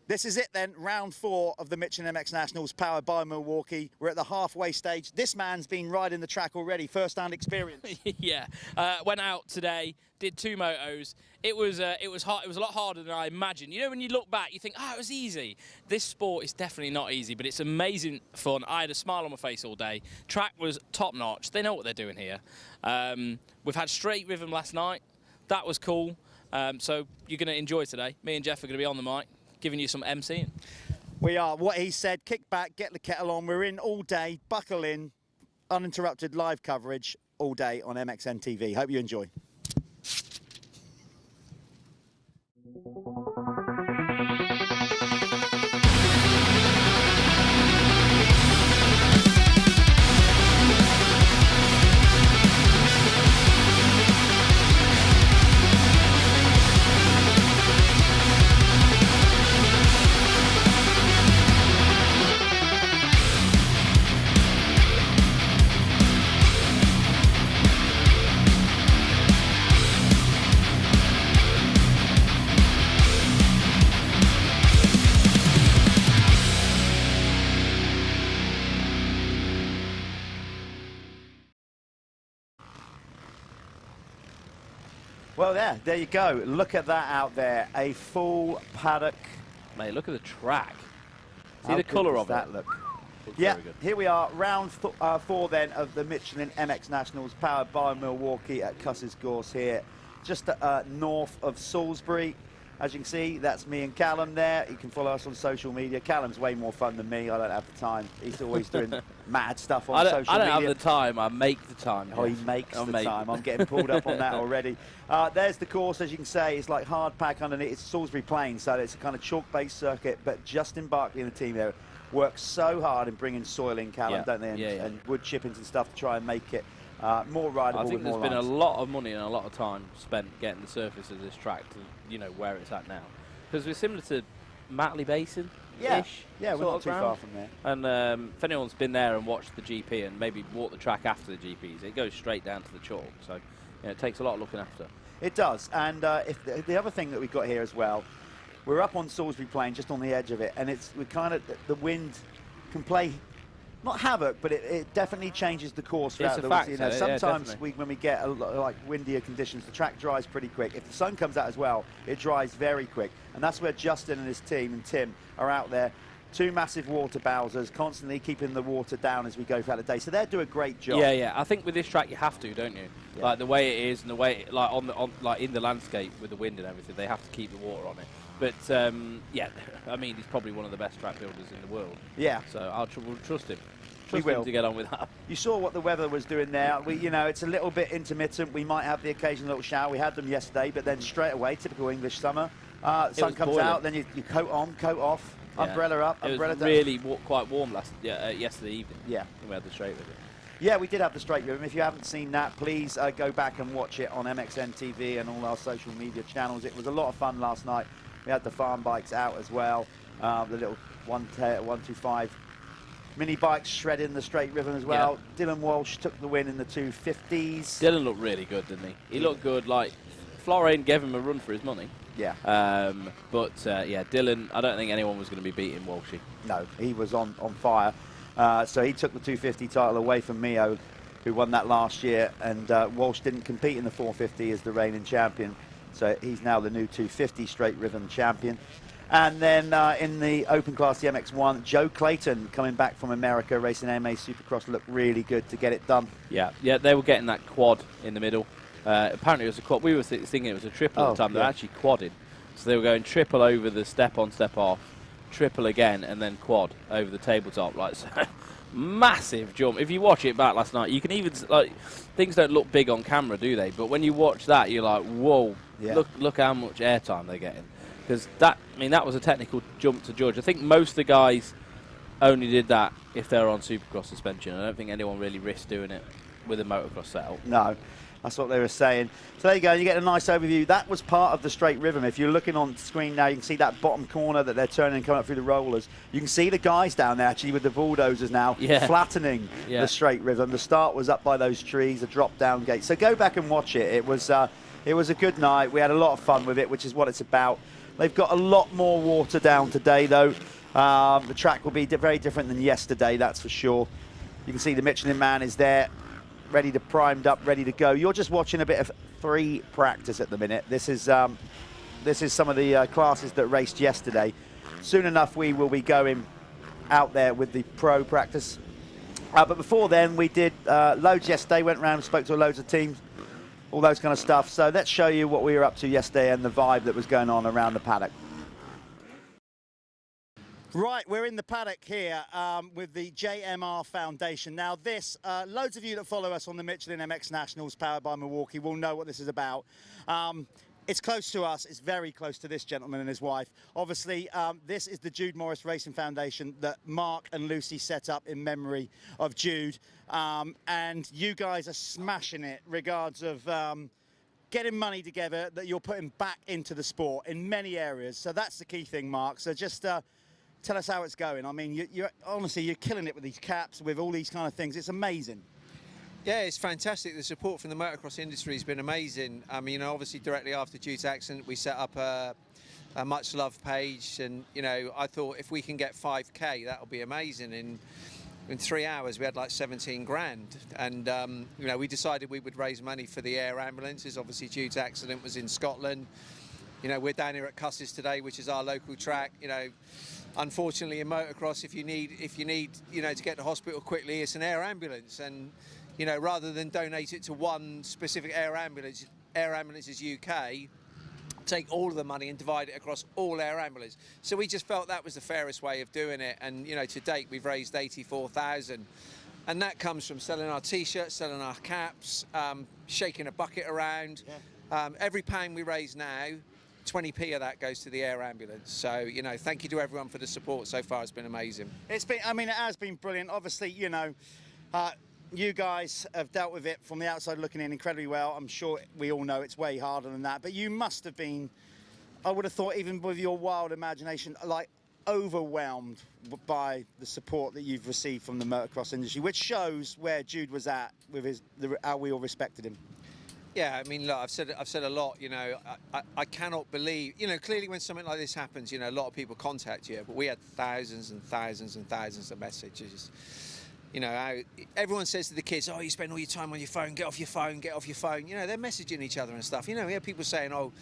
This is it then, round 4 of the Michelin MX Nationals powered by Milwaukee. We're at the halfway stage. This man's been riding the track already, first-hand experience. Yeah, went out today, did 2 motos. It was hard. It was a lot harder than I imagined. You know, when you look back, you think, oh, it was easy. This sport is definitely not easy, but it's amazing fun. I had a smile on my face all day. Track was top-notch. They know what they're doing here. We've had straight rhythm last night. That was cool. So you're going to enjoy today. Me and Jeff are going to be on the mic, giving you some MCing. We are. What he said, kick back, get the kettle on. We're in all day, buckle in, uninterrupted live coverage all day on MXN TV. Hope you enjoy. Well, there you go. Look at that out there. A full paddock. Mate, look at the track. See the colour of that it? Looks yeah, here we are, round 4 then of the Michelin MX Nationals, powered by Milwaukee at Cusses Gorse here, just north of Salisbury. As you can see, that's me and Callum there. You can follow us on social media. Callum's way more fun than me. I don't have the time. He's always doing mad stuff on social media. I don't have the time. I make the time. Oh, he makes the time. I'm getting pulled up on that already. There's the course, as you can say. It's like hard pack underneath. It's Salisbury Plain, so it's a kind of chalk-based circuit. But Justin Barkley and the team there work so hard in bringing soil in, Callum, don't they? And wood chippings and stuff to try and make it more rideable. I think there's been a lot of money and a lot of time spent getting the surface of this track to, you know, where it's at now. Because we're similar to Matley Basin. Yeah, we're not too far from there. And if anyone's been there and watched the GP and maybe walked the track after the GPs, it goes straight down to the chalk. So, you know, it takes a lot of looking after. It does. And if the other thing that we've got here as well, we're up on Salisbury Plain, just on the edge of it, and we kind of, the wind can play, not havoc, but it definitely changes the course throughout the week. You know, sometimes when we get like windier conditions, the track dries pretty quick. If the sun comes out as well, it dries very quick. And that's where Justin and his team and Tim are out there. 2 massive water bowsers, constantly keeping the water down as we go throughout the day. So they do a great job. Yeah. I think with this track you have to, don't you? Yeah. Like the way it is and the way, like like in the landscape with the wind and everything, they have to keep the water on it. But yeah, I mean, he's probably one of the best track builders in the world. Yeah. So we'll trust him. Trust him to get on with that. You saw what the weather was doing there. You know, it's a little bit intermittent. We might have the occasional little shower. We had them yesterday, but then straight away, typical English summer. Sun comes out, then you coat on, coat off, umbrella up, umbrella down. It was really quite warm yesterday evening. Yeah. We had the straight rhythm. Yeah, we did have the straight rhythm. If you haven't seen that, please go back and watch it on MXN TV and all our social media channels. It was a lot of fun last night. We had the farm bikes out as well, the little 125 mini bikes shredding the straight rhythm as well. Yeah. Dylan Walsh took the win in the 250s. Dylan looked really good, didn't he? He looked good. Like, Florane gave him a run for his money. Yeah. Yeah, Dylan, I don't think anyone was going to be beating Walshy. No, he was on fire. So he took the 250 title away from Mio, who won that last year, and Walsh didn't compete in the 450 as the reigning champion. So he's now the new 250 straight rhythm champion. And then in the open class, the MX1, Joe Clayton coming back from America, racing MA Supercross, looked really good to get it done. Yeah, they were getting that quad in the middle. Apparently it was a quad. We were thinking it was a triple at the time. They're actually quadding. So they were going triple over the step on, step off, triple again, and then quad over the tabletop. Like, so massive jump. If you watch it back last night, you can even, like, things don't look big on camera, do they? But when you watch that, you're like, whoa, look how much airtime they're getting. Because that was a technical jump to judge. I think most of the guys only did that if they're on Supercross suspension. I don't think anyone really risked doing it with a motocross setup. No, that's what they were saying. So there you go, you get a nice overview. That was part of the straight rhythm. If you're looking on screen now, you can see that bottom corner that they're turning and coming up through the rollers. You can see the guys down there actually with the bulldozers now flattening the straight rhythm. The start was up by those trees, a drop down gate. So go back and watch it. It was a good night. We had a lot of fun with it, which is what it's about. They've got a lot more water down today, though. The track will be very different than yesterday, that's for sure. You can see the Michelin man is there, ready to primed up, ready to go. You're just watching a bit of free practice at the minute. This is some of the classes that raced yesterday. Soon enough, we will be going out there with the pro practice. But before then, we did loads yesterday, went around and spoke to loads of teams, all those kind of stuff. So let's show you what we were up to yesterday and the vibe that was going on around the paddock. Right, we're in the paddock here with the JMR Foundation. Now this, loads of you that follow us on the Michelin MX Nationals powered by Milwaukee will know what this is about. It's close to us, it's very close to this gentleman and his wife. Obviously, this is the Jude Morris Racing Foundation that Mark and Lucy set up in memory of Jude. And you guys are smashing it, regards of getting money together that you're putting back into the sport in many areas. So that's the key thing, Mark. So just tell us how it's going. I mean, honestly, you're killing it with these caps, with all these kind of things. It's amazing. Yeah, it's fantastic. The support from the motocross industry has been amazing. I mean, obviously directly after Jude's accident, we set up a much loved page, and I thought if we can get 5K, that'll be amazing. In 3 hours, we had like 17 grand, and we decided we would raise money for the air ambulances. Obviously, Jude's accident was in Scotland. We're down here at Cusses today, which is our local track. Unfortunately, in motocross, if you need to get to hospital quickly, it's an air ambulance, and rather than donate it to one specific air ambulance, Air Ambulances UK take all of the money and divide it across all air ambulances. So we just felt that was the fairest way of doing it, and to date we've raised 84,000, and that comes from selling our t-shirts, selling our caps, shaking a bucket around. Yeah. Every pound we raise now, 20p of that goes to the air ambulance. So thank you to everyone for the support so far. It's been amazing. I mean, it has been brilliant. Obviously, you guys have dealt with it from the outside looking in incredibly well. I'm sure we all know it's way harder than that, but you must have been, I would have thought, even with your wild imagination, like overwhelmed by the support that you've received from the motocross industry, which shows where Jude was at with how we all respected him. Yeah, I mean, look, I've said a lot. I cannot believe. Clearly, when something like this happens, a lot of people contact you, but we had thousands and thousands and thousands of messages. Everyone says to the kids, "Oh, you spend all your time on your phone. Get off your phone. Get off your phone." They're messaging each other and stuff. We had people saying, "Oh,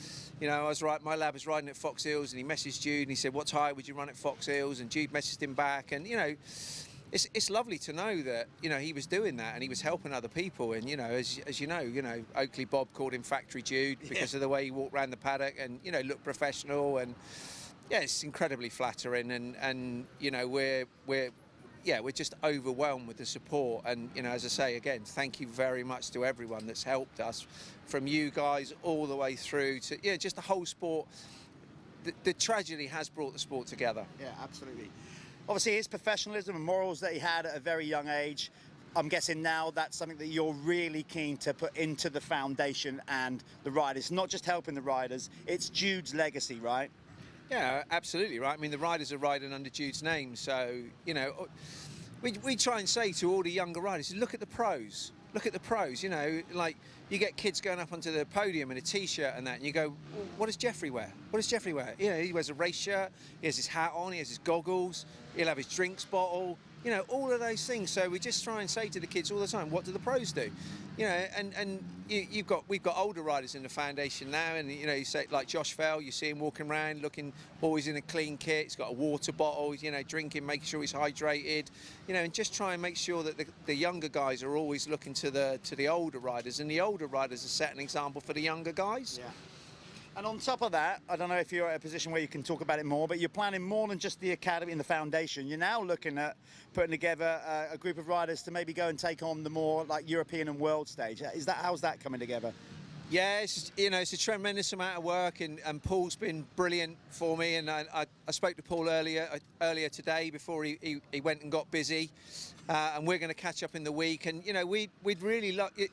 my lad was riding at Fox Hills, and he messaged Jude, and he said, 'What tire would you run at Fox Hills?' And Jude messaged him back, and It's lovely to know that he was doing that and he was helping other people, and as you know, Oakley Bob called him Factory Jude because of the way he walked around the paddock and looked professional, and yeah, it's incredibly flattering, and we're just overwhelmed with the support, and as I say again, thank you very much to everyone that's helped us, from you guys all the way through to just the whole sport. The tragedy has brought the sport together. Yeah, absolutely. Obviously, his professionalism and morals that he had at a very young age, I'm guessing now that's something that you're really keen to put into the foundation and the riders. Not just helping the riders, it's Jude's legacy, right? Yeah, absolutely, right. I mean, the riders are riding under Jude's name, so, we try and say to all the younger riders, look at the pros. Look at the pros, like you get kids going up onto the podium in a t-shirt and that, and you go, well, what does Jeffrey wear? What does Jeffrey wear? He wears a race shirt, he has his hat on, he has his goggles, he'll have his drinks bottle, all of those things. So we just try and say to the kids all the time, what do the pros do? We've got older riders in the foundation now, and you say like Josh Fell, you see him walking around looking always in a clean kit. He's got a water bottle, drinking, making sure he's hydrated, and just try and make sure that the younger guys are always looking to the older riders, and the older riders are setting an example for the younger guys. Yeah. And on top of that, I don't know if you're at a position where you can talk about it more, but you're planning more than just the academy and the foundation. You're now looking at putting together a group of riders to maybe go and take on the more like European and world stage. How's that coming together? Yeah, it's a tremendous amount of work, and Paul's been brilliant for me. And I spoke to Paul earlier today before he went and got busy, and we're going to catch up in the week. And we'd really love it.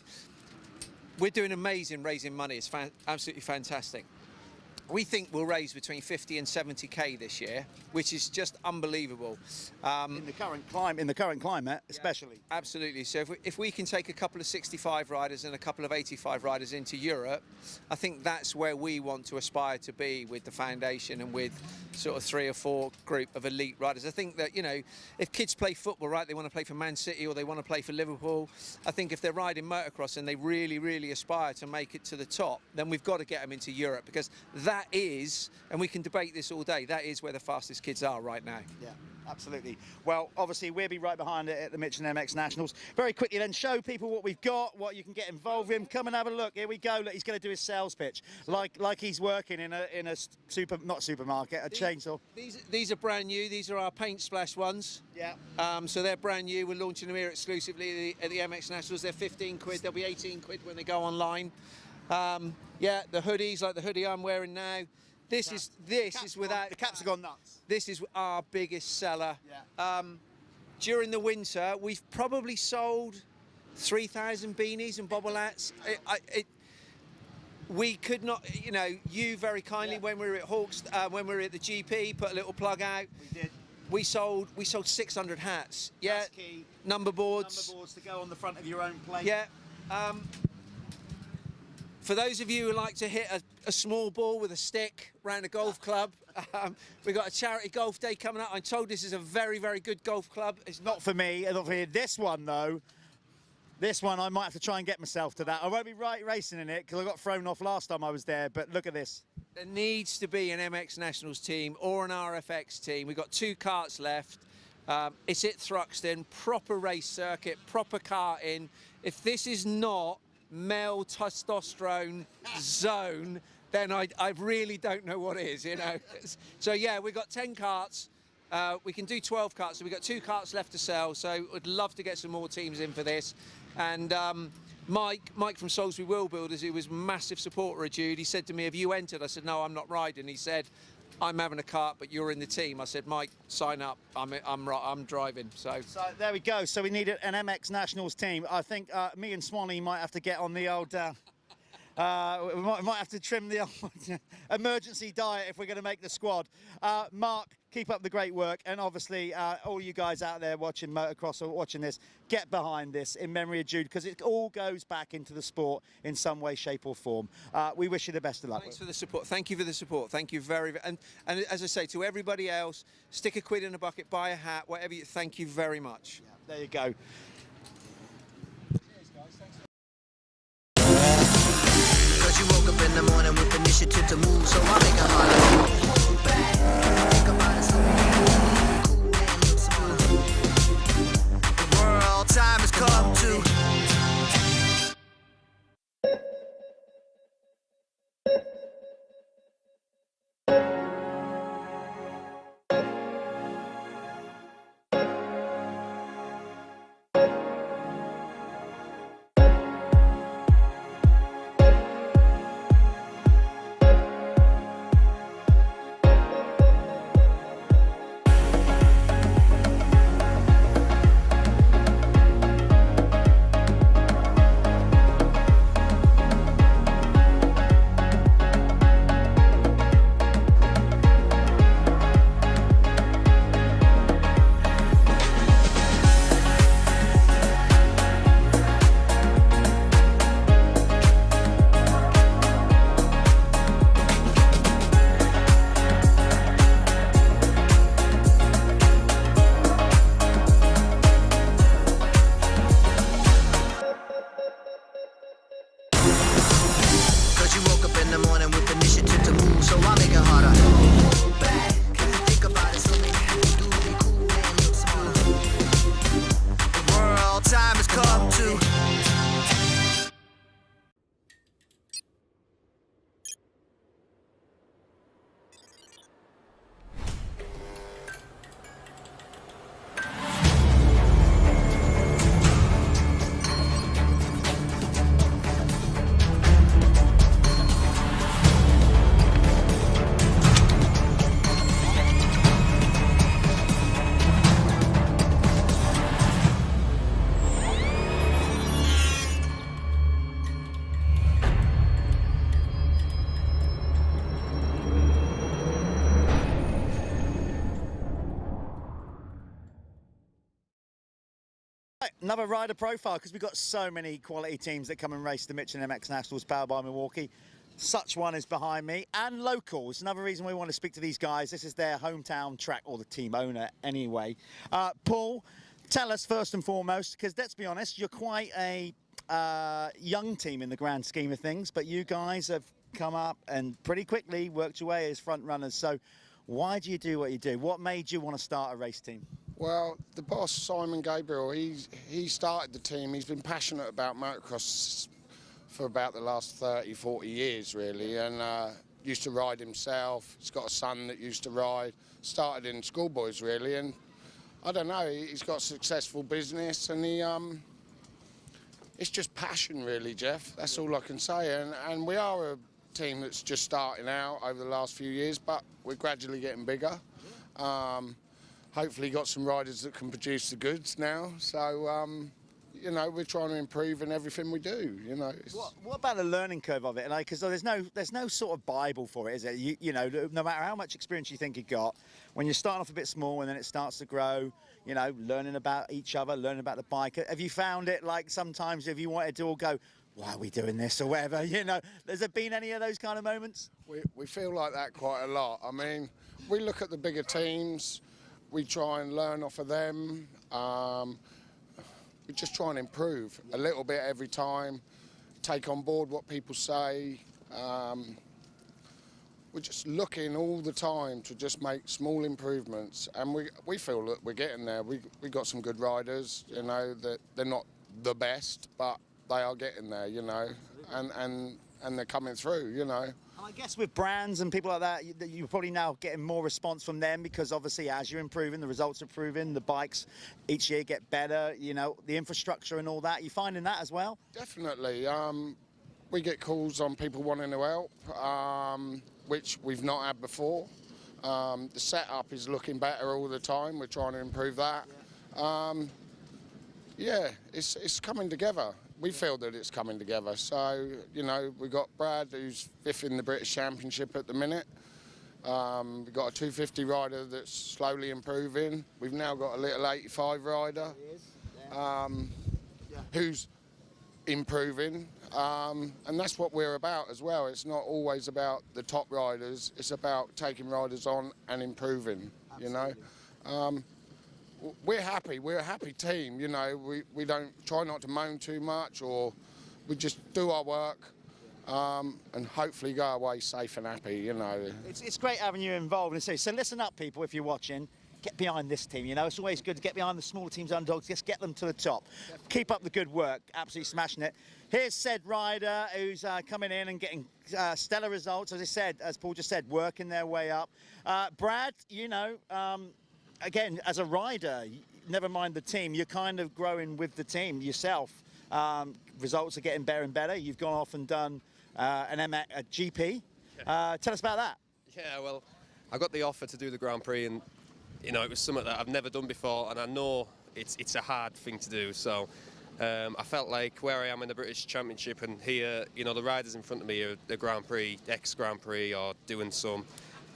We're doing amazing raising money. It's absolutely fantastic. We think we'll raise between 50 and 70k this year, which is just unbelievable. In the current climate, especially. Absolutely. So if we can take a couple of 65 riders and a couple of 85 riders into Europe, I think that's where we want to aspire to be with the foundation and with sort of 3 or 4 group of elite riders. I think that, you know, if kids play football, right, they want to play for Man City or they want to play for Liverpool. I think if they're riding motocross and they really, really aspire to make it to the top, then we've got to get them into Europe, because that is, and we can debate this all day, that is where the fastest kids are right now. Yeah, absolutely. Well, obviously we'll be right behind it at the Michelin MX Nationals. Very quickly then, show people what we've got, what you can get involved with. Come and have a look. Here we go. Look, he's going to do his sales pitch, like he's working in a not supermarket, a chainsaw. These are brand new. These are our paint splash ones. Yeah. So they're brand new. We're launching them here exclusively at the MX Nationals. They're 15 quid. They'll be 18 quid when they go online. Yeah, the hoodies, like the hoodie I'm wearing now. This is without, the caps have gone nuts. This is our biggest seller. Yeah. During the winter, we've probably sold 3,000 beanies and bobble hats. We could not, you know, you very kindly, when we were at Hawks, when we were at the GP, put a little plug out. We did. We sold 600 hats. Yeah. That's key. Number boards. Number boards to go on the front of your own plate. Yeah. For those of you who like to hit a small ball with a stick around a golf club, we've got a charity golf day coming up. I'm told this is a very, very good golf club. It's Not for me, not for me. This one, though, this one I might have to try and get myself to that. I won't be racing in it because I got thrown off last time I was there, but look at this. There needs to be an MX Nationals team or an RFX team. We've got 2 carts left. It's at Thruxton, proper race circuit, proper karting. If this is not male testosterone zone, then I really don't know what is, you know. So yeah, we've got 10 carts. We can do 12 carts, so we've got 2 carts left to sell. So I'd love to get some more teams in for this. And Mike from Salisbury Wheel Builders, who was a massive supporter of Jude, he said to me, "Have you entered?" I said, "No, I'm not riding." He said, "I'm having a cart, but you're in the team." I said, "Mike, sign up. I'm driving." So there we go. So we need an MX Nationals team. I think me and Swanee might have to get on the old. We might have to trim the old emergency diet if we're going to make the squad. Mark, keep up the great work, and obviously all you guys out there watching motocross or watching this, get behind this in memory of Jude, because it all goes back into the sport in some way, shape or form. We wish you the best of luck. Thanks for the support. Thank you for the support. Thank you very, and as I say to everybody else, stick a quid in a bucket, buy a hat, whatever. Thank you very much. Yeah, there you go. You woke up in the morning with initiative to move, so I make a harder move back. Think about it, so cool man looks smart. The world time has come to. another rider profile, because we've got so many quality teams that come and race the Michelin MX Nationals powered by Milwaukee. Such one is behind me, and locals. Another reason we want to speak to these guys. This is their hometown track, or the team owner anyway. Paul, tell us first and foremost, because let's be honest, you're quite a young team in the grand scheme of things, but you guys have come up and pretty quickly worked your way as front runners. So why do you do what you do? What made you want to start a race team? Well, the boss, Simon Gabriel, he started the team. He's been passionate about motocross for about the last 30, 40 years, really, and used to ride himself. He's got a son that used to ride. Started in schoolboys, really, and I don't know, he's got a successful business, and it's just passion, really, Jeff. That's all I can say, and we are a team that's just starting out over the last few years, but we're gradually getting bigger. Hopefully got some riders that can produce the goods now, so you know, we're trying to improve in everything we do, you know. What about the learning curve of it? Like, because there's no sort of Bible for it, is it? You know, no matter how much experience you think you got, when you're starting off a bit small and then it starts to grow, you know, learning about each other, learning about the bike. Have you found it like sometimes if you wanted to all go, why are we doing this or whatever, you know, has there been any of those kind of moments? We feel like that quite a lot. I mean, we look at the bigger teams, we try and learn off of them. We just try and improve a little bit every time, take on board what people say. We're just looking all the time to just make small improvements, and we feel that we're getting there. We got some good riders, you know, that they're not the best, but they are getting there, you know, and they're coming through, you know. And I guess with brands and people like that, you're probably now getting more response from them, because obviously as you're improving, the results are improving, the bikes each year get better, you know, the infrastructure and all that. You finding that as well? Definitely. We get calls on people wanting to help, which we've not had before. The setup is looking better all the time. We're trying to improve that. Yeah, it's coming together. We feel that it's coming together. So, you know, we've got Brad, who's 5th in the British Championship at the minute. We've got a 250 rider that's slowly improving. We've now got a little 85 rider who's improving. And that's what we're about as well. It's not always about the top riders. It's about taking riders on and improving, you know. We're happy. We're a happy team, you know. We don't try not to moan too much, or we just do our work and hopefully go away safe and happy, you know. It's great having you involved. And so listen up, people, if you're watching. Get behind this team, you know. It's always good to get behind the smaller teams, underdogs. Just get them to the top. Definitely. Keep up the good work. Absolutely smashing it. Here's said rider who's coming in and getting stellar results. As I said, as Paul just said, working their way up. Brad, you know, again, as a rider, never mind the team, you're kind of growing with the team yourself. Results are getting better and better. You've gone off and done a GP. Tell us about that. Yeah, well, I got the offer to do the Grand Prix, and you know, it was something that I've never done before, and I know it's a hard thing to do. So I felt like where I am in the British Championship and here, you know, the riders in front of me are the Grand Prix, ex-Grand Prix, or doing some.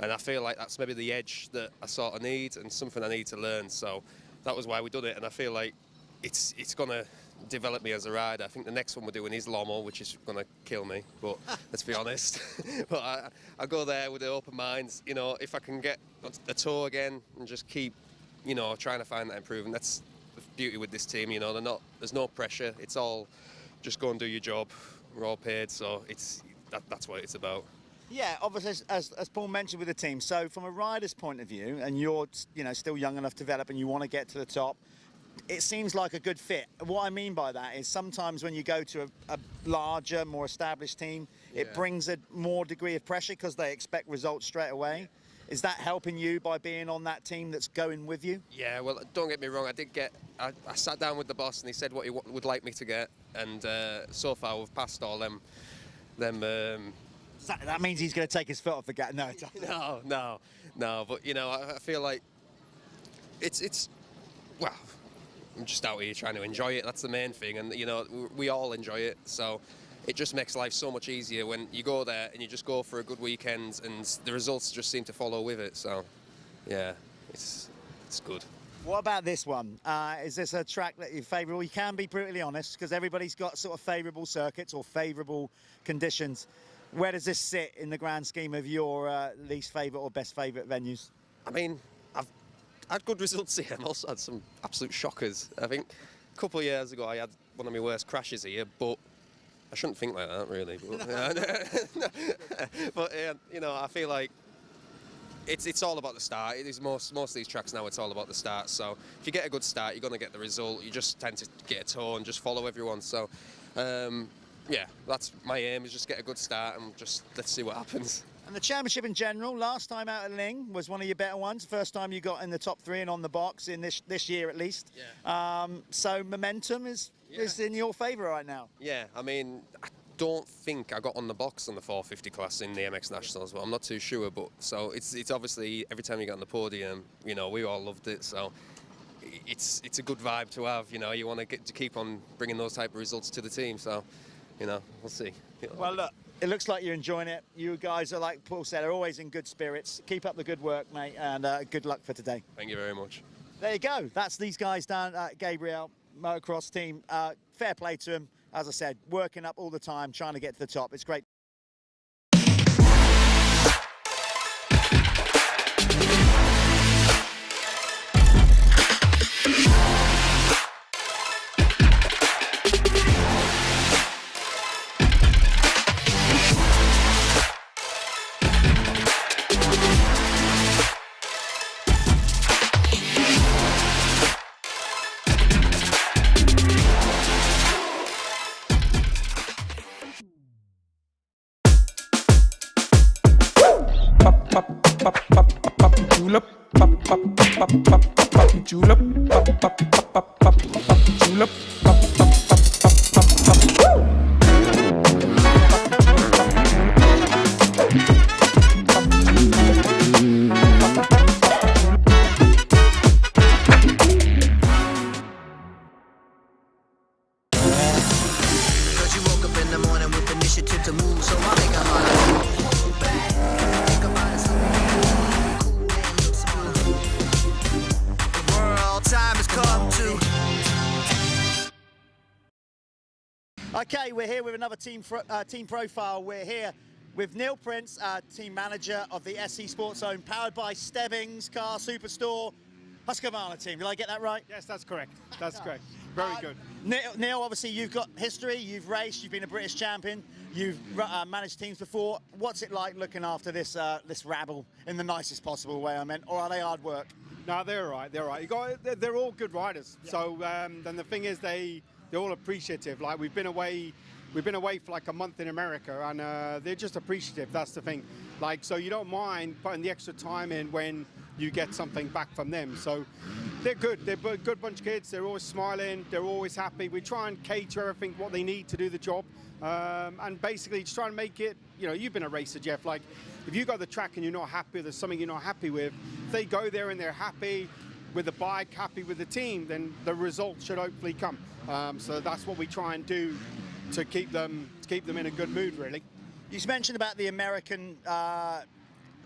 And I feel like that's maybe the edge that I sort of need and something I need to learn. So that was why we done it, and I feel like it's going to develop me as a rider. I think the next one we're doing is Lommel, which is going to kill me, but let's be honest. But I go there with an open mind. You know, if I can get a tour again and just keep, you know, trying to find that improvement. That's the beauty with this team, you know. There's no pressure. It's all just go and do your job. We're all paid, so that's what it's about. Yeah, obviously, as Paul mentioned with the team, so from a rider's point of view, and you're, you know, still young enough to develop and you want to get to the top, it seems like a good fit. What I mean by that is sometimes when you go to a larger, more established team, it brings a more degree of pressure because they expect results straight away. Yeah. Is that helping you by being on that team that's going with you? Yeah, well, don't get me wrong. I sat down with the boss and he said what he would like me to get, and so far we've passed all them. That means he's going to take his foot off the gas. No, no. But you know, I feel like it's well, I'm just out here trying to enjoy it. That's the main thing, and you know, we all enjoy it. So it just makes life so much easier when you go there and you just go for a good weekend, and the results just seem to follow with it. So yeah, it's good. What about this one? Is this a track that you favour? Well, you can be brutally honest, because everybody's got sort of favourable circuits or favourable conditions. Where does this sit in the grand scheme of your least favourite or best favourite venues? I mean, I've had good results here. I've also had some absolute shockers. I think a couple of years ago I had one of my worst crashes here, but I shouldn't think like that, really. But you know, I feel like it's all about the start. It is most of these tracks now, it's all about the start. So if you get a good start, you're going to get the result. You just tend to get a toe and just follow everyone. So yeah, that's my aim, is just get a good start and just let's see what happens. And the championship in general, last time out at Ling was one of your better ones. First time you got in the top 3 and on the box in this year at least. Yeah. So momentum is in your favour right now. Yeah, I mean, I don't think I got on the box on the 450 class in the MX Nationals, but I'm not too sure. But so it's obviously every time you get on the podium, you know, we all loved it. So it's a good vibe to have. You know, you want to keep on bringing those type of results to the team. So, you know, we'll see. Well, look, it looks like you're enjoying it. You guys are, like Paul said, are always in good spirits. Keep up the good work, mate, and good luck for today. Thank you very much. There you go. That's these guys down at Gabriel Motocross team. Fair play to them. As I said, working up all the time, trying to get to the top. It's great. julep, pop pop pop pop pop julep, pop pop pop pop pop julep, pop pop pop pop pop pop. Cause you woke up in the morning with initiative to move, so I make a hard move back. Think about it, something cool and look smart. The world time has come to. Okay, we're here with another team profile. We're here with Neil Prince, team manager of the SC Sports Zone, powered by Stebbings Car Superstore, Husqvarna team. Did I get that right? Yes, that's correct. That's correct. Very good. Neil, obviously you've got history, you've raced, you've been a British champion, you've managed teams before. What's it like looking after this this rabble in the nicest possible way, I meant, or are they hard work? No, they're all right. They're all right. They're all good riders. Yeah. So then the thing is, they're all appreciative. Like we've been away for like a month in America, and they're just appreciative. That's the thing. Like, so you don't mind putting the extra time in when you get something back from them. So they're good. They're a good bunch of kids. They're always smiling. They're always happy. We try and cater everything what they need to do the job, and basically just try and make it. You know, you've been a racer, Jeff. Like, if you go to the track and you're not happy, or there's something you're not happy with, if they go there and they're happy with the bike, happy with the team, then the results should hopefully come. So that's what we try and do to keep them in a good mood, really. You mentioned about the American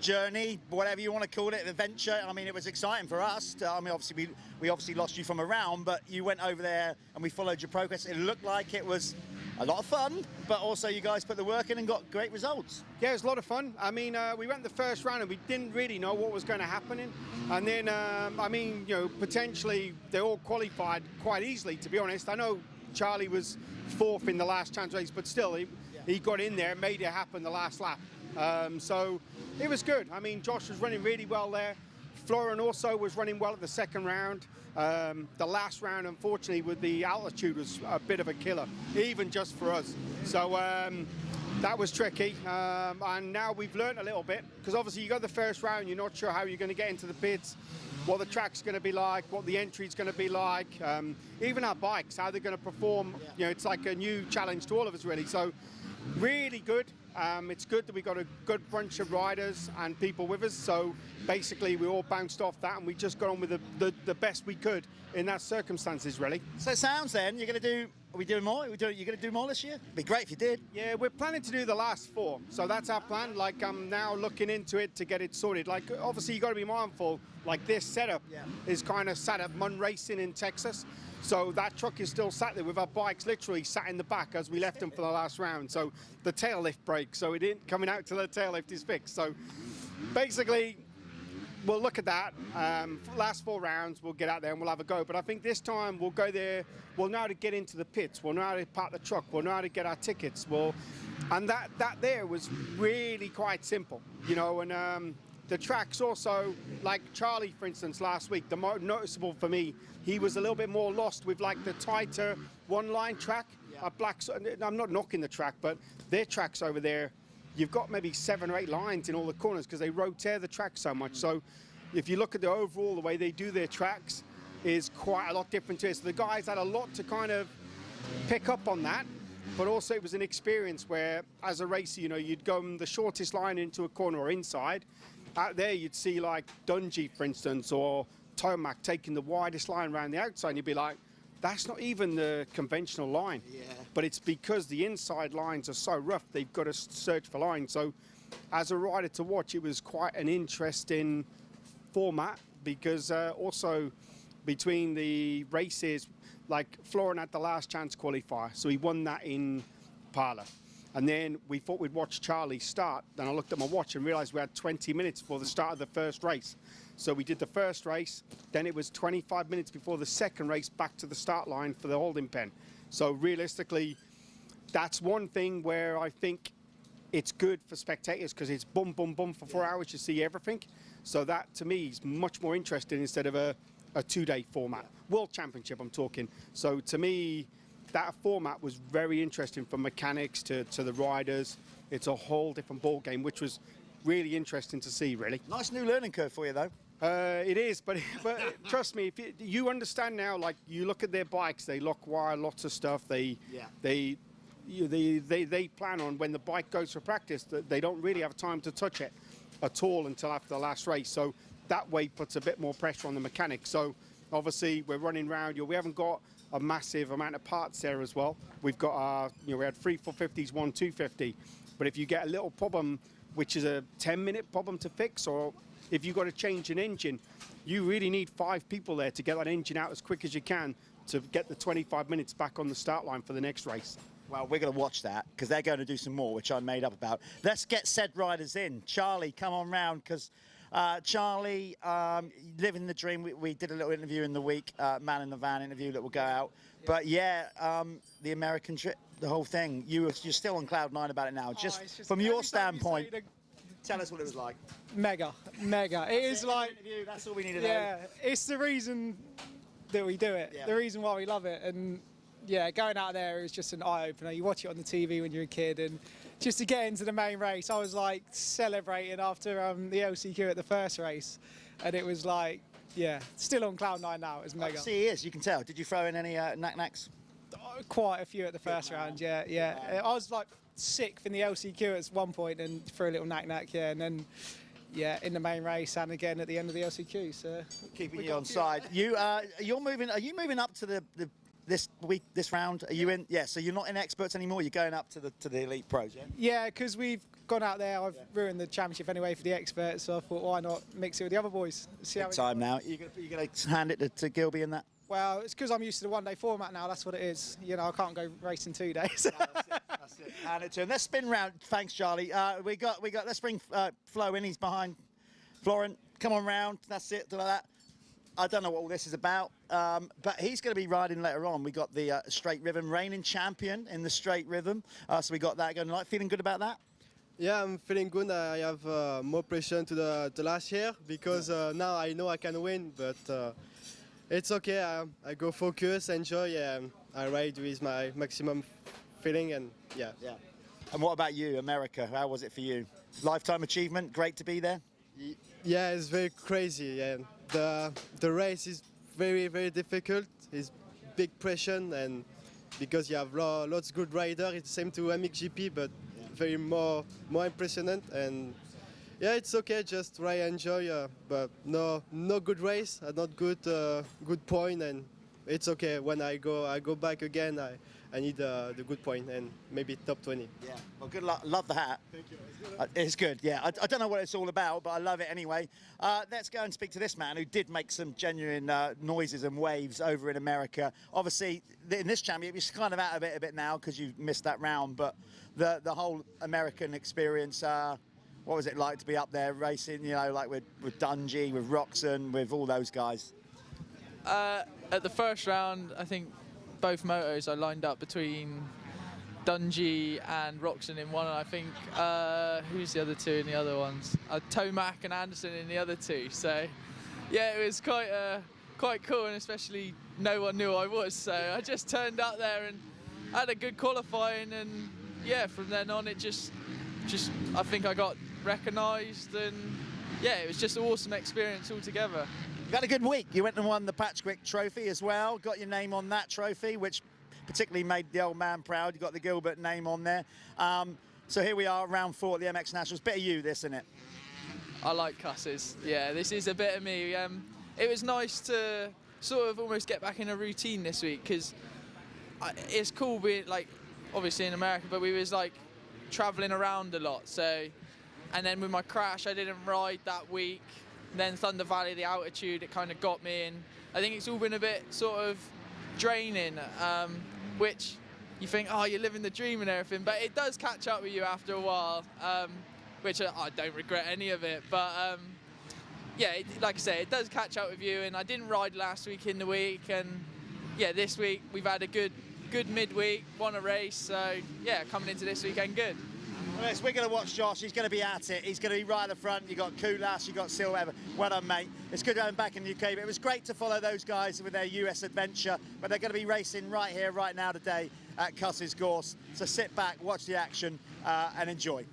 journey, whatever you want to call it, adventure. I mean, it was exciting for us. I mean, obviously we obviously lost you from around, but you went over there and we followed your progress. It looked like it was a lot of fun, but also you guys put the work in and got great results. Yeah, it was a lot of fun. I mean, we went the first round and we didn't really know what was going to happen. And then, I mean, you know, potentially they all qualified quite easily, to be honest. I know Charlie was 4th in the last chance race, but still, he got in there and made it happen the last lap. So it was good. I mean, Josh was running really well there. Florian also was running well at the second round. The last round, unfortunately, with the altitude was a bit of a killer, even just for us. So that was tricky. And now we've learned a little bit, because obviously you go the first round, you're not sure how you're going to get into the pits, what the track's going to be like, what the entry's going to be like, even our bikes, how they're going to perform. You know, it's like a new challenge to all of us, really. So really good. It's good that we got a good bunch of riders and people with us. So basically we all bounced off that and we just got on with the best we could in that circumstances, really. So it sounds then you're going to do we doing more? You're going to do more this year? It'd be great if you did. Yeah, we're planning to do the last 4. So that's our plan. Like, I'm now looking into it to get it sorted. Like, obviously, you got to be mindful. Like, this setup is kind of sat at Mun Racing in Texas. So that truck is still sat there with our bikes literally sat in the back as we left them for the last round. So the tail lift breaks. So it ain't coming out till the tail lift is fixed. So basically, we'll look at that. Last 4 rounds, we'll get out there and we'll have a go. But I think this time we'll go there. We'll know how to get into the pits. We'll know how to park the truck. We'll know how to get our tickets. And that there was really quite simple, you know. And the tracks also, like Charlie, for instance, last week, the most noticeable for me, he was a little bit more lost with like the tighter one-line track. I'm not knocking the track, but their tracks over there, you've got maybe 7 or 8 lines in all the corners because they rotate the track so much. So if you look at the overall, the way they do their tracks is quite a lot different to it. So the guys had a lot to kind of pick up on that, but also it was an experience where, as a racer, you know, you'd go the shortest line into a corner or inside. Out there, you'd see like Dungey, for instance, or Tomac taking the widest line around the outside, and you'd be like, that's not even the conventional line. Yeah. But it's because the inside lines are so rough, they've got to search for lines. So as a rider to watch, it was quite an interesting format because also between the races, like Florian had the last chance qualifier, so he won that in Parla. And then we thought we'd watch Charlie start. Then I looked at my watch and realized we had 20 minutes before the start of the first race. So we did the first race, then it was 25 minutes before the second race back to the start line for the holding pen. So realistically, that's one thing where I think it's good for spectators because it's boom, boom, boom for 4 hours, you see everything. So that, to me, is much more interesting instead of a 2-day format. World Championship, I'm talking. So to me, that format was very interesting from mechanics to the riders. It's a whole different ball game, which was really interesting to see, really. Nice new learning curve for you, though. It is, but trust me, if you understand now, like you look at their bikes, they lock wire, lots of stuff. They plan on when the bike goes for practice that they don't really have time to touch it at all until after the last race. So that way puts a bit more pressure on the mechanics. So obviously we're running around. We haven't got a massive amount of parts there as well. We've got our, we had 3 450s, 1 250. But if you get a little problem, which is a 10-minute problem to fix, or if you've got to change an engine, you really need 5 people there to get that engine out as quick as you can to get the 25 minutes back on the start line for the next race. Well, we're going to watch that because they're going to do some more, which I made up about. Let's get said riders in. Charlie, come on round because Charlie, living the dream. We did a little interview in the week, man in the van interview that will go out. But yeah, the American trip, the whole thing. You're still on cloud 9 about it now. Just from your standpoint, tell us what it was like. Mega. It is like interview, that's all we need to know. Yeah, it's the reason that we do it. Yeah. The reason why we love it, and yeah, going out there is just an eye opener. You watch it on the TV when you're a kid, and just to get into the main race, I was like celebrating after the LCQ at the first race, and it was like, yeah, still on cloud 9 now. It was mega. See, he is. You can tell. Did you throw in any knack-knacks? Quite a few at the first round. Yeah. I was like 6th in the LCQ at one point and threw a little knack-knack, yeah, and then yeah, in the main race and again at the end of the LCQ. So keeping you on side. You're moving. Are you moving up to this round? Are you in? Yeah. So you're not in experts anymore. You're going up to the elite pros. Yeah. Yeah, because we've gone out there. I've ruined the championship anyway for the experts, so I thought, why not mix it with the other boys? See how time now. You're going to hand it to Gilby in that. Well, it's because I'm used to the 1-day format now. That's what it is. You know, I can't go racing 2 days. No, that's it. Hand it to him. Let's spin round. Thanks, Charlie. We got. Let's bring Flo in. He's behind Florent. Come on round. That's it. Like that. I don't know what all this is about, but he's going to be riding later on. We got the straight rhythm, reigning champion in the straight rhythm. So we got that going. Like, feeling good about that? Yeah, I'm feeling good. I have more pressure to the last year because now I know I can win, but. It's okay, I go focus, enjoy, I ride with my maximum feeling and yeah. And what about you, America? How was it for you? Lifetime achievement, great to be there? Yeah, it's very crazy. Yeah. The race is very, very difficult. It's big pressure and because you have lots of good riders, it's the same to MXGP, but very more impressionant and yeah, it's okay. Just try and enjoy, but no good race, not good point, and it's okay. When I go back again, I need the good point and maybe top 20. Yeah, well, good luck. Love the hat. Thank you. It's good, yeah. I don't know what it's all about, but I love it anyway. Let's go and speak to this man who did make some genuine noises and waves over in America. Obviously, in this championship, you're kind of out of it a bit now because you missed that round, but the whole American experience, what was it like to be up there racing, you know, like with Dungey, with Roxon, with all those guys? At the first round, I think both motos I lined up between Dungey and Roxon in one, and I think, who's the other two in the other ones? Tomac and Anderson in the other two. So, yeah, it was quite cool, and especially no one knew I was. So I just turned up there and had a good qualifying, and yeah, from then on it just I think I got recognised, and yeah, it was just an awesome experience altogether. You had a good week. You went and won the Patchwick Trophy as well. Got your name on that trophy, which particularly made the old man proud. You got the Gilbert name on there. So here we are, round 4 at the MX Nationals. Bit of you, this, isn't it? I like Cusses. Yeah, this is a bit of me. It was nice to sort of almost get back in a routine this week, because it's cool being, like, obviously in America, but we was like traveling around a lot. So, and then with my crash, I didn't ride that week. Then Thunder Valley, the altitude, it kind of got me in. I think it's all been a bit sort of draining, which you think, oh, you're living the dream and everything, but it does catch up with you after a while, which I don't regret any of it. But yeah, like I say, it does catch up with you, and I didn't ride last week in the week, and yeah, this week we've had a good midweek, won a race, so yeah, coming into this weekend good. Well, we're going to watch Josh. He's going to be at it. He's going to be right at the front. You've got Koulas, you've got Silver. Well done, mate. It's good to have him back in the UK, but it was great to follow those guys with their US adventure. But they're going to be racing right here, right now today at Cusses Gorse. So sit back, watch the action, and enjoy.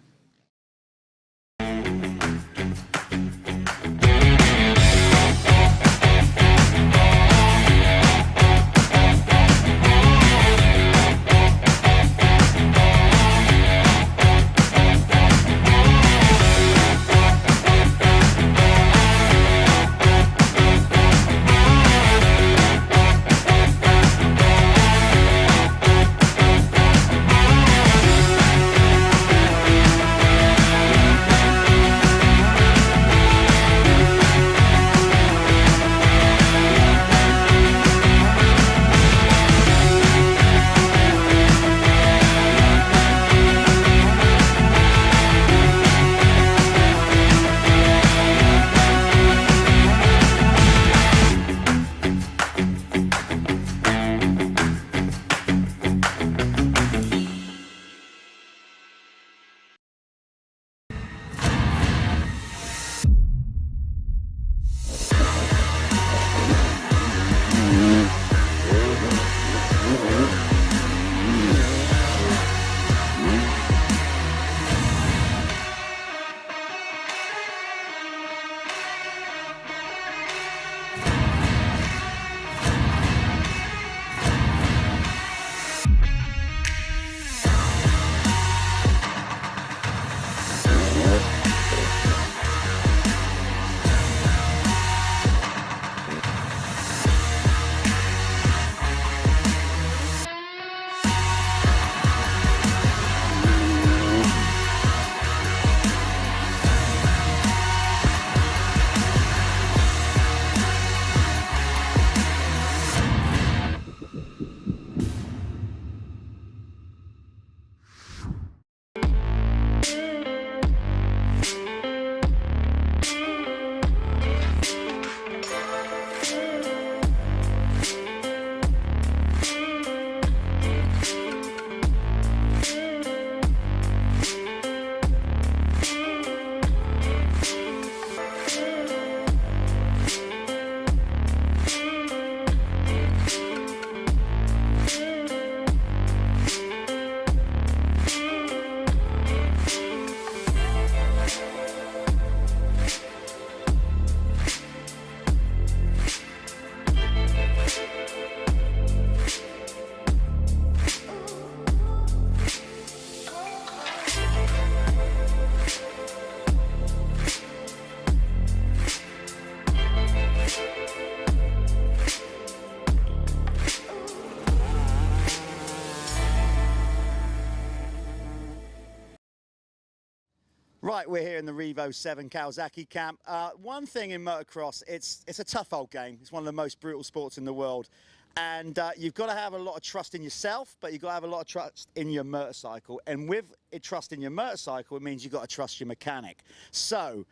Right, we're here in the Revo 7 Kawasaki camp. One thing in motocross, it's a tough old game. It's one of the most brutal sports in the world. And you've got to have a lot of trust in yourself, but you've got to have a lot of trust in your motorcycle. And with trust in your motorcycle, it means you've got to trust your mechanic. So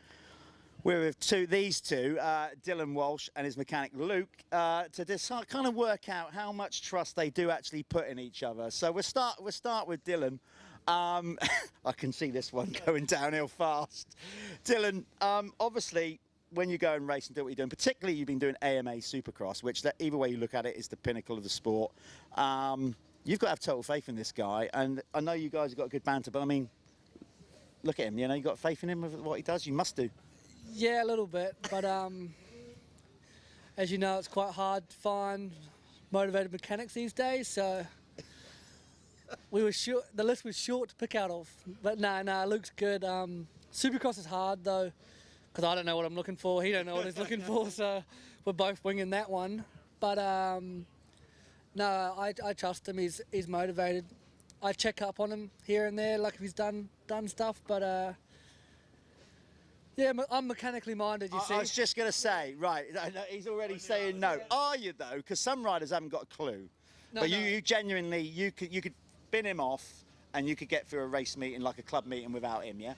we're with these two, Dylan Walsh and his mechanic Luke, to decide, kind of work out how much trust they do actually put in each other. So we'll start with Dylan. I can see this one going downhill fast. Dylan, obviously, when you go and race and do what you're doing, particularly you've been doing AMA Supercross, which either way you look at it is the pinnacle of the sport. You've got to have total faith in this guy, and I know you guys have got good banter, but I mean, look at him, you know, you got faith in him with what he does, you must do. Yeah, a little bit, but as you know, it's quite hard to find motivated mechanics these days, so we were short, the list was short to pick out of, but no, Luke's good. Supercross is hard though, because I don't know what I'm looking for, he don't know what he's looking for, so we're both winging that one. But no, I trust him, he's motivated. I check up on him here and there, like if he's done stuff, but yeah, I'm mechanically minded, you see. I was just going to say, right, he's already saying no. Are you though? Because some riders haven't got a clue. No, but you genuinely, you could bin him off and you could get through a race meeting, like a club meeting, without him, yeah?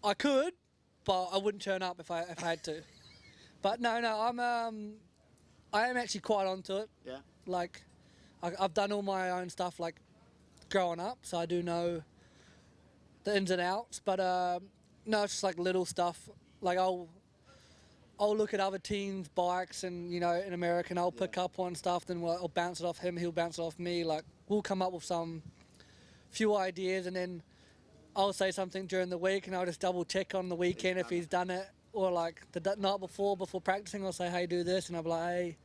I could, but I wouldn't turn up if I had to. But no, I am actually quite onto it. Yeah. Like, I've done all my own stuff, like, growing up, so I do know the ins and outs, but no, it's just like little stuff. Like I'll look at other teams' bikes, and you know, in America, and I'll pick up on stuff. Then I'll bounce it off him. He'll bounce it off me. Like we'll come up with some few ideas, and then I'll say something during the week, and I'll just double check on the weekend if he's done it, or like the night before practicing, I'll say, hey, do this, and I'll be like, hey.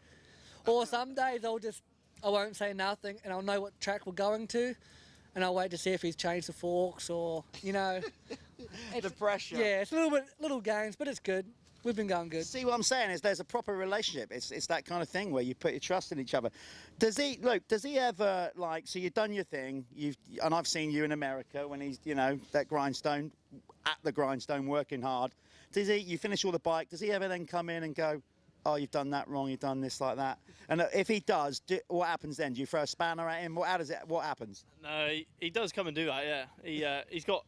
Or some days I won't say nothing, and I'll know what track we're going to, and I'll wait to see if he's changed the forks, or you know. The pressure. Yeah, it's little games, but it's good. We've been going good. See, what I'm saying is there's a proper relationship. It's that kind of thing where you put your trust in each other. Does he ever, like, so you've done your thing, and I've seen you in America when he's, you know, at the grindstone working hard. You finish all the bike, does he ever then come in and go, oh, you've done that wrong, you've done this like that? And if he does, what happens then? Do you throw a spanner at him? What happens? No, he does come and do that, yeah. He's got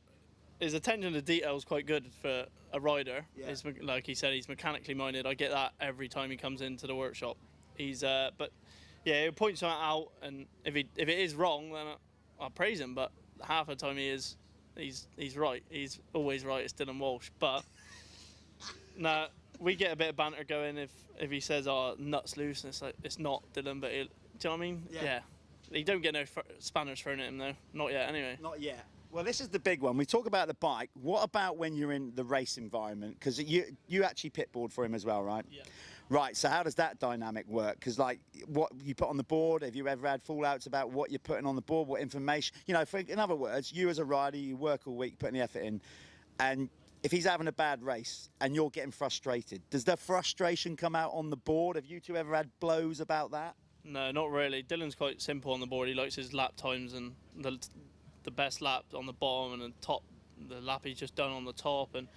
his attention to detail is quite good for a rider. Yeah. Like he said, he's mechanically minded. I get that every time he comes into the workshop. But yeah, he'll point something out, and if it is wrong, then I'll praise him. But half the time he's right. He's always right. It's Dylan Walsh. But no, we get a bit of banter going if he says, "Oh, nuts loose," and it's like it's not Dylan, but do you know what I mean? Yeah. He don't get no spanners thrown at him though. Not yet, anyway. Not yet. Well, this is the big one. We talk about the bike. What about when you're in the race environment? Because you actually pitboard for him as well, right? Yeah. Right, so how does that dynamic work? Because, like, what you put on the board, have you ever had fallouts about what you're putting on the board, what information? You know, in other words, you as a rider, you work all week, putting the effort in, and if he's having a bad race and you're getting frustrated, does the frustration come out on the board? Have you two ever had blows about that? No, not really. Dylan's quite simple on the board. He likes his lap times and the best lap on the bottom, and the top, the lap he's just done on the top, and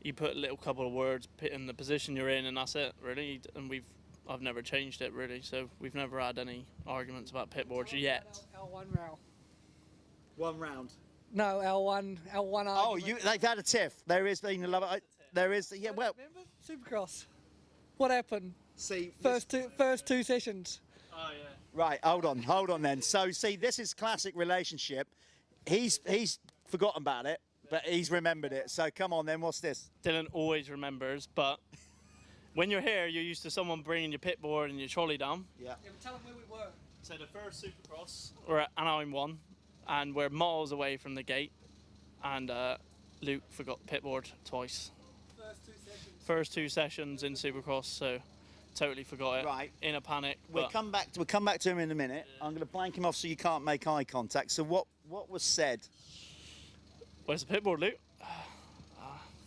you put a little couple of words in the position you're in, and that's it really. And I've never changed it really, so we've never had any arguments about pit boards yet. L1 round. 1 round. No, L1 argument. Oh, they've had a tiff. There is been a love. There is, yeah. Well, remember Supercross? What happened? See, first two sessions. Oh yeah. Right, hold on then. So see, this is classic relationship. He's forgotten about it, but he's remembered it. So come on then, what's this? Dylan always remembers, but when you're here, you're used to someone bringing your pit board and your trolley down. Yeah. But tell them where we were. So the first Supercross, we're at Anaheim 1, and we're miles away from the gate, and Luke forgot the pit board twice. First two sessions in Supercross, so totally forgot it. Right. In a panic. We'll come back to him in a minute. Yeah. I'm going to blank him off so you can't make eye contact. So what was said? Where's the pit board, Luke?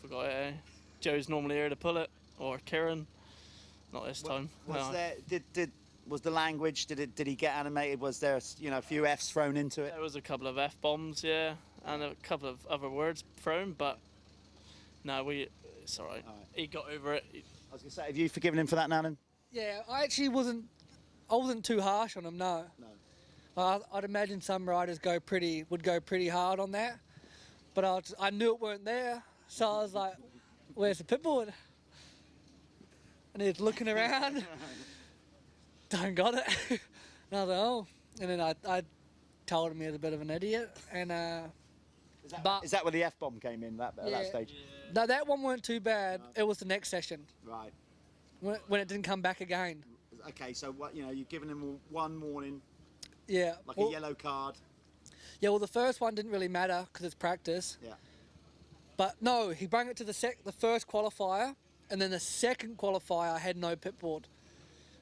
Forgot it. Eh? Joe's normally here to pull it, or Kieran. Not this time. Was the language? Did he get animated? Was there a few Fs thrown into it? There was a couple of F bombs, yeah, and a couple of other words thrown, but No, it's all right. He got over it. I was going to say, have you forgiven him for that, Nanan? Yeah, I actually wasn't too harsh on him. No. I'd imagine some riders would go pretty hard on that, but I knew it weren't there, so I was like, "Where's the pit board?" And he's looking around. Don't got it. And I was like, "Oh," and then I told him he was a bit of an idiot, and is that where the F-bomb came in at that stage? Yeah. No, that one weren't too bad. It was the next session. Right. When it didn't come back again. Okay, so what you've given him one warning. Yeah. Like a yellow card. Yeah, well, the first one didn't really matter because it's practice. Yeah. But no, he brought it to the first qualifier, and then the second qualifier had no pit board.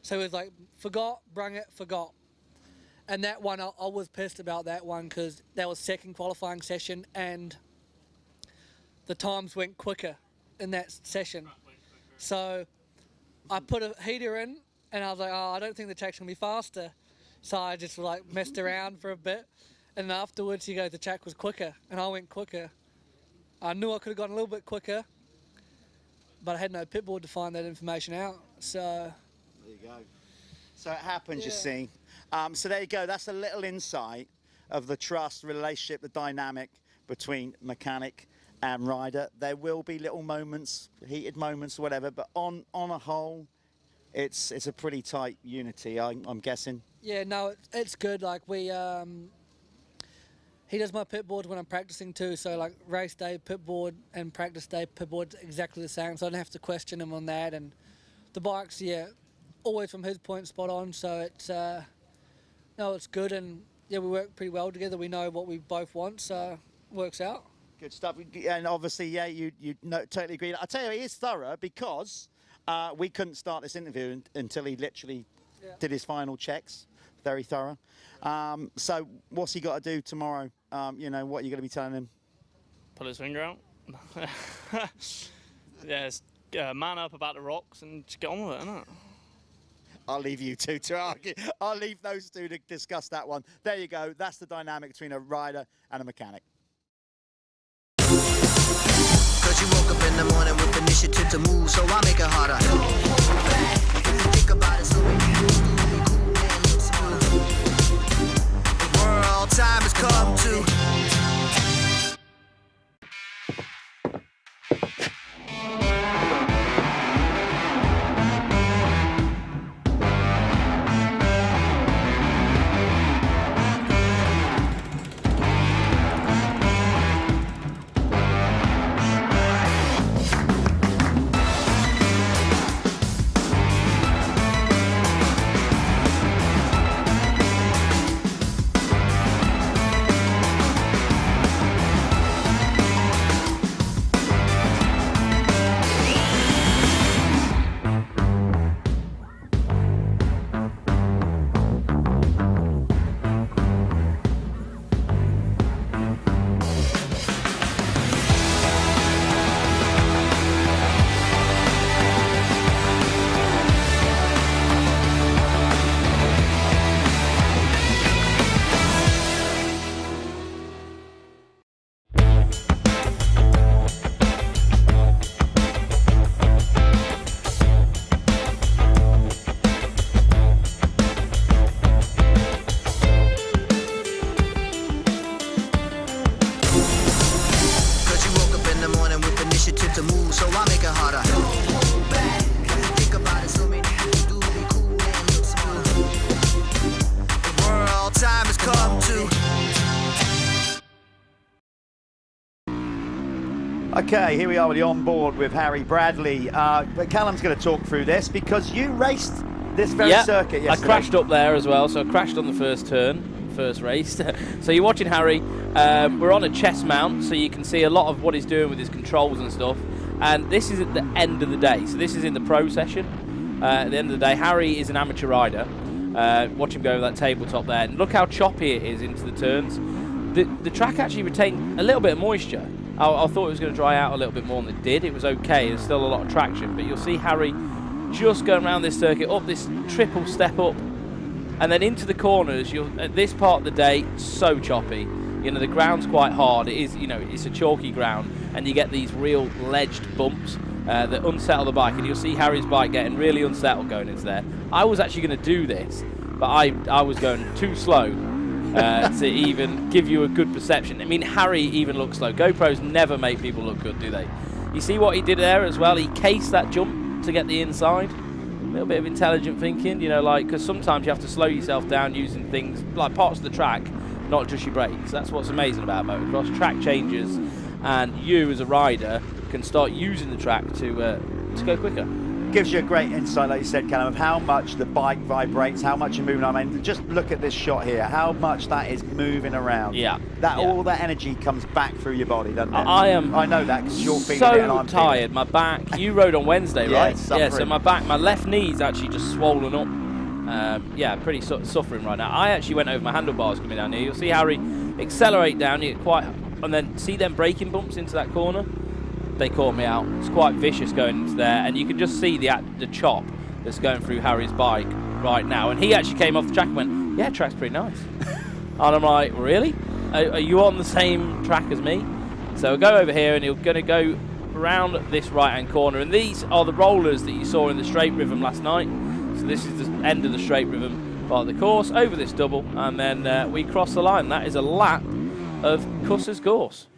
So he was like, forgot. And that one, I was pissed about that one because that was second qualifying session, and the times went quicker in that session. So I put a heater in, and I was like, oh, I don't think the track's going to be faster. So I just like messed around for a bit, and afterwards he goes, the track was quicker, and I went quicker. I knew I could have gone a little bit quicker, but I had no pit board to find that information out. So there you go. So it happens, you see. So there you go. That's a little insight of the trust, relationship, the dynamic between mechanic and rider. There will be little moments, heated moments, whatever, but on a whole, it's a pretty tight unity, I'm guessing. Yeah, no, it's good. Like he does my pit board when I'm practicing too. So like race day pit board and practice day pit board exactly the same. So I don't have to question him on that. And the bikes, yeah, always from his point spot on. So it's no, it's good. And yeah, we work pretty well together. We know what we both want, so it works out. Good stuff. And obviously, yeah, you totally agree. I tell you, he is thorough because we couldn't start this interview until he literally did his final checks. Very thorough. So what's he got to do tomorrow? What are you going to be telling him? Pull his finger out. Man up about the rocks and just get on with it, innit? I'll leave you two to argue. I'll leave those two to discuss that one. There you go. That's the dynamic between a rider and a mechanic. Cause you woke up in the morning with initiative to move, so I make it harder. Think about it, so when you do it cool and look smart. The world time has come to. Okay, here we are with the on-board with Harry Bradley. But Callum's going to talk through this because you raced this very circuit yesterday. I crashed up there as well, so I crashed on the first turn, first race. So you're watching Harry. We're on a chest mount, so you can see a lot of what he's doing with his controls and stuff. And this is at the end of the day, so this is in the pro session. At the end of the day, Harry is an amateur rider. Watch him go over that tabletop there. And look how choppy it is into the turns. The track actually retained a little bit of moisture. I thought it was going to dry out a little bit more than it did. It was okay. There's still a lot of traction. But you'll see Harry just going around this circuit, up this triple step up, and then into the corners. At this part of the day, so choppy. You know, the ground's quite hard. It is, you know, it's a chalky ground, and you get these real ledged bumps that unsettle the bike, and you'll see Harry's bike getting really unsettled going into there. I was actually going to do this, but I was going too slow to even give you a good perception. I mean, Harry even looks slow. GoPros never make people look good, do they? You see what he did there as well? He cased that jump to get the inside. A little bit of intelligent thinking, you know, like, because sometimes you have to slow yourself down using things like parts of the track, not just your brakes. That's what's amazing about motocross. Track changes, and you as a rider can start using the track to go quicker. Gives you a great insight, like you said, Callum, of how much the bike vibrates, how much you're moving. I mean, just look at this shot here, how much that is moving around. Yeah. All that energy comes back through your body, doesn't it? I know that because you're feeling so it and I'm tired. My back. You rode on Wednesday, right? Suffering. Yeah. So my back, my left knee's actually just swollen up. Yeah, pretty suffering right now. I actually went over my handlebars coming down here. You'll see Harry accelerate down. You get quite, and then see them braking bumps into that corner. They caught me out. It's quite vicious going into there, and you can just see the chop that's going through Harry's bike right now. And he actually came off the track and went, "Yeah, track's pretty nice." And I'm like, "Really? Are you on the same track as me?" So we'll go over here, and you're going to go around this right-hand corner. And these are the rollers that you saw in the straight rhythm last night. So this is the end of the straight rhythm part of the course, over this double, and then we cross the line. That is a lap of Cusses Gorse.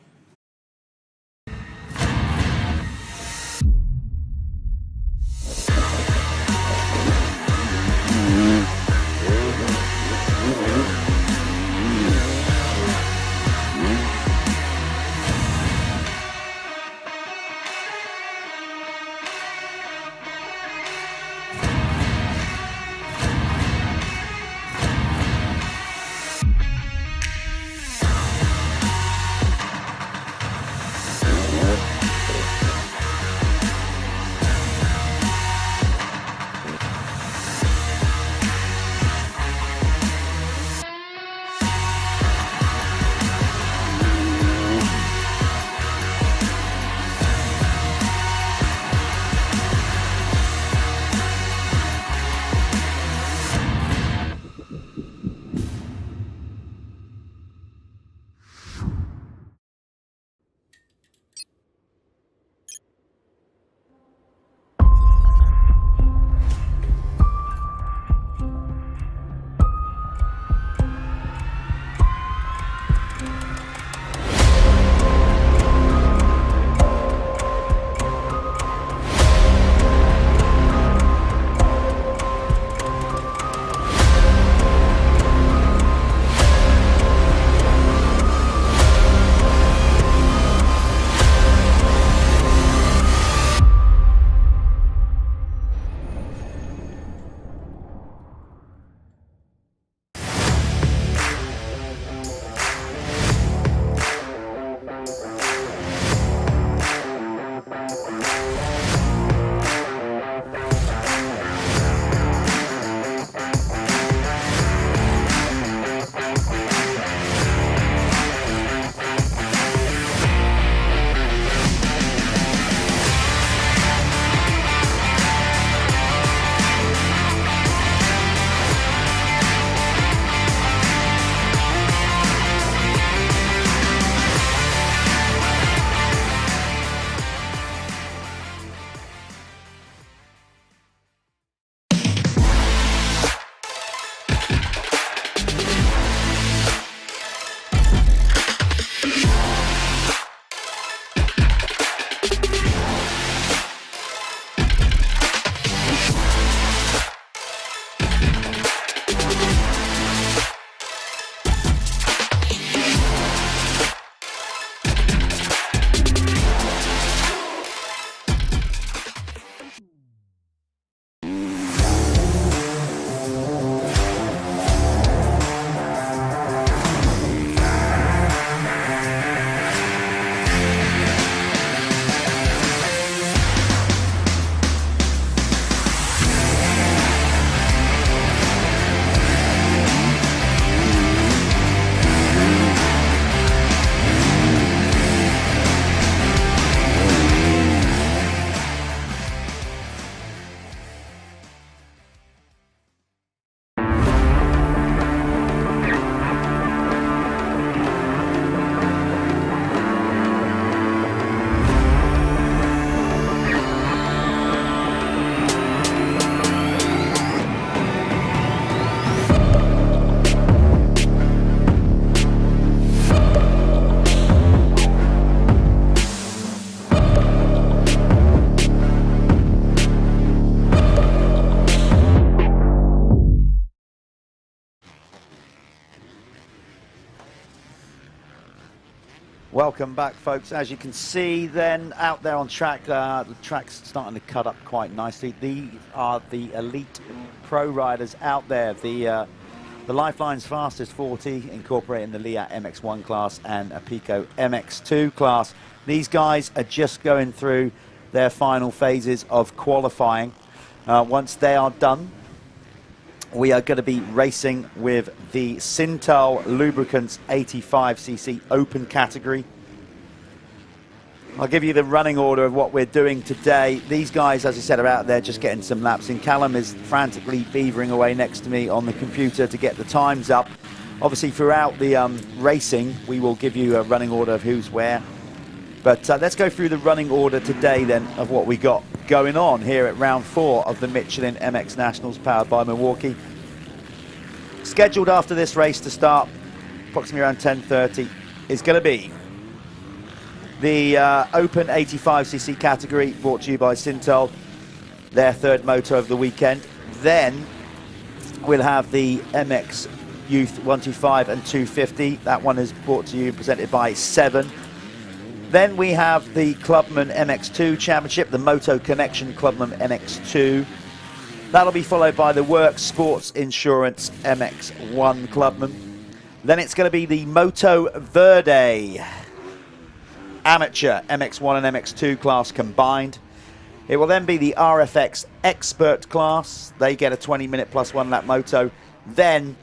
Welcome back, folks. As you can see, then out there on track, the track's starting to cut up quite nicely. These are the elite pro riders out there. The Lyfelinez fastest 40, incorporating the Leatt MX1 class and Apico MX2 class. These guys are just going through their final phases of qualifying. Once they are done, we are going to be racing with the Syntol Lubricants 85cc Open category. I'll give you the running order of what we're doing today. These guys, as I said, are out there just getting some laps in. Callum is frantically beavering away next to me on the computer to get the times up. Obviously, throughout the racing, we will give you a running order of who's where. But let's go through the running order today, then, of what we got going on here at round 4 of the Michelin MX Nationals powered by Milwaukee. Scheduled after this race to start, approximately around 10:30, is going to be the Open 85cc category, brought to you by Syntol, their third moto of the weekend. Then we'll have the MX Youth 125 and 250. That one is brought to you and presented by 7. Then we have the Clubman MX2 Championship, the Moto-Connection Clubman MX2. That'll be followed by the Worx Sports Insurance MX1 Clubman. Then it's going to be the Motoverde Amateur MX1 and MX2 class combined. It will then be the RFX Expert class. They get a 20-minute plus 1 lap moto. Then,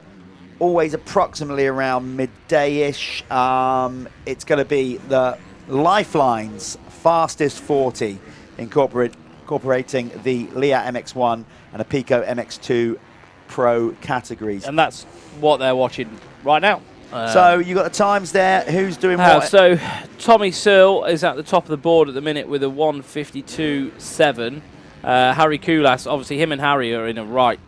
always approximately around midday-ish, it's going to be the Lyfelinez fastest 40, incorporating the Leatt MX1 and Apico MX2 Pro categories. And that's what they're watching right now. So you got the times there. Who's doing what? So Tommy Searle is at the top of the board at the minute with a 1:52.7. Harry Koulas, obviously him and Harry are in a right.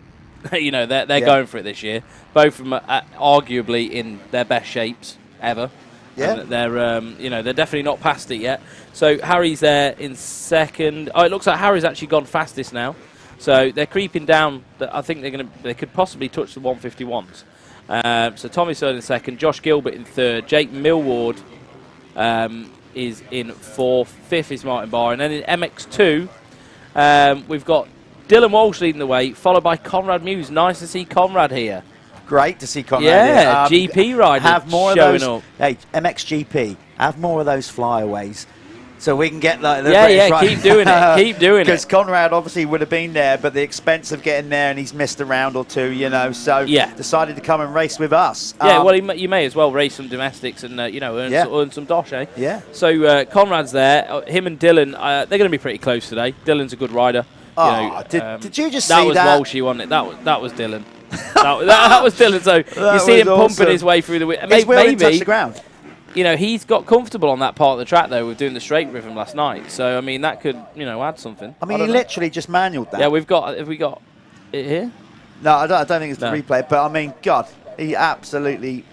You know, they're going for it this year. Both of them are arguably in their best shapes ever. Yeah. And they're you know, they're definitely not past it yet. So Harry's there in second. Oh, it looks like Harry's actually gone fastest now. So they're creeping down. I think they could possibly touch the 151s. So Tommy Searle in second, Josh Gilbert in third, Jake Millward is in fourth, fifth is Martin Barr, and then in MX2 we've got Dylan Walsh leading the way, followed by Conrad Muse. Nice to see Conrad here. Great to see Conrad here. GP rider have more showing of those, up. Hey, MXGP, have more of those flyaways. So we can get the keep doing it, keep doing it. Because Conrad obviously would have been there, but the expense of getting there, and he's missed a round or two, you know, so decided to come and race with us. Yeah, well, you may as well race some domestics and, you know, earn some dosh, eh? Yeah. So Conrad's there. Him and Dylan, they're going to be pretty close today. Dylan's a good rider. Oh, did you just see that? That was Walshy, wasn't it? That was Dylan. that was Dylan. So you see him pumping his way through the wheel. His wheel didn't touch the ground. You know, he's got comfortable on that part of the track, though, with doing the straight with him last night. So, I mean, that could, you know, add something. I mean, he literally just manualed that. Yeah, have we got it here? No, I don't think it's the replay, but, I mean, God, he absolutely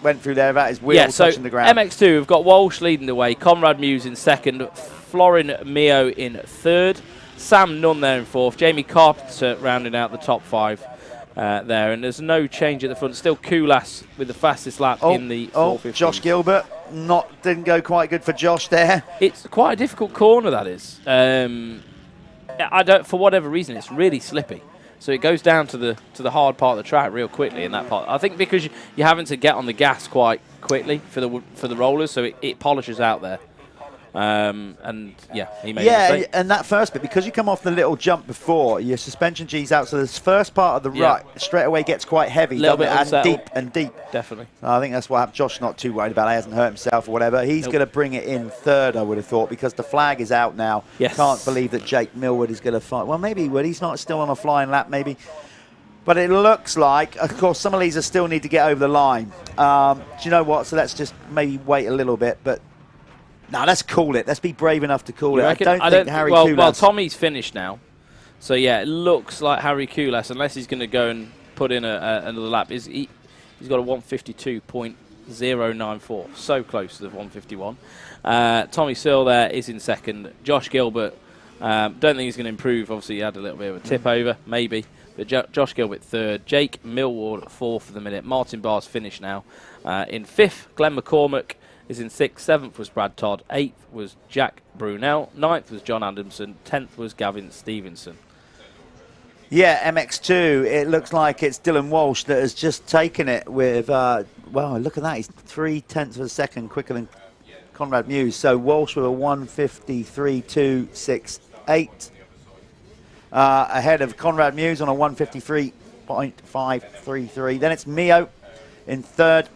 went through there without his wheel touching the ground. MX2, we've got Walsh leading the way, Conrad Muse in second, Florin Mio in third, Sam Nunn there in fourth, Jamie Carpenter rounding out the top 5. There, and there's no change at the front. Still Koulas with the fastest lap in the 450. Josh Gilbert didn't go quite good for Josh there. It's quite a difficult corner, that is. For whatever reason, it's really slippy. So it goes down to the hard part of the track real quickly in that part. I think because you're having to get on the gas quite quickly for the rollers, so it polishes out there. And yeah, he made a mistake. And that first bit, because you come off the little jump before, your suspension G's out, so this first part of the rut straight away gets quite heavy, and deep. Definitely. I think that's what happened. Josh's not too worried about it. He hasn't hurt himself or whatever. He's going to bring it in third, I would have thought, because the flag is out now. Yes. Can't believe that Jake Millward is going to fight. Well, maybe he would. He's not still on a flying lap, maybe. But it looks like, of course, some of these still need to get over the line. Do you know what? So let's just maybe wait a little bit, but no, let's call it. Let's be brave enough to call it. I don't think Harry Koulas... Well, Tommy's finished now. So, yeah, it looks like Harry Koulas, unless he's going to go and put in another lap, he's got a 1:52.094. So close to the 151. Tommy Searle there is in second. Josh Gilbert, don't think he's going to improve. Obviously, he had a little bit of a tip over, maybe. But Josh Gilbert third. Jake Millward fourth for the minute. Martin Barr's finished now. In fifth, Glenn McCormack. is in 6th. 7th was Brad Todd. 8th was Jack Brunel. 9th was John Adamson. 10th was Gavin Stevenson. Yeah, MX2, it looks like it's Dylan Walsh that has just taken it with, well, look at that. He's 0.3 of a second quicker than Conrad Muse. So Walsh with a 1:53.268. Ahead of Conrad Muse on a 1:53.533. Then it's Mio in 3rd,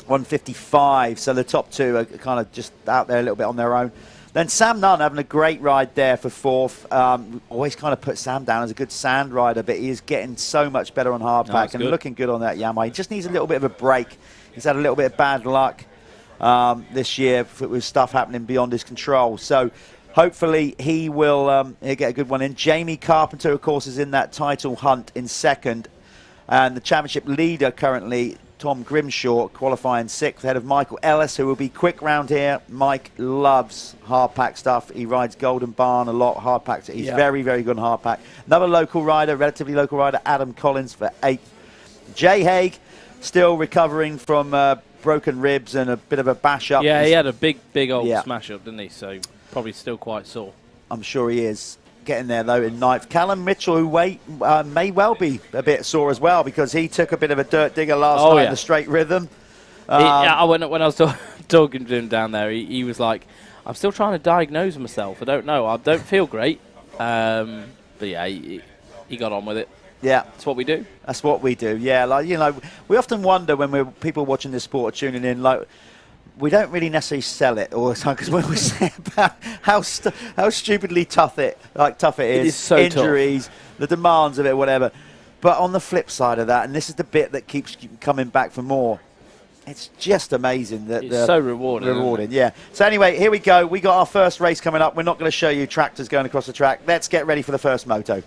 1:55. So the top 2 are kind of just out there a little bit on their own. Then Sam Nunn having a great ride there for 4th. Always kind of put Sam down as a good sand rider, but he is getting so much better on hardpack and looking good on that Yamaha. He just needs a little bit of a break. He's had a little bit of bad luck this year with stuff happening beyond his control. So hopefully he'll get a good one in. Jamie Carpenter, of course, is in that title hunt in 2nd. And the championship leader currently, Tom Grimshaw, qualifying 6th, ahead of Michael Ellis, who will be quick round here. Mike loves hardpack stuff. He rides Golden Barn a lot, hardpack. He's very, very good on hardpack. Another local rider, relatively local rider, Adam Collins for 8th. Jay Haig, still recovering from broken ribs and a bit of a bash up. Yeah, he had a big old smash up, didn't he? So probably still quite sore. I'm sure he is. Getting there, though, in 9th. Callum Mitchell, who may well be a bit sore as well, because he took a bit of a dirt digger last night in the straight rhythm. When I was talking to him down there, he was like, I'm still trying to diagnose myself. I don't know. I don't feel great. But yeah, he got on with it. Yeah. That's what we do. That's what we do, yeah. Like, you know, we often wonder when people watching this sport are tuning in, like, we don't really necessarily sell it all the time, because when we say about how stupidly tough it is, it is so injuries, tough. the demands of it, whatever. But on the flip side of that, and this is the bit that keeps coming back for more, it's just amazing that it's so rewarding. Yeah. So anyway, here we go. We got our first race coming up. We're not going to show you tractors going across the track. Let's get ready for the first moto.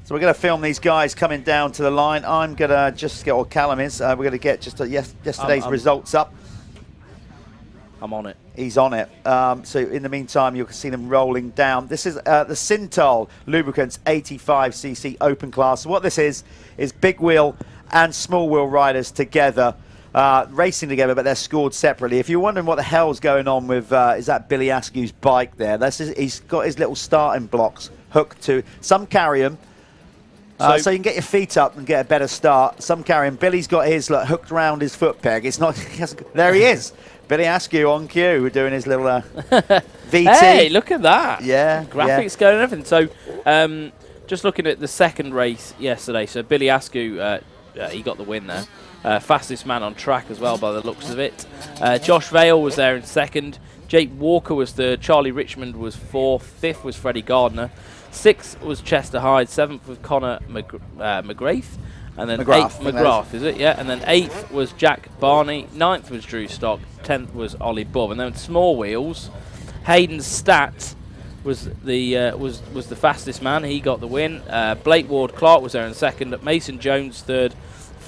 So we're going to film these guys coming down to the line. I'm going to just get, or Callum is, we're going to get just yesterday's results up. I'm on it. He's on it. So in the meantime, you can see them rolling down. This is the Syntol Lubricants 85cc Open Class. So what this is big wheel and small wheel riders together, racing together, but they're scored separately. If you're wondering what the hell's going on with, is that Billy Askew's bike there? He's got his little starting blocks hooked to, some carry them. So you can get your feet up and get a better start. Some carry him. Billy's got his hooked around his foot peg. It's not. There he is, Billy Askew on cue. We're doing his little VT. Hey, look at that! Yeah, graphics going and everything. So, just looking at the second race yesterday. So Billy Askew, he got the win there. Fastest man on track as well, by the looks of it. Josh Vale was there in 2nd. Jake Walker was 3rd. Charlie Richmond was 4th. 5th was Freddie Gardner. 6th was Chester Hyde, 7th was Connor McGrath, and then McGrath, is it? Yeah, and then 8th was Jack Barney, 9th was Drew Stock, 10th was Ollie Bob, and then small wheels, Hayden Stat was the fastest man. He got the win. Blake Ward Clark was there in 2nd. Mason Jones 3rd.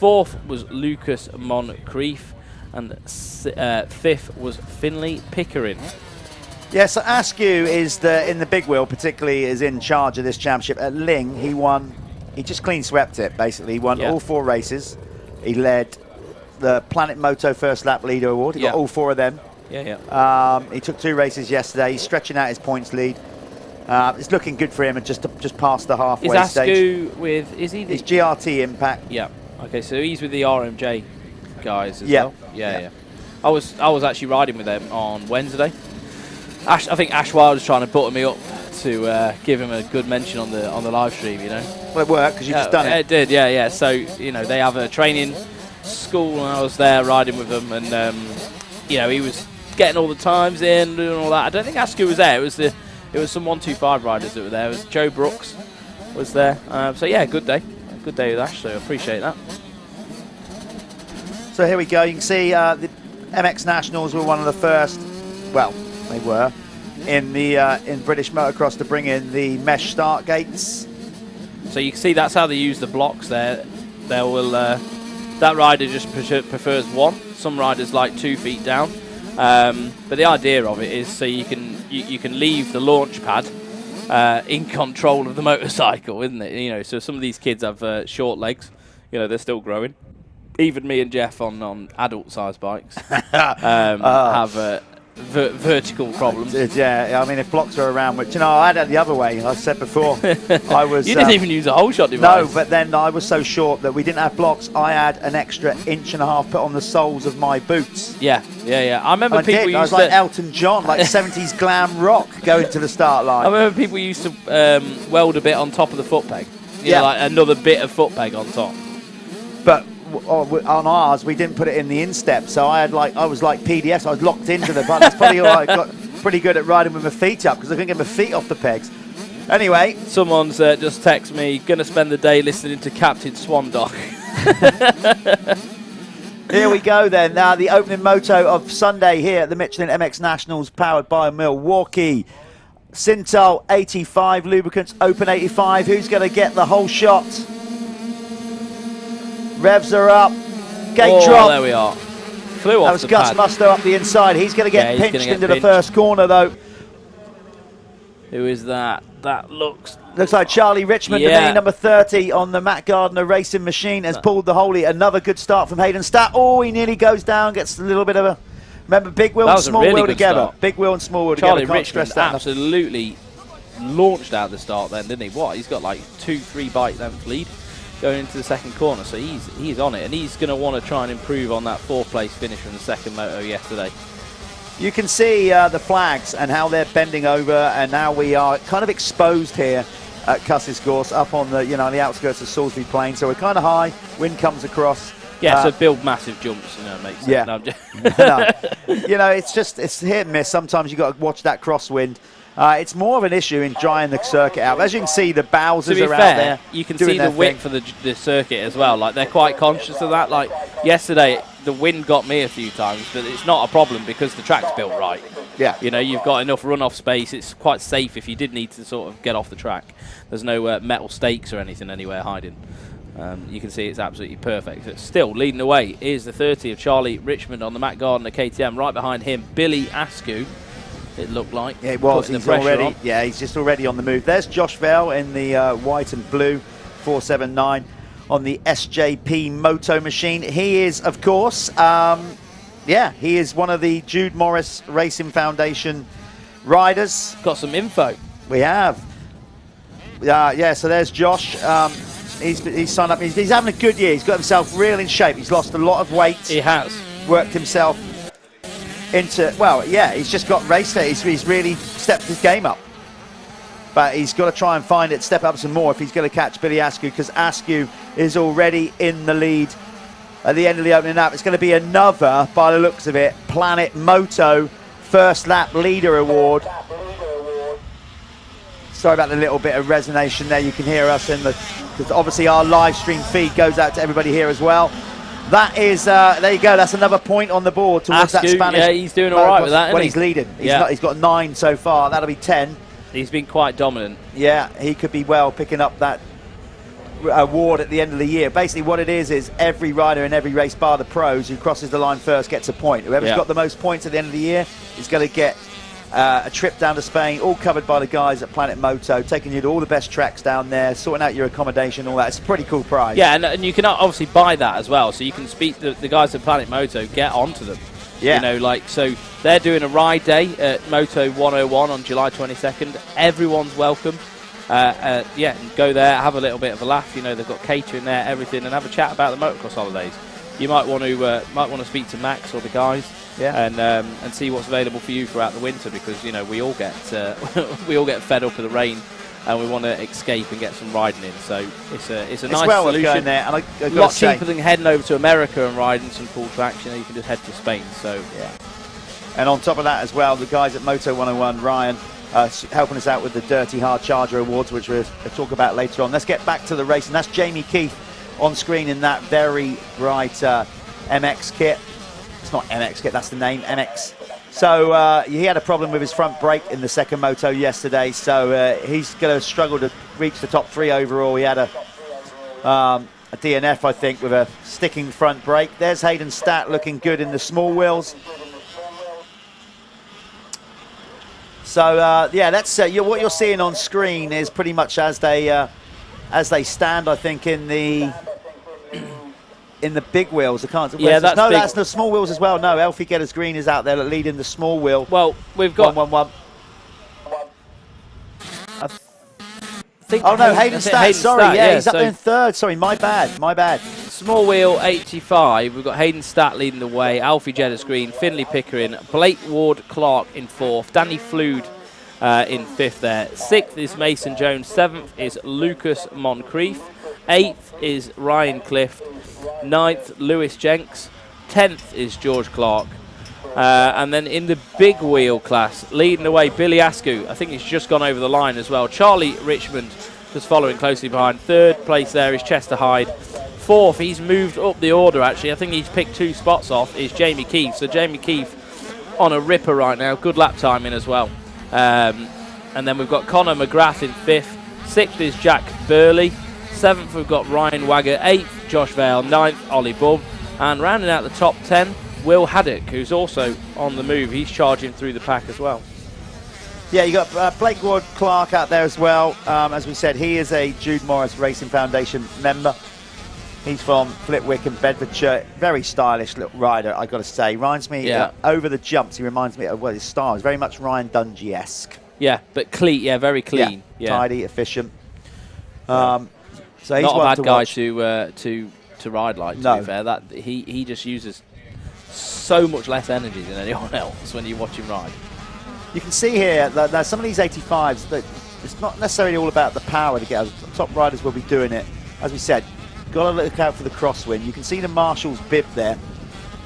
4th was Lucas Moncrief, and 5th was Finley Pickering. Yeah, so Askew is in the big wheel, particularly is in charge of this championship. At Ling, he just clean swept it, basically. He won all 4 races. He led the Planet Moto First Lap Leader Award. He got all 4 of them. He took 2 races yesterday. He's stretching out his points lead. It's looking good for him, and just past the halfway stage. Is Askew with, is he? He's GRT Impact. Yeah. Okay, so he's with the RMJ guys as well. Yeah. I was actually riding with them on Wednesday. I think Ash Wild was trying to butter me up to give him a good mention on the live stream, you know. Well, it worked because you just done it. It did, yeah. So, you know, they have a training school, and I was there riding with them, and you know, he was getting all the times in, doing all that. I don't think Askew was there. It was some 125 riders that were there. It was Joe Brooks was there. So yeah, good day with Ash. So I appreciate that. So here we go. You can see the MX Nationals were one of the first. Well, they were in British motocross to bring in the mesh start gates. So you can see that's how they use the blocks there. That rider just prefers 1. Some riders like 2 feet down. But the idea of it is so you can leave the launch pad in control of the motorcycle, isn't it? You know, so some of these kids have short legs. You know, they're still growing. Even me and Jeff on adult-sized bikes have vertical problems. Yeah, I mean, if blocks are around, which, you know, I had it the other way. I said before, I was. You didn't even use a whole shot device. No, but then I was so short that we didn't have blocks. I had an extra 1.5 inches put on the soles of my boots. Yeah. I remember people used I was like Elton John, like 70s glam rock, going to the start line. I remember people used to weld a bit on top of the foot peg. You know, like another bit of foot peg on top. But on ours, we didn't put it in the instep, so I was like PDS. I was locked into the bike. That's probably all I got pretty good at riding with my feet up because I couldn't get my feet off the pegs. Anyway, someone's just texted me, gonna spend the day listening to Captain Swan Dog. Here we go then. Now the opening moto of Sunday here at the Michelin MX Nationals, powered by Milwaukee. Syntol 85 lubricants, open 85. Who's going to get the whole shot? Revs are up. Gate drop. There we are. Flew off that was the Gus pad. Musto up the inside. He's going to get pinched into the first corner, though. Who is that? That looks like Charlie Richmond to me, number 30 on the Matt Gardner racing machine, has pulled the holy. Another good start from Hayden Statt. Oh, he nearly goes down, gets a little bit of a... Remember, big wheel and small wheel together. Start. Big wheel and small wheel Charlie together. Richmond absolutely launched out the start then, didn't he? What? He's got like 2-3 bike length lead going into the second corner, so he's on it, and he's going to want to try and improve on that 4th place finish from the second moto yesterday. You can see the flags and how they're bending over, and now we are kind of exposed here at Cusses Gorse, up on the the outskirts of Salisbury Plain. So we're kind of high. Wind comes across. Yeah, so build massive jumps, makes sense. Yeah, No, it's hit and miss. Sometimes you got to watch that crosswind. It's more of an issue in drying the circuit out. As you can see, the Bowsers are out there. You can see the width of the circuit as well. Like, they're quite conscious of that. Like yesterday, the wind got me a few times, but it's not a problem because the track's built right. Yeah. You've got enough runoff space. It's quite safe if you did need to sort of get off the track. There's no metal stakes or anything anywhere hiding. You can see it's absolutely perfect. It's still leading the way is the 30 of Charlie Richmond on the Matt Gardner KTM. Right behind him, Billy Askew. It looked like. Yeah, it was. He's already. Yeah, he's just already on the move. There's Josh Vale in the white and blue 479 on the SJP Moto machine. He is, of course, he is one of the Jude Morris Racing Foundation riders. Got some info. We have. So there's Josh. He's signed up. He's having a good year. He's got himself real in shape. He's lost a lot of weight. He has. Worked himself into, he's just got race day. He's really stepped his game up. But he's got to try and find it, step up some more if he's going to catch Billy Askew, because Askew is already in the lead at the end of the opening lap. It's going to be another, by the looks of it, Planet Moto First Lap Leader Award. Sorry about the little bit of resonation there. You can hear us because obviously our live stream feed goes out to everybody here as well. That is, there you go. That's another point on the board towards Askew, that Spanish. Yeah, he's doing all right with that. Well, he's leading. He's got 9 so far. That'll be 10. He's been quite dominant. Yeah, he could be well picking up that award at the end of the year. Basically, what it is every rider in every race, bar the pros, who crosses the line first gets a point. Whoever's got the most points at the end of the year is going to get a trip down to Spain, all covered by the guys at Planet Moto, taking you to all the best tracks down there, sorting out your accommodation, all that. It's a pretty cool prize. Yeah, and you can obviously buy that as well, so you can speak to the guys at Planet Moto, get onto them. Yeah. So they're doing a ride day at Moto 101 on July 22nd. Everyone's welcome. And go there, have a little bit of a laugh. They've got catering there, everything, and have a chat about the motocross holidays. You might want to speak to Max or the guys. Yeah. And see what's available for you throughout the winter, because we all get fed up of the rain, and we want to escape and get some riding in. So it's a nice solution. Going there, and a lot cheaper than heading over to America and riding some cool tracks. You can just head to Spain. So yeah. And on top of that as well, the guys at Moto 101, Ryan, helping us out with the Dirty Hard Charger Awards, which we'll talk about later on. Let's get back to the race, and that's Jamie Keith on screen in that very bright MX kit. It's not MX kit, that's the name, MX. So he had a problem with his front brake in the second moto yesterday, so he's going to struggle to reach the top 3 overall. He had a DNF, I think, with a sticking front brake. There's Hayden Statt looking good in the small wheels. So yeah, that's what you're seeing on screen is pretty much as they stand. I think in the big wheels. I can't. Yeah, that's the small wheels as well. No, Elfie Getters Green is out there leading the small wheel. Well, we've got 1-1-1. Oh no, Hayden Statt. Sorry, yeah, he's up there in third. Sorry, my bad. Small wheel 85. We've got Hayden Statt leading the way. Alfie Getters Green, Finley Pickering, Blake Ward Clark in fourth, Danny Flood in fifth there. Sixth is Mason Jones. Seventh is Lucas Moncrief. Eighth is Ryan Clift. Ninth, Lewis Jenks. 10th is George Clark. And then in the big wheel class, leading the way, Billy Askew. I think he's just gone over the line as well. Charlie Richmond just following closely behind. Third place there is Chester Hyde. Fourth, he's moved up the order actually. I think he's picked 2 spots off, is Jamie Keefe. So Jamie Keefe on a ripper right now. Good lap timing as well. And then we've got Connor McGrath in 5th. 6th is Jack Burley. 7th, we've got Ryan Wagger. 8th, Josh Vale. 9th, Ollie Bubb. And rounding out the top 10, Will Haddock, who's also on the move. He's charging through the pack as well. Yeah, you got Blake Ward Clark out there as well. As we said, he is a Jude Morris Racing Foundation member. He's from Flitwick and Bedfordshire. Very stylish little rider, I got to say. Reminds me, over the jumps, he reminds me of his style. He's very much Ryan Dungey-esque. Yeah, but clean. Yeah, very clean. Yeah, tidy, efficient. So he's not a bad guy watch. to ride like. To be fair, that he just uses so much less energy than anyone else when you watch him ride. You can see here that some of these 85s, that it's not necessarily all about the power to get. Top riders will be doing it. As we said, got to look out for the crosswind. You can see the Marshall's bib there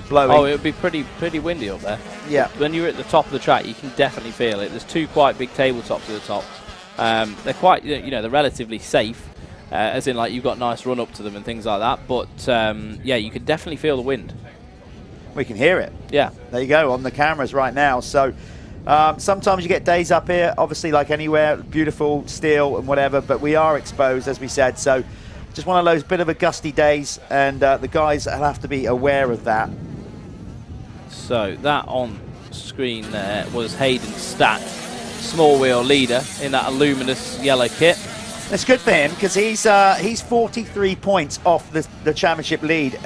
blowing. Oh, it would be pretty windy up there. Yeah. When you're at the top of the track, you can definitely feel it. There's 2 quite big tabletops at the top. They're quite, they're relatively safe, as in like you've got nice run up to them and things like that. But yeah, you can definitely feel the wind. We can hear it. Yeah. There you go on the cameras right now. So sometimes you get days up here, obviously like anywhere, beautiful, steel and whatever, but we are exposed, as we said. So just one of those bit of a gusty days, and the guys will have to be aware of that. So that on screen there was Hayden Statt, small wheel leader in that luminous yellow kit. It's good for him because he's 43 points off the championship lead.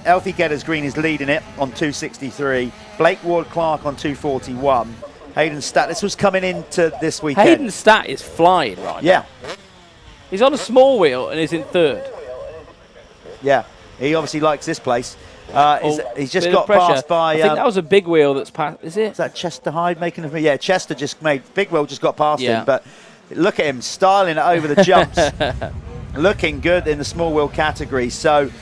Elfie Getters Green is leading it on 263. Blake Ward Clark on 241. Hayden Statt. This was coming into this weekend. Hayden Statt is flying right now. He's on a small wheel and is in 3rd. Yeah, he obviously likes this place. He's just got passed by. I think that was a big wheel that's passed. Is it? Is that Chester Hyde making a? Yeah, Chester just made big wheel just got past him, but. Look at him styling it over the jumps. Looking good in the small wheel category. So,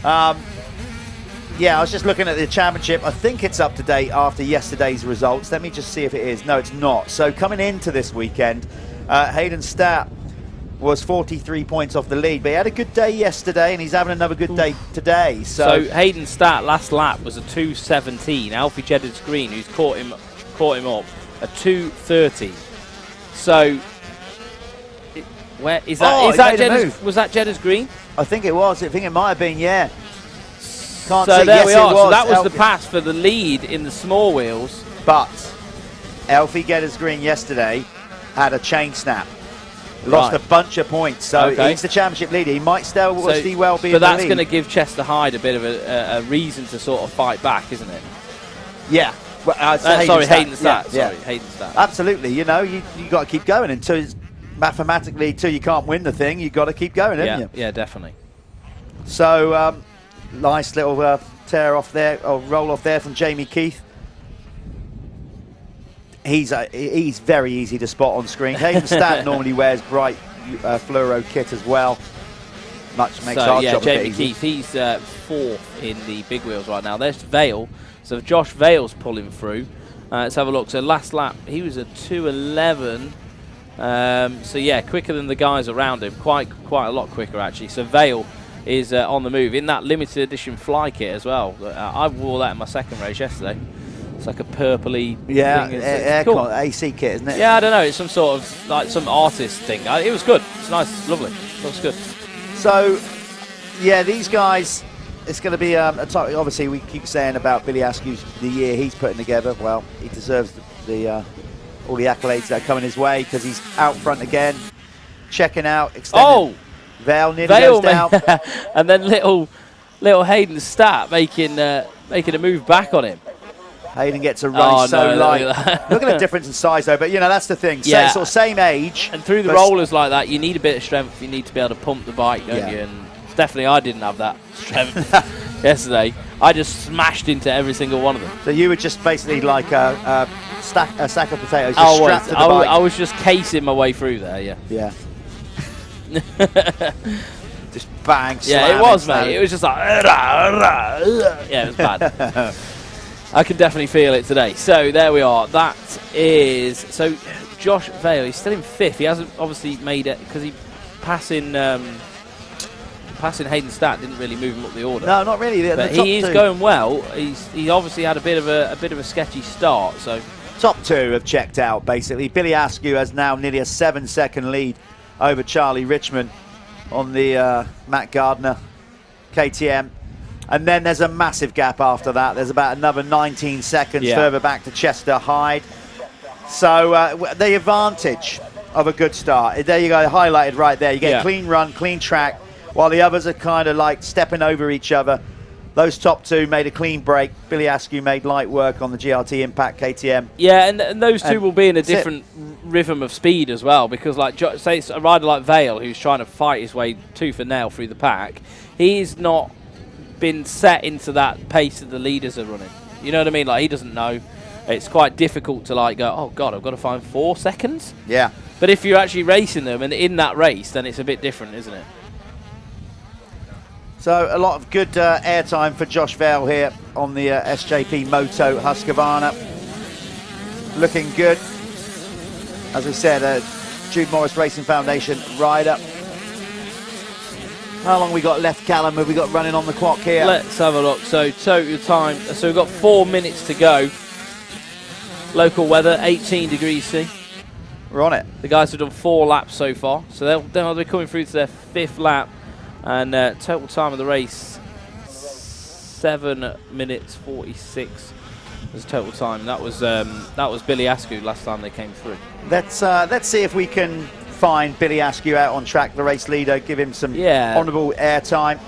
yeah, I was just looking at the championship. I think it's up to date after yesterday's results. Let me just see if it is. No, it's not. So coming into this weekend, Hayden Statt was 43 points off the lead. But he had a good day yesterday, and he's having another good day today. So Hayden Statt last lap was a 2:17. Alfie Gedders Green, who's caught him up, a 2:30. So... Where is that? Was that Gedders Green? I think it was. I think it might have been. Yeah. Can't so see. There yes, we are. It was. So that was the pass for the lead in the small wheels. But Alfie Gedders Green yesterday had a chain snap. Lost a bunch of points. So he's the championship leader. He might still well be in the lead. But that's going to give Chester Hyde a bit of a reason to sort of fight back, isn't it? Yeah. Well, Hayden Statt. Yeah. Sorry, Hayden Statt. Absolutely. You know, you got to keep going until mathematically, till you can't win the thing, you've got to keep going, haven't you? Yeah, definitely. So, nice little tear off there, or roll off there from Jamie Keith. He's very easy to spot on screen. Hayden Statt normally wears bright fluoro kit as well. Makes our job Jamie a bit easy. Keith, he's 4th in the big wheels right now. There's Vale. So Josh Vale's pulling through. Let's have a look. So last lap, he was a 2:11. So yeah, quicker than the guys around him, quite a lot quicker actually. So Vale is on the move in that limited edition fly kit as well. I wore that in my second race yesterday. It's like a purpley thing. It's cool. AC kit, isn't it? Yeah, I don't know. It's some sort of like some artist thing. It was good. It's nice, lovely. Looks good. So yeah, these guys. It's going to be obviously we keep saying about Billy Askew's the year he's putting together. Well, he deserves the all the accolades that are coming his way because he's out front again, checking out, extending. Vale nearly goes down. And then little Hayden Stat making a move back on him. Hayden gets a run light. Look at Look at the difference in size, though. But, you know, that's the thing. Yeah. Sort of same age. And through the rollers like that, you need a bit of strength. You need to be able to pump the bike, don't you? And definitely I didn't have that strength yesterday. I just smashed into every single one of them. So you were just basically like a sack of potatoes just strapped to the bike. I was just casing my way through there, yeah. Yeah. Just bang, yeah, it was, mate. It was just like, yeah, it was bad. I can definitely feel it today. So there we are. That is so. Josh Vale, he's still in 5th. He hasn't obviously made it because he passing Hayden Stat didn't really move him up the order. No, not really. But he is going well. He obviously had a bit of a sketchy start. So top 2 have checked out basically. Billy Askew has now nearly a 7-second lead over Charlie Richmond on the Matt Gardner KTM. And then there's a massive gap after that. There's about another 19 seconds further back to Chester Hyde. So the advantage of a good start. There you go, highlighted right there. You get a clean run, clean track, while the others are kind of like stepping over each other. Those top 2 made a clean break. Billy Askew made light work on the GRT Impact KTM. Yeah, and those 2 will be in a different rhythm of speed as well, because like say it's a rider like Vale who's trying to fight his way tooth and nail through the pack. He's not been set into that pace that the leaders are running. You know what I mean? Like, he doesn't know. It's quite difficult to like go, oh God, I've got to find 4 seconds. Yeah. But if you're actually racing them and in that race, then it's a bit different, isn't it? So a lot of good airtime for Josh Vale here on the SJP Moto Husqvarna. Looking good. As we said, Jude Morris Racing Foundation rider. How long we got left, Callum? Have we got running on the clock here? Let's have a look. So total time. So we've got 4 minutes to go. Local weather, 18 degrees C. We're on it. The guys have done 4 laps so far. So they'll be coming through to their 5th lap. And total time of the race, 7 minutes 46 was total time. That was Billy Askew last time they came through. Let's see if we can find Billy Askew out on track, the race leader, give him some honourable airtime.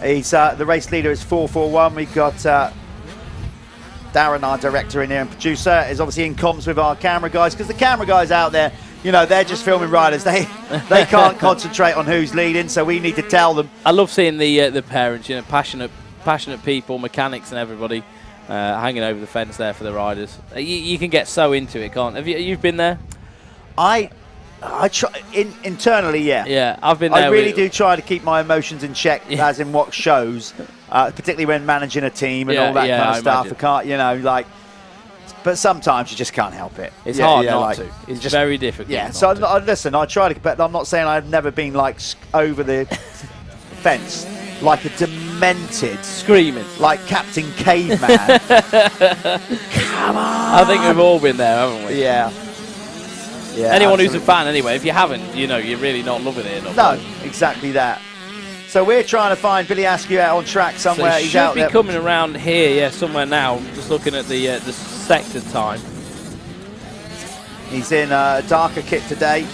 He's the race leader is 441. We've got Darren, our director in here and producer, is obviously in comms with our camera guys, because the camera guys out there, you know, they're just filming riders. They can't concentrate on who's leading, so we need to tell them. I love seeing the parents, you know, passionate people, mechanics and everybody hanging over the fence there for the riders. You can get so into it, can't you? You've been there? I try internally, yeah. Yeah, I've been there. I really do try to keep my emotions in check, as in what shows, particularly when managing a team and all that kind of stuff. I can't, you know, like. But sometimes you just can't help it. It's hard not to. It's just very difficult. Yeah. So listen, I try to, but I'm not saying I've never been like over the fence like a demented screaming like Captain Caveman. Come on! I think we've all been there, haven't we? Yeah. Yeah. Anyone who's a fan, anyway. If you haven't, you know, you're really not loving it enough. No, exactly that. So we're trying to find Billy Askew out on track somewhere. So he's out there. Should be coming around here, yeah, somewhere now. Just looking at the sector time. He's in a darker kit today.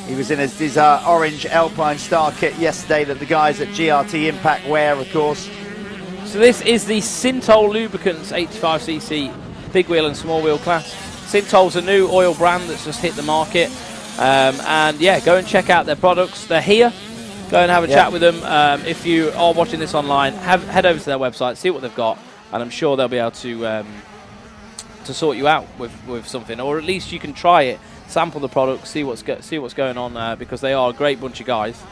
He was in his orange Alpine Star kit yesterday that the guys at GRT Impact wear, of course. So this is the Syntol Lubricants 85cc big wheel and small wheel class. Syntol's a new oil brand that's just hit the market. And yeah, go and check out their products. They're here. Go and have a chat with them. If you are watching this online, head over to their website, see what they've got, and I'm sure they'll be able to sort you out with something, or at least you can try it, sample the product, see what's going on, because they are a great bunch of guys,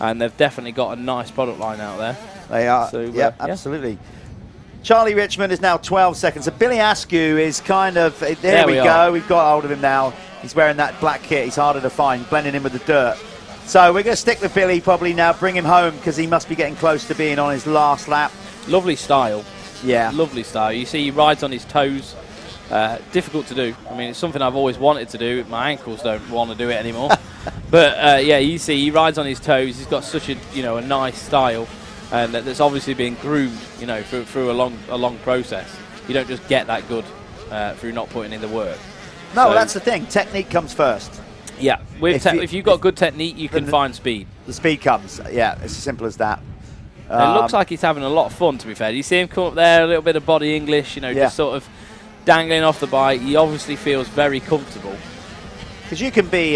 and they've definitely got a nice product line out there. They are. So, yeah, absolutely. Charlie Richmond is now 12 seconds. So Billy Askew is kind of there. We go. We've got hold of him now. He's wearing that black kit. He's harder to find, blending in with the dirt. So we're going to stick with Billy probably now, bring him home, because he must be getting close to being on his last lap. Lovely style. Yeah. Lovely style. You see he rides on his toes. Difficult to do. I mean, it's something I've always wanted to do. My ankles don't want to do it anymore. But yeah, you see he rides on his toes. He's got such a a nice style, and that's obviously been groomed through a long process. You don't just get that good through not putting in the work. No, So- that's the thing. Technique comes first. Yeah, if you've got good technique, you can find speed. The speed comes. Yeah, it's as simple as that. It looks like he's having a lot of fun, to be fair. You see him come up there, a little bit of body English, you know, just sort of dangling off the bike. He obviously feels very comfortable. Because you can be,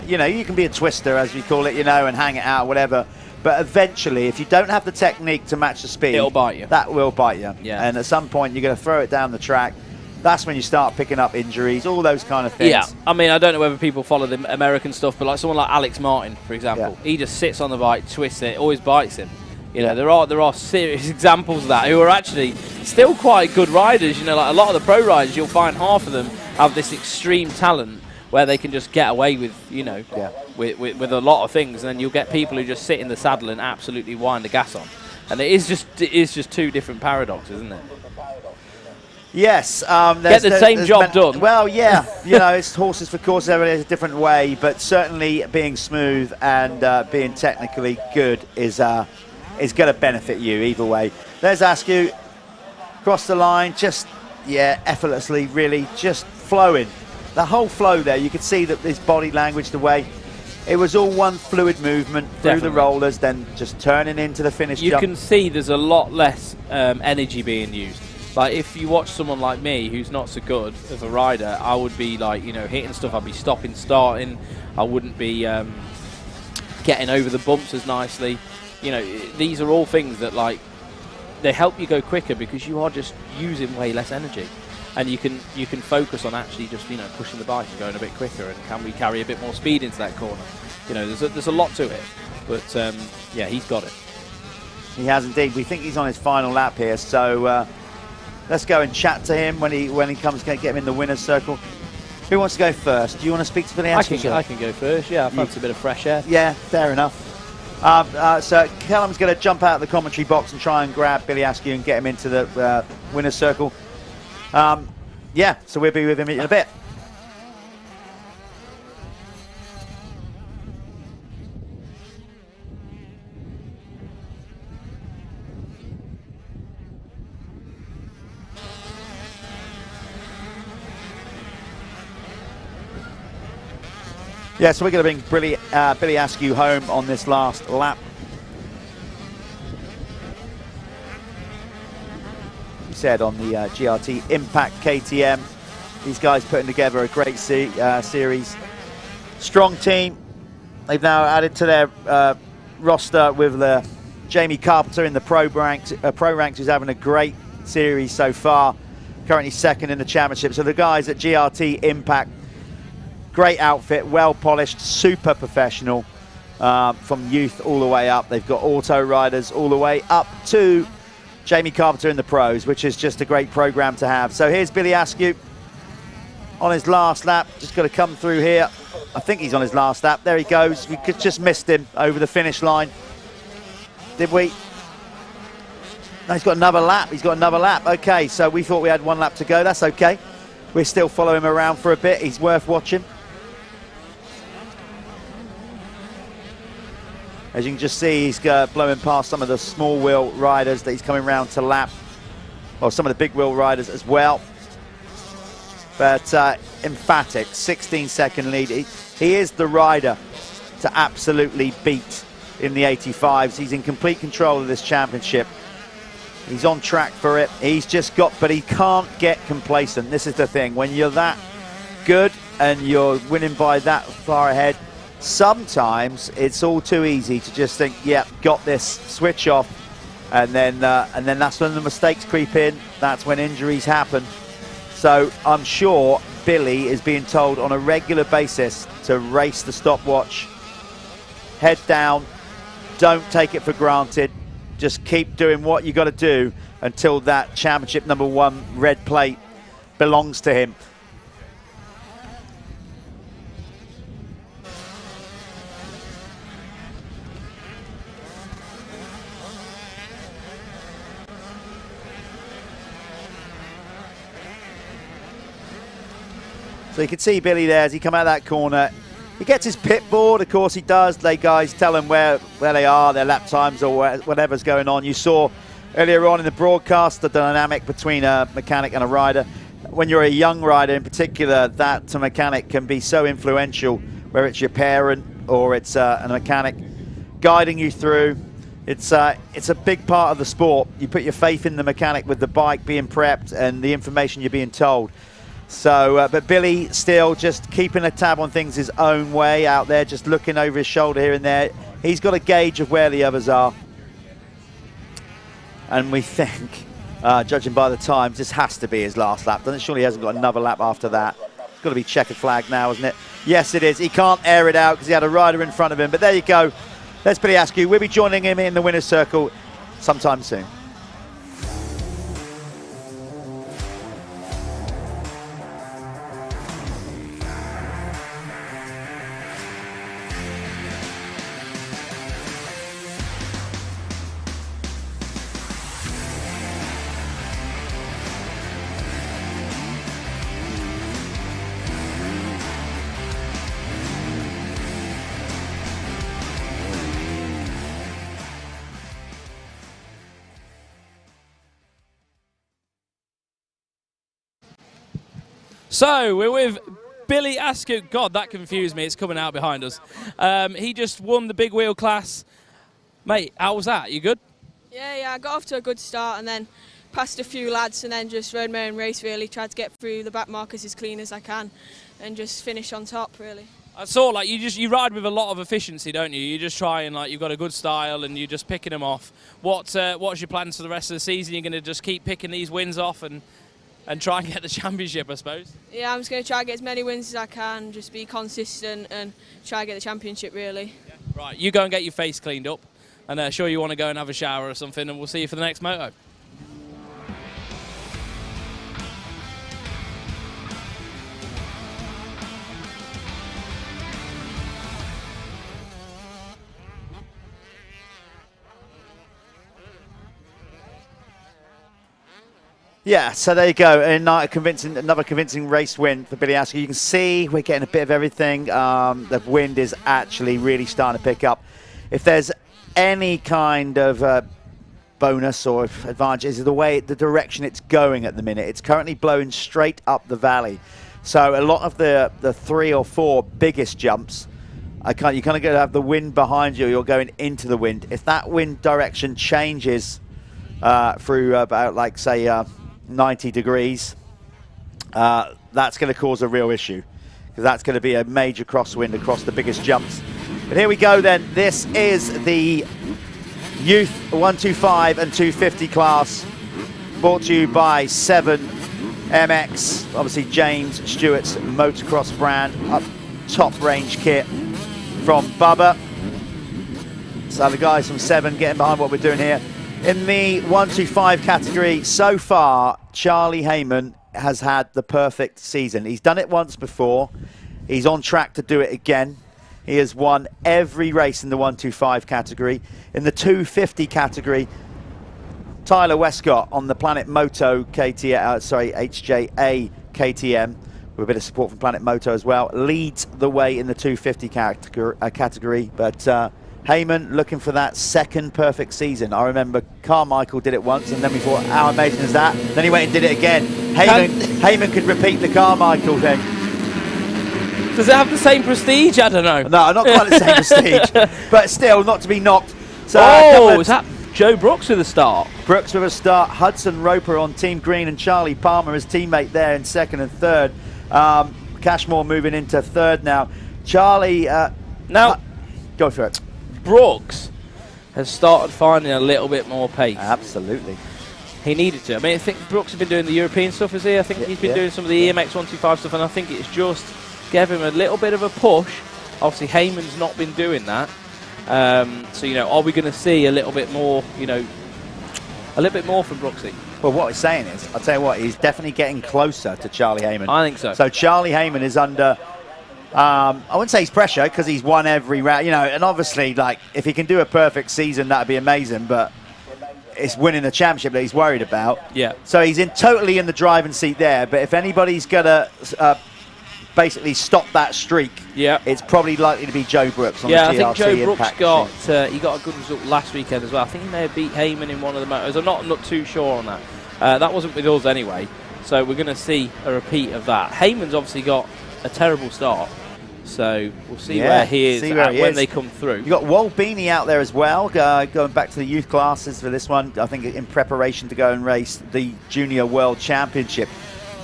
you know, you can be a twister, as we call it, you know, and hang it out, whatever. But eventually, if you don't have the technique to match the speed, It'll bite you. That will bite you. Yeah. And at some point, you're going to throw it down the track. That's when you start picking up injuries, all those kind of things. Yeah, I mean, I don't know whether people follow the American stuff, but like someone like Alex Martin, for example, he just sits on the bike, twists it, always bites him. You know, there are serious examples of that who are actually still quite good riders. You know, like a lot of the pro riders, you'll find half of them have this extreme talent where they can just get away with, you know, with a lot of things, and then you'll get people who just sit in the saddle and absolutely wind the gas on. And it is just two different paradoxes, isn't it? Yes. Get the same job done. Well, yeah. You know, it's horses for courses, everyone has a different way, but certainly being smooth and being technically good is going to benefit you either way. There's Askew. Cross the line, just, effortlessly, really, just flowing. The whole flow there, you could see that his body language, the way, it was all one fluid movement through the rollers, then just turning into the finish jump. You can see there's a lot less energy being used. Like, if you watch someone like me who's not so good as a rider, I would be, like, you know, hitting stuff. I'd be stopping, starting. I wouldn't be getting over the bumps as nicely. You know, these are all things that, like, they help you go quicker because you are just using way less energy. And you can focus on actually just, you know, pushing the bike and going a bit quicker. And can we carry a bit more speed into that corner? You know, there's a lot to it. But, yeah, he's got it. He has indeed. We think he's on his final lap here, so... let's go and chat to him when he comes, get him in the winner's circle. Who wants to go first? Do you want to speak to Billy Askew? I can go first, yeah. I fancy a bit of fresh air. Yeah, fair enough. So Callum's going to jump out of the commentary box and try and grab Billy Askew and get him into the winner's circle. Yeah, so we'll be with him in a bit. Yeah, so we're going to bring Billy Askew home on this last lap. He said on the GRT Impact KTM, these guys putting together a great series. Strong team. They've now added to their roster with Jamie Carpenter in the pro ranks, who's having a great series so far. Currently second in the championship. So the guys at GRT Impact, great outfit, well polished, super professional, from youth all the way up. They've got auto riders all the way up to Jamie Carpenter in the pros, which is just a great program to have. So here's Billy Askew on his last lap. Just got to come through here. I think he's on his last lap. There he goes. We just missed him over the finish line. Did we? No, he's got another lap. He's got another lap. Okay, so we thought we had one lap to go. That's okay. We'll still follow him around for a bit. He's worth watching. As you can just see, he's blowing past some of the small wheel riders that he's coming round to lap. Well, some of the big wheel riders as well. But emphatic, 16-second lead. He is the rider to absolutely beat in the 85s. He's in complete control of this championship. He's on track for it. He's just got, but he can't get complacent. This is the thing. When you're that good and you're winning by that far ahead, sometimes it's all too easy to just think, yeah, got this, switch off, and then that's when the mistakes creep in. That's when injuries happen. So I'm sure Billy is being told on a regular basis to race the stopwatch, head down, don't take it for granted, just keep doing what you got to do until that championship #1 red plate belongs to him. So you can see Billy there as he come out of that corner. He gets his pit board, of course he does. They guys tell him where they are, their lap times or whatever's going on. You saw earlier on in the broadcast the dynamic between a mechanic and a rider. when you're a young rider in particular, that mechanic can be so influential, whether it's your parent or it's a mechanic guiding you through. It's a big part of the sport. You put your faith in the mechanic with the bike being prepped and the information you're being told. So, but Billy still just keeping a tab on things his own way out there, just looking over his shoulder here and there. He's got a gauge of where the others are. And we think, judging by the time, this has to be his last lap. Surely he hasn't got another lap after that. It's got to be checkered flag now, isn't it? Yes, it is. He can't air it out because he had a rider in front of him. But there you go. Let's Billy Askew. We'll be joining him in the winner's circle sometime soon. So we're with Billy Askew. God, that confused me. It's coming out behind us. He just won the big wheel class. Mate, how was that? You good? Yeah, I got off to a good start and then passed a few lads and then just rode my own race really, tried to get through the back markers as clean as I can and just finish on top really. I saw like you ride with a lot of efficiency, don't you? You just try and like you've got a good style and you're just picking them off. What's your plans for the rest of the season? You're going to just keep picking these wins off and try and get the championship, I suppose? Yeah, I'm just going to try and get as many wins as I can, just be consistent and try and get the championship, really. Yeah. Right, you go and get your face cleaned up, and sure you want to go and have a shower or something, and we'll see you for the next moto. Yeah, so there you go. Another convincing race win for Billy Askew. You can see we're getting a bit of everything. The wind is actually really starting to pick up. If there's any kind of bonus or advantage, is the direction it's going at the minute. It's currently blowing straight up the valley. So a lot of the 3 or 4 biggest jumps, you kind of got to have the wind behind you. You're going into the wind. If that wind direction changes through about, like, say, 90 degrees, that's going to cause a real issue because that's going to be a major crosswind across the biggest jumps. But here we go then. This is the Youth 125 and 250 class, brought to you by 7MX, obviously James Stewart's motocross brand, up top range kit from Bubba. So the guys from 7 getting behind what we're doing here. In the 125 category, so far, Charlie Heyman has had the perfect season. He's done it once before. He's on track to do it again. He has won every race in the 125 category. In the 250 category, Tyler Westcott on the Planet Moto HJA KTM, with a bit of support from Planet Moto as well, leads the way in the 250 category. But Heyman looking for that second perfect season. I remember Carmichael did it once and then we thought, how amazing is that? Then he went and did it again. Heyman could repeat the Carmichael thing. Does it have the same prestige? I don't know. No, not quite the same prestige, but still not to be knocked. So, is that Joe Brooks with a start? Brooks with a start. Hudson Roper on Team Green and Charlie Palmer, his teammate there in second and third. Cashmore moving into third now. Charlie, now go for it. Brooks has started finding a little bit more pace. Absolutely. He needed to. I mean, I think Brooks has been doing the European stuff, has he? I think he's been doing some of the EMX 125 stuff, and I think it's just gave him a little bit of a push. Obviously, Heyman's not been doing that. So, you know, are we going to see a little bit more, you know, a little bit more from Brooksy? Well, what he's saying is, I'll tell you what, he's definitely getting closer to Charlie Heyman. I think so. So Charlie Heyman is under, I wouldn't say he's pressure because he's won every round, you know, and obviously, like, if he can do a perfect season, that'd be amazing, but it's winning the championship that he's worried about. Yeah. So he's totally in the driving seat there, but if anybody's going to basically stop that streak, it's probably likely to be Joe Brooks on the GRC. I think Joe Brooks got he got a good result last weekend as well. I think he may have beat Heyman in one of the motos. I'm not too sure on that. That wasn't with us anyway. So we're going to see a repeat of that. Heyman's obviously got a terrible start, so we'll see where he is when they come through. You've got Wolbini out there as well, going back to the youth classes for this one, I think in preparation to go and race the Junior World Championship.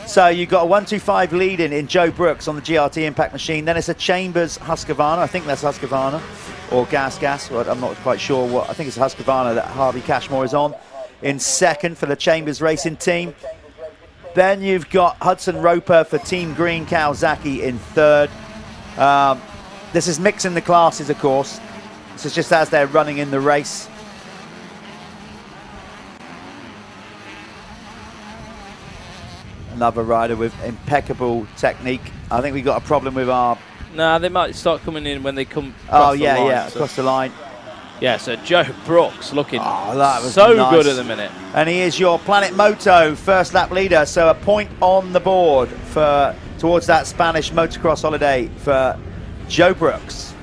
So you've got a 1-2-5 lead in Joe Brooks on the GRT Impact machine. Then it's a Chambers Husqvarna. I think that's Husqvarna or Gas. Well, I'm not quite sure what. I think it's Husqvarna that Harvey Cashmore is on in second for the Chambers Racing team. Then you've got Hudson Roper for Team Green Kawasaki in third. This is mixing the classes, of course. This is just as they're running in the race. Another rider with impeccable technique. I think we got a problem with our... No, they might start coming in when they come across the line. Across the line. Yeah, so Joe Brooks looking that was so nice. good at the minute. And he is your Planet Moto first lap leader. So a point on the board towards that Spanish motocross holiday for Joe Brooks.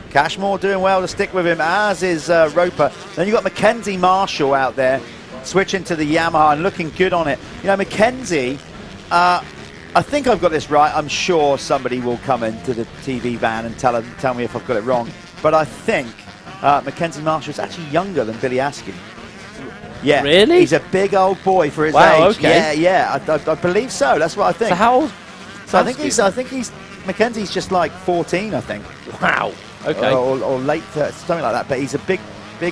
Cashmore doing well to stick with him, as is Roper. Then you've got Mackenzie Marshall out there, switching to the Yamaha and looking good on it. You know, Mackenzie, I think I've got this right. I'm sure somebody will come into the TV van and tell me if I've got it wrong. But I think Mackenzie Marshall is actually younger than Billy Askin. Yeah, really? He's a big old boy for his age. Okay. Yeah, I believe so. That's what I think. So how old? So I think he's Mackenzie's just like 14, I think. Wow. Okay. Or late 30s, something like that. But he's a big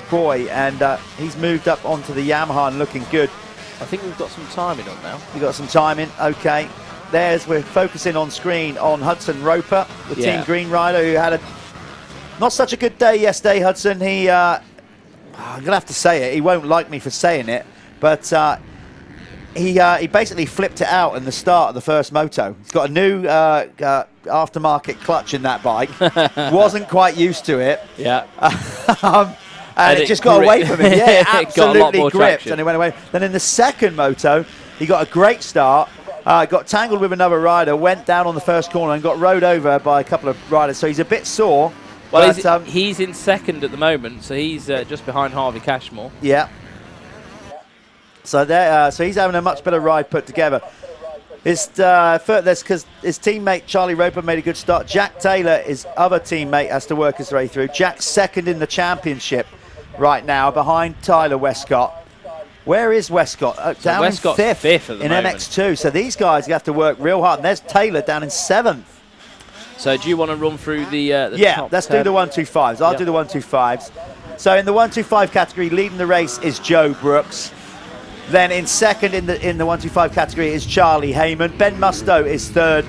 boy, and he's moved up onto the Yamaha and looking good. I think we've got some timing on now. We've got some timing. Okay. We're focusing on screen on Hudson Roper, the Team Green rider, who had not such a good day yesterday. Hudson, I'm gonna have to say it. He won't like me for saying it, but he basically flipped it out in the start of the first moto. He's got a new aftermarket clutch in that bike. Wasn't quite used to it. Yeah. And it just got away from him. Yeah, it absolutely gripped, traction. and it went away. Then in the second moto, he got a great start. Got tangled with another rider, went down on the first corner and got rode over by a couple of riders. So he's a bit sore. Well, but, he's in second at the moment, so he's just behind Harvey Cashmore. Yeah. So he's having a much better ride put together. That's because his teammate Charlie Roper made a good start. Jack Taylor, his other teammate, has to work his way through. Jack's second in the championship right now, behind Tyler Westcott. Where is Westcott? Down Westcott's in fifth at the in moment. MX2. So these guys have to work real hard. And there's Taylor down in seventh. So do you want to run through the top let's 10? do the 1-2-5s. I'll do the 1-2-5s. So in the 1-2-5 category, leading the race is Joe Brooks. Then in second in the 1-2-5 category is Charlie Heyman. Ben Musto is third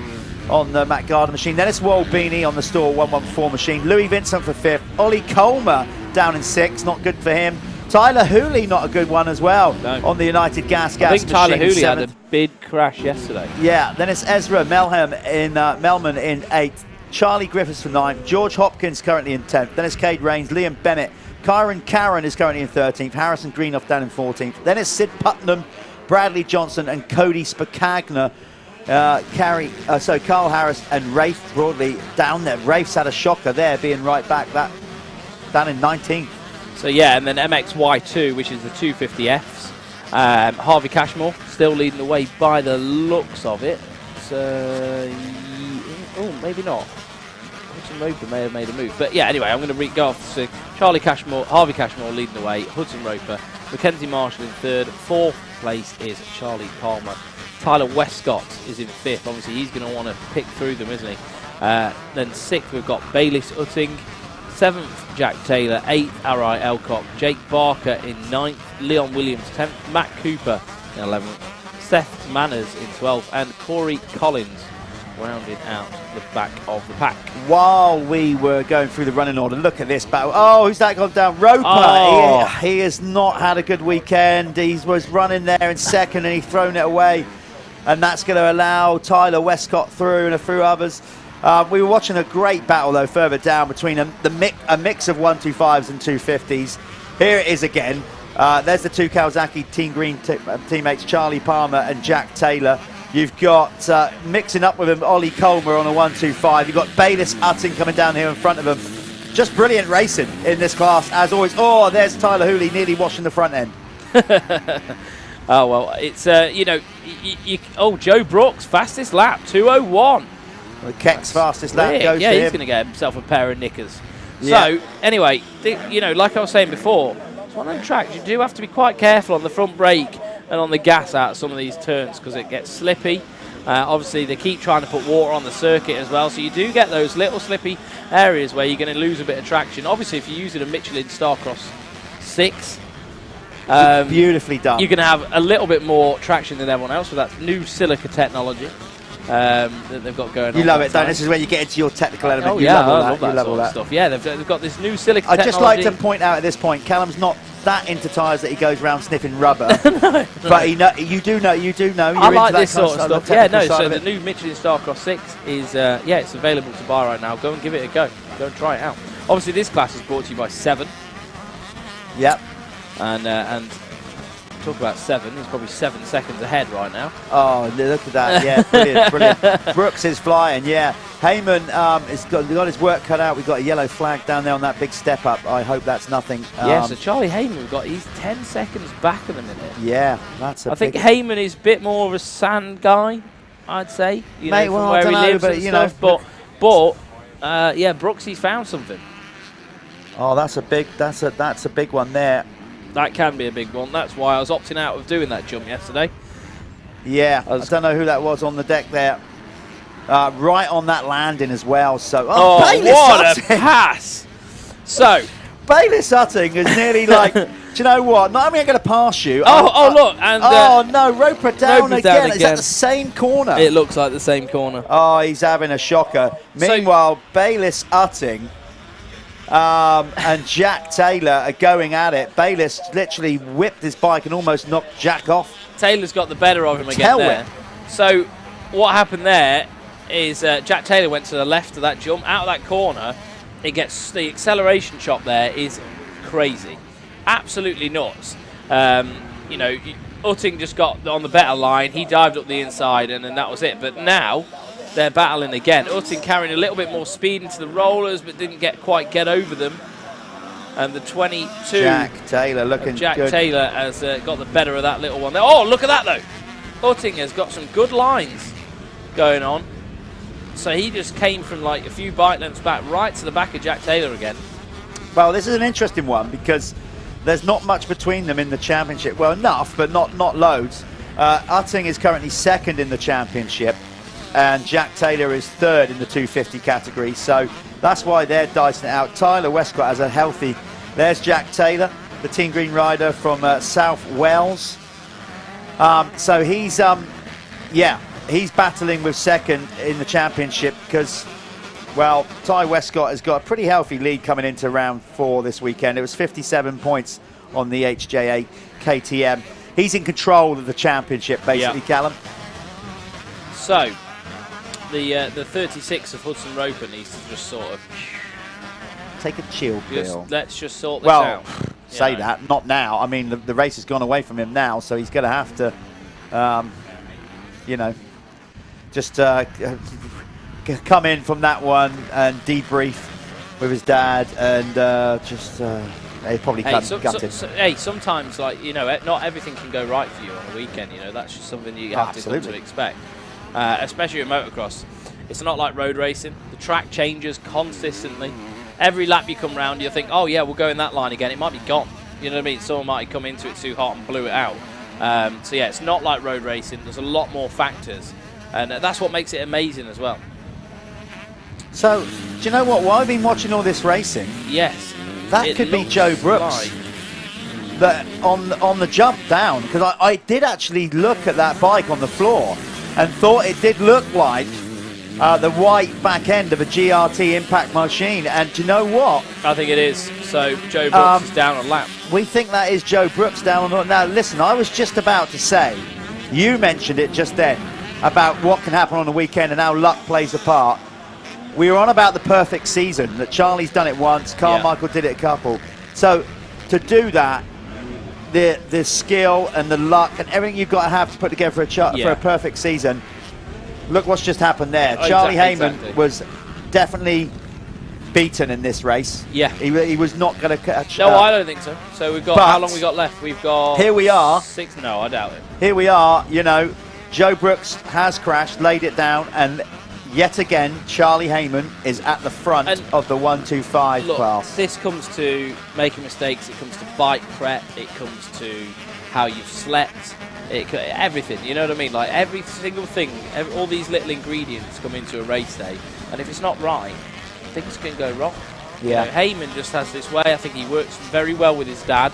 on the Matt Gardner machine. Then it's Wolbini on the Store 114 machine. Louis Vincent for fifth. Ollie Colmer down in sixth. Not good for him. Tyler Hooley, not a good one as well, on the United Gas I think machine. Tyler Hooley seventh. had a big crash yesterday. Yeah, then it's Ezra Melman in eighth. Charlie Griffiths for ninth. George Hopkins currently in 10th. Then it's Cade Rains, Liam Bennett. Kyron Karen is currently in 13th. Harrison Greenough down in 14th. Then it's Sid Putnam, Bradley Johnson and Cody Spakagna. So Carl Harris and Rafe Broadley down there. Rafe's had a shocker there, being right back down in 19th. So yeah, and then MXY2, which is the 250Fs. Harvey Cashmore still leading the way by the looks of it. So, maybe not. Hudson Roper may have made a move. But yeah, anyway, I'm going to go off to Harvey Cashmore leading the way, Hudson Roper, Mackenzie Marshall in third, fourth place is Charlie Palmer. Tyler Westcott is in fifth. Obviously, he's going to want to pick through them, isn't he? Then sixth, we've got Bayliss Utting. Seventh, Jack Taylor. Eighth, Arai Elcock. Jake Barker in ninth. Leon Williams, 10th. Matt Cooper in 11th. Seth Manners in 12th. And Corey Collins rounding out the back of the pack. While we were going through the running order, look at this battle. Oh, who's that gone down? Roper. Oh. He has not had a good weekend. He was running there in second and he's thrown it away. And that's going to allow Tyler Westcott through and a few others. We were watching a great battle, though, further down between a mix of 125s and 250s. Here it is again. There's the two Kawasaki Team Green teammates, Charlie Palmer and Jack Taylor. You've got mixing up with him, Ollie Colmer on a 125. You've got Bayliss Utting coming down here in front of him. just brilliant racing in this class, as always. Oh, there's Tyler Hooley nearly washing the front end. Oh, well, it's, you know, Joe Brooks, fastest lap, 2:01. Well, Keck's fastest lap goes yeah, to he's him. going to get himself a pair of knickers. Yeah. So, anyway, you know, like I was saying before, it's one of them tracks. You do have to be quite careful on the front brake and on the gas out of some of these turns because it gets slippy. Obviously, they keep trying to put water on the circuit as well, so you do get those little slippy areas where you're going to lose a bit of traction. Obviously, if you're using a Michelin Starcross 6, beautifully done. you're going to have a little bit more traction than everyone else with that new silica technology that they've got going on. You love it, don't you? This is where you get into your technical element. Oh, You yeah, love all I that. love that You love sort all of that. stuff. Yeah, they've got this new silica I'd technology. just like to point out at this point, Callum's not that into tyres that he goes around sniffing rubber. But you do know. I like this sort of stuff. Yeah, no, so the the new Michelin Starcross 6 is, yeah, it's available to buy right now. Go and give it a go. Go and try it out. Obviously, this class is brought to you by 7. Yep. And talk about 7, he's probably 7 seconds ahead right now. Oh, look at that. Yeah, brilliant, brilliant. Brooks is flying, yeah. Heyman has got his work cut out. We've got a yellow flag down there on that big step up. I hope that's nothing. Yeah, so Charlie Heyman, he's 10 seconds back at the minute. Yeah, that's a I think Heyman is a bit more of a sand guy, I'd say. You know, from where he lives and stuff. But yeah, Brooksy's found something. Oh, that's a big one there. That can be a big one. That's why I was opting out of doing that jump yesterday. Yeah, I don't know who that was on the deck there. Right on that landing as well. So, what a pass! So, Bayliss Utting is nearly like, do you know what? Not only am I going to pass you. Look, and no, Roper down again. Is that the same corner? It looks like the same corner. Oh, he's having a shocker. Meanwhile, Bayliss Utting and Jack Taylor are going at it. Bayliss literally whipped his bike and almost knocked Jack off. Taylor's got the better of him again there. So what happened there is Jack Taylor went to the left of that jump, out of that corner. It gets the acceleration chop there is crazy, absolutely nuts. You know, Utting just got on the better line. He dived up the inside, and then that was it. But now they're battling again. Utting carrying a little bit more speed into the rollers, but didn't quite get over them. And the 22 Jack Taylor looking Jack good. Taylor has got the better of that little one there. Oh, look at that though. Utting has got some good lines going on. So he just came from like a few bike lengths back right to the back of Jack Taylor again. Well, this is an interesting one because there's not much between them in the championship. Well, enough, but not loads. Utting is currently second in the championship, and Jack Taylor is third in the 250 category. So that's why they're dicing it out. Tyler Westcott has a healthy. There's Jack Taylor, the Team Green rider from South Wales. So he's, yeah, he's battling with second in the championship because, well, Ty Westcott has got a pretty healthy lead coming into round 4 this weekend. It was 57 points on the HJA KTM. He's in control of the championship, basically, Callum. So the 36 of Hudson Roper needs to just sort of take a chill pill. Let's just sort this out. Say that, not now. I mean, the race has gone away from him now, so he's going to have to, you know, just come in from that one and debrief with his dad and just he probably gutted. Hey, sometimes, like, you know, not everything can go right for you on a weekend. You know, that's just something you have to come to expect. Especially in motocross. It's not like road racing. The track changes consistently. Every lap you come round, you think, oh yeah, we'll go in that line again. It might be gone. You know what I mean? Someone might come into it too hot and blew it out. So yeah, it's not like road racing. There's a lot more factors. And that's what makes it amazing as well. So, do you know what? While I've been watching all this racing, yes, that could be Joe Brooks. That on the jump down, because I did actually look at that bike on the floor and thought it did look like the white back end of a GRT impact machine. And do you know what? I think it is. So Joe Brooks is down on lap. We think that is Joe Brooks down on. Now listen, I was just about to say, you mentioned it just then about what can happen on the weekend and how luck plays a part. We were on about the perfect season, that Charlie's done it once, Carmichael did it a couple. So to do that, the skill and the luck and everything you've got to have to put together for a perfect season. Look what's just happened there. Charlie Heyman was definitely beaten in this race. Yeah. He was not going to catch. No, I don't think so. So we've got, how long we got left? We've got... Here we are. 6, no, I doubt it. Here we are, you know, Joe Brooks has crashed, laid it down, and yet again, Charlie Heyman is at the front of the 125 class. This comes to making mistakes, it comes to bike prep, it comes to how you've slept, everything, you know what I mean? Like every single thing, all these little ingredients come into a race day, and if it's not right, things can go wrong. Yeah. You know, Heyman just has this way. I think he works very well with his dad.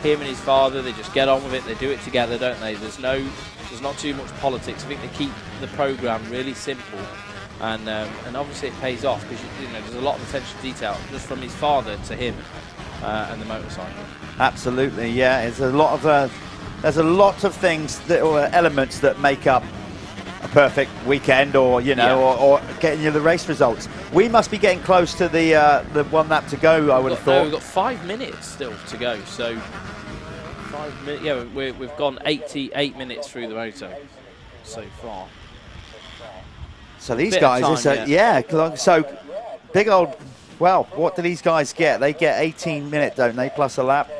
Him and his father, they just get on with it. They do it together, don't they? There's not too much politics. I think they keep the program really simple, and obviously it pays off because you know there's a lot of attention to detail just from his father to him and the motorcycle. Absolutely, yeah. There's a lot of things or elements that make up a perfect weekend, or you know, or getting you the race results. We must be getting close to the 1 lap to go. I would have thought. No, we've got 5 minutes still to go. So 5 minutes. Yeah, we've gone 88 minutes through the moto so far. So these guys, so big old. Well, what do these guys get? They get 18 minutes, don't they? Plus a lap.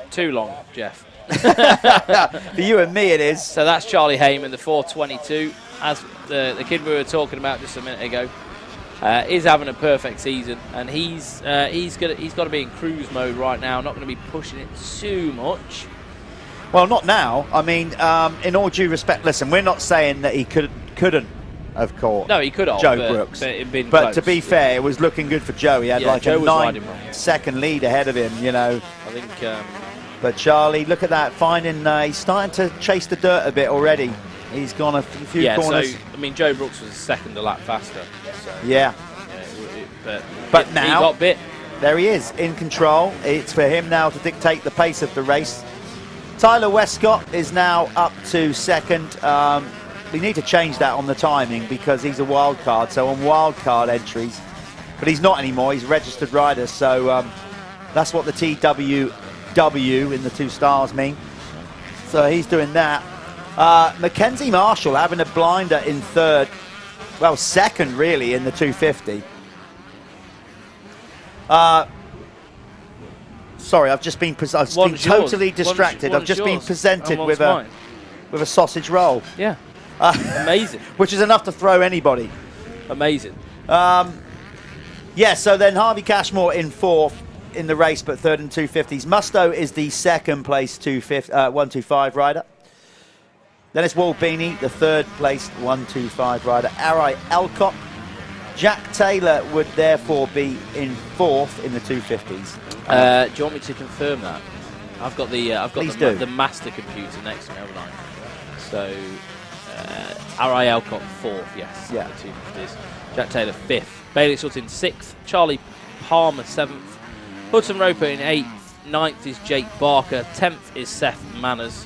Too long, Jeff. For you and me, it is. So that's Charlie Heyman, the 422. As the kid we were talking about just a minute ago, is having a perfect season, and he's got to be in cruise mode right now. Not going to be pushing it too much. Well, not now. I mean, in all due respect, listen, we're not saying that he couldn't have caught. No, he could have. Joe Brooks. But to be fair, it was looking good for Joe. He had like Joe a 9-second lead ahead of him. You know. I think. But Charlie, look at that, he's starting to chase the dirt a bit already. He's gone a few corners. So, I mean, Joe Brooks was a second a lap faster. So, yeah. But now, he got bit. There he is, in control. It's for him now to dictate the pace of the race. Tyler Westcott is now up to second. We need to change that on the timing because he's a wild card. So on wild card entries, but he's not anymore. He's a registered rider. So that's what the TWW in the 2 stars mean. So he's doing that. Mackenzie Marshall having a blinder in third. Well, second really in the 250. Sorry, I've just been totally distracted. I've just been presented with a sausage roll. Yeah. Amazing. Which is enough to throw anybody. Amazing. Yeah, so then Harvey Cashmore in 4th in the race, but 3rd in 250s. Musto is the 2nd place 125 rider. Then it's Wal Beanie, the 3rd place 125 rider. Arai Alcock. Jack Taylor would therefore be in 4th in the 250s. Do you want me to confirm that? I've got the master computer next to me, haven't I? So Arai Alcock 4th, yes. Yeah. The 250s. Jack Taylor 5th. Bailey Sutton 6th. Charlie Palmer 7th. Hudson Roper in 8th. 9th is Jake Barker. 10th is Seth Manners.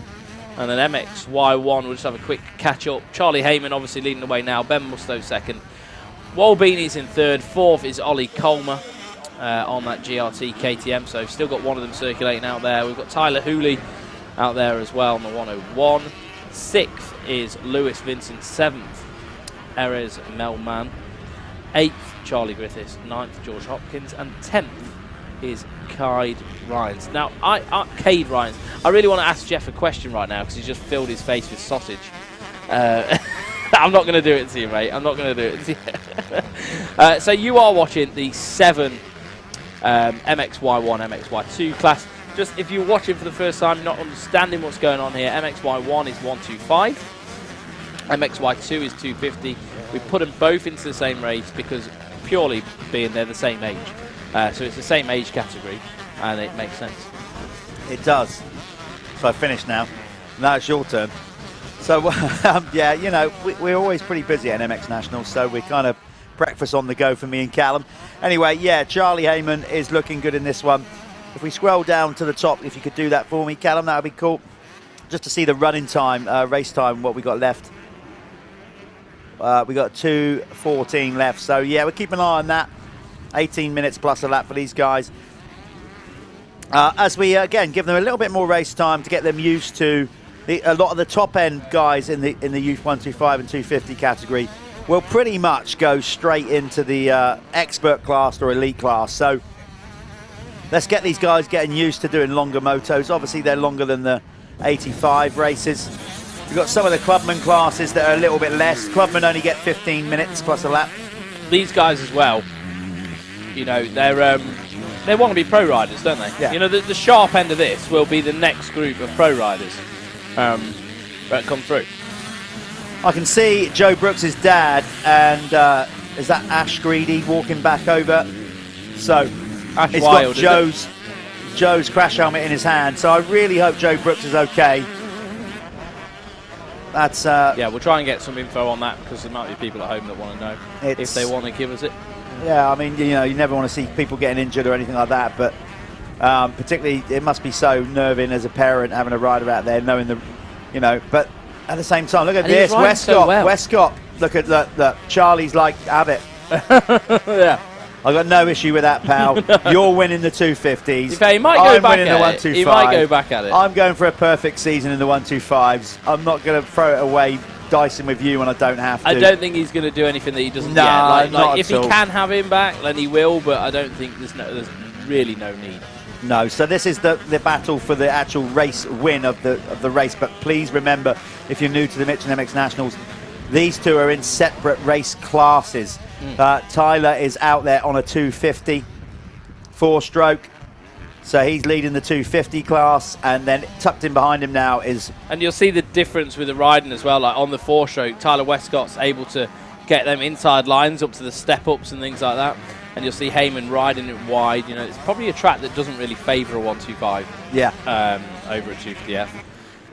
And then MXY1, we'll just have a quick catch-up. Charlie Heyman obviously leading the way now. Ben Musto 2nd. Walbeanie's in 3rd. 4th is Ollie Colmer on that GRT KTM. So still got one of them circulating out there. We've got Tyler Hooley out there as well on the 101. 6th is Lewis Vincent. 7th, Erez Melman. 8th, Charlie Griffiths. 9th, George Hopkins. And 10th is Cade Ryans. Now, Cade Ryans, I really want to ask Jeff a question right now because he's just filled his face with sausage. I'm not going to do it to you, mate. I'm not going to do it to you. So you are watching the 7 MXY1, MXY2 class. Just if you're watching for the first time, not understanding what's going on here, MXY1 is 125. MXY2 is 250. We put them both into the same race because purely being they're the same age. So it's the same age category, and it makes sense. It does. So I finished now. Now it's your turn. So, yeah, you know, we're always pretty busy at MX Nationals, so we're kind of breakfast on the go for me and Callum. Anyway, yeah, Charlie Heyman is looking good in this one. If we scroll down to the top, if you could do that for me, Callum, that would be cool. Just to see the running time, race time, what we got left. We got 2:14 left. So, yeah, we'll keep an eye on that. 18 minutes plus a lap for these guys. As we, again, give them a little bit more race time to get them used to a lot of the top-end guys in the Youth 125 and 250 category will pretty much go straight into the expert class or elite class. So let's get these guys getting used to doing longer motos. Obviously, they're longer than the 85 races. We've got some of the Clubman classes that are a little bit less. Clubman only get 15 minutes plus a lap. These guys as well, you know, they want to be pro riders, don't they? Yeah. You know, the sharp end of this will be the next group of pro riders that come through. I can see Joe Brooks' dad and is that Ash Greedy walking back over? So Ash he's Wild, got Joe's crash helmet in his hand. So I really hope Joe Brooks is okay. That's yeah, we'll try and get some info on that because there might be people at home that want to know if they want to give us it. Yeah, I mean, you know, you never want to see people getting injured or anything like that, but particularly it must be so nerving as a parent having a rider out there knowing the, you know, but at the same time, look at this, Westcott, look at that, Charlie's like, have it. Yeah. I've got no issue with that, pal. You're winning the 250s. He might go back winning the 125. He might go back at it. I'm going for a perfect season in the 125s. I'm not going to throw it away dicing with you when I don't have to. I don't think he's going to do anything that he doesn't No, get. not if at he all. can have him back, then he will, but I don't think there's really no need. No, so this is the battle for the actual race win of the race. But please remember, if you're new to the Michelin MX Nationals, these two are in separate race classes. Tyler is out there on a 250 4-stroke, so he's leading the 250 class, and then tucked in behind him now is... And you'll see the difference with the riding as well. Like on the 4-stroke, Tyler Westcott's able to get them inside lines up to the step-ups and things like that. And you'll see Heyman riding it wide. You know, it's probably a track that doesn't really favour a 125. Yeah. Over a 250F.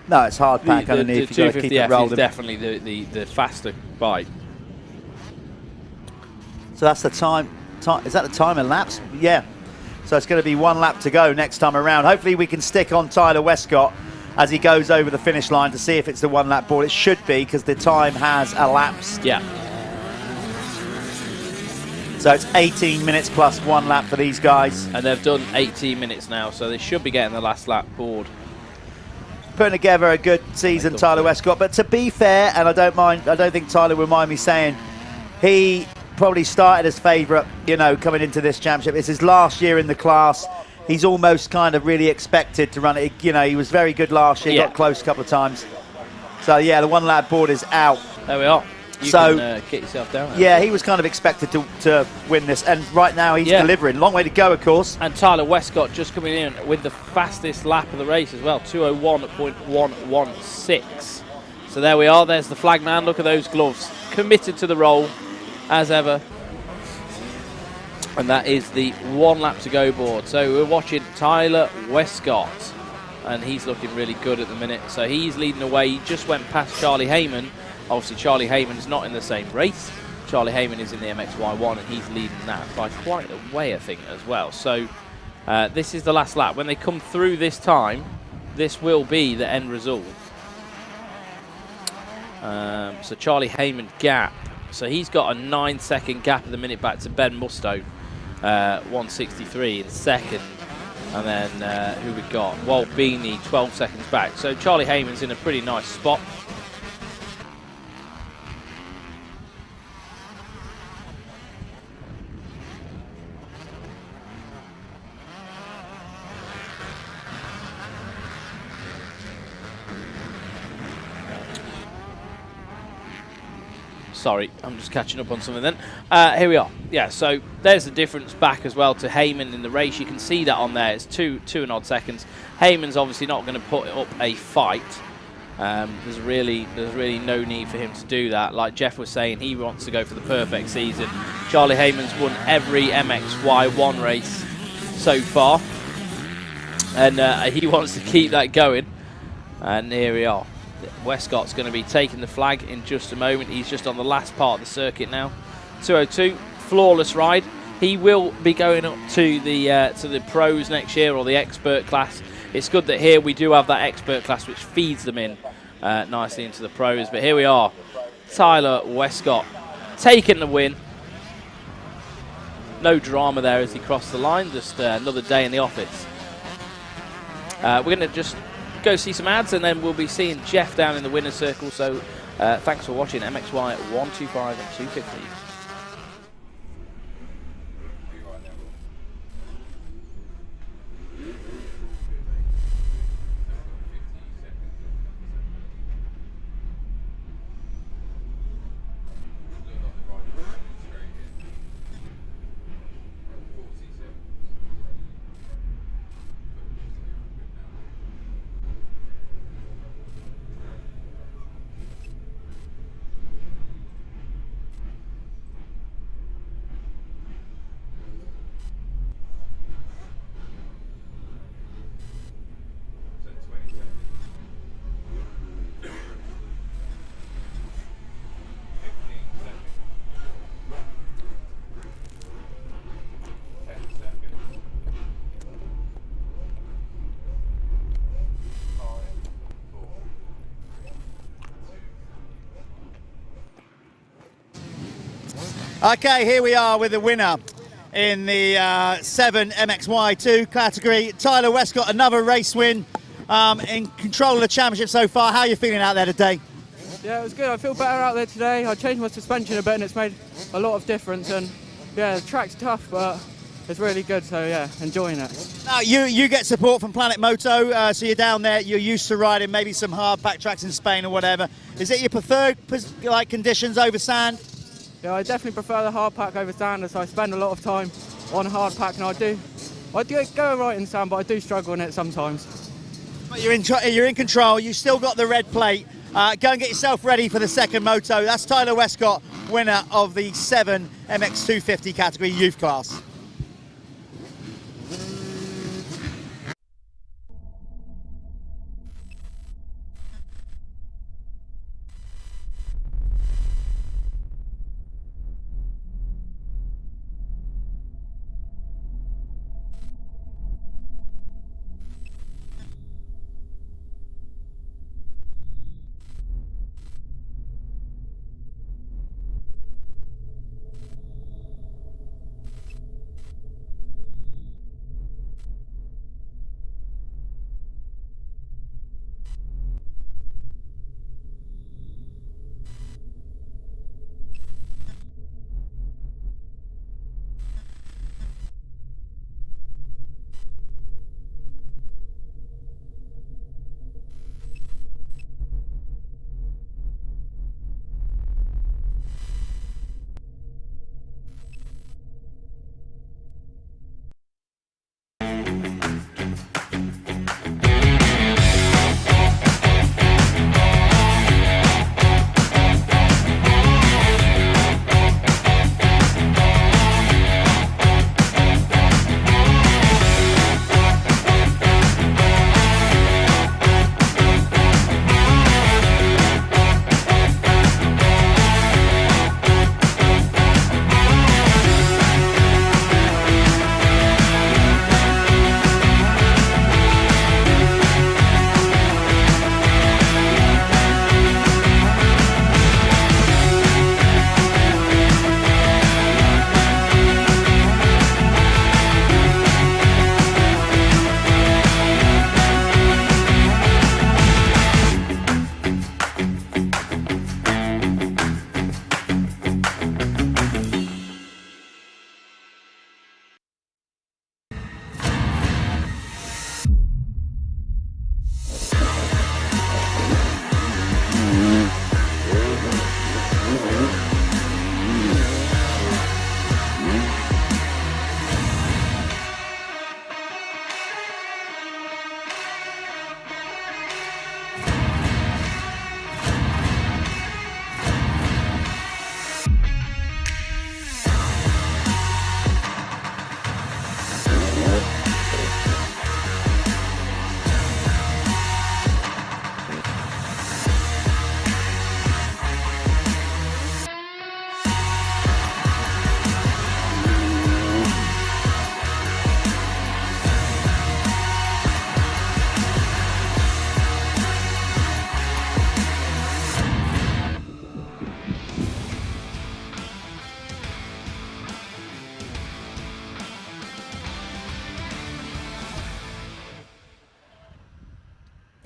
No, it's hard pack underneath. The You've got to keep it 250F rolling. is definitely the faster bike. So that's the time. Is that the time elapsed? Yeah. So it's going to be 1 lap to go next time around. Hopefully we can stick on Tyler Westcott as he goes over the finish line to see if it's the 1 lap board. It should be, because the time has elapsed. Yeah. So it's 18 minutes plus 1 lap for these guys. And they've done 18 minutes now, so they should be getting the last lap board. Putting together a good season, Tyler Westcott. But to be fair, and I don't think Tyler will mind me saying, he probably started as favourite, you know, coming into this championship. It's his last year in the class. He's almost kind of really expected to run it. You know, he was very good last year, got close a couple of times. So yeah, the 1 lap board is out. There we are. You can get yourself down there. Yeah, he was kind of expected to win this, and right now he's delivering. Long way to go, of course. And Tyler Westcott just coming in with the fastest lap of the race as well, 2:01.116. So there we are. There's the flag man. Look at those gloves. Committed to the role, as ever. And that is the 1 lap to go board. So we're watching Tyler Westcott, and he's looking really good at the minute. So he's leading away. He just went past Charlie Heyman. Obviously, Charlie Heyman's not in the same race. Charlie Heyman is in the MXY1, and he's leading that by quite a way, I think, as well. So this is the last lap. When they come through this time, this will be the end result. So Charlie Heyman gap. So he's got a 9-second gap at the minute back to Ben Musto, 163 in second. And then who we got? Walt Beanie, 12 seconds back. So Charlie Heyman's in a pretty nice spot. Sorry, I'm just catching up on something then. Here we are. Yeah, so there's the difference back as well to Heyman in the race. You can see that on there. It's two and odd seconds. Heyman's obviously not going to put up a fight. There's really no need for him to do that. Like Jeff was saying, he wants to go for the perfect season. Charlie Heyman's won every MXY1 race so far, and he wants to keep that going. And here we are. Westcott's going to be taking the flag in just a moment. He's just on the last part of the circuit now. 202, flawless ride. He will be going up to the pros next year, or the expert class. It's good that here we do have that expert class, which feeds them in nicely into the pros. But here we are, Tyler Westcott taking the win. No drama there as he crossed the line. Just another day in the office. We're going to just go see some ads, and then we'll be seeing Jeff down in the winner's circle. So thanks for watching MXY 125 at 250. Okay, here we are with the winner in the 7 MXY2 category. Tyler Westcott, another race win, in control of the championship so far. How are you feeling out there today? Yeah, it was good. I feel better out there today. I changed my suspension a bit and it's made a lot of difference. And yeah, the track's tough, but it's really good. So yeah, enjoying it. Now, you get support from Planet Moto, so you're down there, you're used to riding maybe some hard pack tracks in Spain or whatever. Is it your preferred conditions over sand? Yeah, I definitely prefer the hard pack over sand, so I spend a lot of time on hard pack, and I do go right in sand, but I do struggle in it sometimes. But you're in control, you still got the red plate. Go and get yourself ready for the second moto. That's Tyler Westcott, winner of the 7 MX250 category youth class.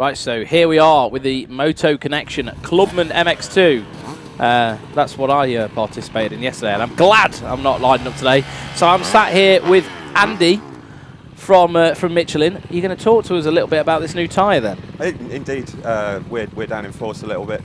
Right, so here we are with the Moto-Connection Clubman MX2. That's what I participated in yesterday, and I'm glad I'm not lining up today. So I'm sat here with Andy from Michelin. You're going to talk to us a little bit about this new tyre then? Indeed. We're down in force a little bit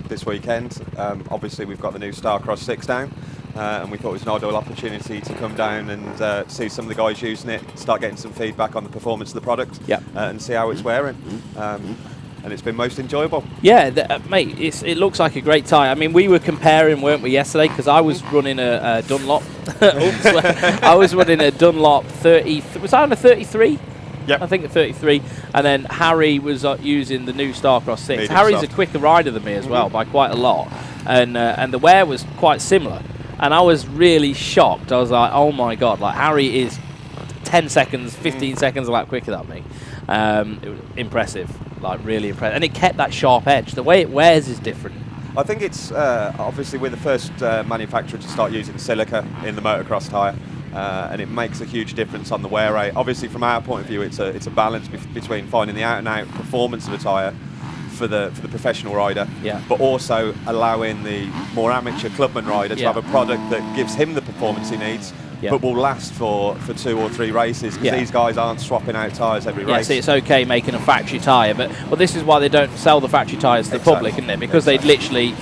this weekend. Obviously, we've got the new Starcross 6 down. And we thought it was an ideal opportunity to come down and see some of the guys using it, start getting some feedback on the performance of the product, and see how it's wearing. And it's been most enjoyable. Yeah, mate, it looks like a great tyre. I mean, we were comparing, weren't we, yesterday? Because I was running a Dunlop. Oops, I was running a Dunlop 30. Was I on a 33? Yep. I think a 33. And then Harry was using the new Starcross 6. Medium Harry's soft. a quicker rider than me as well, by quite a lot. And the wear was quite similar. And I was really shocked. I was like, oh my God, like Harry is 10 seconds, 15 seconds a lap quicker than me. It was impressive, like really impressive. And it kept that sharp edge. The way it wears is different. I think it's, obviously we're the first manufacturer to start using silica in the motocross tyre. And it makes a huge difference on the wear rate. Obviously from our point of view, it's a balance between finding the out and out performance of a tyre for the professional rider, but also allowing the more amateur clubman rider to have a product that gives him the performance he needs, but will last for 2 or 3 races, because these guys aren't swapping out tyres every race. See, it's okay making a factory tyre, but this is why they don't sell the factory tyres to the public, isn't it? Because they'd literally,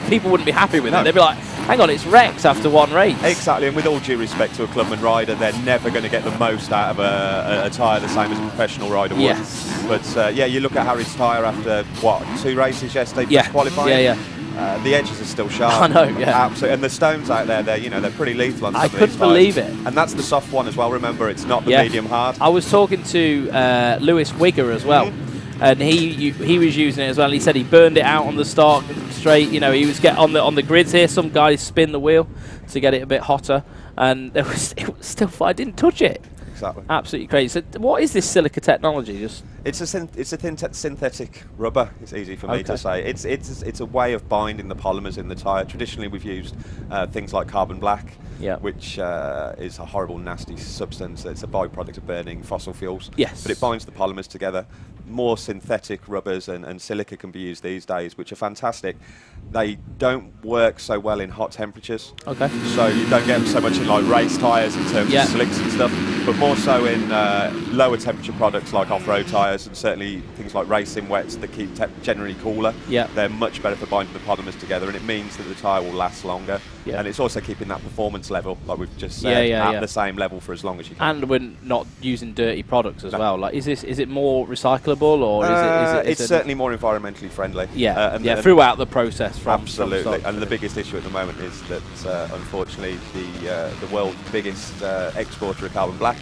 people wouldn't be happy with it. They'd be like, hang on, it's wrecked after 1 race. Exactly, and with all due respect to a clubman rider, they're never going to get the most out of a tyre the same as a professional rider would. Yes. But yeah, you look at Harry's tyre after, what, 2 races yesterday, qualifying? The edges are still sharp. I know, Absolutely. And the stones out there, they're pretty lethal on some of these couldn't believe it. And that's the soft one as well, remember, it's not the medium hard. I was talking to Lewis Wigger as well, and he was using it as well. He said he burned it out on the start straight. You know, he was on the grids here. Some guys spin the wheel to get it a bit hotter, and it was still fine. I didn't touch it. Exactly. Absolutely crazy. So what is this silica technology? It's a synthetic rubber. It's easy for me to say. It's a way of binding the polymers in the tyre. Traditionally, we've used things like carbon black, which is a horrible, nasty substance. It's a byproduct of burning fossil fuels. Yes. But it binds the polymers together. More synthetic rubbers and silica can be used these days, which are fantastic. They don't work so well in hot temperatures. Okay. So you don't get them so much in like race tyres in terms of slicks and stuff, but more so in lower temperature products like off-road tyres, and certainly things like racing wets that keep generally cooler. They're much better for binding the polymers together, and it means that the tyre will last longer. And it's also keeping that performance level, like we've just said, at the same level for as long as you can. And we're not using dirty products as well. Like, is it more recyclable, or it's certainly more environmentally friendly. Throughout the process. Absolutely. And the biggest issue at the moment is that unfortunately the world's biggest exporter of carbon black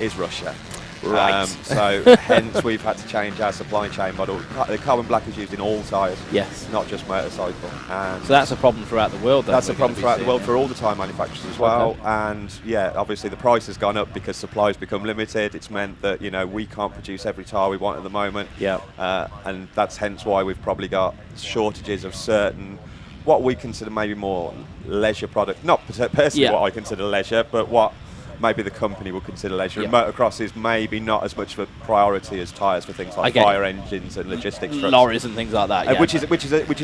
is Russia. Right. So hence we've had to change our supply chain model. The carbon black is used in all tyres, not just motorcycle. And so that's a problem throughout the world. That's a problem throughout the world for all the tyre manufacturers as well. And yeah, obviously the price has gone up because supply's become limited. It's meant that we can't produce every tyre we want at the moment. And that's hence why we've probably got shortages of certain, what we consider maybe more leisure product. Not personally what I consider leisure, but what maybe the company would consider leisure. And motocross is maybe not as much of a priority as tyres for things like fire engines and logistics trucks. Lorries and things like that. Which is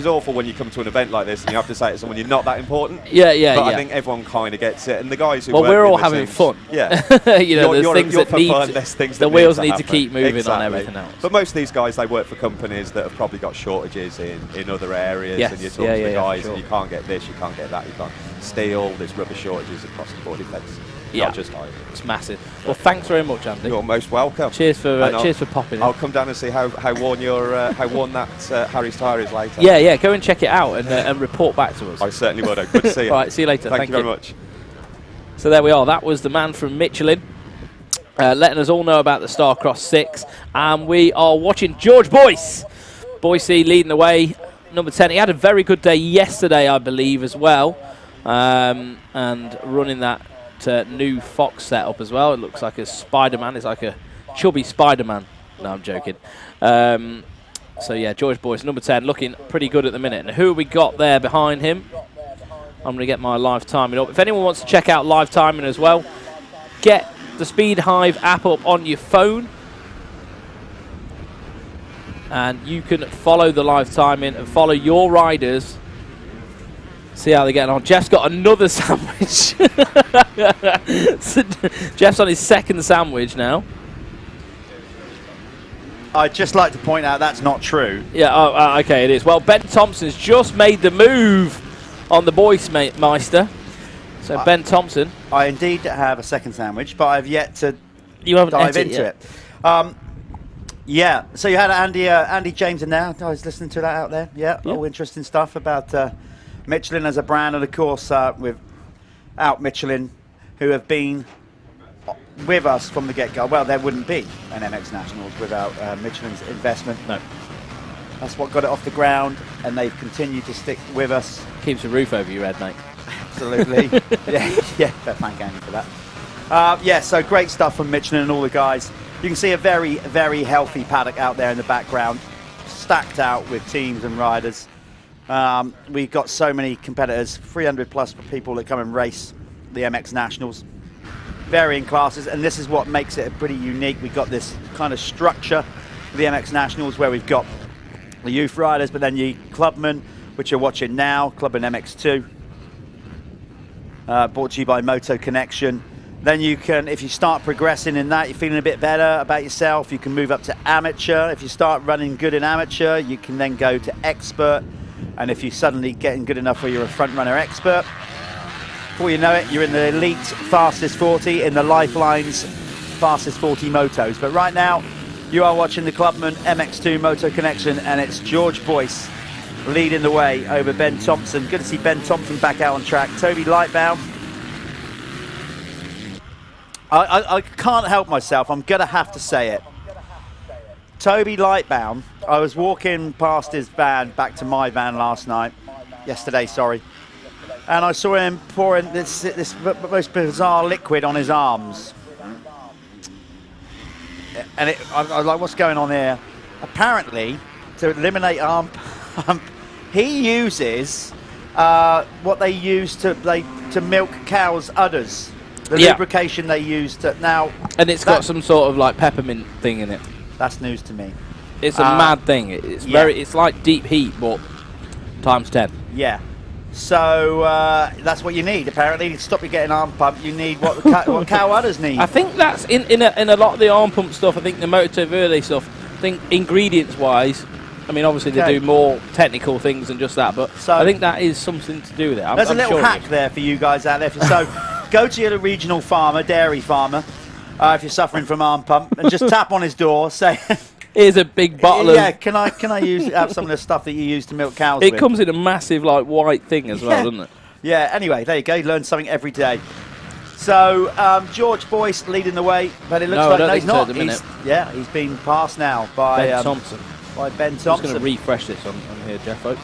awful when you come to an event like this and you have to say to someone you're not that important. But I think everyone kind of gets it, and the guys who work we're all in having fun. There's things the wheels need to keep moving on everything else. But most of these guys, they work for companies that have probably got shortages in other areas, and you're talking to the guys and you can't get this, you can't get that, you can't steel, there's rubber shortages across the board. Not just tyres. It's massive. Well, thanks very much, Andy. You're most welcome. Cheers for popping in. I'll come down and see how worn that Harry's tyre is later. Yeah, go and check it out and report back to us. I certainly would. Good to see you. Right, see you later. Thank you very much. So there we are. That was the man from Michelin, letting us all know about the Starcross 6, and we are watching George Boyce. Boise leading the way, number 10. He had a very good day yesterday, I believe, as well, and running that new Fox setup as well. It looks like a Spider-Man. It's like a chubby Spider-Man. No, I'm joking. So yeah, George Boyce, number 10, looking pretty good at the minute. And who have we got there behind him? I'm going to get my live timing up. If anyone wants to check out live timing as well, get the Speed Hive app up on your phone. And you can follow the live timing and follow your riders. See how they're getting on. Jeff's got another sandwich. So Jeff's on his second sandwich now. I'd just like to point out that's not true. Yeah, okay, it is. Well, Ben Thompson's just made the move on the Boysmeister. So Ben Thompson. I indeed have a second sandwich, but I've yet to dive into it. Yeah, so you had Andy James in there. I was listening to that out there. Yeah, all interesting stuff about Michelin as a brand, and of course without Michelin, who have been with us from the get-go. Well, there wouldn't be an MX Nationals without Michelin's investment. No. That's what got it off the ground, and they've continued to stick with us. Keeps a roof over your head, mate. Absolutely. yeah, thank Andy for that. Yeah, so great stuff from Michelin and all the guys. You can see a very, very healthy paddock out there in the background, stacked out with teams and riders. We've got so many competitors, 300 plus people that come and race the MX Nationals, varying classes, and this is what makes it pretty unique. We've got this kind of structure for the MX Nationals where we've got the youth riders, but then you Clubman, which you're watching now, Clubman MX2, brought to you by Moto-Connection. Then you can, if you start progressing in that, you're feeling a bit better about yourself, you can move up to amateur. If you start running good in amateur, you can then go to expert. And if you're suddenly getting good enough where you're a front runner expert, before you know it, you're in the elite fastest 40 in the Lyfelinez fastest 40 motos. But right now, you are watching the Clubman MX2 Moto-Connection, and it's George Boyce leading the way over Ben Thompson. Good to see Ben Thompson back out on track. Toby Lightbound. I can't help myself. I'm going to have to say it. Toby Lightbound, I was walking past his van back to my van yesterday, and I saw him pouring this most bizarre liquid on his arms. And I was like, what's going on here? Apparently, to eliminate arm pump, he uses what they use to milk cows' udders. The lubrication they use to now. And it's got some sort of like peppermint thing in it. That's news to me. It's a mad thing. It's it's like deep heat, but times 10. Yeah. So that's what you need. Apparently, to stop you getting arm pump, you need what cow udders need. I think that's in a lot of the arm pump stuff. I think the Motoverde stuff. I think ingredients wise, I mean, obviously they do more technical things than just that, but so I think that is something to do with it. There's a little hack there for you guys out there. So go to your regional farmer, dairy farmer, if you're suffering from arm pump, and just tap on his door, say, here's a big bottle of... Yeah, can I have some of the stuff that you use to milk cows with? It comes in a massive, like, white thing as well, doesn't it? Yeah, anyway, there you go. You learn something every day. So, George Boyce leading the way, but it looks like he's not. He's been passed now by Ben Thompson. I'm just going to refresh this on here, Jeff, folks.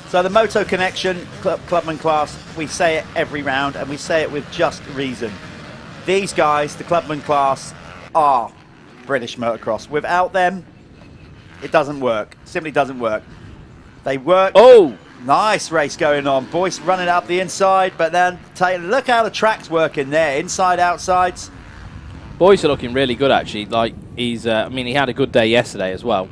So the Moto-Connection Clubman class, we say it every round, and we say it with just reason. These guys, the Clubman class, are British motocross. Without them, it doesn't work. Simply doesn't work. They work. Oh! Nice race going on. Boyce running up the inside, but then look how the track's working there. Inside, outsides. Boyce are looking really good, actually. Like he's, I mean, he had a good day yesterday as well.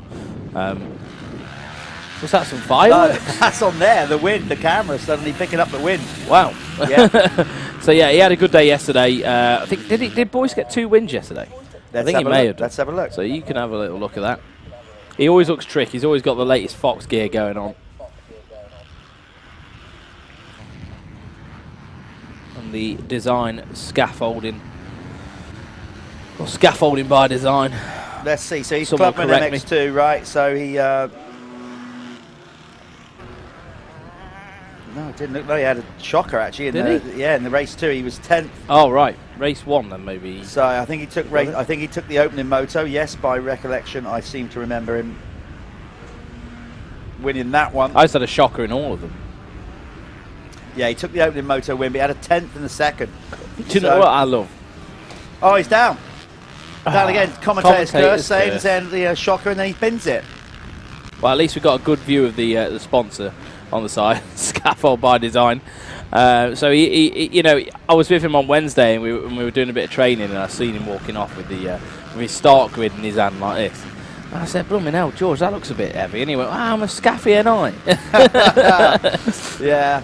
Was that some fireworks? No, that's on there. The wind, the camera suddenly picking up the wind. Wow. Yeah. So yeah, he had a good day yesterday. I think did Boyce get 2 wins yesterday? I think he may have. Let's have a look. So you can have a little look at that. He always looks trick. He's always got the latest Fox gear going on. And the design scaffolding. Or scaffolding by design. Let's see. So he's Clubman MX2, right? So he... No, it didn't look like he had a shocker, actually. In the race 2, he was 10th. Oh, right. Race 1, then, maybe. So I think he took the opening moto. Yes, by recollection, I seem to remember him winning that one. I just had a shocker in all of them. Yeah, he took the opening moto win, but he had a 10th in the second. Do you know what I love? Oh, he's down. Down again. Commentator's curse, saying the shocker, and then he pins it. Well, at least we got a good view of the sponsor on the side. Scaffold by design. So he, you know, I was with him on Wednesday, and we were doing a bit of training, and I seen him walking off with his start grid in his hand like this. And I said, "Blooming hell, George, that looks a bit heavy." And he went, "I'm a scaffy, ain't I?" Yeah.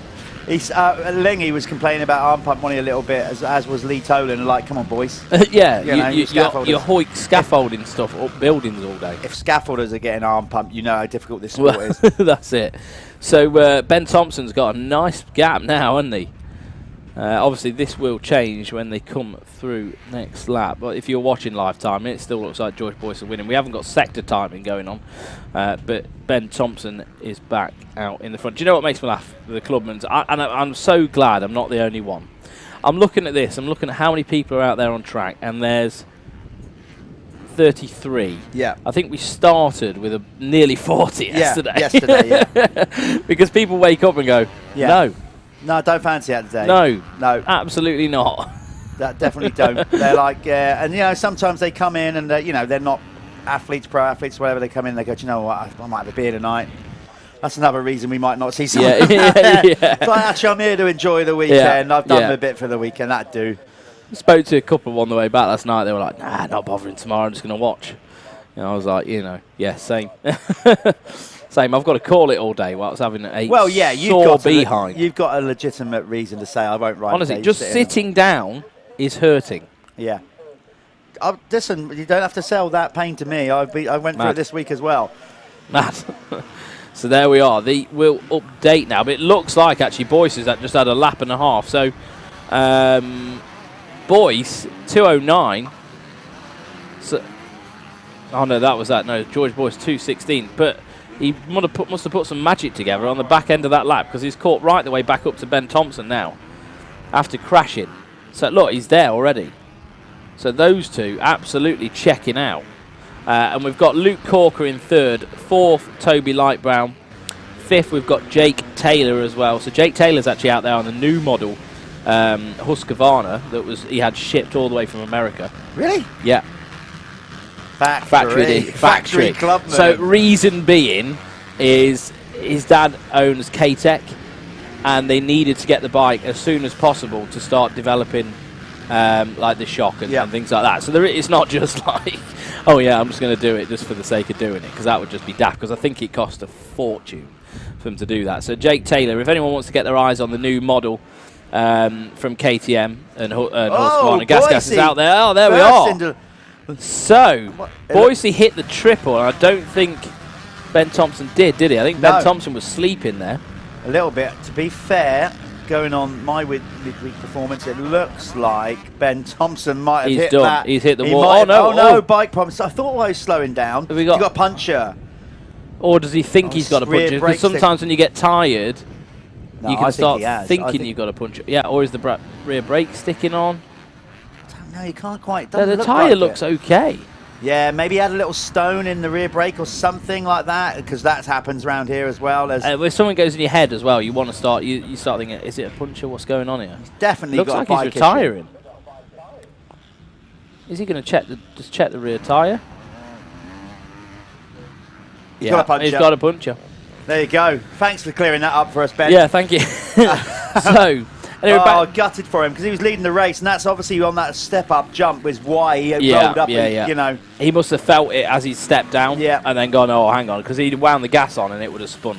Lingy was complaining about arm pump money a little bit, as was Lee Tolan. Like, come on, boys. Yeah, you hoik scaffolding stuff up buildings all day. If scaffolders are getting arm pump, you know how difficult this sport is. That's it. So Ben Thompson's got a nice gap now, hasn't he? Obviously, this will change when they come through next lap. But if you're watching live timing, it still looks like George Boyce is winning. We haven't got sector timing going on, but Ben Thompson is back out in the front. Do you know what makes me laugh? The Clubmans. I'm so glad I'm not the only one. I'm looking at this. I'm looking at how many people are out there on track, and there's 33. Yeah. I think we started with nearly 40 yesterday. Yesterday, yeah. Because people wake up and go, no. No, don't fancy that today. No, absolutely not. That definitely don't. They're like, and you know, sometimes they come in and you know, they're not athletes, pro athletes, whatever. They come in, they go, do you know what? I might have a beer tonight. That's another reason we might not see someone. Yeah. It's like, actually, I'm here to enjoy the weekend. I've done a bit for the weekend. That'd do. Spoke to a couple on the way back last night. They were like, "Nah, not bothering tomorrow. I'm just going to watch." And I was like, you know, yeah, same. Same. I've got to call it all day while I was having a sore behind. You've got a legitimate reason to say I won't ride. Honestly, just sitting down is hurting. Yeah. Listen, you don't have to sell that pain to me. I went through it this week as well. Mad. So there we are. We'll update now, but it looks like actually Boyce has just had a lap and a half. So Boyce 209. So, oh no, that was that. No, George Boyce 216. But he must have put some magic together on the back end of that lap, because he's caught right the way back up to Ben Thompson now after crashing. So look, he's there already. So those two absolutely checking out. And we've got Luke Corker in third, fourth Toby Lightbrown, fifth we've got Jake Taylor as well. So Jake Taylor's actually out there on the new model Husqvarna that he had shipped all the way from America. Really? Yeah. Factory Clubman. So reason being is his dad owns K-Tech, and they needed to get the bike as soon as possible to start developing like the shock and things like that. So it's not just like, oh yeah, I'm just going to do it just for the sake of doing it, because that would just be daft, because I think it cost a fortune for them to do that. So Jake Taylor, if anyone wants to get their eyes on the new model from KTM and Husqvarna, Gas is out there. Oh, there we are. So, Boise hit the triple, and I don't think Ben Thompson did he? I think Ben Thompson was sleeping there. A little bit. To be fair, going on my midweek performance, it looks like Ben Thompson might have hit that. He's hit the wall. Oh no, bike problems. I thought I was slowing down. Have we got a puncher? Or does he think he's got a puncher? Because sometimes when you get tired, you can start thinking you've got a puncher. Yeah, or is the rear brake sticking on? No, you can't quite. The tyre looks okay. Yeah, maybe he had a little stone in the rear brake or something like that, because that happens around here as well. If something goes in your head as well, you want to start. You start thinking, is it a puncher? What's going on here? He's definitely looks got like a bike he's retiring. Is he going to check the rear tyre? He's got a puncher. He's got a puncher. There you go. Thanks for clearing that up for us, Ben. Yeah, thank you. So. Anyway, gutted for him, because he was leading the race, and that's obviously on that step-up jump was why he rolled up. You know, he must have felt it as he stepped down, and then gone, oh, hang on, because he'd wound the gas on and it would have spun.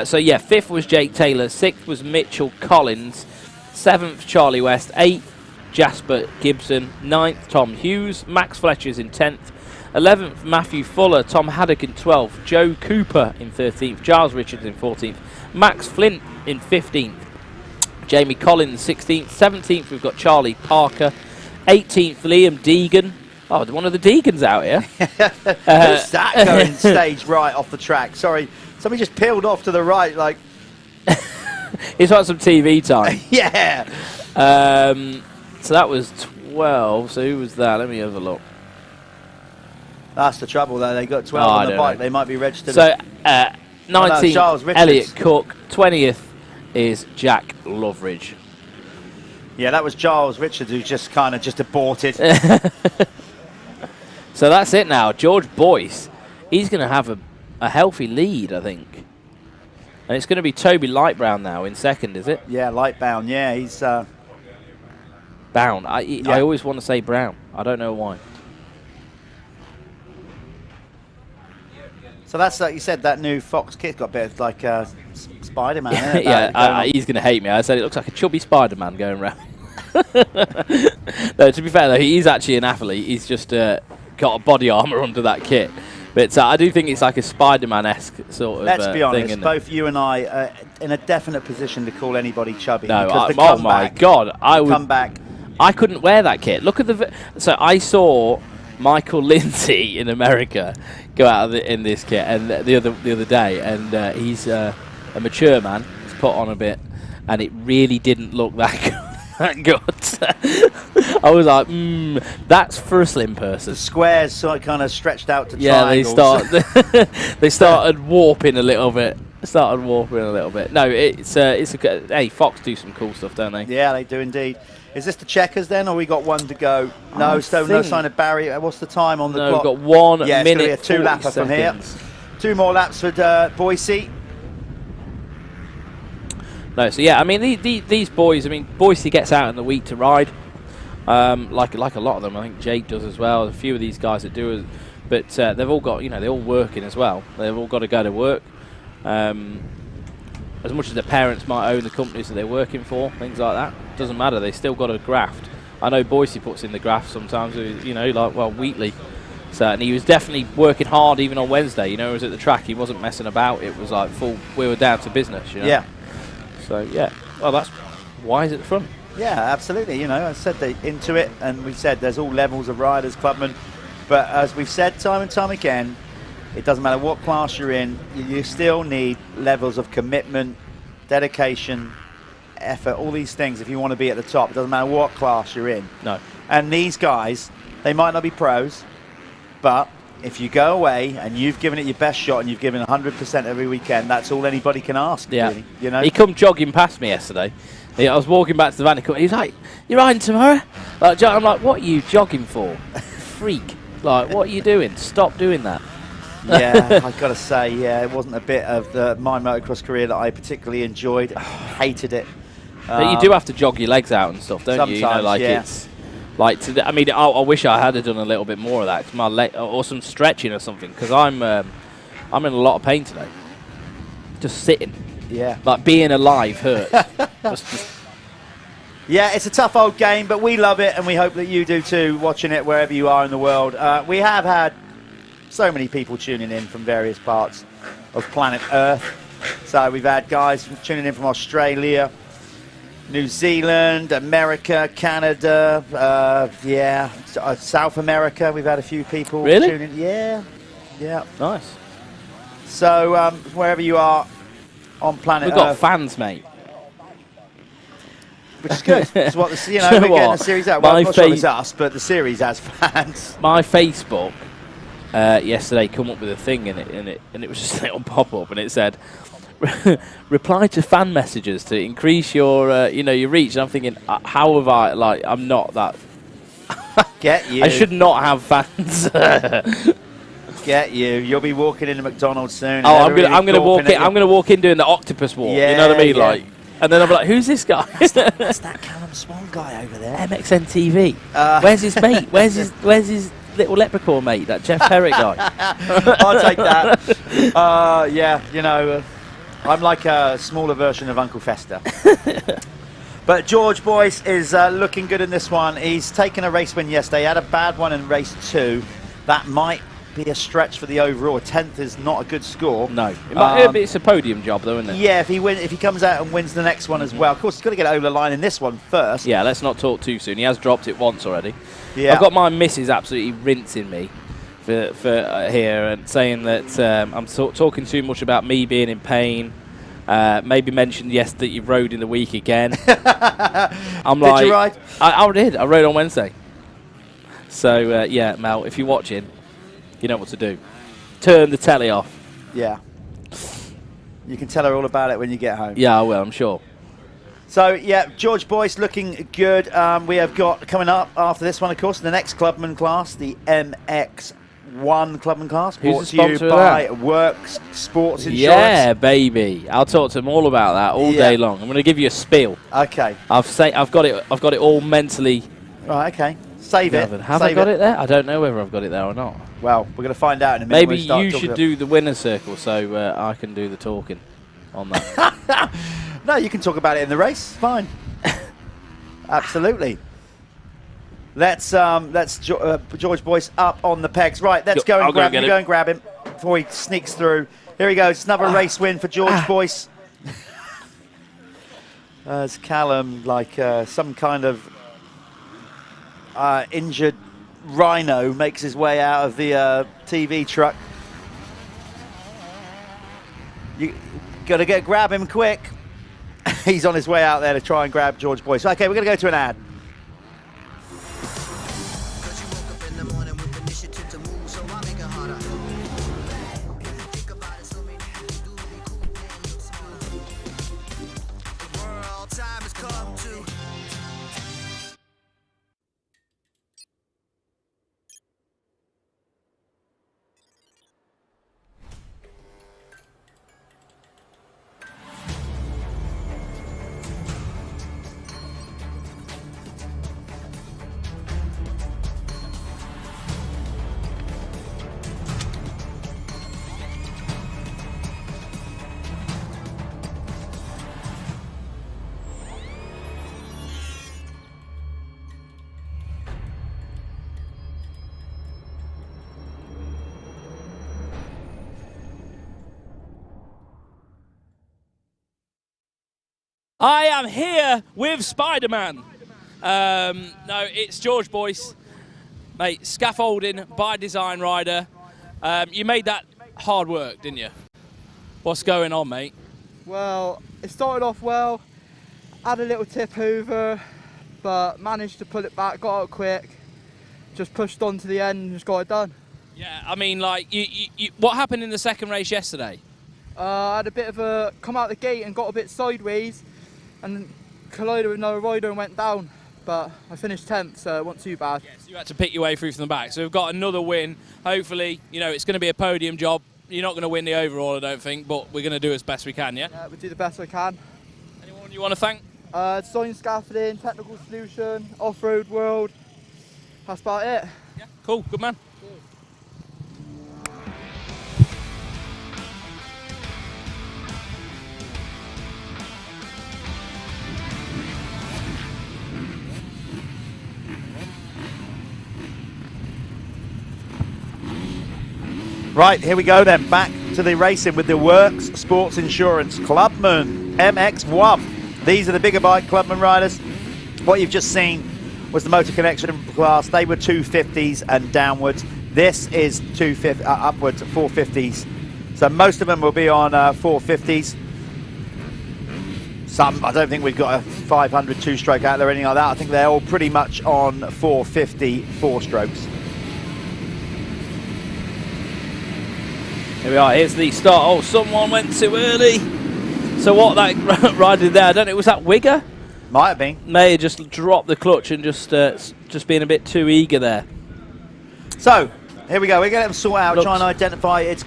So yeah, fifth was Jake Taylor, sixth was Mitchell Collins, seventh Charlie West, eighth Jasper Gibson, ninth Tom Hughes, Max Fletcher's in 10th, 11th Matthew Fuller, Tom Haddock in 12th, Joe Cooper in 13th, Giles Richards in 14th, Max Flint in 15th. Jamie Collins 16th, 17th we've got Charlie Parker, 18th Liam Deegan. Oh, one of the Deegans out here. Who's that going stage right off the track? Sorry, somebody just peeled off to the right like. He's got some TV time. Yeah. So that was 12. So who was that? Let me have a look. That's the trouble though. They got 12 on the bike. They might be registered. So 19th Elliot Cook, 20th. Is Jack Loveridge. Yeah, that was Giles Richards who just kind of aborted. So that's it now. George Boyce, he's going to have a healthy lead, I think. And it's going to be Toby Lightbrown now in second, is it? Yeah, Lightbound. Yeah, he's Bound. I always want to say Brown. I don't know why. So that's like you said, that new Fox kit got a bit of like Spider-Man. Isn't it? Yeah, he's going to hate me. I said it looks like a chubby Spider-Man going around. No, to be fair though, he's actually an athlete. He's just got a body armor under that kit. But I do think it's like a Spider-Man-esque sort of Let's be honest, thing, both you and I are in a definite position to call anybody chubby. No, because the oh my God, I would come back. I couldn't wear that kit. Look at the. So I saw Michael Lindsay in America go out in this kit, and the other day, and he's a mature man. He's put on a bit, and it really didn't look that good. I was like, that's for a slim person. The squares sort of kind of stretched out to triangles. They started warping a little bit. No, hey, Fox do some cool stuff, don't they? Yeah, they do indeed. Is this the checkers then, or we got one to go? No, no sign of Barry. What's the time on the clock? We've got 1 minute. It's It's going to be a 2-lapper from here. 2 more laps for Boise. No, so yeah, I mean these boys. I mean Boise gets out in the week to ride, like a lot of them. I think Jake does as well. A few of these guys that do, but they've all got they're all working as well. They've all got to go to work. As much as their parents might own the companies that they're working for, things like that, doesn't matter. They still got to graft. I know Boise puts in the graft sometimes. Weekly. So, and he was definitely working hard even on Wednesday. He was at the track. He wasn't messing about. It was like full. We were down to business. Yeah. So yeah, well that's why is it the front? Yeah, absolutely. I said they into it, and we said there's all levels of riders, Clubman. But as we've said time and time again, it doesn't matter what class you're in, you still need levels of commitment, dedication, effort, all these things if you want to be at the top. It doesn't matter what class you're in. No. And these guys, they might not be pros, but if you go away and you've given it your best shot and you've given 100% every weekend, that's all anybody can ask. Yeah. Really, He come jogging past me yesterday. I was walking back to the van. He was like, "You riding tomorrow?" I'm like, "What are you jogging for, freak? Like, what are you doing? Stop doing that." Yeah, I've got to say, it wasn't a bit of my motocross career that I particularly enjoyed. Hated it. But you do have to jog your legs out and stuff, don't you? Sometimes, it's like I wish I had done a little bit more of that, 'cause my leg, or some stretching or something, because I'm in a lot of pain today. Just sitting. Yeah. Like being alive hurts. Yeah, it's a tough old game, but we love it, and we hope that you do too, watching it wherever you are in the world. We have had so many people tuning in from various parts of planet Earth. So we've had guys tuning in from Australia, New Zealand, America, Canada, South America. We've had a few people tune in. Yeah. Nice. So wherever you are on planet Earth. We've got Earth, fans, mate. Which is good. It's what we're getting the series out. Well, I'm not sure it's us, but the series has fans. My Facebook yesterday come up with a thing in it, and it was just a little pop-up, and it said, reply to fan messages to increase your your reach. And I'm thinking, how have I, I'm not that. Get you. I should not have fans. Get you. You'll be walking into McDonald's soon. Oh, I'm gonna walk in. I'm gonna walk in doing the octopus walk. Yeah, you know what I mean? Yeah. And then I'm like, who's this guy? That's that Callum Swan guy over there. MXN-TV. Where's his mate? Where's his little leprechaun mate? That Jeff Perrick guy. I'll take that. I'm like a smaller version of Uncle Fester. But George Boyce is looking good in this one. He's taken a race win yesterday. He had a bad one in race 2. That might be a stretch for the overall. A 10th is not a good score. No. It's a podium job, though, isn't it? Yeah, if he comes out and wins the next one as well. Of course, he's got to get over the line in this one first. Yeah, let's not talk too soon. He has dropped it once already. Yeah. I've got my missus absolutely rinsing me for here and saying that I'm talking too much about me being in pain. Maybe mentioned that you rode in the week again. I'm Did you ride? I did. I rode on Wednesday. So yeah, Mel, if you're watching, you know what to do. Turn the telly off. Yeah. You can tell her all about it when you get home. Yeah, I will, I'm sure. So, yeah, George Boyce looking good. We have got coming up after this one, of course, the next Clubman class, the MX1 MX1 Clubman cars. Who's Brought the to you sponsor of by that? Worx Sports Insurance. Yeah, baby. I'll talk to them all about that all day long. I'm going to give you a spiel. Okay. I've got it all mentally. Right. Okay. Save it. Have I got it there? I don't know whether I've got it there or not. Well, we're going to find out in a minute. Maybe you should do the winner's circle so I can do the talking on that. No, you can talk about it in the race. Fine. Absolutely. Let's George Boyce up on the pegs. Right, let's go and grab him. Go and grab him before he sneaks through. Here he goes. Another race win for George Boyce. As Callum, like some kind of injured rhino, makes his way out of the TV truck. You got to grab him quick. He's on his way out there to try and grab George Boyce. Okay, we're going to go to an ad. I am here with Spider-Man. No, it's George Boyce. Mate, scaffolding by design rider. You made that hard work, didn't you? What's going on, mate? Well, it started off well, had a little tip over, but managed to pull it back, got out quick, just pushed on to the end and just got it done. Yeah, I mean, like, what happened in the second race yesterday? I had a bit of a come out the gate and got a bit sideways and collided with another rider and went down, but I finished 10th, so it wasn't too bad. Yes, you had to pick your way through from the back, so we've got another win. Hopefully, you know, it's going to be a podium job. You're not going to win the overall, I don't think, but we're going to do as best we can, yeah? Yeah, we'll do the best we can. Anyone you want to thank? Design scaffolding, technical solution, off-road world. That's about it. Yeah, cool, good man. Right, here we go then. Back to the racing with the Worx Sports Insurance Clubman MX1. These are the bigger bike Clubman riders. What you've just seen was the Moto-Connection class. They were 250s and downwards. This is upwards 450s. So most of them will be on 450s. Some, I don't think we've got a 500 two-stroke out there or anything like that. I think they're all pretty much on 450 four-strokes. Here we are, here's the start. Oh, someone went too early. So what that rider did there, I don't know, was that Wigger? Might have been. May have just dropped the clutch and just being a bit too eager there. So, here we go. We're going to let them sort out, try and identify. It's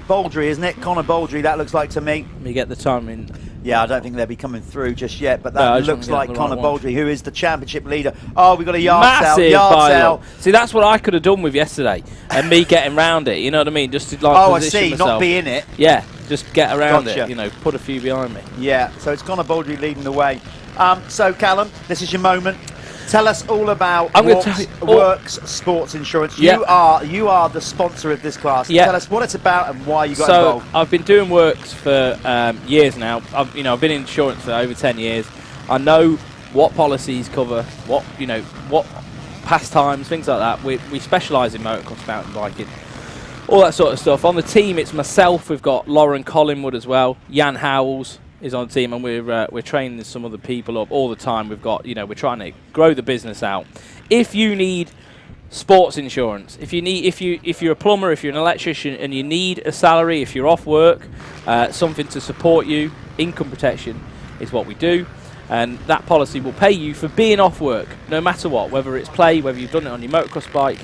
Baldry, isn't it? Connor Baldry, that looks like to me. Let me get the timing. Yeah, I don't think they'll be coming through just yet, but that looks like Connor right Baldry, who is the championship leader. Oh, we've got a yard Massive sale. See, that's what I could have done with yesterday, and me getting round it, you know what I mean? Just to like position myself. Not be in it. Yeah, just get around it, you know, put a few behind me. Yeah, so it's Connor Baldry leading the way. So, Callum, this is your moment. Tell us all about Worx Sports Insurance. You are the sponsor of this class. Yeah. Tell us what it's about and why you got involved. I've been doing Worx for years now. I've been in insurance for over 10 years. I know what policies cover, what pastimes, things like that. We specialise in motocross, mountain biking, all that sort of stuff. On the team, it's myself. We've got Lauren Collingwood as well. Jan Howells is on the team, and we're training some other people up all the time. We've got, we're trying to grow the business out. If you need sports insurance, if you're a plumber, if you're an electrician and you need a salary, if you're off work, something to support you, income protection is what we do, and that policy will pay you for being off work, no matter what, whether it's play, whether you've done it on your motocross bike,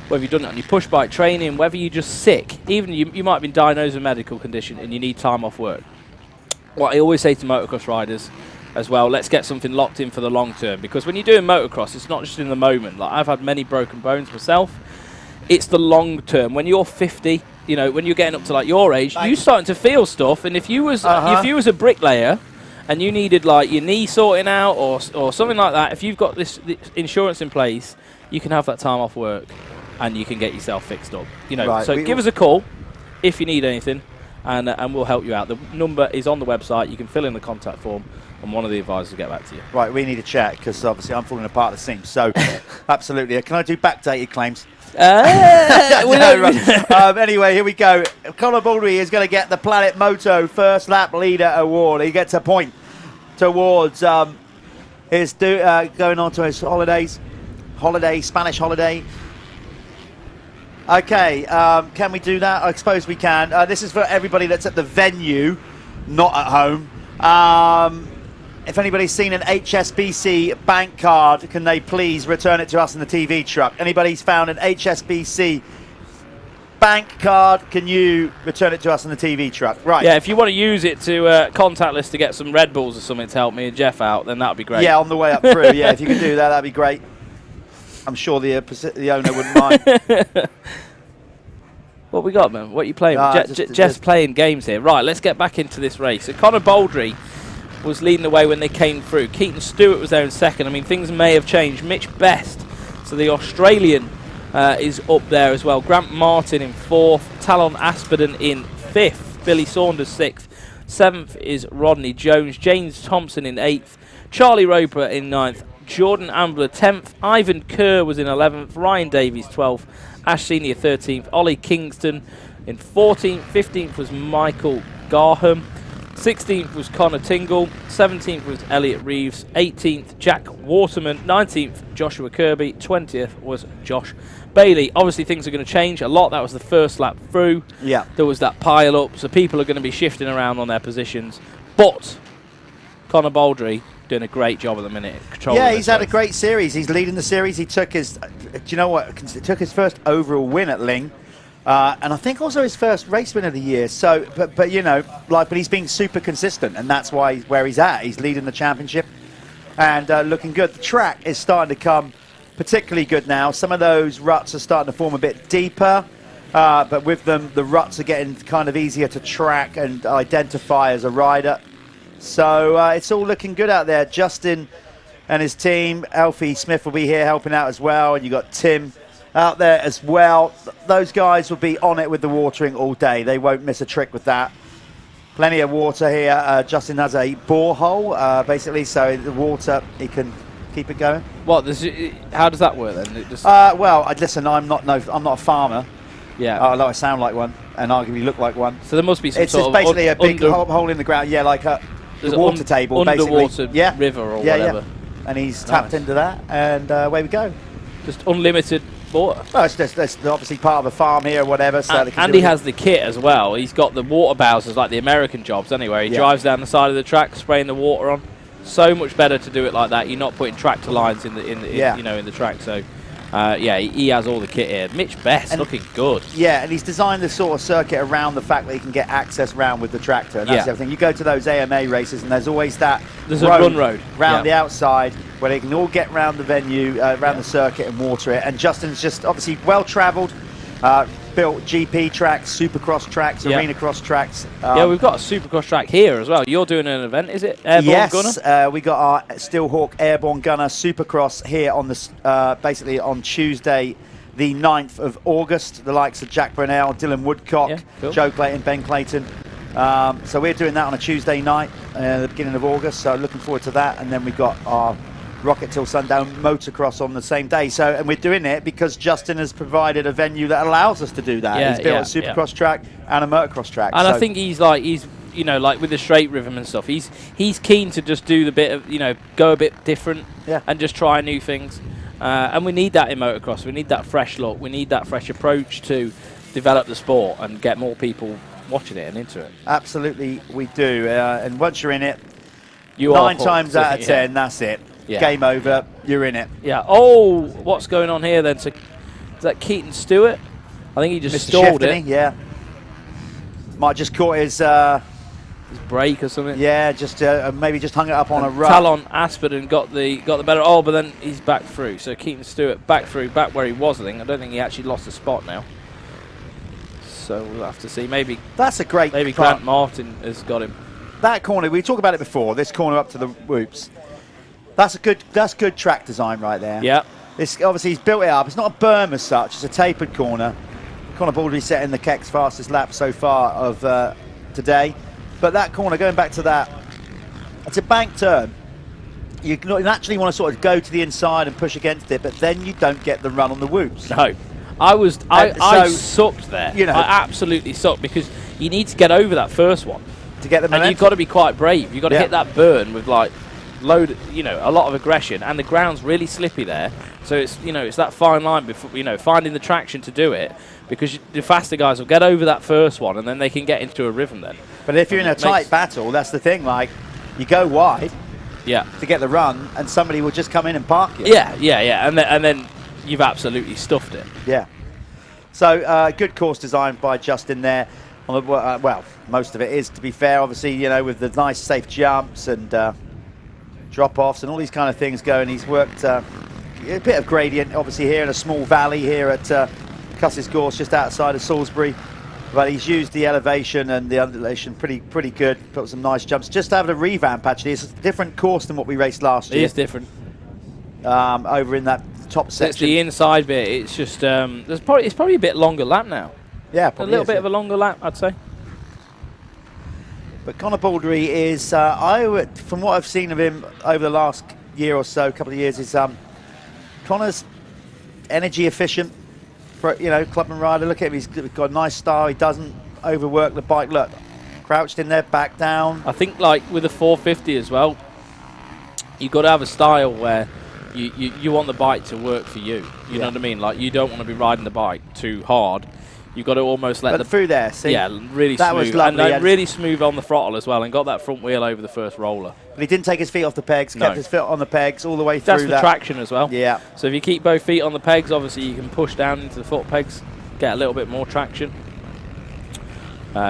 whether you've done it on your push bike training, whether you're just sick, even you might have been diagnosed with a medical condition and you need time off work. What I always say to motocross riders as well, let's get something locked in for the long term, because when you're doing motocross, it's not just in the moment. Like, I've had many broken bones myself. It's the long term. When you're 50, you know, when you're getting up to like your age, you're starting to feel stuff. And if you was a bricklayer and you needed like your knee sorting out or something like that, if you've got this insurance in place, you can have that time off work and you can get yourself fixed up. You know, Right, so give us a call if you need anything, and we'll help you out. The number is on the website. You can fill in the contact form, and one of the advisors will get back to you. Right, we need a chat because obviously I'm falling apart at the seams. So, absolutely. Can I do backdated claims? Anyway, here we go. Conor Baldry is going to get the Planet Moto First Lap Leader Award. He gets a point towards his going on to his Spanish holiday. Okay, can we do that? I suppose we can. This is for everybody that's at the venue, not at home. If anybody's seen an HSBC bank card, can they please return it to us in the TV truck? Anybody's found an HSBC bank card, can you return it to us in the TV truck? Right. Yeah, if you want to use it to contact us to get some Red Bulls or something to help me and Jeff out, then that would be great. Yeah, on the way up through. Yeah, if you can do that, that'd be great. I'm sure the owner wouldn't mind. What we got, man? What are you playing? Jeff's just playing games here. Right, let's get back into this race. So Conor Baldry was leading the way when they came through. Keaton Stewart was there in second. I mean, things may have changed. Mitch Best, so the Australian, is up there as well. Grant Martin in fourth. Talon Asperdon in fifth. Billy Saunders sixth. Seventh is Rodney Jones. James Thompson in eighth. Charlie Roper in ninth. Jordan Ambler 10th. Ivan Kerr was in 11th. Ryan Davies 12th. Ash Senior 13th. Ollie Kingston in 14th. 15th was Michael Garham. 16th was Connor Tingle. 17th was Elliot Reeves. 18th, Jack Waterman. 19th, Joshua Kirby. 20th was Josh Bailey. Obviously, things are going to change a lot. That was the first lap through. Yeah. There was that pile up, so people are going to be shifting around on their positions. But Conor Baldry doing a great job at the minute. Yeah, he's had a great series. He's leading the series. He took his, do you know what? He took his first overall win at Ling. And I think also his first race win of the year. So, but you know, but he's being super consistent, and that's why where he's at. He's leading the championship and looking good. The track is starting to come particularly good now. Some of those ruts are starting to form a bit deeper, but with them, the ruts are getting kind of easier to track and identify as a rider. So it's all looking good out there. Justin and his team, Alfie Smith will be here helping out as well, and you got Tim out there as well. Those guys will be on it with the watering all day. They won't miss a trick with that. Plenty of water here. Justin has a borehole, basically, so the water, he can keep it going. What? How does that work then? It just well, listen, I'm not a farmer. Yeah. Although I sound like one, and arguably look like one. So there must be some it's sort of basically a big hole in the ground. Yeah, like a water table, basically. Underwater river or whatever. Yeah. And he's tapped into that, and away we go. Just unlimited water. Well, it's just obviously part of a farm here or whatever. So and he has the kit as well. He's got the water bowsers like the American jobs anyway. He drives down the side of the track, spraying the water on. So much better to do it like that. You're not putting tractor lines in the track. So he has all the kit here. Mitch Best and looking good. Yeah, and he's designed the sort of circuit around the fact that he can get access round with the tractor. And that's everything. You go to those AMA races, and there's always that a run road round the outside where they can all get round the venue, around the circuit and water it. And Justin's just obviously well travelled, built GP tracks, Supercross tracks, Arena Cross tracks. We've got a Supercross track here as well. You're doing an event, is it? Airborne Gunner? Yes, we got our Steelhawk Airborne Gunner Supercross here on the basically on Tuesday, the 9th of August. The likes of Jack Brunel, Dylan Woodcock, Joe Clayton, Ben Clayton. So we're doing that on a Tuesday night, the beginning of August. So looking forward to that. And then we got our Rocket Till Sundown Motocross on the same day. So, and we're doing it because Justin has provided a venue that allows us to do that. He's built a Supercross track and a Motocross track. And I think he's like with the straight rhythm and stuff. He's keen to just do the bit of go a bit different and just try new things. And we need that in motocross. We need that fresh look. We need that fresh approach to develop the sport and get more people watching it and into it. Absolutely, we do. And once you're in it, you 9 times out of 10, that's it. Yeah. Game over, you're in it. Yeah. Oh, what's going on here then? So Is that Keaton Stewart? I think he just Mr. stalled Shiftony, it. Yeah. Might just caught his brake or something. Yeah, just maybe just hung it up on a rut. Talon Aspenden got the better. Oh, but then he's back through. So Keaton Stewart back through, back where he was. I don't think he actually lost a spot now. So we'll have to see. Maybe that's a great. Maybe Grant Martin has got him. That corner, we talked about it before. This corner up to the whoops. That's good track design right there. Yeah. This obviously he's built it up. It's not a berm as such. It's a tapered corner. Conor Baldry setting the Keck's fastest lap so far of today. But that corner, going back to that, it's a bank turn. You naturally want to sort of go to the inside and push against it, but then you don't get the run on the whoops. No. I sucked there. You know, I absolutely sucked because you need to get over that first one. To get the momentum. And you've got to be quite brave. You've got to hit that burn with like a lot of aggression, and the ground's really slippy there. So it's it's that fine line before finding the traction to do it, because the faster guys will get over that first one and then they can get into a rhythm then. But if you're in a tight battle, that's the thing. Like you go wide, to get the run, and somebody will just come in and park you. Yeah, and then you've absolutely stuffed it. Yeah. So good course design by Justin there. On the, well, most of it is, to be fair, obviously, with the nice safe jumps and drop-offs and all these kind of things going. He's worked a bit of gradient, obviously, here in a small valley here at Cusses Gorse, just outside of Salisbury. But he's used the elevation and the undulation pretty good. Put some nice jumps. Just having a revamp, actually. It's a different course than what we raced last year. It is different. Over in that top section. It's the inside bit. It's just it's probably a bit longer lap now. Yeah, a little bit of a longer lap, I'd say. But Conor Baldry is, from what I've seen of him over the last year or so, couple of years, is Conor's energy efficient for clubman rider. Look at him; he's got a nice style. He doesn't overwork the bike. Look, crouched in there, back down. I think like with the 450 as well, you've got to have a style where you want the bike to work for you. You know what I mean? Like you don't want to be riding the bike too hard. You've got to almost let through there, see? Yeah, really that smooth. Was lovely. And really smooth on the throttle as well, and got that front wheel over the first roller. But he didn't take his feet off the pegs, kept his foot on the pegs all the way through. That's the traction as well. Yeah. So if you keep both feet on the pegs, obviously you can push down into the foot pegs, get a little bit more traction.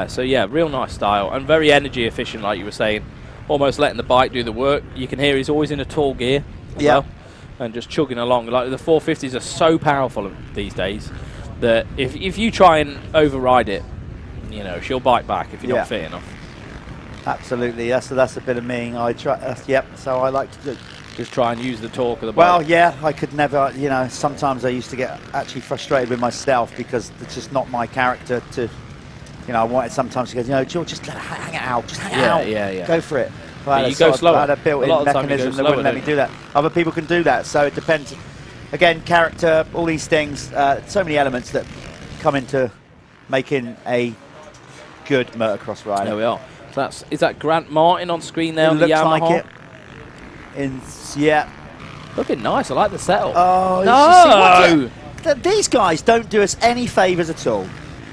So yeah, real nice style, and very energy efficient, like you were saying. Almost letting the bike do the work. You can hear he's always in a tall gear as well, and just chugging along. Like the 450s are so powerful these days that if you try and override it, she'll bite back if you're not fit enough. Absolutely, that's a bit of me. I try, so I like to just try and use the torque of the bike. Well, yeah, I could never, sometimes I used to get actually frustrated with myself because it's just not my character to, I wanted sometimes to go, George, just hang it out, just hang it out. Yeah. Go for it. You go slower. I had a built-in mechanism that wouldn't let me do that. Other people can do that, so it depends. Again, character, all these things, so many elements that come into making a good motocross rider. There we are. So is that Grant Martin on screen there on the Yamaha? Looks like it. Yeah. Looking nice. I like the setup. Oh, no! These guys don't do us any favours at all.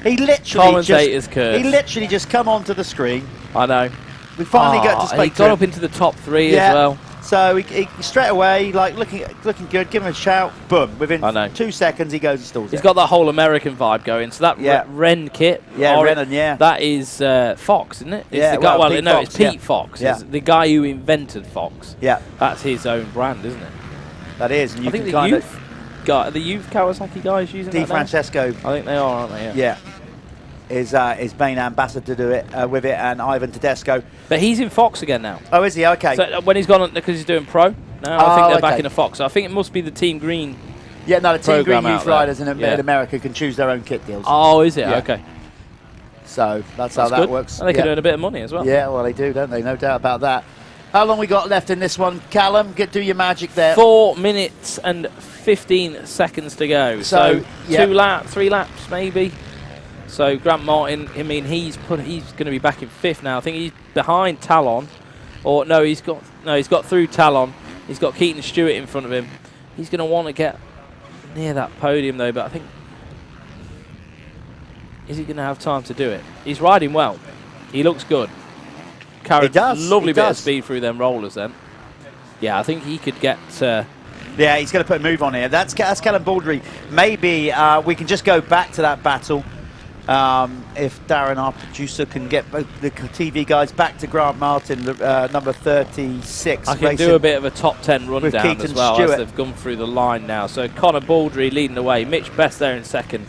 He literally just come onto the screen. I know. We finally got to speak. He got up into the top 3 as well. So he straight away, like looking good, give him a shout, boom, within 2 seconds he goes and stalls it. He's got that whole American vibe going. So that Ren kit, that is Fox, isn't it? It's the guy, it's Pete Fox. Yeah. It's the guy who invented Fox. Yeah. That's his own brand, isn't it? That is. And I think the youth Kawasaki guys using that now? Francesco. I think they are, aren't they? Yeah. Is main ambassador to do it with it, and Ivan Tedesco. But he's in Fox again now. Oh, is he? Okay. So when he's gone on, because he's doing pro now, I think they're back in the Fox. So I think it must be the Team Green. Yeah, no, the Team Green youth riders in America can choose their own kit deals. Oh, is it? Yeah. Okay. So that's how that works. And they can earn a bit of money as well. Yeah, well, they do, don't they? No doubt about that. How long we got left in this one, Callum? Do your magic there. 4 minutes and 15 seconds to go. So 3 laps maybe. So Grant Martin, I mean, he's going to be back in 5th now. I think he's behind Talon, or no, he's got through Talon. He's got Keaton Stewart in front of him. He's going to want to get near that podium though, but I think, is he going to have time to do it? He's riding well. He looks good. Carried lovely bit of speed through them rollers then. Yeah, I think he could get Yeah, he's going to put a move on here. That's Callum Baldry. Maybe we can just go back to that battle. If Darren, our producer, can get both the TV guys back to Grant Martin, number 36. I can do a bit of a top 10 rundown as well as they've gone through the line now. So Connor Baldry leading the way, Mitch Best there in second,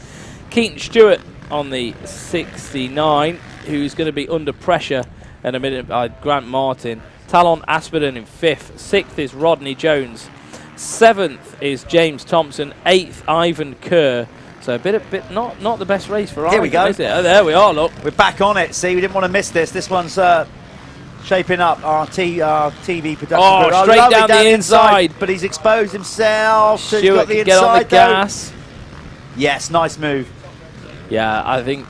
Keaton Stewart on the 69, who's going to be under pressure in a minute by Grant Martin. Talon Aspenden in 5th, 6th is Rodney Jones, 7th is James Thompson, 8th Ivan Kerr. So a bit not the best race for Ivan. Here we go. Is it? Oh, there we are. Look, we're back on it. See, we didn't want to miss this. This one's shaping up. Our TV production. Oh, straight down the inside. But he's exposed himself. So he's got the inside. Get on the gas. Yes, nice move. Yeah, I think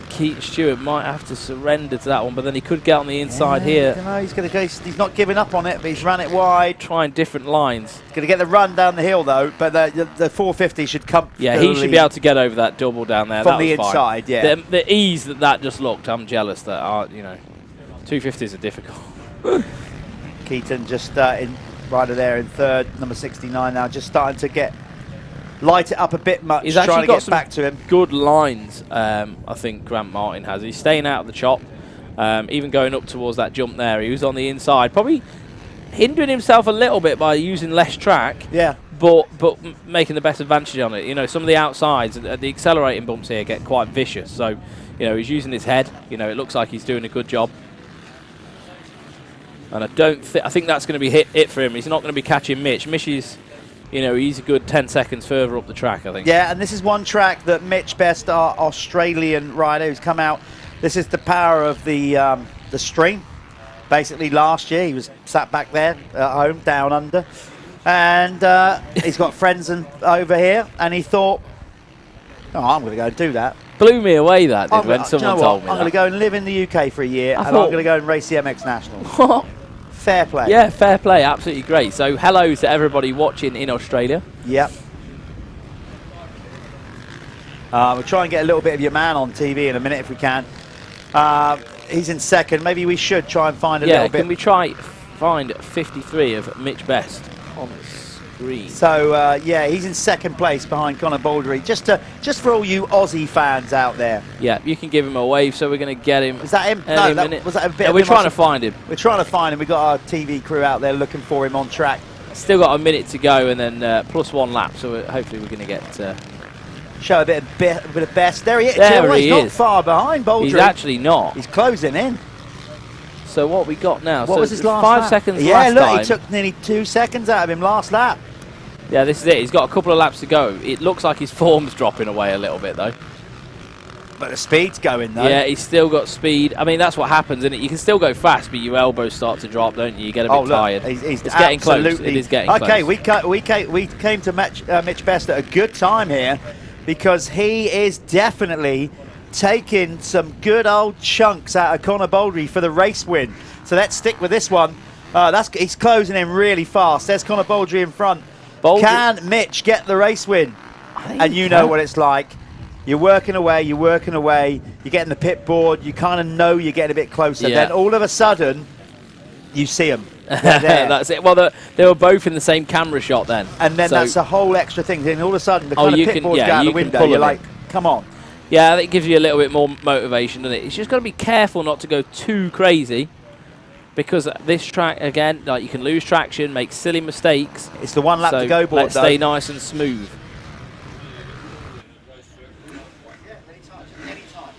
Keaton Stewart might have to surrender to that one, but then he could get on the inside here. I don't know, he's going to go. He's not giving up on it, but he's ran it wide. Trying different lines. He's going to get the run down the hill though, but the 450 should come. Yeah, he should be able to get over that double down there. From that the was inside, fine. yeah. The ease that just looked, I'm jealous that 250s are difficult. Keaton just in rider there in 3rd, number 69 now, just starting to light it up a bit much. He's actually trying to got get some back to him. Good lines, I think Grant Martin has. He's staying out of the chop, even going up towards that jump there. He was on the inside, probably hindering himself a little bit by using less track. Yeah. But making the best advantage on it. You know, some of the outsides, the accelerating bumps here get quite vicious. So, you know, he's using his head. You know, it looks like he's doing a good job. And I think that's going to be it for him. He's not going to be catching Mitch. Mitch is, you know, he's a good 10 seconds further up the track, I think. Yeah, and this is one track that Mitch Best, our Australian rider who's come out, this is the power of the stream. Basically, last year he was sat back there at home, down under, and he's got friends over here, and he thought, oh, I'm going to go and do that. Blew me away, that did, when someone told me that. I'm going to go and live in the UK for a year, and I'm going to go and race the MX National. What? Fair play. Yeah, fair play. Absolutely great. So hello to everybody watching in Australia. Yep. We'll try and get a little bit of your man on TV in a minute if we can. He's in 2nd. Maybe we should try and find a little bit. Can we try find 53 of Mitch Best on the screen? So yeah, he's in 2nd place behind Connor Baldry. Just for all you Aussie fans out there. Yeah, you can give him a wave, so we're going to get him. Is that him? No, was that a bit? We're trying to find him. We're trying to find him. We've got our TV crew out there looking for him on track. Still got a minute to go, and then +1 lap. So hopefully we're going to get. Show a bit of Best. There he is. There he he's is. Not far behind Baldry. He's actually not. He's closing in. So what we got now? What was his last 5 lap? seconds Yeah, last look, time. he took nearly 2 seconds out of him last lap. Yeah, this is it. He's got a couple of laps to go. It looks like his form's dropping away a little bit, though. But the speed's going, though. Yeah, he's still got speed. I mean, that's what happens, isn't it? You can still go fast, but your elbows start to drop, don't you? You get a bit tired. It's getting close. It is getting close. Okay, we came to Mitch Best at a good time here, because he is definitely taking some good old chunks out of Connor Baldry for the race win. So let's stick with this one. He's closing in really fast. There's Connor Baldry in front. Can Mitch get the race win? And you know what it's like. You're working away, you're getting the pit board, you kind of know you're getting a bit closer. Yeah. Then all of a sudden, you see them. That's it. Well, they were both in the same camera shot then. And then that's a whole extra thing. Then all of a sudden, the kind of pit board's out the window. You're like, come on. Yeah, that gives you a little bit more motivation, doesn't it? It's just got to be careful not to go too crazy, because this track, again, like, you can lose traction, make silly mistakes. It's the one lap to go board, let's stay nice and smooth.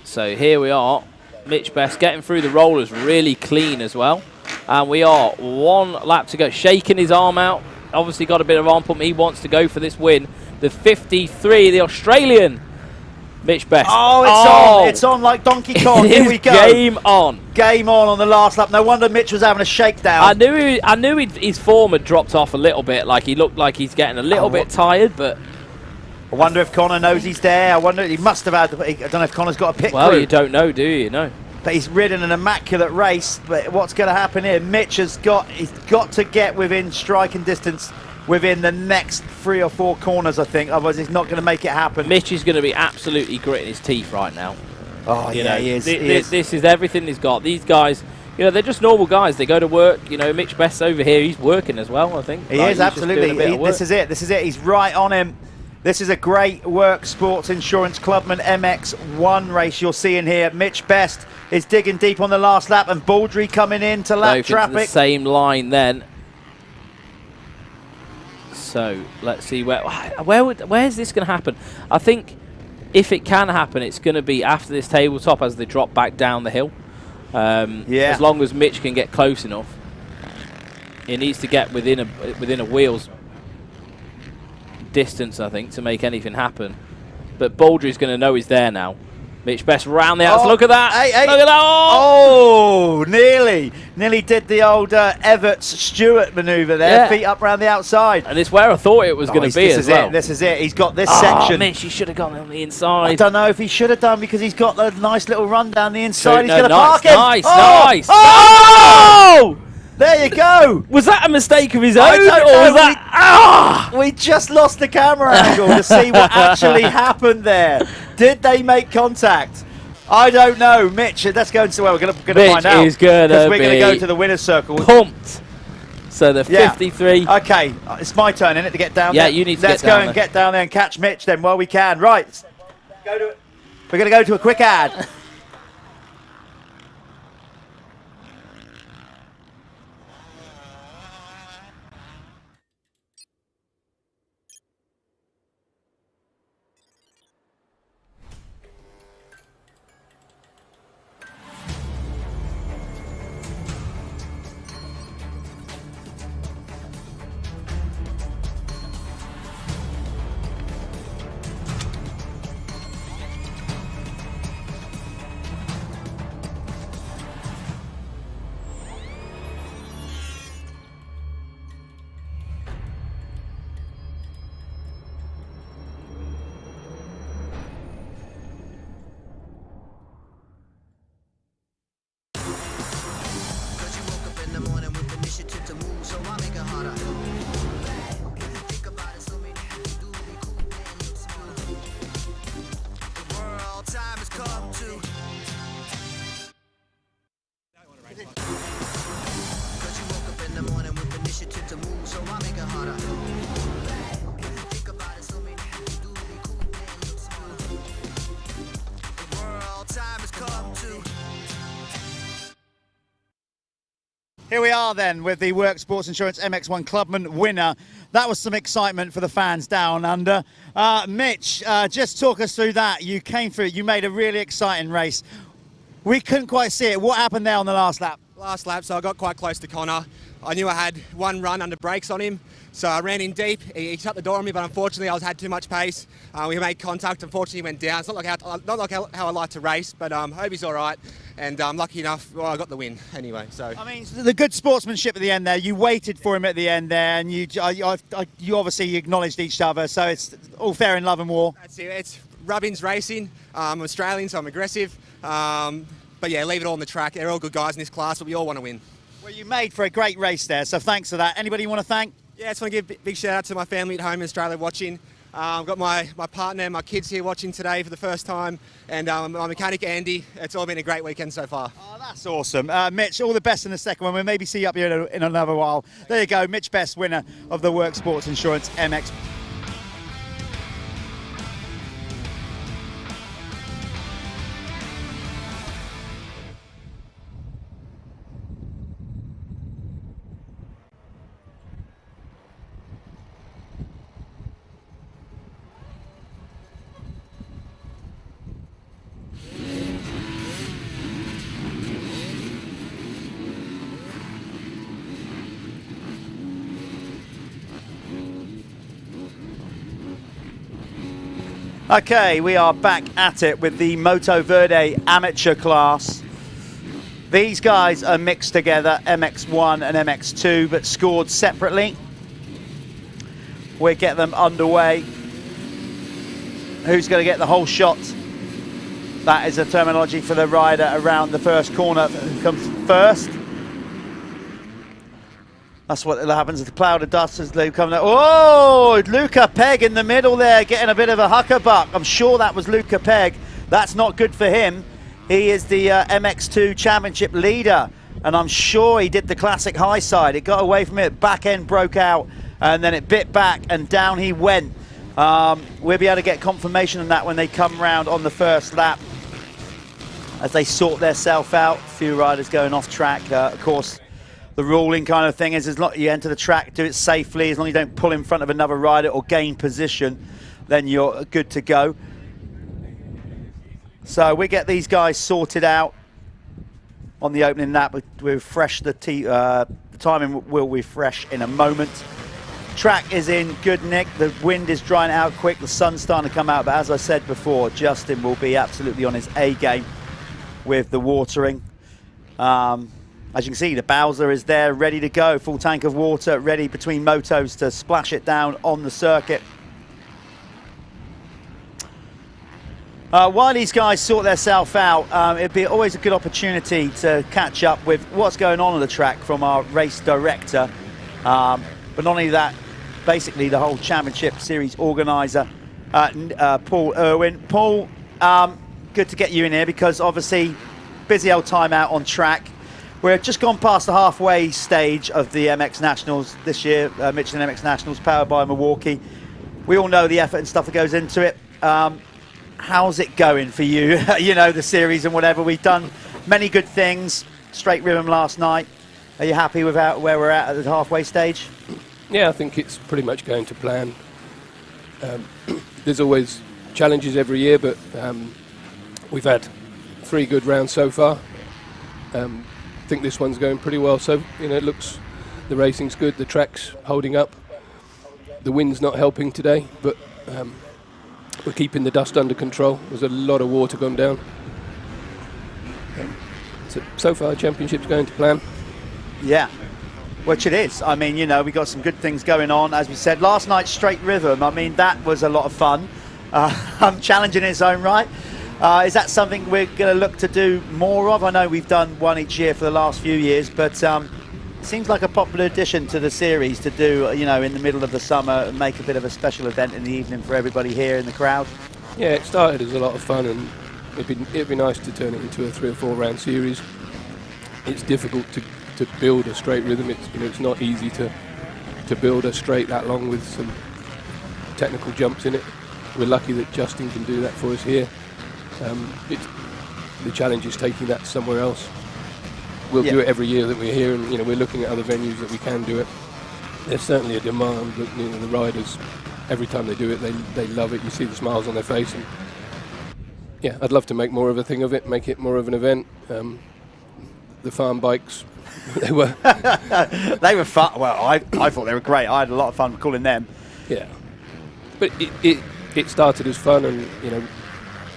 So here we are, Mitch Best getting through the rollers really clean as well. And we are 1 lap to go, shaking his arm out. Obviously got a bit of arm pump. He wants to go for this win. The 53, the Australian Mitch Best. Oh, it's on like Donkey Kong. Here we go. Game on. Game on the last lap. No wonder Mitch was having a shakedown. I knew his form had dropped off a little bit. Like, he looked like he's getting a little bit tired, but I wonder if Connor knows he's there. I wonder, he must have had, I don't know if Connor's got a pit crew. Well, you don't know, do you? No. But he's ridden an immaculate race. But what's going to happen here? Mitch he's got to get within striking distance within the next 3 or 4 corners, I think. Otherwise, he's not going to make it happen. Mitch is going to be absolutely gritting his teeth right now. Oh, yeah, he is. This is everything he's got. These guys, You know, they're just normal guys. They go to work. You know, Mitch Best's over here. He's working as well, I think. He is, absolutely. This is it. This is it. He's right on him. This is a great Worx Sports Insurance Clubman MX1 race you're seeing here. Mitch Best is digging deep on the last lap, and Baldry coming in to lap traffic. The same line then. So let's see where's this going to happen. I think if it can happen, it's going to be after this tabletop as they drop back down the hill. As long as Mitch can get close enough, he needs to get within a wheel's distance, I think, to make anything happen. But Baldry's going to know he's there now. Mitch Best round the outside. Look at that! Hey. Look at that! Oh, nearly did the old Everts-Stewart manoeuvre there. Feet up round the outside. And it's where I thought it was going to be as well. This is it. He's got this section. Mitch, he should have gone on the inside. I don't know if he should have done, because he's got a nice little run down the inside. He's going to park him. Nice. Oh! There you go. Was that a mistake of his own? I don't know. Was that? We just lost the camera angle to see what actually happened there. Did they make contact? I don't know. Mitch, let's go and see. Well, we're going to find out. Is going to we're going to go to the winner's circle. Pumped. So the 53. Okay, it's my turn, isn't it, to get down there? Yeah, you need to Let's get down go and get down there and catch Mitch then while we can. Right. We're going to go to a quick ad. Here we are then with the Worx Sports Insurance MX1 Clubman winner. That was some excitement for the fans down under. Mitch, just talk us through that. You came through, you made a really exciting race. We couldn't quite see it. What happened there on the last lap? Last lap, so I got quite close to Connor. I knew I had one run under brakes on him, so I ran in deep. He shut the door on me, but unfortunately I had too much pace. We made contact, unfortunately he went down. It's not like how I like to race, but hope he's all right. And I'm lucky enough, well, I got the win anyway. So I mean, the good sportsmanship at the end there. You waited for him at the end there, and you obviously acknowledged each other. So it's all fair in love and war. That's it. It's Rubbins racing. I'm Australian, so I'm aggressive. But yeah, leave it all on the track. They're all good guys in this class, but we all want to win. Well, you made for a great race there, so thanks for that. Anybody you want to thank? Yeah, I just want to give a big shout out to my family at home in Australia watching. I've got my partner and my kids here watching today for the first time, and my mechanic Andy. It's all been a great weekend so far. Oh, that's awesome. Mitch, all the best in the second one. We'll maybe see you up here in another while. There you go, Mitch Best, winner of the Worx Sports Insurance MX. Okay, we are back at it with the Motoverde amateur class. These guys are mixed together, MX1 and MX2, but scored separately. We'll get them underway. Who's going to get the whole shot? That is a terminology for the rider around the first corner. Who comes first? That's what happens with the cloud of dust as they come down. Oh, Luca Pegg in the middle there, getting a bit of a huckabuck. I'm sure that was Luca Pegg. That's not good for him. He is the MX2 Championship leader and I'm sure he did the classic high side. It got away from it, back end broke out, and then it bit back, and down he went. We'll be able to get confirmation on that when they come round on the first lap, as they sort themselves out. A few riders going off track. Of course, the ruling kind of thing is, as long as you enter the track, do it safely. As long as you don't pull in front of another rider or gain position, then you're good to go. So we get these guys sorted out on the opening lap. We refresh the timing will refresh in a moment. Track is in good nick. The wind is drying out quick. The sun's starting to come out. But as I said before, Justin will be absolutely on his A game with the watering. As you can see, the Bowser is there, ready to go. Full tank of water, ready between motos to splash it down on the circuit. While these guys sort themselves out, it'd be always a good opportunity to catch up with what's going on the track from our race director. But not only that, basically the whole championship series organizer, Paul Irwin. Paul, good to get you in here because obviously busy old time out on track. We're just gone past the halfway stage of the MX Nationals this year, Michelin MX Nationals, powered by Milwaukee. We all know the effort and stuff that goes into it. How's it going for you? You know, the series and whatever. We've done many good things. Straight rhythm last night. Are you happy with where we're at the halfway stage? Yeah, I think it's pretty much going to plan. There's always challenges every year, but we've had 3 good rounds so far. I think this one's going pretty well. So, you know, it looks, the racing's good, the track's holding up. The wind's not helping today, but we're keeping the dust under control. There's a lot of water gone down. So far, the championship's going to plan. Yeah, which it is. I mean, you know, we got some good things going on. As we said, last night's straight rhythm, I mean, that was a lot of fun. Challenging in its own right. Is that something we're going to look to do more of? I know we've done one each year for the last few years, but seems like a popular addition to the series to do, you know, in the middle of the summer and make a bit of a special event in the evening for everybody here in the crowd. Yeah, it started as a lot of fun, and it'd be nice to turn it into a 3 or 4 round series. It's difficult to build a straight rhythm. It's not easy to build a straight that long with some technical jumps in it. We're lucky that Justin can do that for us here. The challenge is taking that somewhere else. We'll do it every year that we're here, and you know, we're looking at other venues that we can do it. There's certainly a demand, but you know, the riders, every time they do it, they love it. You see the smiles on their face, and yeah, I'd love to make more of a thing of it, make it more of an event. The farm bikes, they were fun. Well, I thought they were great. I had a lot of fun calling them. Yeah, but it started as fun, and you know,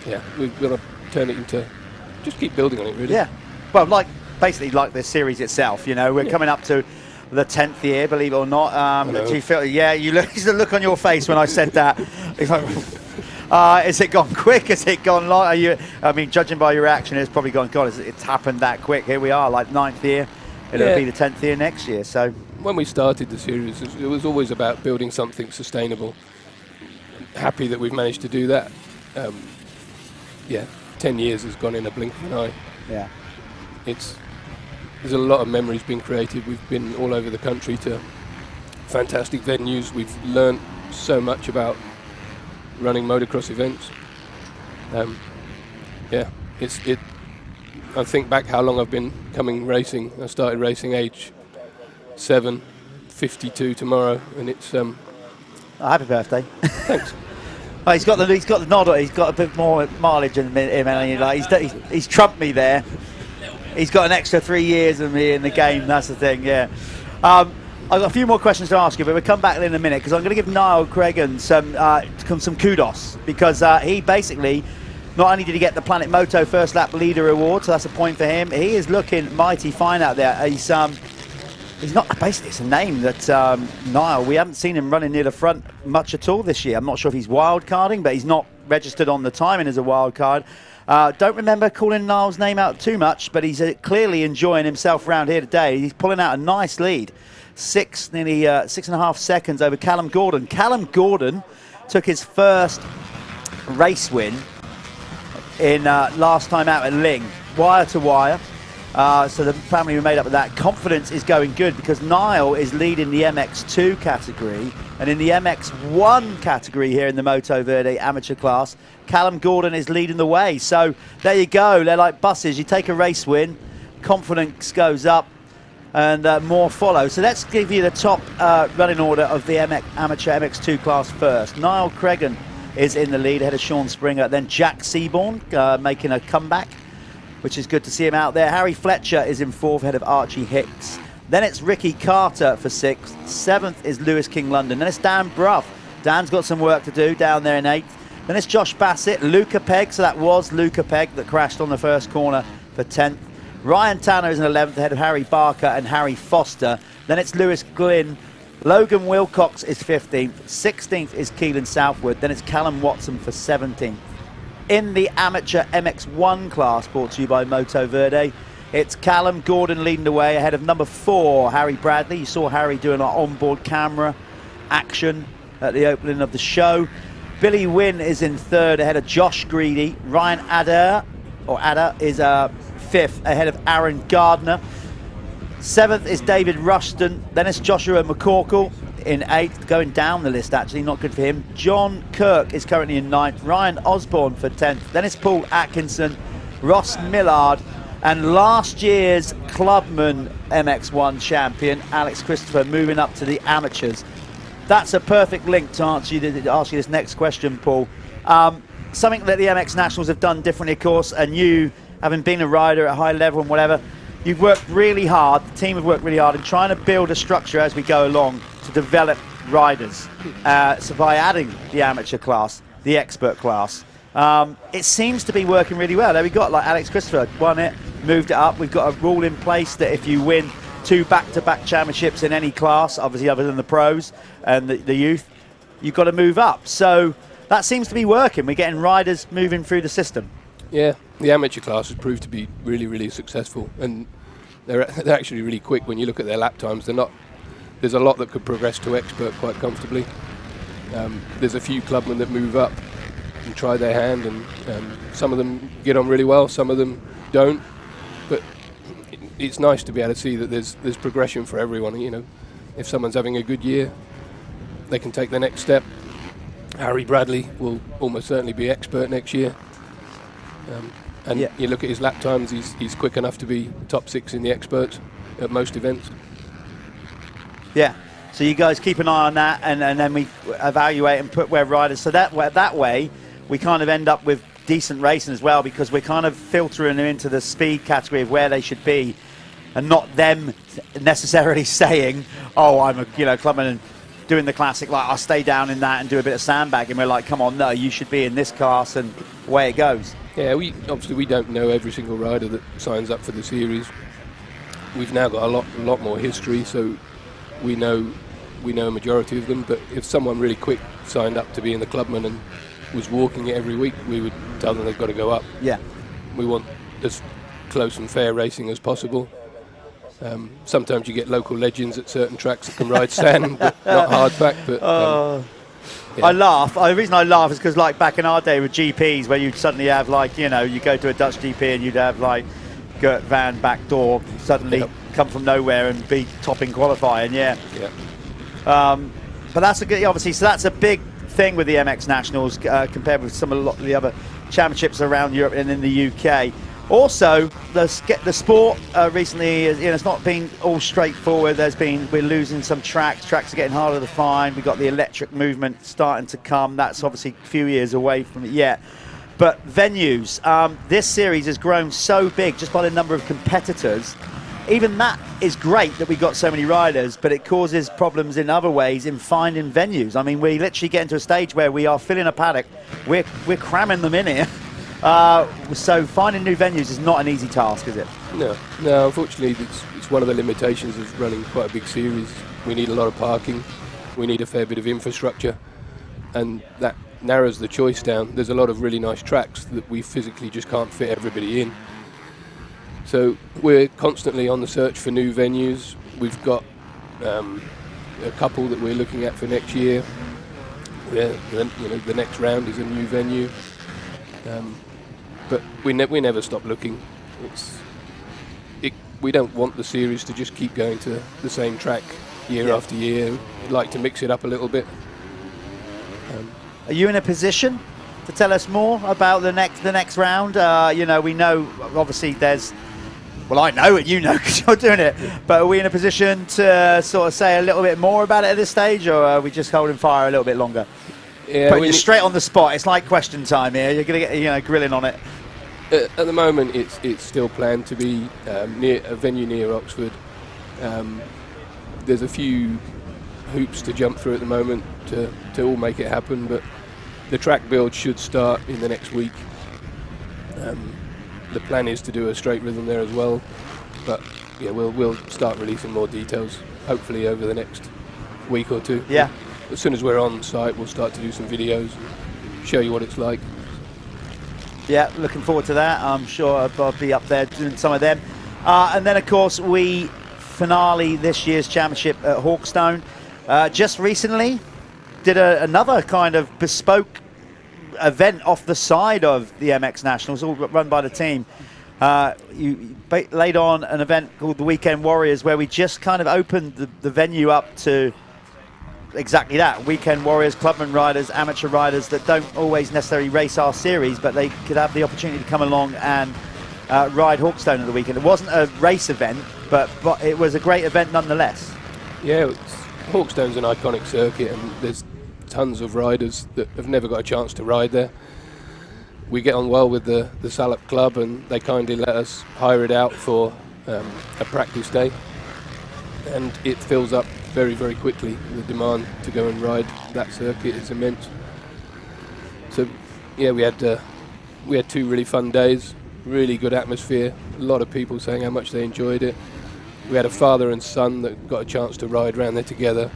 yeah, we're going to turn it into, just keep building on it, really. Yeah, well, basically like the series itself, you know, we're coming up to the 10th year, believe it or not. Do you feel, yeah, the look on your face when I said that. Has it gone quick? Has it gone long? I mean, judging by your reaction, it's probably gone, God, it's happened that quick. Here we are, like 9th year. It'll be the 10th year next year. So when we started the series, it was always about building something sustainable. Happy that we've managed to do that. Yeah, 10 years has gone in a blink of an eye. Yeah. There's a lot of memories being created. We've been all over the country to fantastic venues. We've learnt so much about running motocross events. Yeah, I think back how long I've been coming racing. I started racing age 7, 52 tomorrow, and it's happy birthday. Thanks. Oh, he's got the nod. He's got a bit more mileage in him, and he's trumped me there. He's got an extra 3 years of me in the game. That's the thing. Yeah. I've got a few more questions to ask you, but we'll come back in a minute because I'm going to give Niall Cregan some kudos because he basically, not only did he get the Planet Moto First Lap Leader Award, so that's a point for him. He is looking mighty fine out there. He's not, basically it's a name that Niall, we haven't seen him running near the front much at all this year. I'm not sure if he's wild carding, but he's not registered on the timing as a wild card. Don't remember calling Niall's name out too much, but he's clearly enjoying himself around here today. He's pulling out a nice lead. Nearly 6.5 seconds over Callum Gordon. Callum Gordon took his first race win in last time out at Ling, wire to wire. So the family were made up of that. Confidence is going good because Niall is leading the MX2 category, and in the MX1 category here in the Motoverde amateur class, Callum Gordon is leading the way. So there you go. They're like buses. You take a race win, confidence goes up, and more follow. So let's give you the top running order of the amateur MX2 class first. Niall Cregan is in the lead ahead of Sean Springer. Then Jack Seaborn making a comeback, which is good to see him out there. Harry Fletcher is in 4th ahead of Archie Hicks. Then it's Ricky Carter for 6th. 7th is Lewis King London. Then it's Dan Bruff. Dan's got some work to do down there in 8th. Then it's Josh Bassett, Luca Pegg. So that was Luca Pegg that crashed on the first corner for 10th. Ryan Tanner is in 11th ahead of Harry Barker and Harry Foster. Then it's Lewis Glynn. Logan Wilcox is 15th. 16th is Keelan Southwood. Then it's Callum Watson for 17th. In the amateur MX1 class, brought to you by Motoverde, it's Callum Gordon leading the way ahead of number 4, Harry Bradley. You saw Harry doing our onboard camera action at the opening of the show. Billy Wynn is in 3rd ahead of Josh Greedy. Ryan Adder is 5th ahead of Aaron Gardner. 7th is David Rushton. Then it's Joshua McCorkle in 8th, going down the list actually, not good for him. John Kirk is currently in 9th. Ryan Osborne for 10th. Then it's Paul Atkinson, Ross Millard, and last year's Clubman MX1 champion, Alex Christopher, moving up to the amateurs. That's a perfect link to ask you this next question, Paul. Something that the MX Nationals have done differently, of course, and you, having been a rider at a high level and whatever, you've worked really hard, the team have worked really hard in trying to build a structure as we go along to develop riders. So by adding the amateur class, the expert class, it seems to be working really well. There we got like Alex Christopher won it, moved it up. We've got a rule in place that if you win 2 back-to-back championships in any class, obviously other than the pros and the youth, you've got to move up. So that seems to be working. We're getting riders moving through the system. Yeah, the amateur class has proved to be really, really successful, and they're actually really quick when you look at their lap times. They're not. There's a lot that could progress to expert quite comfortably. There's a few clubmen that move up and try their hand, and some of them get on really well, some of them don't. But it's nice to be able to see that there's progression for everyone. You know, if someone's having a good year, they can take the next step. Harry Bradley will almost certainly be expert next year. And yeah, you look at his lap times, he's quick enough to be top 6 in the experts at most events. Yeah, so you guys keep an eye on that, and then we evaluate and put where riders, so that way we kind of end up with decent racing as well, because we're kind of filtering them into the speed category of where they should be, and not them necessarily saying, oh, I'm a clubman and doing the classic, like I'll stay down in that and do a bit of sandbagging. We're like, come on, no, you should be in this class, and away it goes. Yeah, obviously we don't know every single rider that signs up for the series. We've now got a lot more history, so we know a majority of them. But if someone really quick signed up to be in the Clubman and was walking it every week, we would tell them they've got to go up. Yeah, we want as close and fair racing as possible. Sometimes you get local legends at certain tracks that can ride sand, but not hardback. But yeah. I laugh. The reason I laugh is because, like, back in our day with GPs, where you'd suddenly have, like, you go to a Dutch GP and you'd have, like, Gert Van backdoor suddenly come from nowhere and be topping qualifying. Yeah. But that's a good, obviously. So that's a big thing with the MX Nationals compared with a lot of the other championships around Europe and in the UK. Also, the sport recently, it's not been all straightforward. We're losing some tracks. Tracks are getting harder to find. We've got the electric movement starting to come. That's obviously a few years away from it yet. But venues, this series has grown so big just by the number of competitors. Even that is great that we've got so many riders, but it causes problems in other ways in finding venues. I mean, we literally get into a stage where we are filling a paddock. We're cramming them in here. So finding new venues is not an easy task, is it? No, unfortunately it's one of the limitations of running quite a big series. We need a lot of parking, we need a fair bit of infrastructure, and that narrows the choice down. There's a lot of really nice tracks that we physically just can't fit everybody in. So we're constantly on the search for new venues. We've got a couple that we're looking at for next year. The next round is a new venue. But we never stop looking. It we don't want the series to just keep going to the same track year after year. We'd like to mix it up a little bit. Are you in a position to tell us more about the next round? You know, we know obviously there's. Well, I know it, you know, because you're doing it. But are we in a position to sort of say a little bit more about it at this stage, or are we just holding fire a little bit longer? Yeah, Putting you straight on the spot. It's like question time here. You're going to get, grilling on it. At the moment, it's still planned to be near a venue near Oxford. There's a few hoops to jump through at the moment to all make it happen, but the track build should start in the next week. The plan is to do a straight rhythm there as well, but yeah, we'll start releasing more details hopefully over the next week or two. Yeah. As soon as we're on site, we'll start to do some videos and show you what it's like. Yeah, looking forward to that. I'm sure I'll be up there doing some of them. And then, of course, we finale this year's championship at Hawkstone. Just recently did another kind of bespoke event off the side of the MX Nationals, all run by the team. You laid on an event called the Weekend Warriors, where we just kind of opened the venue up to exactly that. Weekend Warriors, Clubman riders, amateur riders that don't always necessarily race our series, but they could have the opportunity to come along and ride Hawkstone at the weekend. It wasn't a race event, but it was a great event nonetheless. Yeah, Hawkstone's an iconic circuit, and there's tons of riders that have never got a chance to ride there. We get on well with the Salop Club, and they kindly let us hire it out for a practice day, and it fills up very, very quickly. The demand to go and ride that circuit is immense. So yeah, we had 2 really fun days, really good atmosphere, a lot of people saying how much they enjoyed it. We had a father and son that got a chance to ride around there together.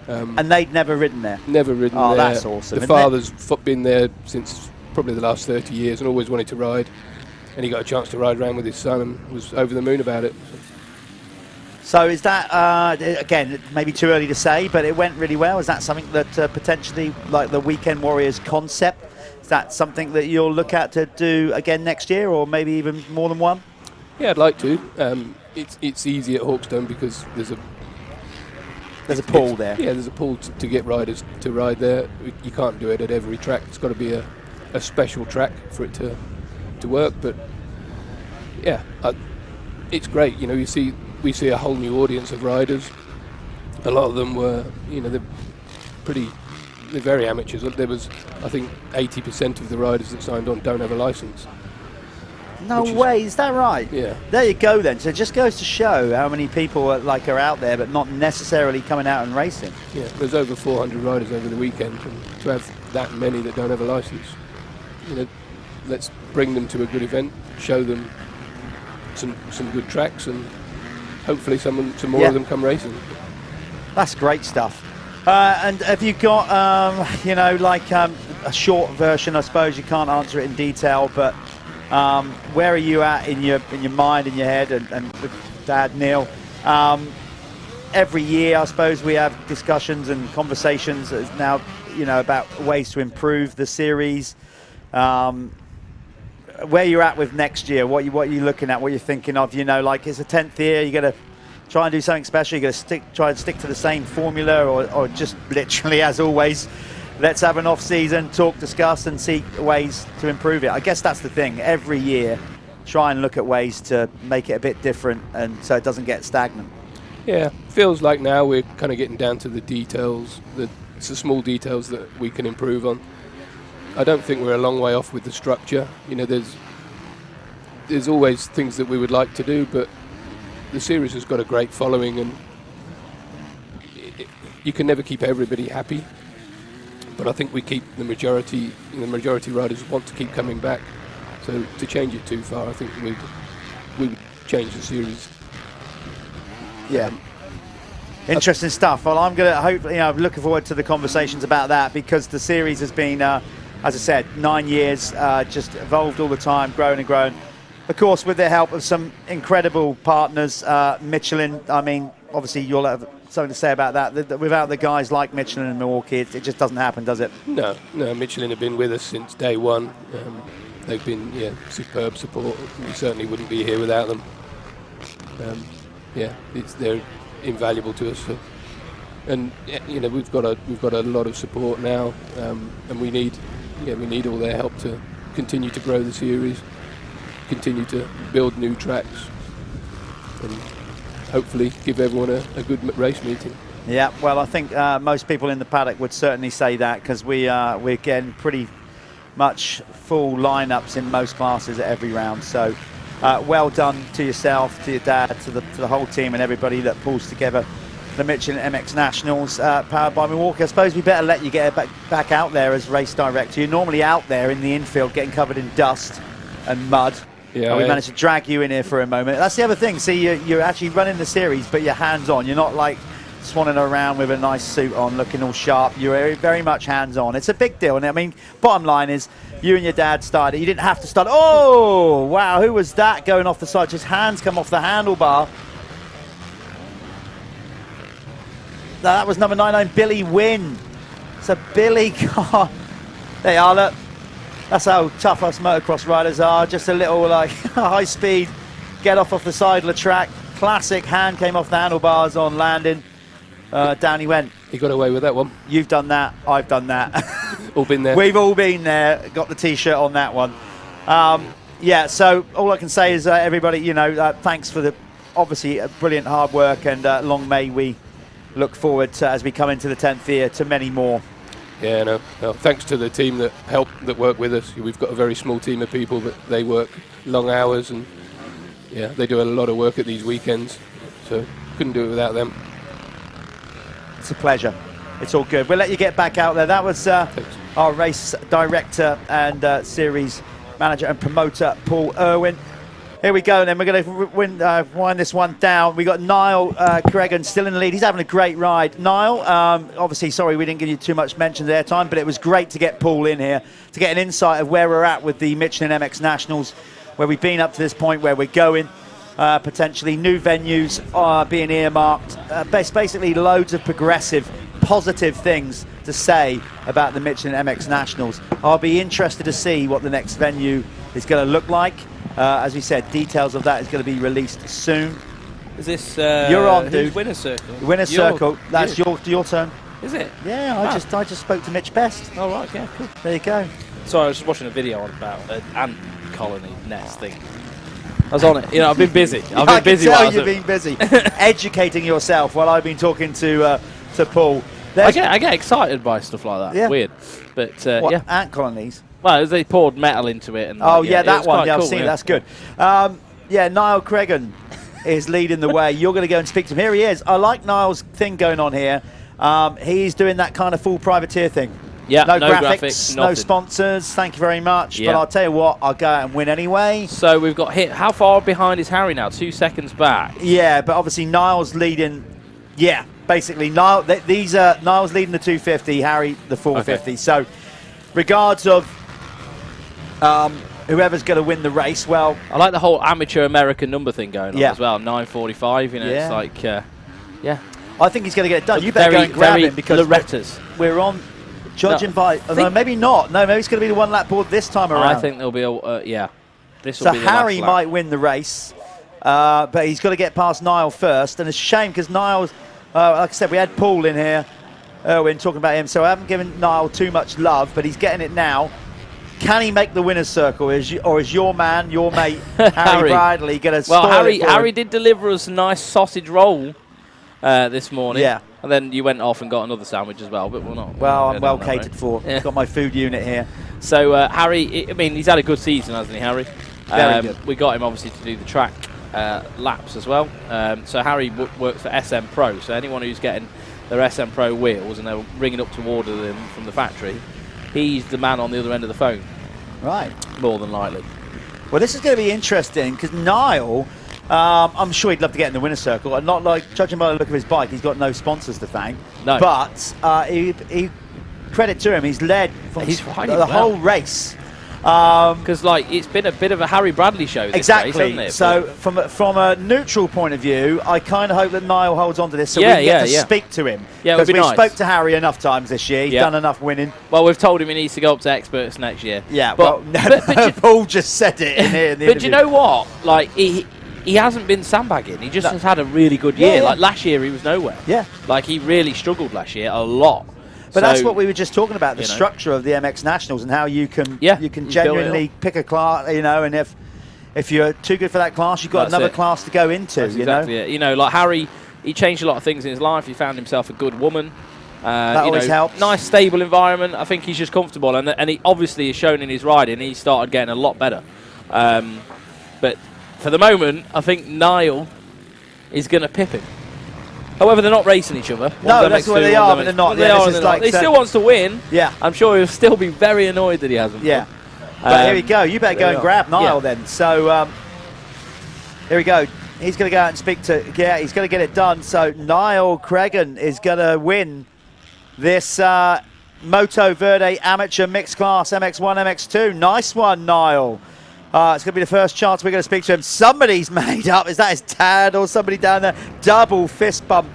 And they'd never ridden there? Never ridden there. Oh, that's awesome. The father's been there since probably the last 30 years and always wanted to ride. And he got a chance to ride around with his son and was over the moon about it. So is that, again, maybe too early to say, but it went really well? Is that something that potentially, like the Weekend Warriors concept, is that something that you'll look at to do again next year, or maybe even more than one? Yeah, I'd like to. It's easy at Hawkstone because there's a pool there. Yeah, there's a pool to get riders to ride there. You can't do it at every track. It's got to be a special track for it to work. But yeah, it's great. You know, we see a whole new audience of riders. A lot of them were, they're very amateurs. There was, I think, 80% of the riders that signed on don't have a license. No way, is that right? Yeah. There you go then. So it just goes to show how many people are out there but not necessarily coming out and racing. Yeah, there's over 400 riders over the weekend, and to have that many that don't have a license, let's bring them to a good event, show them some good tracks, and hopefully some more of them come racing. That's great stuff. And have you got, a short version? I suppose you can't answer it in detail, but where are you at in your mind, in your head, and with Dad Neil? Every year, I suppose, we have discussions and conversations now, about ways to improve the series. Where you're at with next year, what are you looking at, what you're thinking of? It's a 10th year, you're going to try and do something special, you're going to try and stick to the same formula, or just literally, as always, let's have an off-season, talk, discuss, and seek ways to improve it. I guess that's the thing. Every year, try and look at ways to make it a bit different, and so it doesn't get stagnant. Yeah, feels like now we're kind of getting down to the details. It's the small details that we can improve on. I don't think we're a long way off with the structure. There's always things that we would like to do, but the series has got a great following, and you can never keep everybody happy. But I think we keep the majority riders want to keep coming back. So to change it too far, I think we would change the series. Yeah. Interesting stuff. Well, I'm going to hopefully, I'm looking forward to the conversations about that, because the series has been, as I said, 9 years, just evolved all the time, grown and grown. Of course, with the help of some incredible partners, Michelin. I mean, obviously you'll have something to say about that. Without the guys like Michelin and Milwaukee, it just doesn't happen, does it? No, Michelin have been with us since day one. They've been superb support. We certainly wouldn't be here without them. yeah, they're invaluable to us. So. And you know, we've got a lot of support now, and we need all their help to continue to grow the series, continue to build new tracks, and hopefully give everyone a good race meeting. Yeah, well, I think most people in the paddock would certainly say that, because we're getting pretty much full lineups in most classes at every round. So well done to yourself, to your dad, to the whole team and everybody that pulls together the Michelin MX Nationals powered by Milwaukee. I suppose we better let you get back out there as race director. You're normally out there in the infield getting covered in dust and mud. Yeah, and we managed to drag you in here for a moment. That's the other thing. See, you're actually running the series, but you're hands-on. You're not like swanning around with a nice suit on, looking all sharp. You're very much hands-on. It's a big deal. And I mean, bottom line is, you and your dad started. You didn't have to start. Oh, wow, who was that going off the side? Just hands come off the handlebar. No, that was number 99, Billy Wynn. So Billy, God, there you are, look. That's how tough us motocross riders are. Just a little like high speed, get off the side of the track. Classic hand came off the handlebars on landing. Down he went. He got away with that one. You've done that. I've done that. All been there. We've all been there. Got the T-shirt on that one. Yeah. So all I can say is, everybody, you know, thanks for the obviously brilliant hard work, and long may we look forward to, as we come into the 10th year, to many more. Yeah, no. Thanks to the team that work with us. We've got a very small team of people, but they work long hours, and yeah, they do a lot of work at these weekends. So couldn't do it without them. It's a pleasure. It's all good. We'll let you get back out there. That was our race director and series manager and promoter, Paul Irwin. Here we go, and then we're going to wind this one down. We got Niall Cregan still in the lead. He's having a great ride. Niall, obviously, sorry we didn't give you too much mention there time, but it was great to get Paul in here to get an insight of where we're at with the Michelin MX Nationals, where we've been up to this point, where we're going. Potentially new venues are being earmarked. Basically, loads of progressive, positive things to say about the Michelin MX Nationals. I'll be interested to see what the next venue is going to look like. As we said, details of that is going to be released soon. Is this you're on, dude? Winner Circle. Winner Circle. That's your turn. Is it? Yeah, I just spoke to Mitch Best. Oh right, yeah, cool. There you go. So I was just watching a video about an ant colony nest thing. I was on it. You know, I've been busy. I've been busy. I can tell you've been busy educating yourself while I've been talking to Paul. I get excited by stuff like that. Yeah. Weird, but what, yeah. Ant colonies. Well, they poured metal into it. And oh yeah, that one. Yeah, cool, I've seen it. That's good. Yeah, Niall Cregan is leading the way. You're going to go and speak to him. Here he is. I like Niall's thing going on here. He's doing that kind of full privateer thing. Yeah, no graphics, no sponsors. Thank you very much. Yeah. But I'll tell you what, I'll go out and win anyway. So we've got hit. How far behind is Harry now? 2 seconds back. Yeah, but obviously Niall's leading. Yeah, basically Niall. These are Niall's leading the 250, Harry the 450. Okay. So, regards of whoever's going to win the race, well, I like the whole amateur American number thing going on as well. 9:45. You know, it's like yeah. I think he's going to get it done. You better go and grab him because Loretta's. We're on. Judging by, no, maybe not. No, maybe it's going to be the one lap board this time around. I think there'll be a This will be the Harry last lap. might win the race, but he's got to get past Niall first. And it's a shame because Niall's, like I said, we had Paul in here, Erwin talking about him, so I haven't given Niall too much love, but he's getting it now. Can he make the winner's circle, or is your man, your mate, Harry Bradley, going to spoil it for Harry him? did deliver us a nice sausage roll this morning. Yeah. And then you went off and got another sandwich as well, but we're not. Well, I'm well catered for. Yeah. Got my food unit here. So Harry, I mean, he's had a good season, hasn't he, Harry? Very good. We got him obviously to do the track laps as well. So Harry works for SM Pro. So anyone who's getting their SM Pro wheels and they're ringing up to order them from the factory, he's the man on the other end of the phone. Right. More than likely. Well, this is going to be interesting because Niall, I'm sure he'd love to get in the winner's circle. And not like, judging by the look of his bike, he's got no sponsors to thank. No. But he credit to him, he's led from the whole race. Because like it's been a bit of a Harry Bradley show. This Exactly. race, hasn't it? So from a neutral point of view, I kind of hope that Niall holds on to this so we can get to speak to him. Yeah, it would because be we nice. spoke to Harry enough times this year. He's done enough winning. Well, we've told him he needs to go up to experts next year. Yeah, but Paul just said it in here. In the but do you know what? Like he hasn't been sandbagging. He just has had a really good year. Yeah. Like last year, he was nowhere. Yeah. Like he really struggled last year a lot. But that's So, what we were just talking about, the you know. structure of the MX Nationals and how you can Yeah, you can you build it genuinely up. pick a class, you know, and if you're too good for that class, you've got That's another it. class to go into, That's you exactly know. it. You know, like Harry, he changed a lot of things in his life. He found himself a good woman. That you always know, helps. Nice, stable environment. I think he's just comfortable, and he obviously is shown in his riding. He started getting a lot better. But for the moment, I think Niall is going to pip him. However, they're not racing each other. No, that's where they are, but they're not. Yeah, this is like he still wants to win. Yeah. I'm sure he'll still be very annoyed that he hasn't. Yeah. But here we go. You better go there and we grab are. Niall Yeah. then. So here we go. He's going to go out and speak to. Yeah, he's going to get it done. So Niall Cregan is going to win this Motoverde Amateur Mixed Class MX1 MX2. Nice one, Niall. It's going to be the first chance we're going to speak to him. Somebody's made up. Is that his Tad or somebody down there? Double fist bump.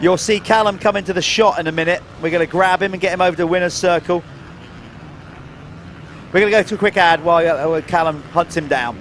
You'll see Callum come into the shot in a minute. We're going to grab him and get him over to the winner's circle. We're going to go to a quick ad while Callum hunts him down.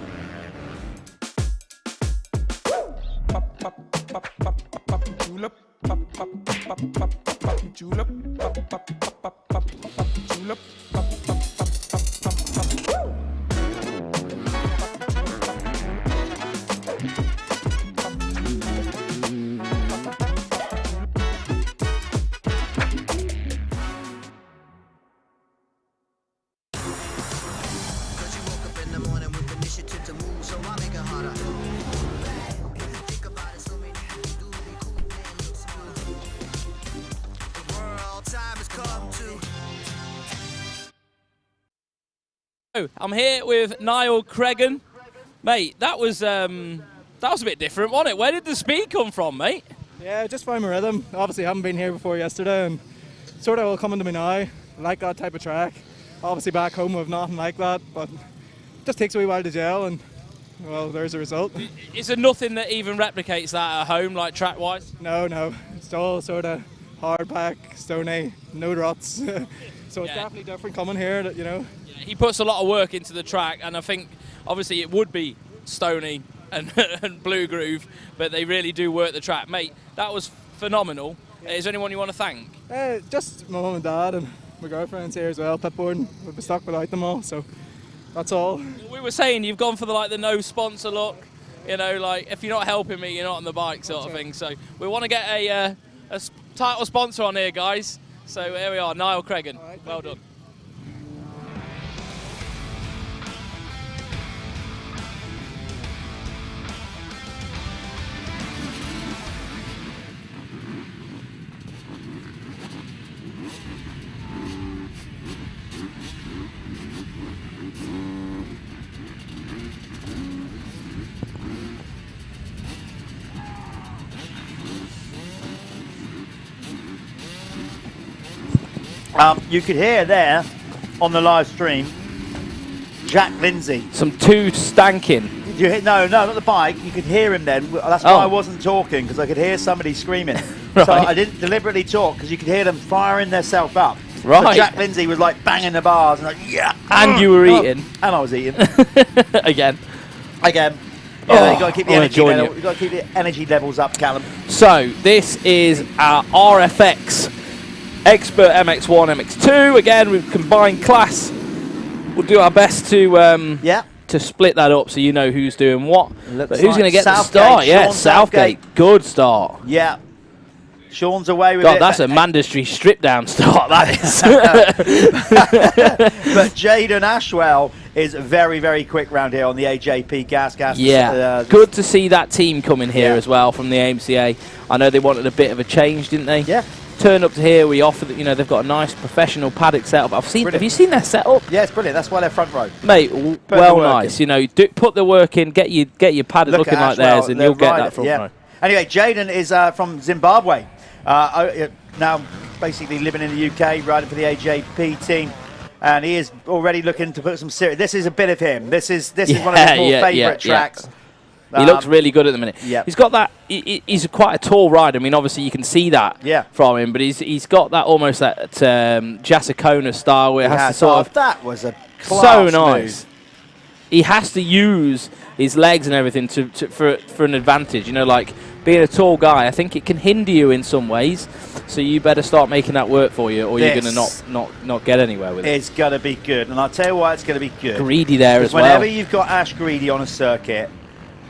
I'm here with Niall Cregan. Mate, that was a bit different, wasn't it? Where did the speed come from, mate? Yeah, just find my rhythm. Obviously, I haven't been here before yesterday, and sort of all coming to me now. I like that type of track. Obviously, back home with nothing like that, but it just takes a wee while to gel, and well, there's a result. Is there nothing that even replicates that at home, like track-wise? No, it's all sort of hard pack, stony, no ruts. So it's definitely different coming here, you know. He puts a lot of work into the track, and I think obviously it would be stony and, and blue groove, but they really do work the track. Mate, that was phenomenal. Is there anyone you want to thank? Just my mum and dad and my girlfriend's here as well, Pipboard. We'd be stuck without them all, so that's all. We were saying you've gone for the no sponsor look, you know, like if you're not helping me, you're not on the bike sort of thing. So we want to get a title sponsor on here, guys. So here we are, Niall Cregan. Right, well done. You could hear there on the live stream, Jack Lindsay. Some two stanking. No, not the bike. You could hear him then. That's why I wasn't talking, because I could hear somebody screaming. Right. So I didn't deliberately talk, because you could hear them firing themselves up. Right. So Jack Lindsay was like banging the bars and like, yeah. And you were eating. And I was eating. Again. Yeah, you've got to keep the energy level. You've got to keep the energy levels up, Callum. So this is our RFX Expert MX1, MX2. Again, we've combined class. We'll do our best to split that up so you know who's doing what. But who's going to get the start? Yeah, Southgate. Good start. Yeah. Sean's away with God, it. that's a mandatory strip down start, that is. But Jaden Ashwell is very, very quick round here on the AJP gas. Yeah, good to see that team coming here as well from the AMCA. I know they wanted a bit of a change, didn't they? Yeah. Turn up to here, we offer that, you know, they've got a nice professional paddock setup. Have you seen their setup? Yeah, it's brilliant. That's why they're front row. Mate, well nice. You know, put the work in, get your paddock looking like theirs, and you'll get that front row. Anyway, Jaden is from Zimbabwe. Now basically living in the UK, riding for the AJP team. And he is already looking to put some serious. This is a bit of him. This is one of his more favourite tracks. He looks really good at the minute. Yeah. He's got that. He's quite a tall rider. I mean, obviously you can see that from him, but he's got that almost that Jasicona style where it has to sort of. That was a class so nice. move. he has to use his legs and everything for an advantage. You know, like being a tall guy, I think it can hinder you in some ways. So you better start making that work for you, or you're going to not get anywhere with it. It's going to be good, and I'll tell you why it's going to be good. Greedy there as well. Whenever you've got Ash Greedy on a circuit,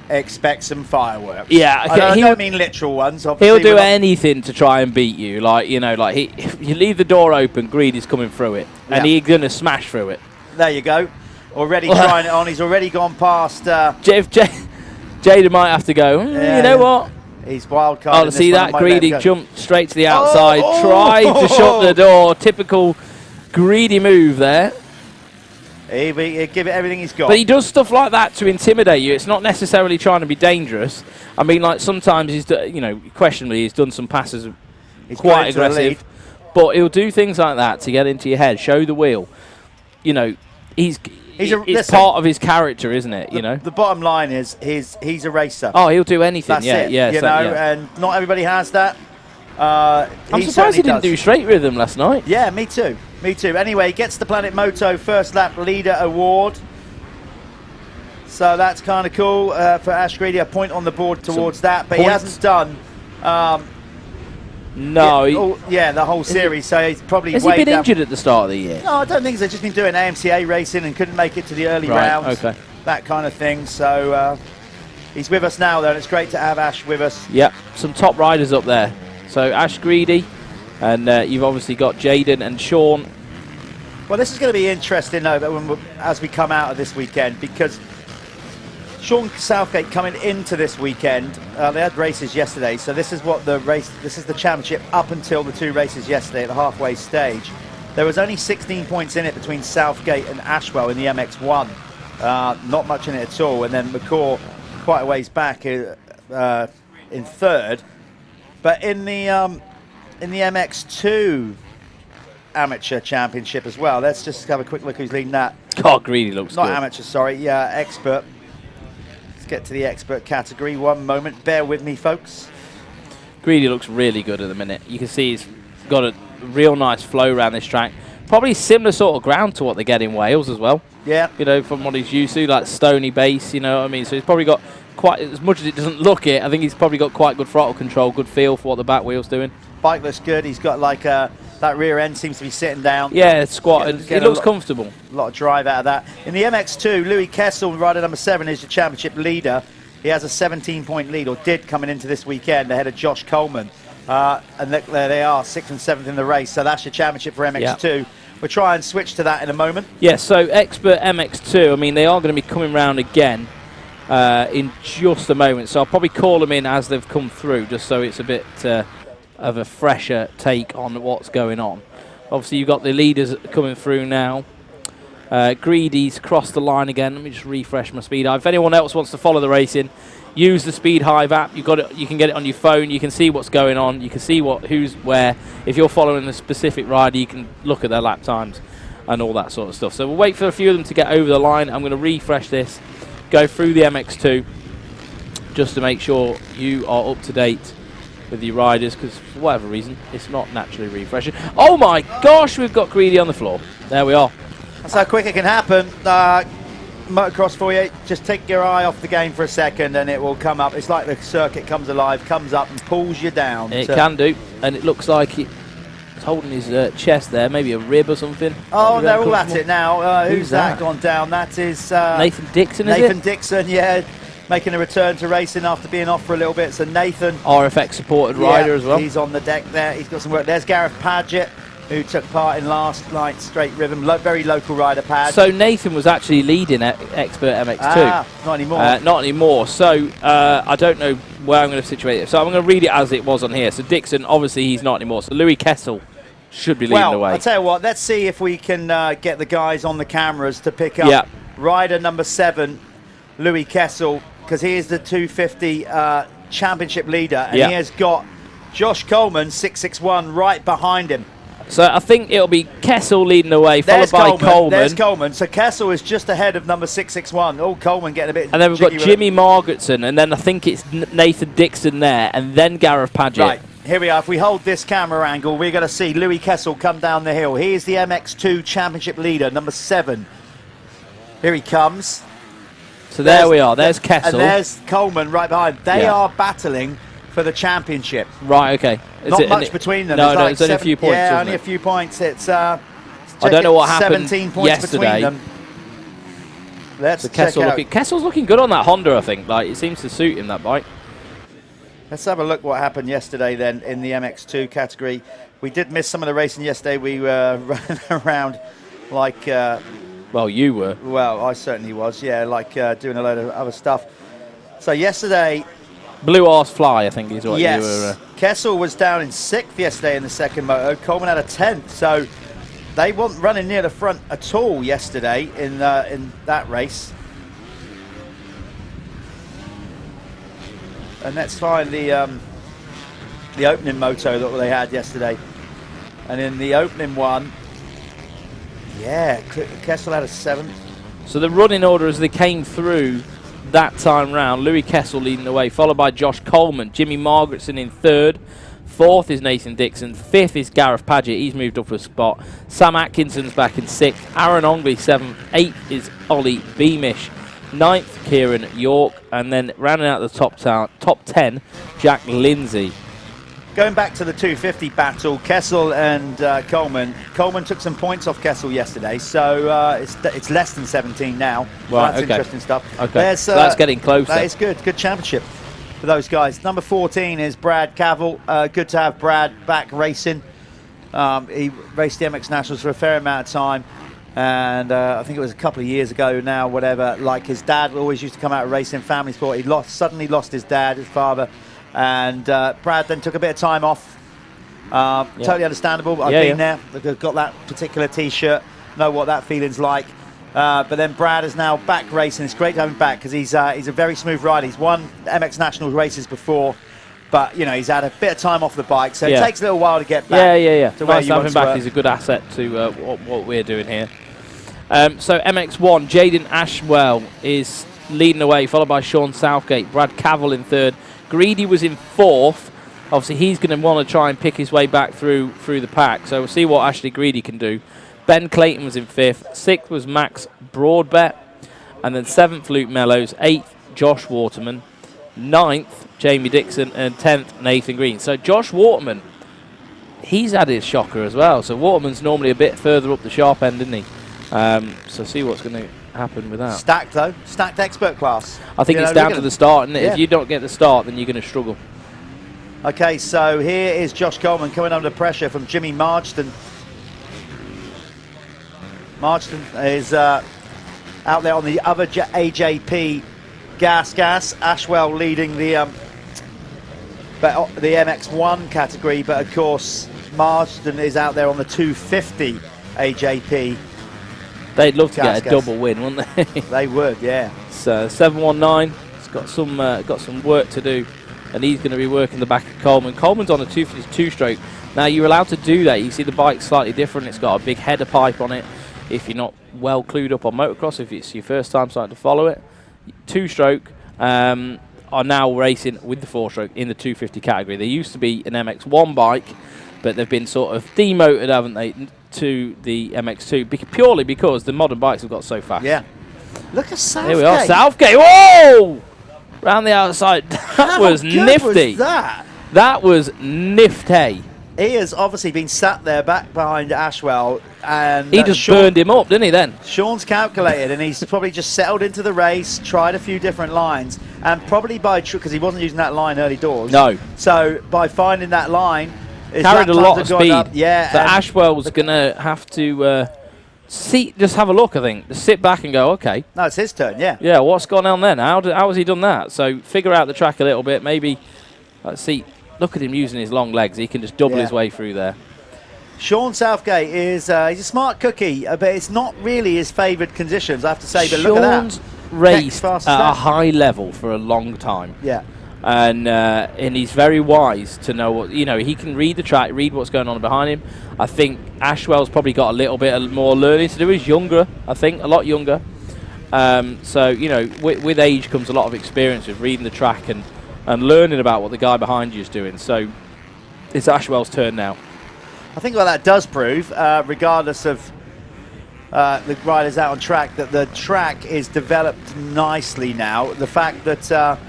expect some fireworks. Yeah, okay, I don't mean literal ones. Obviously, he'll do anything to try and beat you. Like, you know, like if you leave the door open, Greedy's coming through it, and he's going to smash through it. There you go. Already trying it on. He's already gone past. Jaden might have to go. You know what? He's wild card. Oh, see that? Greedy jumped straight to the outside, tried to shut the door. Typical Greedy move there. He'll give it everything he's got. But he does stuff like that to intimidate you. It's not necessarily trying to be dangerous. I mean, like sometimes he's, you know, questionably he's done some passes quite aggressive. But he'll do things like that to get into your head, show the wheel. You know, it's part of his character, isn't it? You know, the bottom line is he's a racer. Oh, he'll do anything. That's it. Yeah, you know, and not everybody has that. I'm surprised he didn't do straight rhythm last night. Yeah, me too. Me too. Anyway, he gets the Planet Moto First Lap Leader Award. So that's kind of cool for Ash Greedy. A point on the board towards that, but he hasn't done. No. The whole series. So he's probably. Has he been injured at the start of the year? No, I don't think so. He's just been doing AMCA racing and couldn't make it to the early rounds. Okay. That kind of thing. So he's with us now, though, and it's great to have Ash with us. Yep, some top riders up there. So Ash Greedy, and you've obviously got Jaden and Sean. Well, this is going to be interesting, though, as we come out of this weekend, because Sean Southgate coming into this weekend, they had races yesterday, so this is the championship up until the 2 races yesterday at the halfway stage. There was only 16 points in it between Southgate and Ashwell in the MX1. Not much in it at all, and then McCaw quite a ways back in 3rd. But in the MX2 Amateur Championship as well, let's just have a quick look who's leading that. God, Greedy looks Not good. amateur, sorry. Yeah, expert. Let's get to the expert category. One moment. Bear with me, folks. Greedy looks really good at the minute. You can see he's got a real nice flow around this track. Probably similar sort of ground to what they get in Wales as well. Yeah. You know, from what he's used to, like stony base, you know what I mean? So he's probably got quite, as much as it doesn't look it, I think he's probably got quite good throttle control, good feel for what the back wheel's doing. Bike looks good. He's got like that rear end seems to be sitting down. Yeah, it's squatted. It looks comfortable. A lot of drive out of that. In the MX2, Louis Kessel, rider number 7, is the championship leader. He has a 17-point lead, or did coming into this weekend, ahead of Josh Coleman. And there they are, 6th and 7th in the race. So that's your championship for MX2. Yep. We'll try and switch to that in a moment. Yeah, so Expert MX2, I mean, they are going to be coming round again in just a moment. So I'll probably call them in as they've come through, just so it's a bit of a fresher take on what's going on. Obviously, you've got the leaders coming through now. Greedy's crossed the line again. Let me just refresh my Speed Hive. If anyone else wants to follow the racing, use the Speed Hive app. You've got it. You can get it on your phone. You can see what's going on. You can see who's where. If you're following a specific rider, you can look at their lap times and all that sort of stuff. So we'll wait for a few of them to get over the line. I'm going to refresh this, go through the MX2, just to make sure you are up to date with your riders, because for whatever reason it's not naturally refreshing. Oh my gosh, we've got Greedy on the floor. There we are. That's how quick it can happen. Motocross for you, just take your eye off the game for a second and it will come up. It's like the circuit comes alive, comes up and pulls you down. It can do, and it looks like he's holding his chest there, maybe a rib or something. Oh, they're all at it now. Who's that gone down? That is Nathan Dixon, is it? Nathan Dixon, yeah, making a return to racing after being off for a little bit. So Nathan, RFX supported rider as well. He's on the deck there. He's got some work. There's Gareth Padgett, who took part in last night's straight rhythm. Very local rider, Pad. So Nathan was actually leading Expert MX2. Not anymore. Not anymore. So I don't know where I'm going to situate it. So I'm going to read it as it was on here. So Dixon, obviously he's not anymore. So Louis Kessel should be leading the way. I'll tell you what, let's see if we can get the guys on the cameras to pick up rider number 7, Louis Kessel, because he is the 250 championship leader, and he has got Josh Coleman, 661, right behind him. So I think it'll be Kessel leading the way, followed by Coleman. There's Coleman. So Kessel is just ahead of number 661. Oh, Coleman getting a bit. And then we've got Jimmy Margetson, and then I think it's Nathan Dixon there, and then Gareth Padgett. Right, here we are. If we hold this camera angle, we're going to see Louis Kessel come down the hill. He is the MX2 championship leader, number 7. Here he comes. So there we are. There's Kessel. And there's Coleman right behind. They are battling for the championship. Right, okay. Not much between them. No, it's like it's only a few points. Yeah, only a few points. It's I don't know what happened 17 points yesterday. between them. Let's So check out. Kessel's looking good on that Honda, I think. Like, it seems to suit him, that bike. Let's have a look what happened yesterday then in the MX2 category. We did miss some of the racing yesterday. We were running around like... well, you were. Well, I certainly was, yeah, like doing a load of other stuff. So yesterday... Blue Arse Fly, I think is what yes, you were... Kessel was down in 6th yesterday in the second moto. Coleman had a 10th, so they weren't running near the front at all yesterday in that race. And let's find the opening moto that they had yesterday. And in the opening one, yeah, Kessel had a 7th. So the running order as they came through that time round, Louis Kessel leading the way, followed by Josh Coleman, Jimmy Margaretson in 3rd, 4th is Nathan Dixon, 5th is Gareth Paget, he's moved up a spot, Sam Atkinson's back in 6th, Aaron Ongley 7th, 8th is Ollie Beamish, 9th Kieran York, and then rounding out the top 10, Jack Lindsay. Going back to the 250 battle, Kessel and Coleman. Coleman took some points off Kessel yesterday, so it's less than 17 now. Right, that's interesting stuff. Okay, so that's getting closer. That is good. Good championship for those guys. Number 14 is Brad Cavill. Good to have Brad back racing. He raced the MX Nationals for a fair amount of time, and I think it was a couple of years ago now, whatever. Like his dad always used to come out of racing, family sport. He suddenly lost his dad, his father. And Brad then took a bit of time off. Totally understandable. I've been there. I've got that particular T-shirt. Know what that feeling's like. But then Brad is now back racing. It's great to have him back because he's a very smooth rider. He's won MX Nationals races before, but you know he's had a bit of time off the bike, so it takes a little while to get back. To where you want him back. He's a good asset to what we're doing here. So MX1, Jaden Ashwell is leading the way, followed by Sean Southgate, Brad Cavill in 3rd. Greedy was in 4th. Obviously, he's going to want to try and pick his way back through the pack. So we'll see what Ashley Greedy can do. Ben Clayton was in 5th. 6th was Max Broadbet. And then 7th, Luke Mellows. 8th, Josh Waterman. 9th, Jamie Dixon. And 10th, Nathan Green. So Josh Waterman, he's had his shocker as well. So Waterman's normally a bit further up the sharp end, isn't he? So see what's going to happen with that. Stacked though, stacked expert class. I think it's down to the start, and if you don't get the start, then you're going to struggle. Okay, so here is Josh Coleman coming under pressure from Jimmy Marston. Marston is out there on the other AJP gas. Ashwell leading the MX1 category, but of course Marston is out there on the 250 AJP. They'd love to get a double win, wouldn't they? They would, yeah. So 719, he's got some work to do, and he's going to be working the back of Coleman. Coleman's on a 252-stroke. Now you're allowed to do that. You see the bike's slightly different. It's got a big header pipe on it. If you're not well clued up on motocross, if it's your first time starting to follow it, 2-stroke are now racing with the 4-stroke in the 250 category. They used to be an MX1 bike, but they've been sort of demoted, haven't they, to the MX2 purely because the modern bikes have got so fast. Yeah. Look at Southgate. Here we are, Southgate. Whoa! Round the outside. That was nifty. Was that? That was nifty. He has obviously been sat there back behind Ashwell, and he just burned him up, didn't he? Then Sean's calculated, and he's probably just settled into the race, tried a few different lines, and probably because he wasn't using that line early doors. No. So by finding that line, carried a lot of speed. Up, yeah. So Ashwell was going to have to just have a look, I think. Just sit back and go, okay. No, it's his turn, yeah. Yeah, what's gone on then? How has he done that? So figure out the track a little bit. Maybe, let's see. Look at him using his long legs. He can just double his way through there. Sean Southgate is he's a smart cookie, but it's not really his favoured conditions, I have to say. But look at that. Sean's raced at a high level for a long time. Yeah. And he's very wise to know what, he can read the track, read what's going on behind him. I think Ashwell's probably got a little bit more learning to do. He's younger, I think, a lot younger. So, with age comes a lot of experience with reading the track and learning about what the guy behind you is doing. So it's Ashwell's turn now. I think what that does prove, regardless of the riders out on track, that the track is developed nicely now. The fact that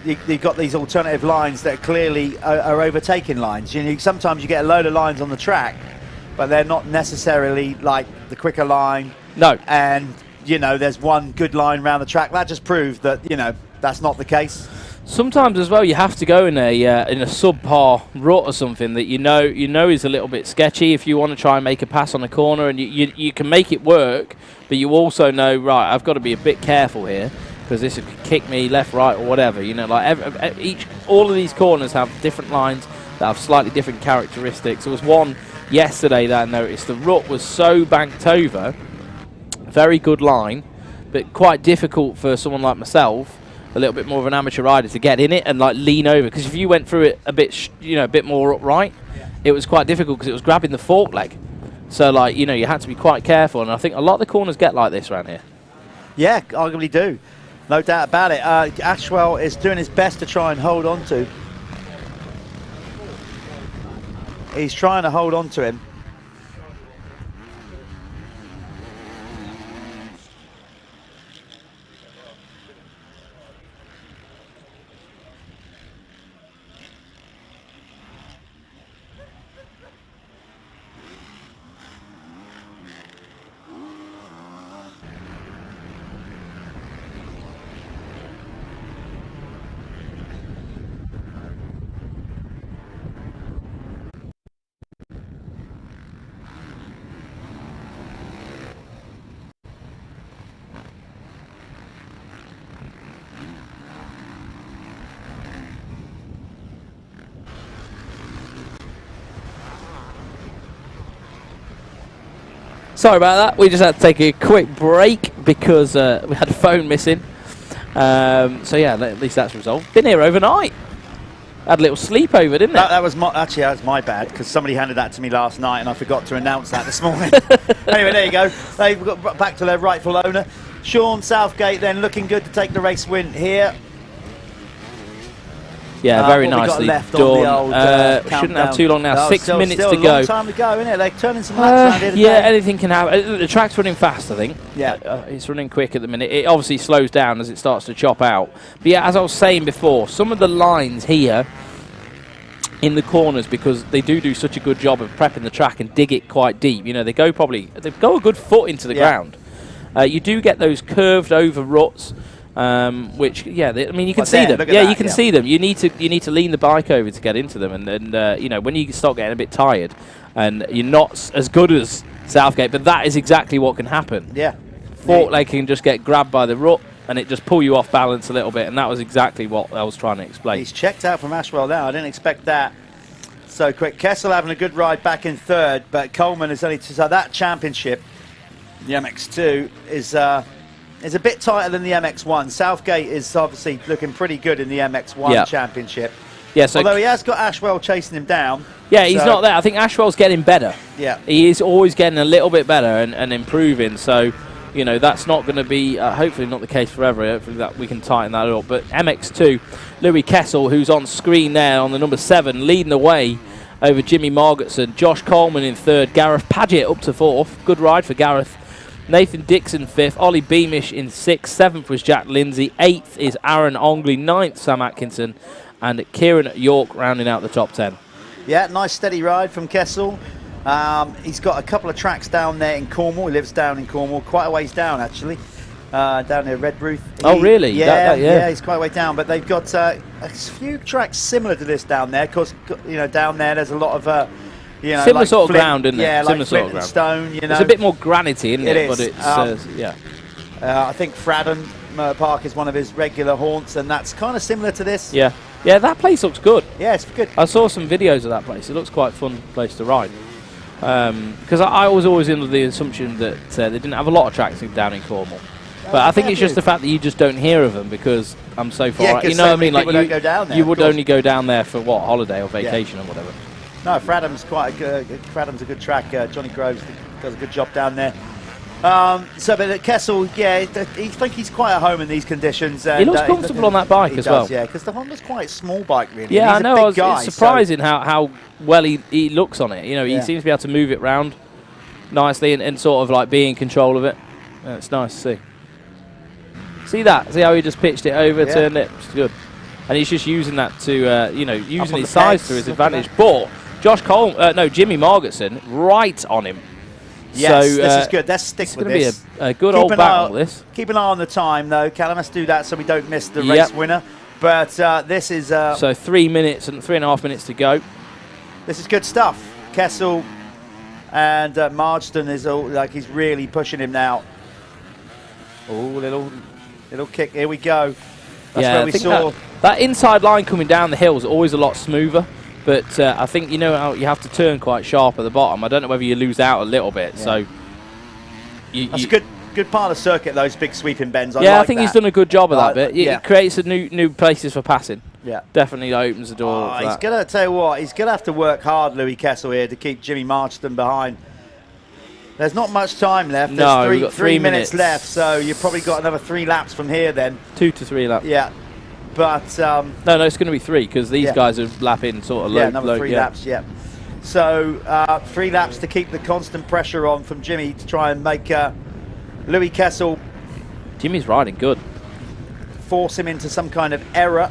you've got these alternative lines that clearly are overtaking lines. You know, sometimes you get a load of lines on the track, but they're not necessarily like the quicker line. No. And, you know, there's one good line around the track. That just proved that, you know, that's not the case. Sometimes as well, you have to go in a subpar rut or something that you know is a little bit sketchy if you want to try and make a pass on a corner, and you can make it work, but you also know, right, I've got to be a bit careful here because this could kick me left, right, or whatever. You know, like all of these corners have different lines that have slightly different characteristics. There was one yesterday that I noticed. The rut was so banked over, very good line, but quite difficult for someone like myself, a little bit more of an amateur rider, to get in it and like lean over, because if you went through it a bit a bit more upright, it was quite difficult because it was grabbing the fork leg. So like, you know, you had to be quite careful, and I think a lot of the corners get like this around here. Yeah, arguably do, no doubt about it. Ashwell is doing his best to try and hold on to. He's trying to hold on to him. Sorry about that. We just had to take a quick break because we had a phone missing. So yeah, at least that's resolved. Been here overnight. Had a little sleepover, didn't it? That was my bad, because somebody handed that to me last night and I forgot to announce that this morning. Anyway, there you go. They've got back to their rightful owner. Sean Southgate then looking good to take the race win here. Yeah, very nicely done. Old, shouldn't have too long now. 6 minutes to still go. A long time to go, isn't it? They're turning some laps around here today. Yeah, anything can happen. The track's running fast, I think. Yeah. It's running quick at the minute. It obviously slows down as it starts to chop out. But yeah, as I was saying before, some of the lines here in the corners, because they do such a good job of prepping the track and dig it quite deep. You know, they go a good foot into the ground. You do get those curved over ruts. Which, yeah, I mean, you can see them. Yeah, you can see them. You need to lean the bike over to get into them, and you know, when you start getting a bit tired, and you're not as good as Southgate, but that is exactly what can happen. Yeah, fork leg can just get grabbed by the rut, and it just pull you off balance a little bit, and that was exactly what I was trying to explain. He's checked out from Ashwell now. I didn't expect that so quick. Kessel having a good ride back in third, but Coleman is only so that championship, the MX2 is a bit tighter than the MX1. Southgate is obviously looking pretty good in the MX1 championship. Yeah, so although he has got Ashwell chasing him down. Yeah, he's not there. I think Ashwell's getting better. Yeah. He is always getting a little bit better and improving. So, you know, that's not going to be, hopefully not the case forever. Hopefully that we can tighten that up. But MX2, Louis Kessel, who's on screen there on the number 7, leading the way over Jimmy Margetson. Josh Coleman in third. Gareth Paget up to fourth. Good ride for Gareth. Nathan Dixon 5th, Ollie Beamish in 6th, 7th was Jack Lindsay, 8th is Aaron Ongley, 9th Sam Atkinson, and Kieran York rounding out the top 10. Yeah, nice steady ride from Kessel. He's got a couple of tracks down there in Cornwall. He lives down in Cornwall, quite a ways down actually, down near Redruth. Oh really? Yeah, he's quite a way down, but they've got a few tracks similar to this down there, because you know, down there there's a lot of you know, similar like sort of flint, ground, isn't it? Yeah, similar like sort flint of ground. and stone, you know. It's a bit more granity, isn't it? It is. But it's, yeah. I think Fradden Park is one of his regular haunts, and that's kind of similar to this. Yeah. Yeah, that place looks good. Yeah, it's good. I saw some videos of that place. It looks quite a fun place to ride. Because I was always under the assumption that they didn't have a lot of tracks down in Cornwall. But I think it's just the fact that you just don't hear of them because I'm so far out. You know what I mean? Like don't go down there, you would only go down there for what, holiday or vacation or whatever. No, Fradham's quite a good. Fradham's a good track. Johnny Groves does a good job down there. But Kessel, yeah, I think he's quite at home in these conditions. And, he looks comfortable on that bike as well. Yeah, because the Honda's quite a small bike, really. Yeah, I know. It's surprising how well he looks on it. You know, he seems to be able to move it round. nicely and sort of like be in control of it. It's nice to see. See that? See how he just pitched it over, turned it? It's good. And he's just using that to, you know, using his size to his advantage. But Jimmy Margetson, right on him. Yes, so, this is good. Let's stick with this. It's going to be a good old battle, this. Keep an eye on the time, though, Callum. Let's do that so we don't miss the race winner. But this is... so 3 minutes and 3.5 minutes to go. This is good stuff. Kessel and Marsden is all, like, he's really pushing him now. Oh, little kick. Here we go. That's where we saw... That inside line coming down the hill is always a lot smoother. But I think, you know, how you have to turn quite sharp at the bottom. I don't know whether you lose out a little bit. Yeah. So that's a good part of the circuit, those big sweeping bends. I think he's done a good job of that bit. It creates a new places for passing. Yeah, definitely opens the door. He's going to tell you what, he's going to have to work hard, Louis Kessel, here to keep Jimmy Marsden behind. There's not much time left. There's three minutes left, so you've probably got another 3 laps from here then. 2 to 3 laps. Yeah. But no, it's going to be 3 because these guys are lapping sort of low. Yeah, another 3 laps. Yeah. So 3 laps to keep the constant pressure on from Jimmy to try and make Louis Kessel. Jimmy's riding good. Force him into some kind of error.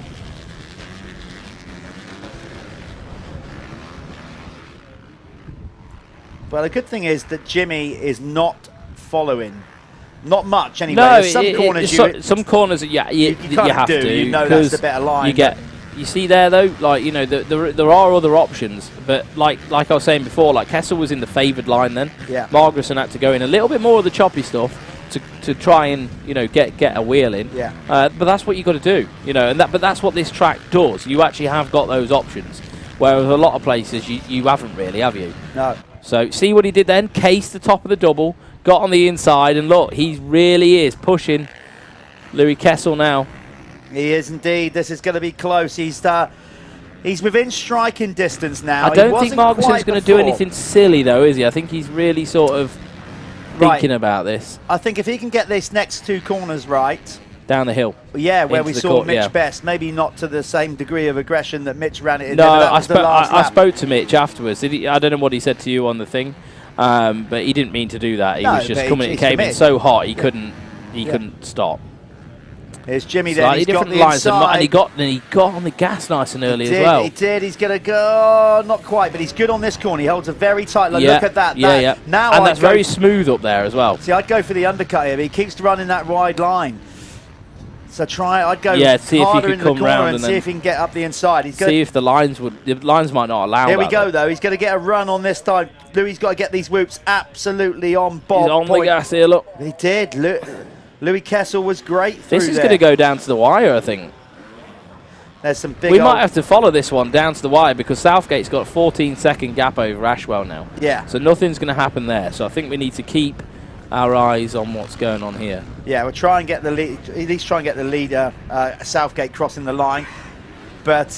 Well, the good thing is that Jimmy is not following. Not much, anyway. No, some corners you have to. You know that's the better line. You see there though, like, you know, there are other options, but like I was saying before, like Kessel was in the favoured line then. Yeah. Margerson had to go in a little bit more of the choppy stuff to try and, you know, get a wheel in. Yeah. But that's what you got to do, you know, but that's what this track does. You actually have got those options, whereas a lot of places you haven't really, have you? No. So see what he did then? Cased the top of the double, got on the inside, and look, he really is pushing Louis Kessel now. He is indeed. This is going to be close. He's within striking distance now. I don't think Margerson's going to do anything silly, though, is he? I think he's really sort of thinking about this. I think if he can get this next 2 corners right... Down the hill. Yeah, where we saw Mitch best. Maybe not to the same degree of aggression that Mitch ran it in. No, I spoke to Mitch afterwards. I don't know what he said to you on the thing, but he didn't mean to do that. He was just coming. He came in so hot he couldn't stop. Here's Jimmy then. He's got the inside. And he got on the gas nice and early as well. He did. He's going to go. Not quite, but he's good on this corner. He holds a very tight line. Look at that. Now and that's very smooth up there as well. See, I'd go for the undercut here, but he keeps running that wide line. So I'd go see if he could come round and see if he can get up the inside. See if the lines might not allow that. Here we go, though. He's going to get a run on this time. Louis got to get these whoops absolutely on bob. He's on the gas here, look. He did. Louis Kessel was great through This is going to go down to the wire, I think. There's some big... We might have to follow this one down to the wire because Southgate's got a 14-second gap over Ashwell now. Yeah. So nothing's going to happen there. So I think we need to keep our eyes on what's going on here. Yeah, we'll try and get the lead, at least try and get the leader, Southgate crossing the line. But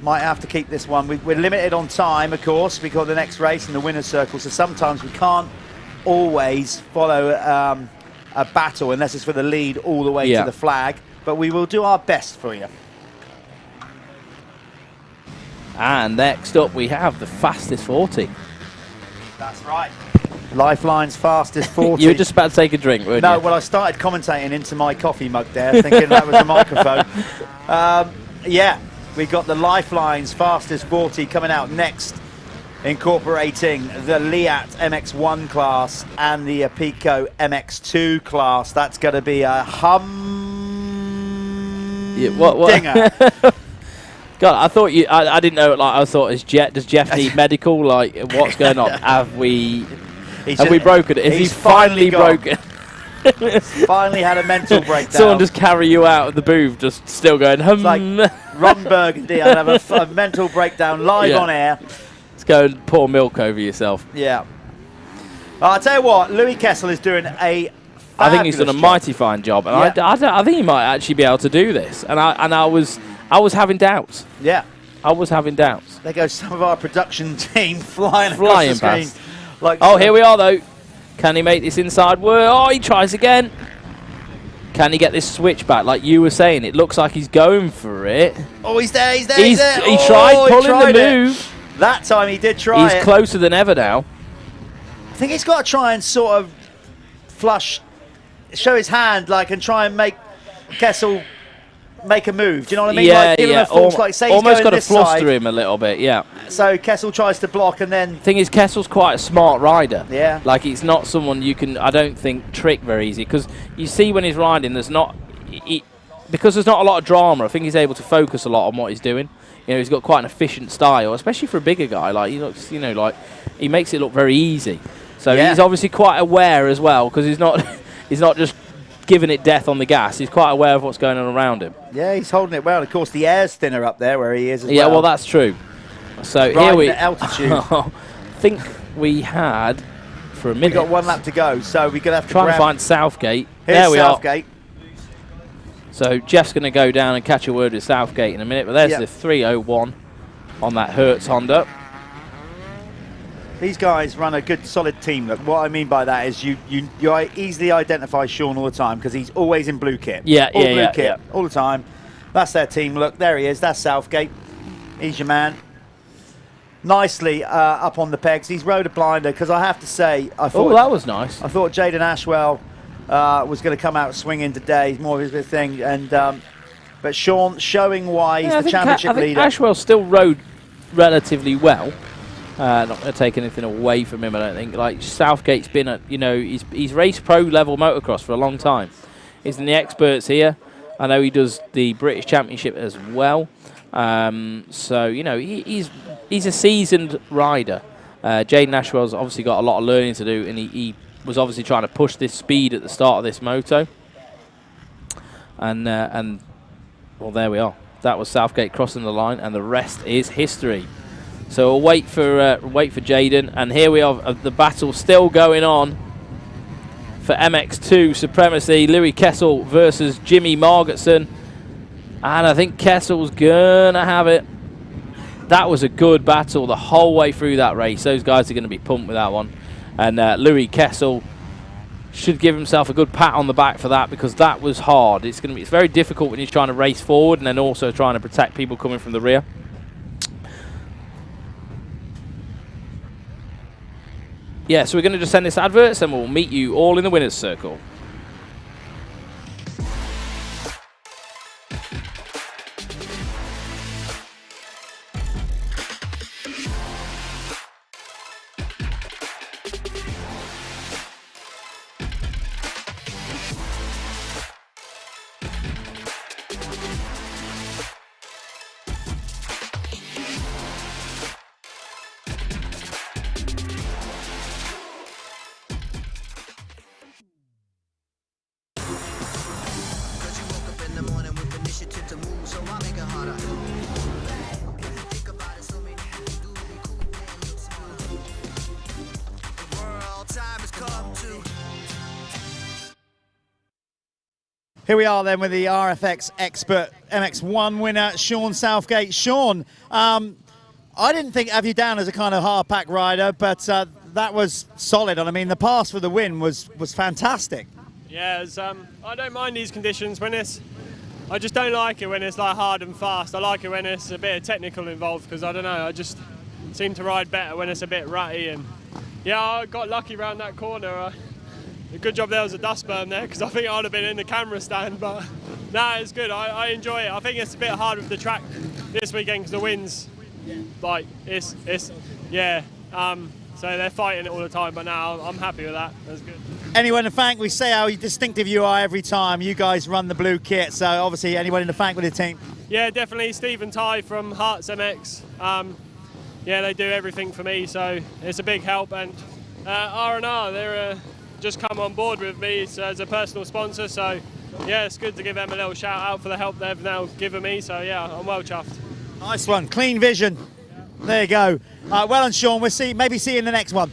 might have to keep this one. We're limited on time, of course, because the next race in the winner's circle, so sometimes we can't always follow a battle unless it's for the lead all the way to the flag. But we will do our best for you. And next up we have the fastest 40. That's right. Lifeline's fastest 40. You were just about to take a drink, weren't you? No, well, I started commentating into my coffee mug there, thinking that was a microphone. Yeah, we got the Lifeline's fastest 40 coming out next, incorporating the Leatt MX1 class and the Apico MX2 class. That's going to be a dinger. God, I thought I didn't know. Like, I thought, does Jeff need medical? Like, what's going on? Have we broken it? Is he finally broken? Finally had a mental breakdown. Someone just carry you out of the booth, just still going. It's like Ron Burgundy. I'd have a mental breakdown live on air. Let's go and pour milk over yourself. Yeah. I'll tell you what, Louis Kessel is doing a I think he's done a mighty fine job, and I think he might actually be able to do this. And I was having doubts. Yeah. I was having doubts. There goes some of our production team flying across the screen. Past. Like, oh, here we are, though. Can he make this inside work? Oh, he tries again. Can he get this switch back? Like you were saying, it looks like he's going for it. Oh, he's there, he's there, he's there. He tried pulling the move. That time he did try it. He's closer than ever now. I think he's got to try and sort of show his hand, like, and try and make Kessel make a move. Do you know what I mean? Yeah, like, give him a false, like, say almost he's got going to this fluster side. him a little bit, yeah. So Kessel tries to block, and then... Thing is, Kessel's quite a smart rider. Yeah. Like, he's not someone you can, I don't think, trick very easy. Because you see when he's riding, there's not... because there's not a lot of drama, I think he's able to focus a lot on what he's doing. You know, he's got quite an efficient style, especially for a bigger guy. Like, he looks, you know, like, he makes it look very easy. So he's obviously quite aware as well, because he's not he's not just giving it death on the gas. He's quite aware of what's going on around him. Yeah, he's holding it well. Of course, the air's thinner up there where he is as well. Yeah, well, that's true. So Riding here we... at altitude. I think we had, for a minute... We've got 1 lap to go, so we're going to have to try and find Southgate. Here's there we Southgate. are. So Jeff's going to go down and catch a word with Southgate in a minute, but there's the 301 on that Hertz Honda. These guys run a good, solid team. Look, what I mean by that is you easily identify Sean all the time because he's always in blue kit. Yeah, all blue kit, all the time. That's their team. Look, there he is. That's Southgate. He's your man. Nicely up on the pegs. He's rode a blinder because I have to say, I thought that was nice. I thought Jaden Ashwell was going to come out swinging today. More of his thing, and but Sean showing why he's the championship leader. Ashwell still rode relatively well. Not going to take anything away from him, I don't think. Like, Southgate's been at, you know, he's raced pro level motocross for a long time. He's in the experts here. I know he does the British Championship as well. So, you know, he's a seasoned rider. Jaden Ashwell's obviously got a lot of learning to do, and he was obviously trying to push this speed at the start of this moto. And well, there we are. That was Southgate crossing the line, and the rest is history. So we'll wait for Jaden, and here we are, the battle still going on for MX2 supremacy. Louis Kessel versus Jimmy Margetson, and I think Kessel's gonna have it. That was a good battle the whole way through that race. Those guys are going to be pumped with that one, and Louis Kessel should give himself a good pat on the back for that, because that was hard. It's very difficult when you're trying to race forward and then also trying to protect people coming from the rear. Yeah, so we're going to just send this advert, and we'll meet you all in the winner's circle. Here we are then with the RFX expert MX1 winner, Sean Southgate. Sean, I didn't have you down as a kind of hard pack rider, but that was solid. And I mean, the pass for the win was fantastic. Yeah, I don't mind these conditions when I just don't like it when it's like hard and fast. I like it when it's a bit of technical involved, because I don't know, I just seem to ride better when it's a bit ratty. And yeah, I got lucky around that corner. A good job there was a dust berm there, because I think I would have been in the camera stand, but nah, it's good. I enjoy it. I think it's a bit hard with the track this weekend because the wind's like yeah. So they're fighting it all the time, but now I'm happy with that. That's good. Anyone to thank? We say how distinctive you are every time. You guys run the blue kit, so obviously anyone to thank with the team? Yeah, definitely Steve and Tyre from Hearts MX. Yeah, they do everything for me, so it's a big help. And R&R, they're just come on board with me as a personal sponsor, so yeah, it's good to give them a little shout out for the help they've now given me, so yeah, I'm well chuffed. Nice one, clean vision. There you go. Well done, Sean. We'll maybe see you in the next one.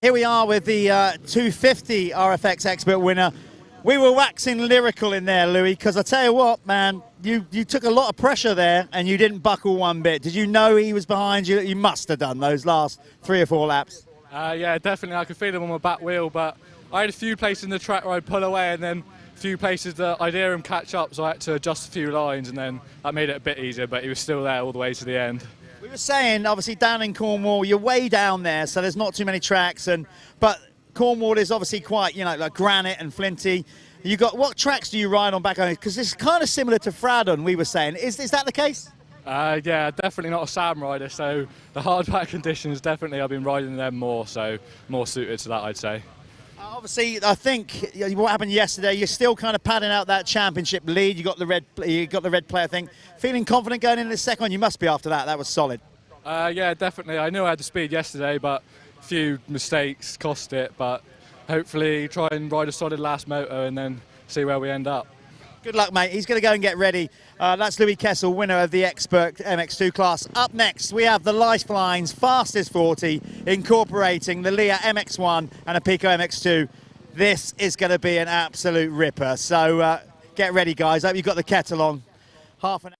Here we are with the 250 RFX Expert winner. We were waxing lyrical in there, Louis, because I tell you what, man, you took a lot of pressure there and you didn't buckle one bit. Did you know he was behind you? You must have done those last 3 or 4 laps. Yeah, definitely. I could feel him on my back wheel, but I had a few places in the track where I'd pull away and then a few places that I'd hear him catch up, so I had to adjust a few lines, and then that made it a bit easier, but he was still there all the way to the end. We were saying, obviously, down in Cornwall, you're way down there, so there's not too many tracks, but Cornwall is obviously quite, you know, like granite and flinty. You got, what tracks do you ride on back home? Because it's kind of similar to Fradon, we were saying. Is that the case? Yeah, definitely not a Sam rider, so the hard pack conditions, definitely I've been riding them more, so more suited to that, I'd say. Obviously, I think what happened yesterday, you're still kind of padding out that championship lead. You got the red player thing. Feeling confident going into the second one? You must be after that. That was solid. Yeah, definitely. I knew I had the speed yesterday, but a few mistakes cost it. But hopefully, try and ride a solid last moto and then see where we end up. Good luck, mate. He's going to go and get ready. That's Louis Kessel, winner of the Expert MX2 class. Up next, we have the Lyfelinez Fastest 40, incorporating the Leatt MX1 and Apico MX2. This is going to be an absolute ripper. So get ready, guys. Hope you've got the kettle on. Half an hour.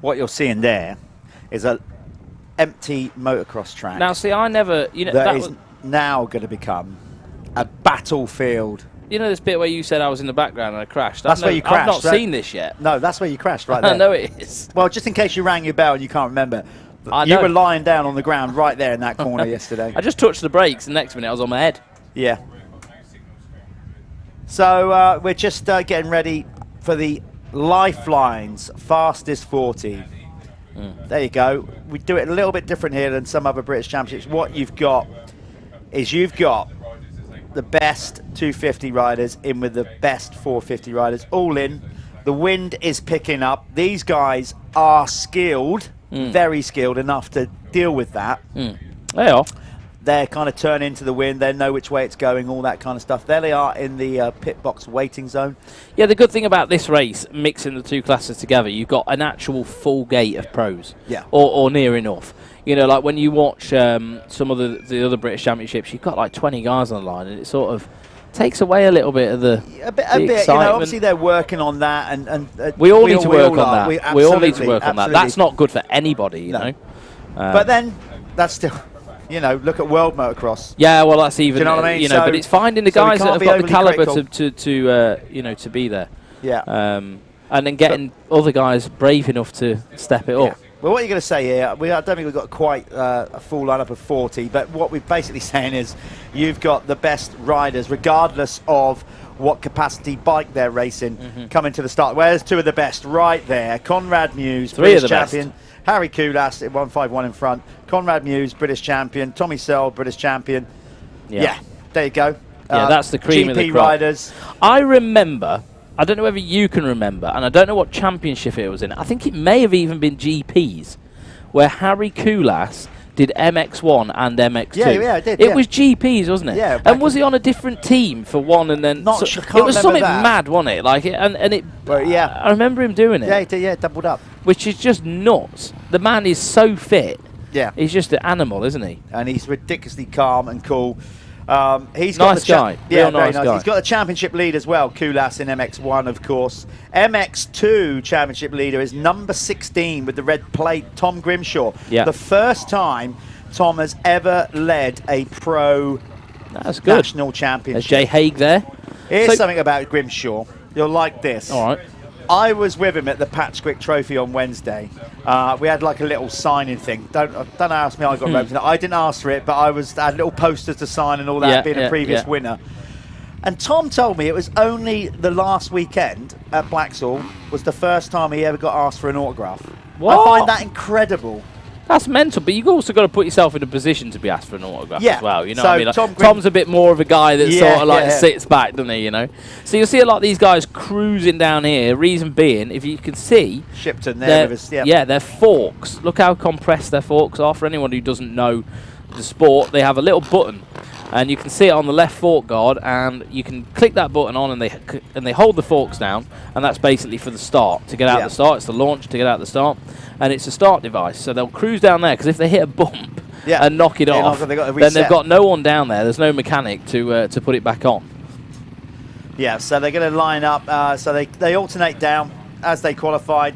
What you're seeing there is an empty motocross track. Now, see, I never, you know, that is now going to become a battlefield. You know this bit where you said I was in the background and I crashed? That's where you crashed. I've not seen this yet. No, that's where you crashed right there. I know it is. Well, just in case you rang your bell and you can't remember, you were lying down on the ground right there in that corner yesterday. I just touched the brakes, and the next minute I was on my head. Yeah. So we're just getting ready for the Lyfelinez Fastest 40. There you go. We do it a little bit different here than some other British Championships. What you've got is you've got the best 250 riders in with the best 450 riders, all in. The wind is picking up. These guys are skilled, very skilled enough to deal with that. They are. They kind of turn into the wind. They know which way it's going, all that kind of stuff. There they are in the pit box waiting zone. Yeah, the good thing about this race, mixing the two classes together, you've got an actual full gate of pros. Yeah. Or near enough. You know, like when you watch some of the other British Championships, you've got like 20 guys on the line, and it sort of takes away a little bit of the excitement. You know, obviously they're working on that, and we all need to work on that. We all need to work on absolutely. that. That's not good for anybody, you know. But then that's still, you know, look at World Motocross. Yeah, well, that's even. Do you know what I mean? You know, so, but it's finding the guys that have got the caliber to you know, to be there. Yeah. And then getting other guys brave enough to step it up. Well, what are you going to say here? I don't think we've got quite a full lineup of 40, but what we're basically saying is you've got the best riders, regardless of what capacity bike they're racing, coming to the start. Where's two of the best right there? Conrad Muse, British champion. Harry Koulas at 151 in front. Conrad Muse, British champion. Tommy Searle, British champion. Yeah, there you go. Yeah, that's the cream of the GP crop. riders. I remember, I don't know whether you can remember, and I don't know what championship it was in. I think it may have even been GPs, where Harry Koulas did MX1 and MX2. Yeah, it did. It was GPs, wasn't it? Yeah. And was he on a different team for one and then? Not so, sure, it was something that. mad, wasn't it? Like, and it. Well, yeah. I remember him doing it. Yeah, he did, yeah, doubled up. Which is just nuts. The man is so fit. Yeah. He's just an animal, isn't he? And he's ridiculously calm and cool. He's got Nice guy. Yeah, Real very nice guy. He's got the championship lead as well, Koulas in MX1, of course. MX2 championship leader is number 16 with the red plate, Tom Grimshaw. Yeah. The first time Tom has ever led a pro That's good. national championship. There's Jay Haig there. Here's So- something about Grimshaw. You'll like this. All right. I was with him at the Patchquick Trophy on Wednesday. We had like a little signing thing. Don't ask me how I got represented. I didn't ask for it, but I had little posters to sign and all that, being a previous winner. And Tom told me it was only the last weekend at Blacksall was the first time he ever got asked for an autograph. What? I find that incredible. That's mental, but you've also got to put yourself in a position to be asked for an autograph as well. You know So what I mean? Like, Tom Tom's a bit more of a guy that Yeah, sort of like yeah. sits back, doesn't he? You know. So you'll see a lot of these guys cruising down here. Reason being, if you can see, Shipton there with us. yeah, their forks. Look how compressed their forks are. For anyone who doesn't know the sport, they have a little button, and you can see it on the left fork guard, and you can click that button on, and they hold the forks down, and that's basically for the start. To get out the start, it's the launch to get out the start, and it's a start device. So they'll cruise down there, because if they hit a bump and knock it off, they've got to then they've reset. got no one down there. There's no mechanic to put it back on. Yeah, so they're going to line up. So they alternate down as they qualified.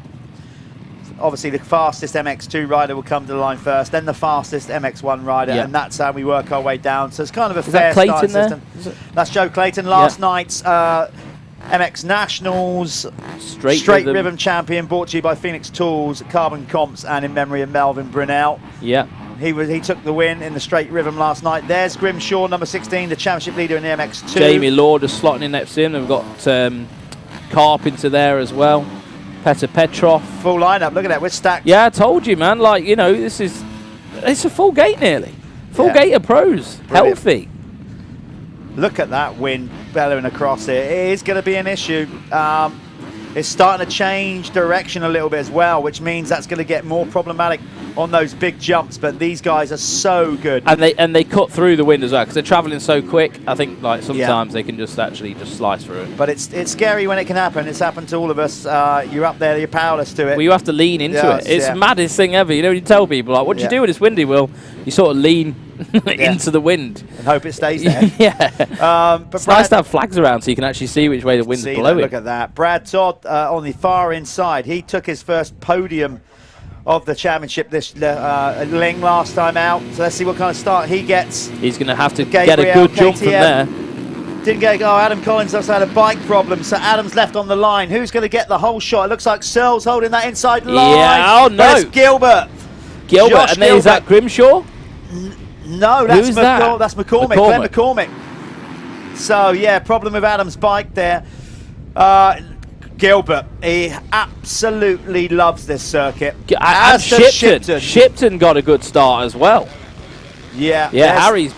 Obviously, the fastest MX2 rider will come to the line first, then the fastest MX1 rider, and that's how we work our way down. So it's kind of a fair Clayton starting system. That's Joe Clayton, last night's MX Nationals Straight Rhythm champion, brought to you by Phoenix Tools, Carbon Comps, and in memory of Melvin Brunel. Yeah. He took the win in the straight rhythm last night. There's Grimshaw, number 16, the championship leader in the MX2. Jamie Law just slotting in next to him. We've got Carpenter there as well. Petr Petrov. Full lineup. Look at that. We're stacked. Yeah, I told you, man. Like, you know, it's a full gate nearly. Full gate of pros. Brilliant. Healthy. Look at that wind bellowing across it. It is going to be an issue. It's starting to change direction a little bit as well, which means that's going to get more problematic on those big jumps. But these guys are so good. And they cut through the wind as well, because they're travelling so quick. I think like sometimes they can just actually slice through it. But it's scary when it can happen. It's happened to all of us. You're up there, you're powerless to it. Well, you have to lean into it. It's the maddest thing ever. You know, you tell people, like, what do you do when it's windy? Well, you sort of lean into the wind. And hope it stays there. But it's nice to have flags around so you can actually see which way the wind's blowing. Look at that. Brad Todd on the far inside. He took his first podium of the championship this Ling last time out. So let's see what kind of start he gets. He's going to have to get a good jump from there. Didn't get a go. Adam Collins also had a bike problem, so Adam's left on the line. Who's going to get the whole shot? It looks like Searle's holding that inside line. Yeah, oh no. There's Gilbert. Gilbert, and then is that Grimshaw? No, that's Who's that? That's McCormick. Glenn McCormick. So yeah, problem with Adam's bike there. Gilbert, he absolutely loves this circuit. And Shipton got a good start as well. Yeah. Yeah, Harry's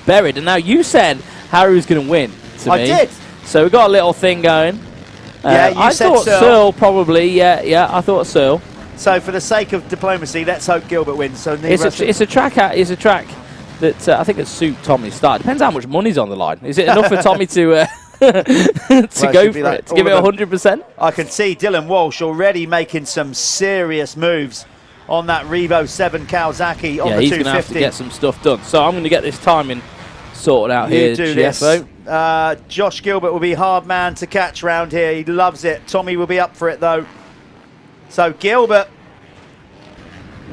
buried, and now you said Harry was going to win. I did. So we got a little thing going. Yeah, you I said thought Searle probably. Yeah, I thought Searle. So for the sake of diplomacy, let's hope Gilbert wins. So It's a track that I think it's suit Tommy's start. Depends how much money's on the line. Is it enough for Tommy to go for it, to give it 100%? I can see Dylan Walsh already making some serious moves on that Revo 7 Kawasaki on the 250. He's going to have to get some stuff done. So I'm going to get this timing sorted out here, GFO. Josh Gilbert will be hard man to catch round here. He loves it. Tommy will be up for it, though. So Gilbert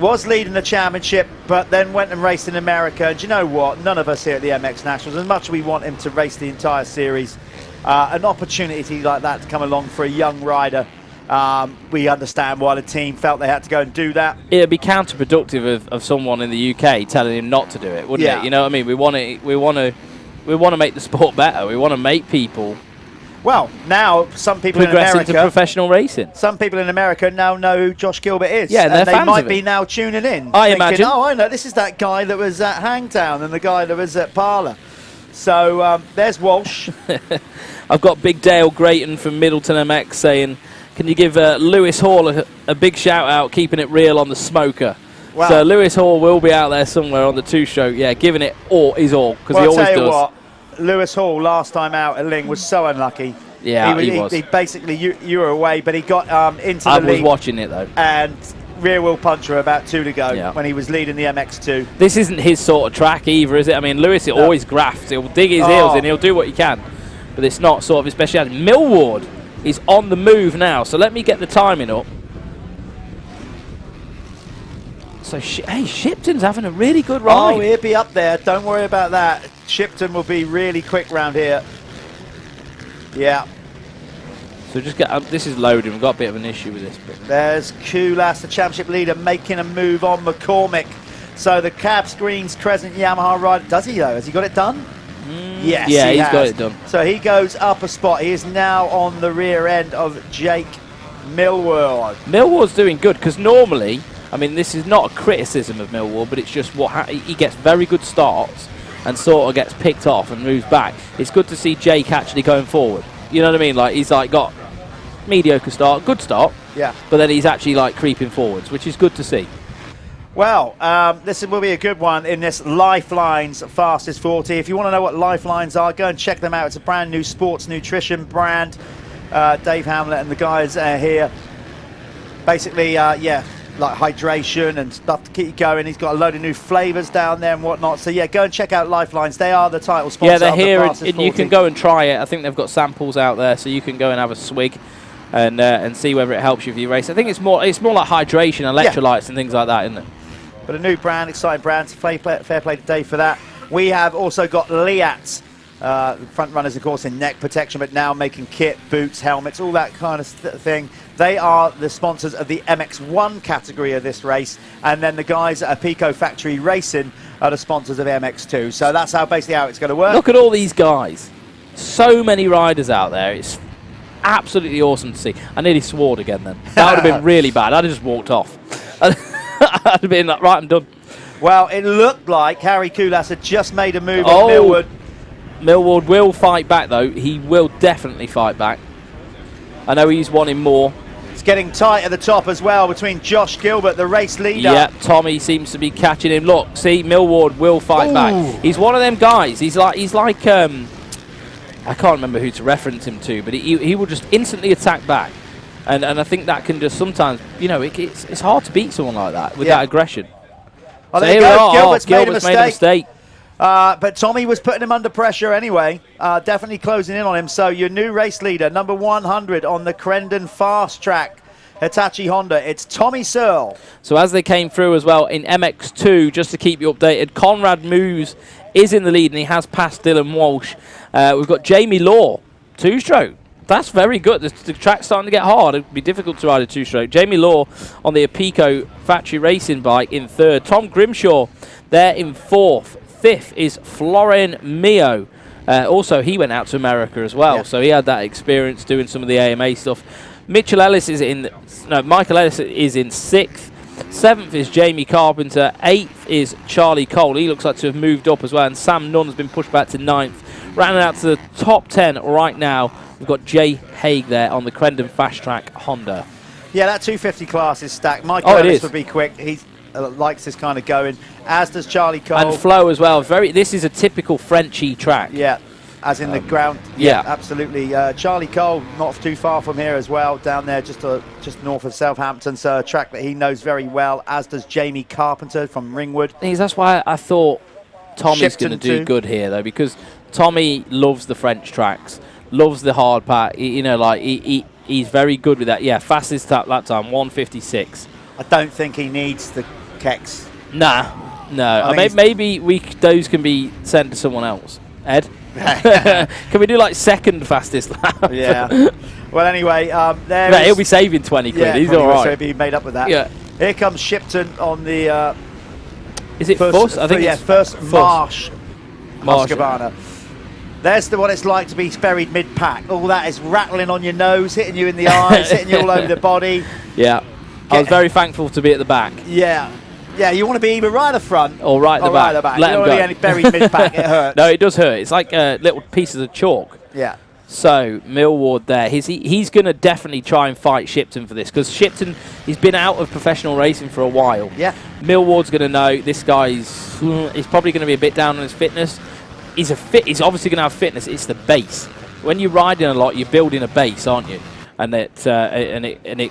was leading the championship, but then went and raced in America. And do you know what? None of us here at the MX Nationals, as much as we want him to race the entire series, an opportunity like that to come along for a young rider, we understand why the team felt they had to go and do that. It would be counterproductive of someone in the UK telling him not to do it, wouldn't it? You know what I mean? We want to make the sport better. We want to make people. Well, now some people in progress America, into professional racing. Some people in America now know who Josh Gilbert is. Yeah, and they fans might of be it. now tuning in. I thinking, imagine. Oh, I know. This is that guy that was at Hangtown and the guy that was at Parlour. So there's Walsh. I've got Big Dale Grayton from Middleton MX saying, can you give Lewis Hall a big shout out, keeping it real on the smoker? Wow. So Lewis Hall will be out there somewhere on the 2-stroke, giving it his all, because he always I'll tell you does. what, Lewis Hall last time out at Ling was so unlucky. Yeah, he was. He basically, you were away, but he got into the I lead. was watching it, though. And rear wheel puncher about 2 to go when he was leading the MX2. This isn't his sort of track either, is it? I mean, Lewis always grafts. He'll dig his heels in. He'll do what he can. But it's not sort of his speciality. Millward is on the move now. So let me get the timing up. So, hey, Shipton's having a really good ride. Oh, he'll be up there. Don't worry about that. Shipton will be really quick round here. Yeah. So just get this is loading. We've got a bit of an issue with this bit. There's Kulas, the championship leader, making a move on McCormick. So the Cabs Greens Crescent Yamaha rider. Does he, though? Has he got it done? Yes, yeah, he's got it done. So he goes up a spot. He is now on the rear end of Jake Millward. Millward's doing good because normally, I mean, this is not a criticism of Millward, but it's just what he gets very good starts and sort of gets picked off and moves back. It's good to see Jake actually going forward. You know what I mean? Like he's like got mediocre start, good start. Yeah. But then he's actually like creeping forwards, which is good to see. Well, this will be a good one in this Lyfelinez Fastest 40. If you want to know what Lyfelinez are, go and check them out. It's a brand new sports nutrition brand. Dave Hamlet and the guys here. Basically, like hydration and stuff to keep you going. He's got a load of new flavours down there and whatnot. So, go and check out Lyfelinez. They are the title sponsor. Yeah, they're here, of the and you can go and try it. I think they've got samples out there, so you can go and have a swig and see whether it helps you for your race. I think it's more like hydration, electrolytes and things like that, isn't it? But a new brand, exciting brand. Fair play to Dave for that. We have also got Leatt, front runners, of course, in neck protection, but now making kit, boots, helmets, all that kind of thing. They are the sponsors of the MX1 category of this race, and then the guys at Apico Factory Racing are the sponsors of MX2. So that's basically how it's going to work. Look at all these guys. So many riders out there. It's absolutely awesome to see. I nearly swore again then. That would have been really bad. I'd have just walked off. I'd have been like, right, I'm done. Well, it looked like Harry Kulas had just made a move on Millward. Millward will fight back, though. He will definitely fight back. I know he's wanting more. It's getting tight at the top as well between Josh Gilbert, the race leader. Yeah, Tommy seems to be catching him. Look, see, Millward will fight back. He's one of them guys. He's like I can't remember who to reference him to, but he will just instantly attack back. And I think that can just sometimes, it's hard to beat someone like that with that aggression. Oh, so there you go. Gilbert's made a mistake. But Tommy was putting him under pressure anyway, definitely closing in on him. So your new race leader, number 100 on the Crendon Fast Track, Hitachi Honda, it's Tommy Searle. So as they came through as well in MX2, just to keep you updated, Conrad Moose is in the lead and he has passed Dylan Walsh. We've got Jamie Law, 2-stroke. That's very good. The track's starting to get hard. It would be difficult to ride a 2-stroke. Jamie Law on the Apico factory racing bike in 3rd. Tom Grimshaw there in 4th. 5th is Florin Mio. Also, he went out to America as well, so he had that experience doing some of the AMA stuff. Michael Ellis is in 6th. 7th is Jamie Carpenter. 8th is Charlie Cole. He looks like to have moved up as well, and Sam Nunn's been pushed back to 9th. Rounding out to the top 10 right now, we've got Jay Haig there on the Crendon Fast Track Honda. Yeah, that 250 class is stacked. Michael Ellis would be quick. He's likes this kind of going, as does Charlie Cole. And flow as well. This is a typical Frenchy track. Yeah, as in the ground. Yeah, absolutely. Charlie Cole, not too far from here as well, down there just north of Southampton. So a track that he knows very well, as does Jamie Carpenter from Ringwood. That's why I thought Tommy's going to do good here, though, because Tommy loves the French tracks, loves the hard part. He's very good with that. Yeah, fastest lap time, 1:56. I don't think he needs the kecks. No. Maybe those can be sent to someone else. Ed? Can we do like second fastest lap? Yeah. Well, anyway, he'll be saving 20 quid. Yeah, he's all right. So he'll be made up with that. Yeah. Here comes Shipton on the. Is it Fuss? I think it's first Marsh. Marsh. Husqvarna. There's what it's like to be buried mid-pack. All that is rattling on your nose, hitting you in the eyes, hitting you all over the body. Yeah. I was very thankful to be at the back. Yeah. Yeah, you want to be either right at the front or right at the back. Let you don't want to be buried mid-pack, it hurts. No, it does hurt. It's like little pieces of chalk. Yeah. So, Millward there. He's going to definitely try and fight Shipton for this, because Shipton, he's been out of professional racing for a while. Yeah. Millward's going to know this guy's he's probably going to be a bit down on his fitness. He's obviously going to have fitness. It's the base. When you're riding a lot, you're building a base, aren't you? And it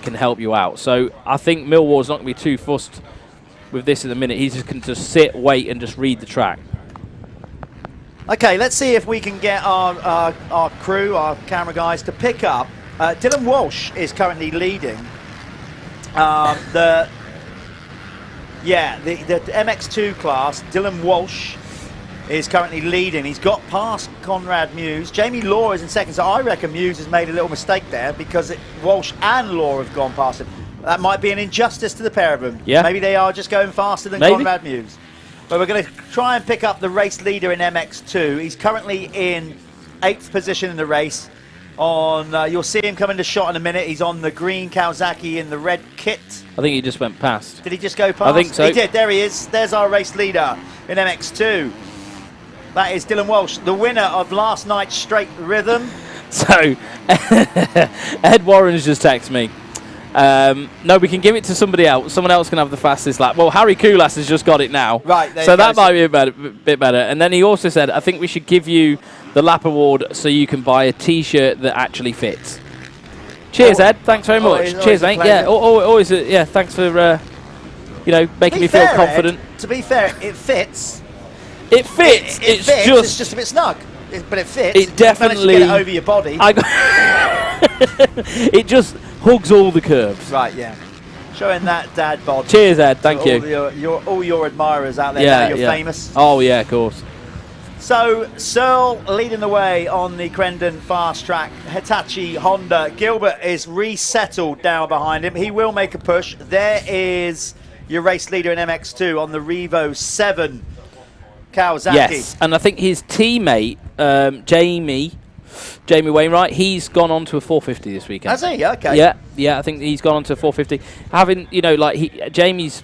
can help you out. So I think Millward's not going to be too fussed with this in a minute. He's just going to sit, wait, and just read the track. Okay, let's see if we can get our crew, our camera guys, to pick up. Dylan Walsh is currently leading. The MX2 class. Dylan Walsh is currently leading. He's got past Conrad Muse. Jamie Law is in second, so I reckon Muse has made a little mistake there, because Walsh and Law have gone past him. That might be an injustice to the pair of them. Yeah. Maybe they are just going faster than Conrad Muse. But we're going to try and pick up the race leader in MX2. He's currently in 8th position in the race. You'll see him come into shot in a minute. He's on the green Kawasaki in the red kit. I think he just went past. Did he just go past? I think so. He did. There he is. There's our race leader in MX2. That is Dylan Walsh, the winner of last night's straight rhythm. So, Ed Warren's just texted me. No, we can give it to somebody else. Someone else can have the fastest lap. Well, Harry Koulas has just got it now. Right. So that might be a bit better. And then he also said, I think we should give you the lap award so you can buy a T-shirt that actually fits. Cheers, Ed. Thanks very much. Cheers, mate. Yeah, always. Thanks for making me feel confident. To be fair, it fits. It fits. It's just a bit snug, but it fits. It definitely managed to get it over your body. It just hugs all the curves. Right. Yeah. Showing that dad bod. Cheers, Ed. Thank you. All your admirers out there. Now you're famous. Oh yeah, of course. So Searle leading the way on the Crendon fast track. Hitachi Honda. Gilbert is resettled down behind him. He will make a push. There is your race leader in MX2 on the Revo 7 Kawasaki. Yes, and I think his teammate Jamie Wainwright, he's gone on to a 450 this weekend. Has he? Okay. Yeah, I think he's gone on to a 450. Having, Jamie's,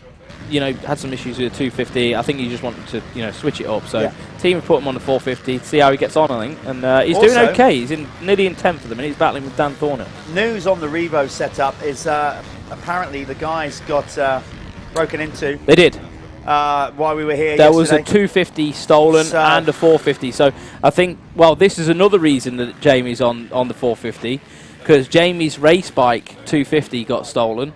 had some issues with a 250. I think he just wanted to, switch it up. So team have put him on the 450 to see how he gets on, I think. And he's doing okay. He's nearly in 10th for them, and he's battling with Dan Thorner. News on the Revo setup is apparently the guys got broken into. They did. While we were here there yesterday. Was a 250 stolen and a 450. So I think, this is another reason that Jamie's on the 450, because Jamie's race bike 250 got stolen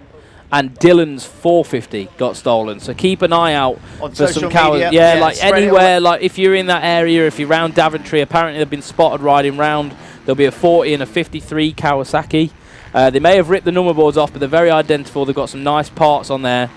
and Dylan's 450 got stolen. So keep an eye out on for social some cowards. media. Yeah, like anywhere, like if you're in that area, if you're around Daventry, apparently they've been spotted riding round. There'll be a 40 and a 53 Kawasaki. They may have ripped the number boards off, but they're very identical. They've got some nice parts on there.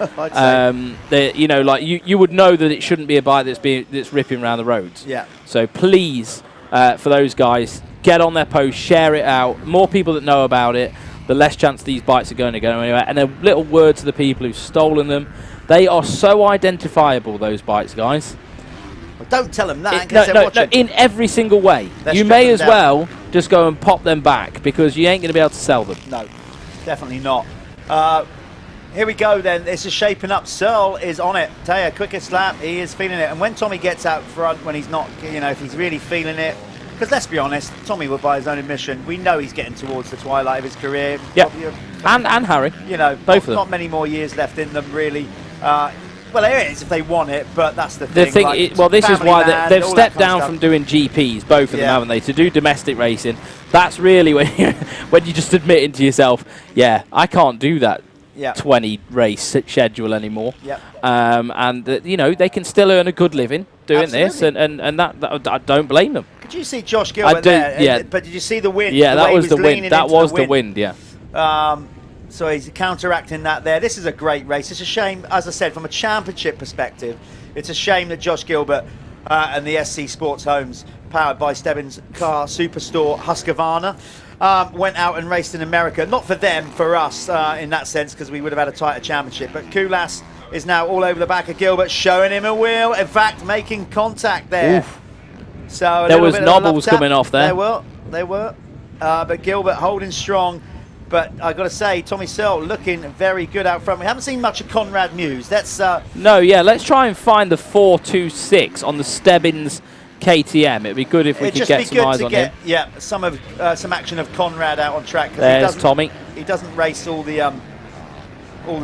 You would know that it shouldn't be a bike that's ripping around the roads. Yeah. So please, for those guys, get on their post, share it out. More people that know about it, the less chance these bikes are going to go anywhere. And a little word to the people who've stolen them. They are so identifiable, those bikes, guys. Well, don't tell them that. No, in every single way. You may as well just go and pop them back, because you ain't going to be able to sell them. No, definitely not. Here we go then. This is shaping up. Searle is on it. Tyre, quickest lap. He is feeling it. And when Tommy gets out front, when he's not, if he's really feeling it, because let's be honest, Tommy will by his own admission, we know he's getting towards the twilight of his career. Yeah. And Harry. Both of them. Not many more years left in them, really. Well, there is if they want it, but that's the The thing. thing, like, well, this is family why man, they've all stepped that kind of down stuff. from doing GPs, both of them, Yeah. haven't they? To do domestic racing, that's really when you just admitting to yourself, yeah, I can't do that Yeah. 20 race schedule anymore. Yep. And you know, they can still earn a good living doing this, and that I don't blame them. Could you see Josh Gilbert there? Yeah. But did you see the wind? Yeah, the that way he was the leaning wind. That into was the wind. Yeah. So he's counteracting that there. This is a great race. It's a shame, as I said, from a championship perspective, it's a shame that Josh Gilbert and the SC Sports Homes, powered by Stebbins Car Superstore Husqvarna, went out and raced in America. Not for them, for us in that sense, because we would have had a tighter championship. But Kulas is now all over the back of Gilbert, showing him a wheel. In fact, making contact there. Oof. So there was nobbles coming off there. They were. But Gilbert holding strong. But I've got to say, Tommy Searle looking very good out front. We haven't seen much of Conrad Muse. That's no, yeah. Let's try and find the 426 on the Stebbins KTM. It'd be good if we could get some eyes on him. Yeah, some action of Conrad out on track. There's Tommy. He doesn't race all the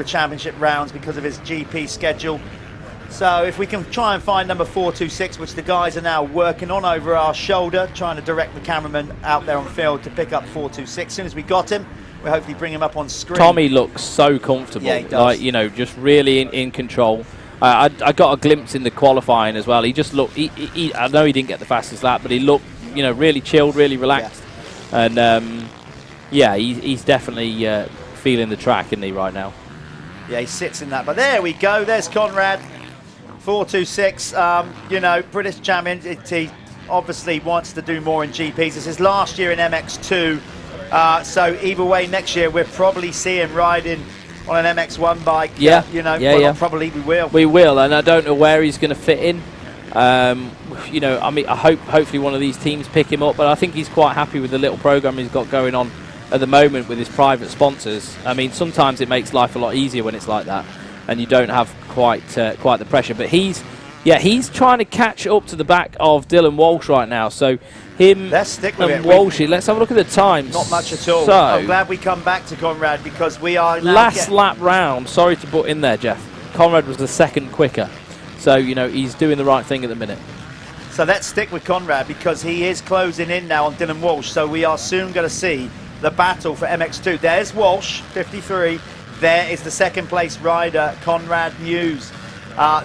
championship rounds because of his GP schedule. So if we can try and find number 426, which the guys are now working on over our shoulder, trying to direct the cameraman out there on field to pick up 426. As soon as we got him, we'll hopefully bring him up on screen. Tommy looks so comfortable. Yeah, he does. Like, you know, just really in control. I got a glimpse in the qualifying as well. He just looked, I know he didn't get the fastest lap, but he looked, you know, really chilled, really relaxed. Yeah. And, yeah, he's definitely feeling the track, isn't he, right now? Yeah, he sits in that. But there we go. There's Conrad. 426, you know, British champion. He obviously wants to do more in GPs. This is last year in MX2. So either way, next year we'll probably see him riding on an MX1 bike. Yeah, you know, probably we will. We will, and I don't know where he's going to fit in. You know, I mean, I hopefully one of these teams pick him up, but I think he's quite happy with the little program he's got going on at the moment with his private sponsors. I mean, sometimes it makes life a lot easier when it's like that, and you don't have quite the pressure. But he's trying to catch up to the back of Dylan Walsh right now. So him let's stick with and it. Walshy, let's have a look at the times. Not much at all. So, I'm glad we come back to Conrad because we are now last lap round. Sorry to put in there, Jeff. Conrad was the second quicker. So, you know, he's doing the right thing at the minute. So let's stick with Conrad because he is closing in now on Dylan Walsh. So we are soon going to see the battle for MX2. There's Walsh, 53. There is the second place rider, Conrad Muse.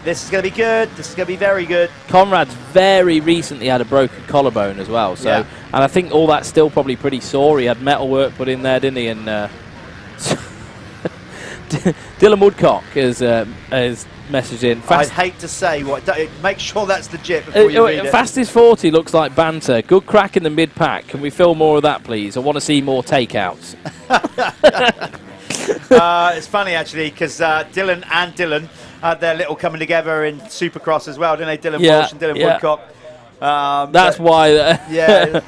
This is going to be good. This is going to be very good. Conrad's very recently had a broken collarbone as well. So, yeah. And I think all that's still probably pretty sore. He had metal work put in there, didn't he? And Dylan Woodcock has messaged in. I'd hate to say what. Make sure that's legit before you read it. Fastest 40 looks like banter. Good crack in the mid-pack. Can we film more of that, please? I want to see more takeouts. It's funny, actually, because Dylan and Dylan had their little coming together in Supercross as well, didn't they? Dylan Walsh and Dylan Woodcock. That's why. Yeah,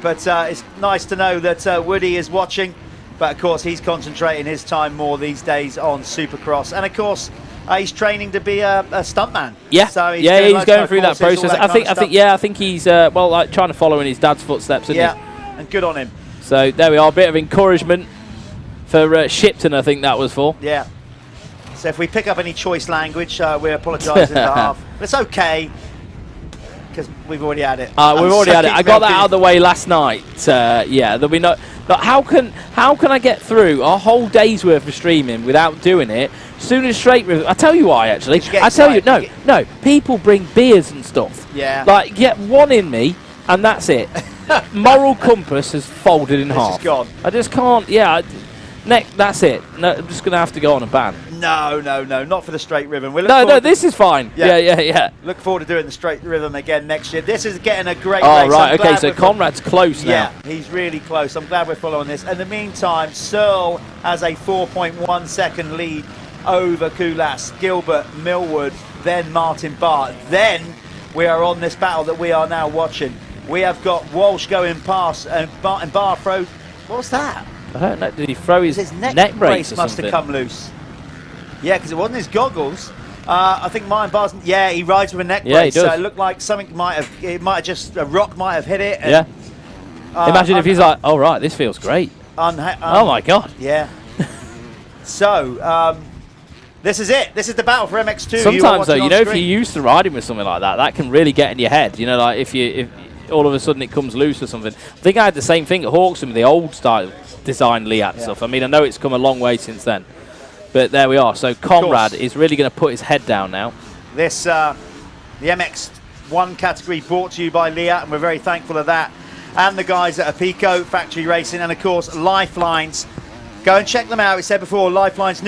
but it's nice to know that Woody is watching. But, of course, he's concentrating his time more these days on Supercross. And, of course, he's training to be a stuntman. Yeah, so he's he's going through that courses, process. I think he's like trying to follow in his dad's footsteps, isn't he? Yeah, and good on him. So there we are, a bit of encouragement for Shipton, I think that was for. Yeah. So if we pick up any choice language, we apologise in behalf. But it's okay because we've already had it. We've already had it. I got that out of the way last night. Yeah, there'll be no. But how can I get through a whole day's worth of streaming without doing it? Soon as straight review. I tell you why, actually. I tell you, no. People bring beers and stuff. Yeah. Like, get one in me, and that's it. Moral compass has folded in half. It's gone. I just can't. Yeah. That's it. No, I'm just going to have to go on a ban. No, not for the straight rhythm. No, this is fine. Yeah. Look forward to doing the straight rhythm again next year. This is getting a great race. Oh, right, okay, so Conrad's close now. Yeah, he's really close. I'm glad we're following this. In the meantime, Searle has a 4.1 second lead over Kulas, Gilbert, Millwood, then Martin Barr. Then we are on this battle that we are now watching. We have got Walsh going past, and Martin Barr throws. What was that? I don't know. Did he throw his neck brace or must something? have come loose. Yeah, because it wasn't his goggles. I think Martin Barr's. Yeah, he rides with a neck brace. He does. So it looked like something a rock might have hit it. Yeah. Imagine if he's like, "Oh right, this feels great." Oh my god. Yeah. So This is it. This is the battle for MX2. Sometimes, though, you know, if you're used to riding with something like that, that can really get in your head. You know, like if all of a sudden it comes loose or something. I think I had the same thing at Hawkson with the old style design Leatt stuff. I mean, I know it's come a long way since then, but there we are. So Conrad is really going to put his head down now. This, the MX1 category brought to you by Leatt, and we're very thankful of that. And the guys at Apico Factory Racing, and of course Lyfelinez. Go and check them out. We said before, Lyfelinez,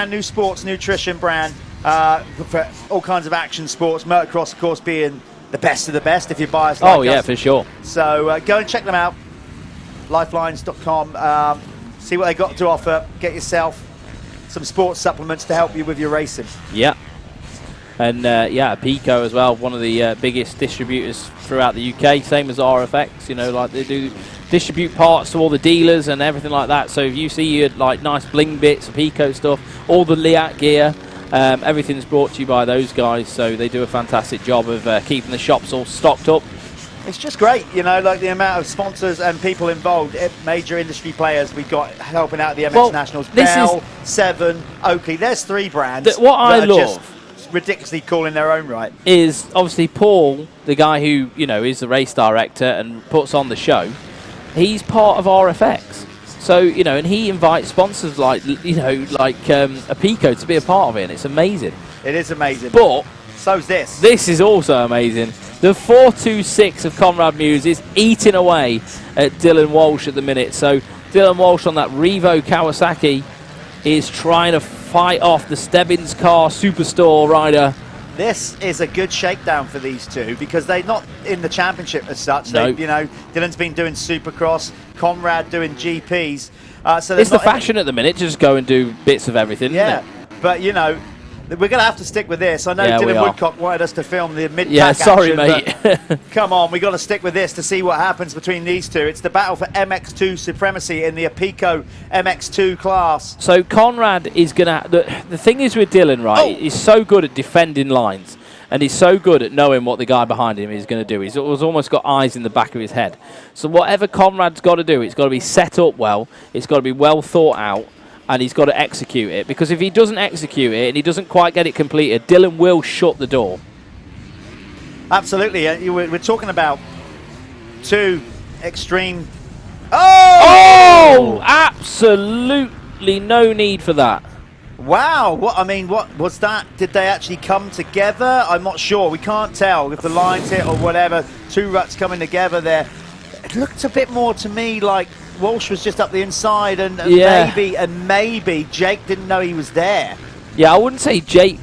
new sports nutrition brand for all kinds of action sports. Motocross, of course, being the best of the best if you're biased like us. Yeah, for sure. So go and check them out. Lyfelinez.com. See what they got to offer. Get yourself some sports supplements to help you with your racing. Yeah. And yeah, Apico as well, one of the biggest distributors throughout the UK, same as RFX. You know, like they do distribute parts to all the dealers and everything like that. So if you see like nice bling bits, Apico stuff, all the Leatt gear, everything's brought to you by those guys. So they do a fantastic job of keeping the shops all stocked up. It's just great, you know, like the amount of sponsors and people involved, major industry players we've got helping out the MX Nationals. Bell, Seven, Oakley. There's 3 brands. What I love ridiculously cool in their own right is obviously Paul, the guy who, you know, is the race director and puts on the show. He's part of RFX, so, you know, and he invites sponsors like, you know, like Apico to be a part of it, and it's amazing. It is amazing. But so's this. This is also amazing. The 426 of Conrad Muse is eating away at Dylan Walsh at the minute. So Dylan Walsh on that Revo Kawasaki is trying to fight off the Stebbins car Superstore rider. This is a good shakedown for these two because they're not in the championship as such. No. You know, Dylan's been doing Supercross, Conrad doing GPs. So it's the fashion at the minute, just go and do bits of everything. Yeah, isn't it? but you know, we're going to have to stick with this. I know Dylan Woodcock wanted us to film the mid-pack sorry, action, mate. Come on, we've got to stick with this to see what happens between these two. It's the battle for MX2 supremacy in the Apico MX2 class. So Conrad is going to... The thing is with Dylan, right, he's so good at defending lines, and he's so good at knowing what the guy behind him is going to do. He's almost got eyes in the back of his head. So whatever Conrad's got to do, it's got to be set up well, it's got to be well thought out, and he's got to execute it, because if he doesn't execute it and he doesn't quite get it completed, Dylan will shut the door. Absolutely. We're talking about 2 extreme... Oh! Absolutely no need for that. Wow. What was that? Did they actually come together? I'm not sure. We can't tell if the lines hit or whatever. 2 ruts coming together there. It looked a bit more to me like Walsh was just up the inside, and maybe Jake didn't know he was there. Yeah, I wouldn't say Jake.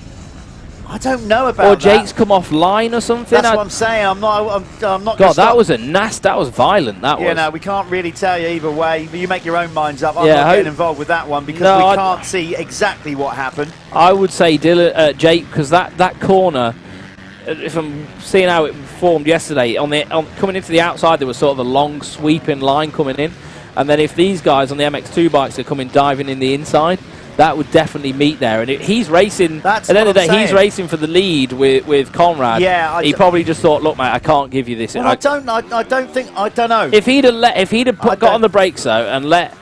I don't know about that. Or Jake's come off line or something. That's what I'm saying. I'm not. God, that was a nasty. That was violent. That was. You know, we can't really tell you either way. You make your own minds up. I'm not getting involved with that one because we can't see exactly what happened. I would say Jake, because that corner. If I'm seeing how it formed yesterday, coming into the outside, there was sort of a long sweeping line coming in. And then if these guys on the MX2 bikes are coming diving in the inside, that would definitely meet there. And he's racing, at the end of the day, he's racing for the lead with Conrad. Yeah, he probably just thought, look, mate, I can't give you this. Well, I don't know. If he'd have got on the brakes, though, and let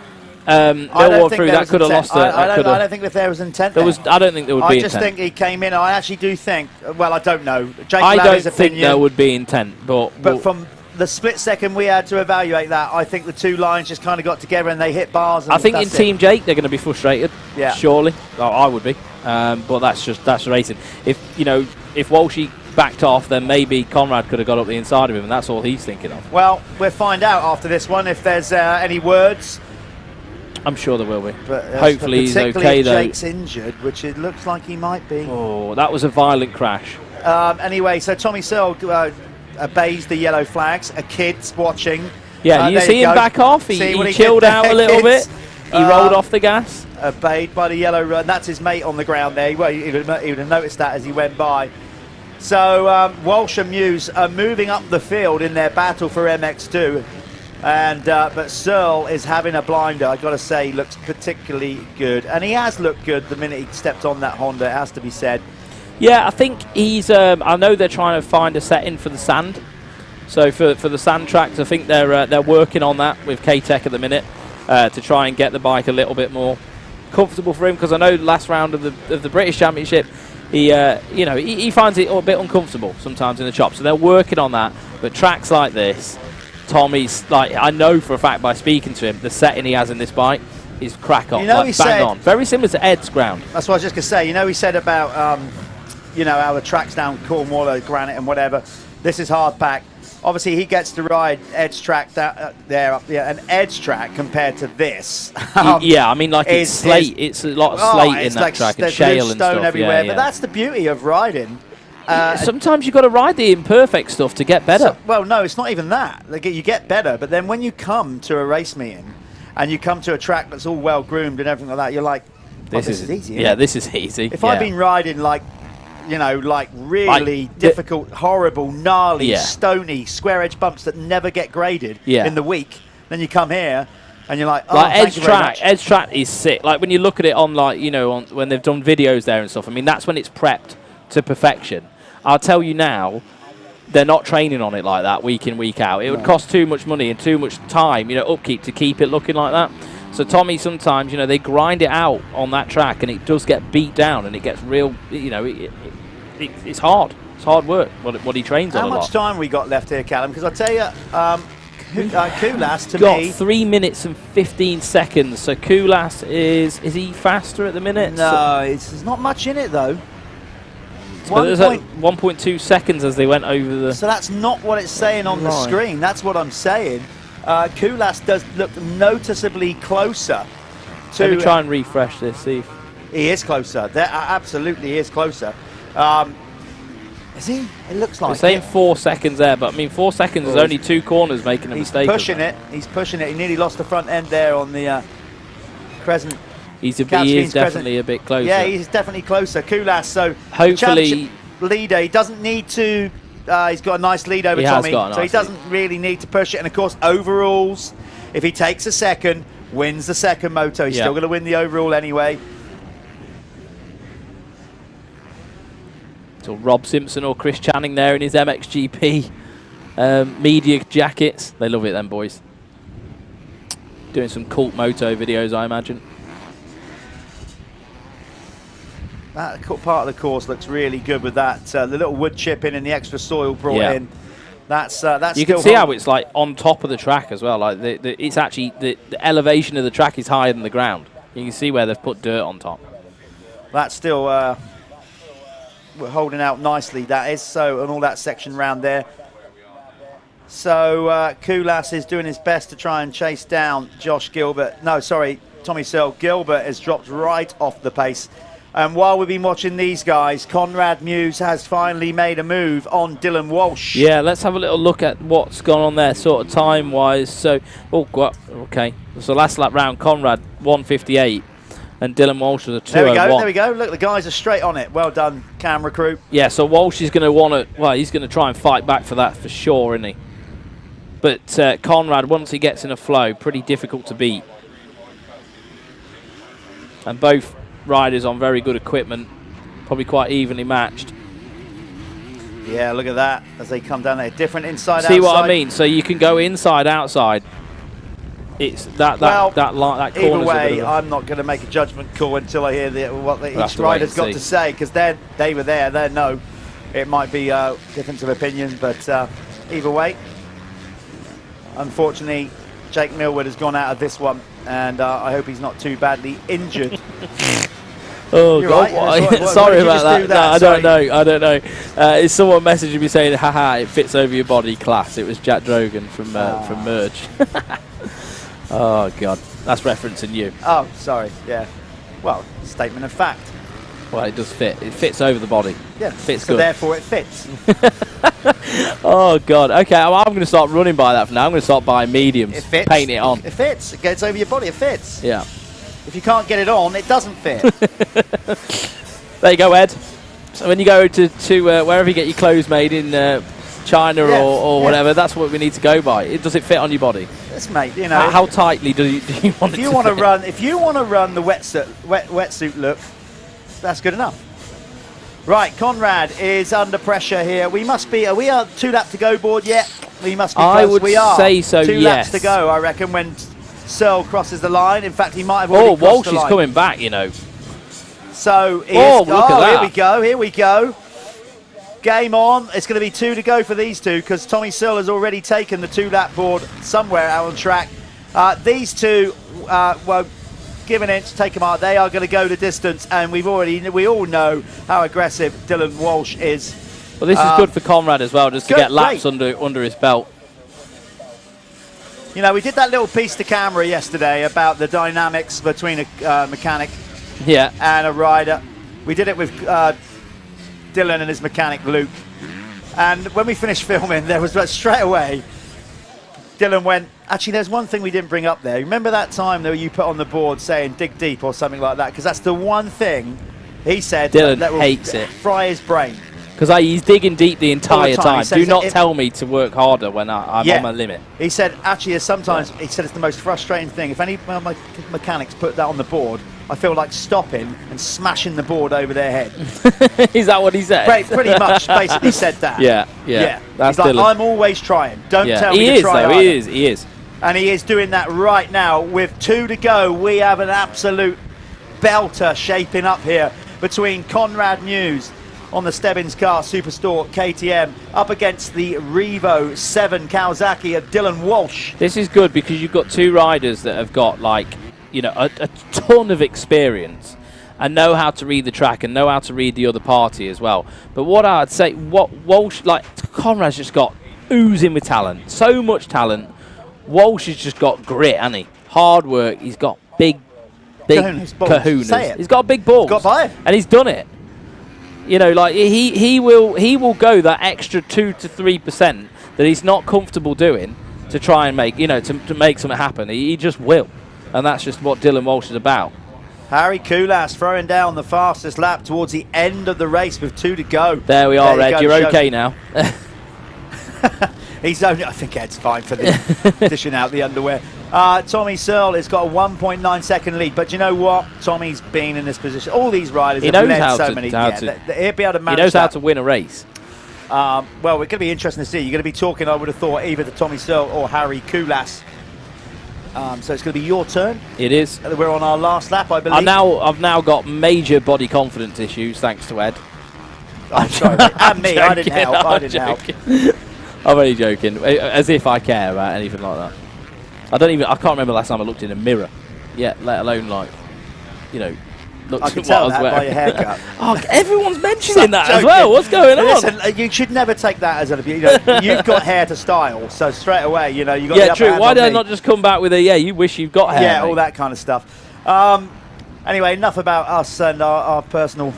Millwall through, that could have lost it. I don't think that there was intent there. I don't think there would be intent. I just think he came in. I actually do think, well, I don't know. Jake I don't think there would be intent. But from the split second we had to evaluate that, I think the 2 lines just kind of got together and they hit bars. And I think in Team Jake they're going to be frustrated. Yeah, surely. I would be. But that's racing. If Walshy backed off, then maybe Conrad could have got up the inside of him, and that's all he's thinking of. Well, we'll find out after this one if there's any words. I'm sure there will be. But, hopefully he's okay, though. Jake's injured, which it looks like he might be. Oh, that was a violent crash. Anyway, so Tommy Searle obeys the yellow flags. A kid's watching. Yeah, you see him back off? He chilled out a little bit. He rolled off the gas. Obeyed by the yellow run. That's his mate on the ground there. Well, he would have noticed that as he went by. So Walsh and Muse are moving up the field in their battle for MX2. And but Searle is having a blinder. I've got to say, looks particularly good, and he has looked good the minute he stepped on that Honda. It has to be said. Yeah, I think he's. I know they're trying to find a setting for the sand. So for the sand tracks, I think they're working on that with K-Tech at the minute to try and get the bike a little bit more comfortable for him, because I know last round of the British Championship, he you know, he finds it a bit uncomfortable sometimes in the chop. So they're working on that. But tracks like this, Tommy's like, I know for a fact by speaking to him, the setting he has in this bike is crack on, like bang on. Very similar to Ed's ground. That's what I was just going to say. You know, he said about, you know, how the tracks down Cornwall, granite and whatever. This is hard pack. Obviously, he gets to ride Ed's track there up there, and Ed's track compared to this. Yeah, I mean, like it's slate. It's a lot of slate in that track and shale and stuff. Everywhere. But that's the beauty of riding. Sometimes you've got to ride the imperfect stuff to get better. Well, no, it's not even that. Like, you get better, but then when you come to a race meeting and you come to a track that's all well groomed and everything like that, you're like, this is easy. Yeah, this is easy. If I've been riding like, you know, like really difficult, horrible, gnarly, stony, square edge bumps that never get graded in the week, then you come here and you're like, oh, like thank you very much. Ed's track is sick. Like when you look at it on, like, you know, when they've done videos there and stuff, I mean, that's when it's prepped to perfection. I'll tell you now, they're not training on it like that week in, week out. It would cost too much money and too much time, you know, upkeep to keep it looking like that. So Tommy, sometimes, you know, they grind it out on that track and it does get beat down and it gets real, you know, it's hard. It's hard work, what he trains on a lot. How much time we got left here, Callum? Because I tell you, Koulas, to got me... 3 minutes and 15 seconds. So Koulas is he faster at the minute? No, there's not much in it, though. So there's 1.2 seconds as they went over the... So that's not what it's saying on the screen. That's what I'm saying. Koulas does look noticeably closer to... Let me try and refresh this, see. He is closer. Absolutely is closer. Is he? It looks like it's saying 4 seconds there, but I mean 4 seconds is only 2 corners making a mistake. He's pushing it. He's pushing it. He nearly lost the front end there on the Crescent. He is definitely a bit closer. Yeah, he's definitely closer. Koulas, so hopefully leader. He doesn't need to. He's got a nice lead over Tommy, so he doesn't really need to push it. And of course, overalls. If he takes a second, wins the second moto. He's still going to win the overall anyway. So Rob Simpson or Chris Channing there in his MXGP media jackets. They love it, them boys. Doing some cult moto videos, I imagine. That part of the course looks really good with that. The little wood chip in and the extra soil brought in. That's you can see how it's like on top of the track as well. Like it's actually the elevation of the track is higher than the ground. You can see where they've put dirt on top. That's still we're holding out nicely. That is so, and all that section round there. So Koulas is doing his best to try and chase down Josh Gilbert. No, sorry, Tommy Searle. Gilbert has dropped right off the pace. And while we've been watching these guys, Conrad Muse has finally made a move on Dylan Walsh. Yeah, let's have a little look at what's gone on there, sort of time-wise. So, okay. So last lap round, Conrad 1:58, and Dylan Walsh was a 2:01. There we go. Look, the guys are straight on it. Well done, camera crew. Yeah, so Walsh is going to want to. Well, he's going to try and fight back for that for sure, isn't he? But Conrad, once he gets in a flow, pretty difficult to beat. And both riders on very good equipment, probably quite evenly matched. Yeah, look at that as they come down there. Different inside, outside. See what I mean? So you can go inside, outside. It's that corner. Either way, I'm not going to make a judgment call until I hear what each rider's got to say, because they were there. They know it might be a difference of opinion, but either way, unfortunately, Jake Millward has gone out of this one, and I hope he's not too badly injured. Oh, God. Right? Sorry about that. No, I don't know. Is someone messaging me saying, haha, it fits over your body, class. It was Jack Drogan from Merge. Oh, God. That's referencing you. Oh, sorry. Yeah. Well, statement of fact. Well, it does fit. It fits over the body. Yeah. Fits so good. Therefore, it fits. Oh, God. Okay, I'm going to start running by that for now. I'm going to start buying mediums. It fits. Paint it on. It fits. It gets over your body. It fits. Yeah. If you can't get it on, it doesn't fit. There you go, Ed. So when you go to wherever you get your clothes made in China or whatever, that's what we need to go by. Does it fit on your body? Yes, mate. You know. How tightly do you want it to fit? If you want to run the wetsuit look, that's good enough. Right, Conrad is under pressure here. We must be. Are we 2 laps to go board yet? We must be close. I would we are. say so. 2 yes. laps to go, I reckon. When Searle crosses the line. In fact, he might have already crossed Walsh the is line. coming back, you know. So, look at that. Here we go, here we go. Game on. It's going to be 2 to go for these two because Tommy Searle has already taken the 2-lap board somewhere out on track. These two, well, give an inch, take a mark. They are going to go the distance, and we all know how aggressive Dylan Walsh is. Well, this is good for Conrad as well, just to get laps under his belt. You know, we did that little piece to camera yesterday about the dynamics between a mechanic and a rider. We did it with Dylan and his mechanic Luke. And when we finished filming, there was straight away, Dylan went, actually, there's one thing we didn't bring up there. Remember that time that you put on the board saying dig deep or something like that? Because that's the one thing he said Dylan that will hates it. fry his brain. Because he's digging deep the entire time. Do not if, tell me to work harder when I'm on my limit. He said, actually, sometimes, he said it's the most frustrating thing. If any of my mechanics put that on the board, I feel like stopping and smashing the board over their head. Is that what he said? Pretty much, basically said that. Yeah. He's That's like, Dylan. I'm always trying. Don't tell me to try harder. He is. And he is doing that right now. With 2 to go, we have an absolute belter shaping up here between Conrad Muse on the Stebbins car Superstore KTM up against the Revo 7 Kawasaki of Dylan Walsh. This is good because you've got two riders that have got, like, you know, a ton of experience and know how to read the track and know how to read the other party as well. But what I'd say, what Walsh, like, Conrad's just got oozing with talent, so much talent. Walsh has just got grit, hasn't he? Hard work. He's got big kahunas. Say it. He's got big balls. Got by it. And he's done it. You know, like he will go that extra 2 to 3% that he's not comfortable doing to try and make, you know, to make something happen. He just will. And that's just what Dylan Walsh is about. Harry Koulas throwing down the fastest lap towards the end of the race with 2 to go. There we are, Ed. You're okay now. He's only, I think Ed's fine for the dishing out the underwear. Tommy Searle has got a 1.9 second lead, but you know what? Tommy's been in this position. All these riders have led so many. He'll be able to manage He knows how to win a race. Well, it's going to be interesting to see. You're going to be talking, I would have thought, either to Tommy Searle or Harry Koulas. So it's going to be your turn. It is. We're on our last lap, I believe. I've now got major body confidence issues thanks to Ed. I'm sorry. And me, I didn't help. I didn't help. I'm only joking. As if I care about anything like that. I can't remember last time I looked in a mirror. Yeah, let alone, like, you know, looked I can tell that by your haircut. Oh, everyone's mentioning that as well. What's going on? Listen, you should never take that as you know, you've got hair to style, so straight away, you know, you got the upper true. hand Why on did I me. not just come back with a you wish you've got hair? Yeah, mate. all that kind of stuff. Anyway, enough about us and our personal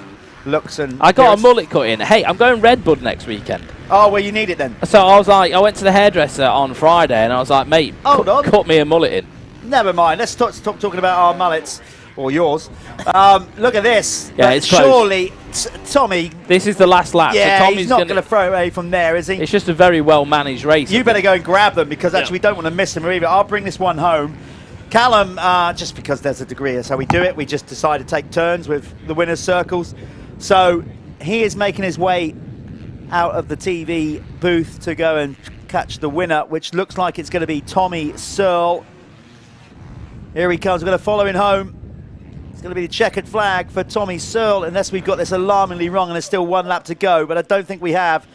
looks and. I got a mullet cut in. Hey, I'm going Redbud next weekend. Oh, well, you need it then. So I was like, I went to the hairdresser on Friday and I was like, mate, cut me a mullet in. Never mind. Let's stop talking about our mullets. Or yours. Look at this. Yeah, it's surely, Tommy. This is the last lap. Yeah, so Tommy's he's not going to throw away from there, is he? It's just a very well managed race. You better go and grab them because actually we don't want to miss them either. I'll bring this one home. Callum, just because there's a degree of how we do it, we just decide to take turns with the winner's circles. So he is making his way out of the TV booth to go and catch the winner, which looks like it's going to be Tommy Searle. Here he comes. We're going to follow him home. It's going to be the checkered flag for Tommy Searle, unless we've got this alarmingly wrong and there's still 1 lap to go, but I don't think we have.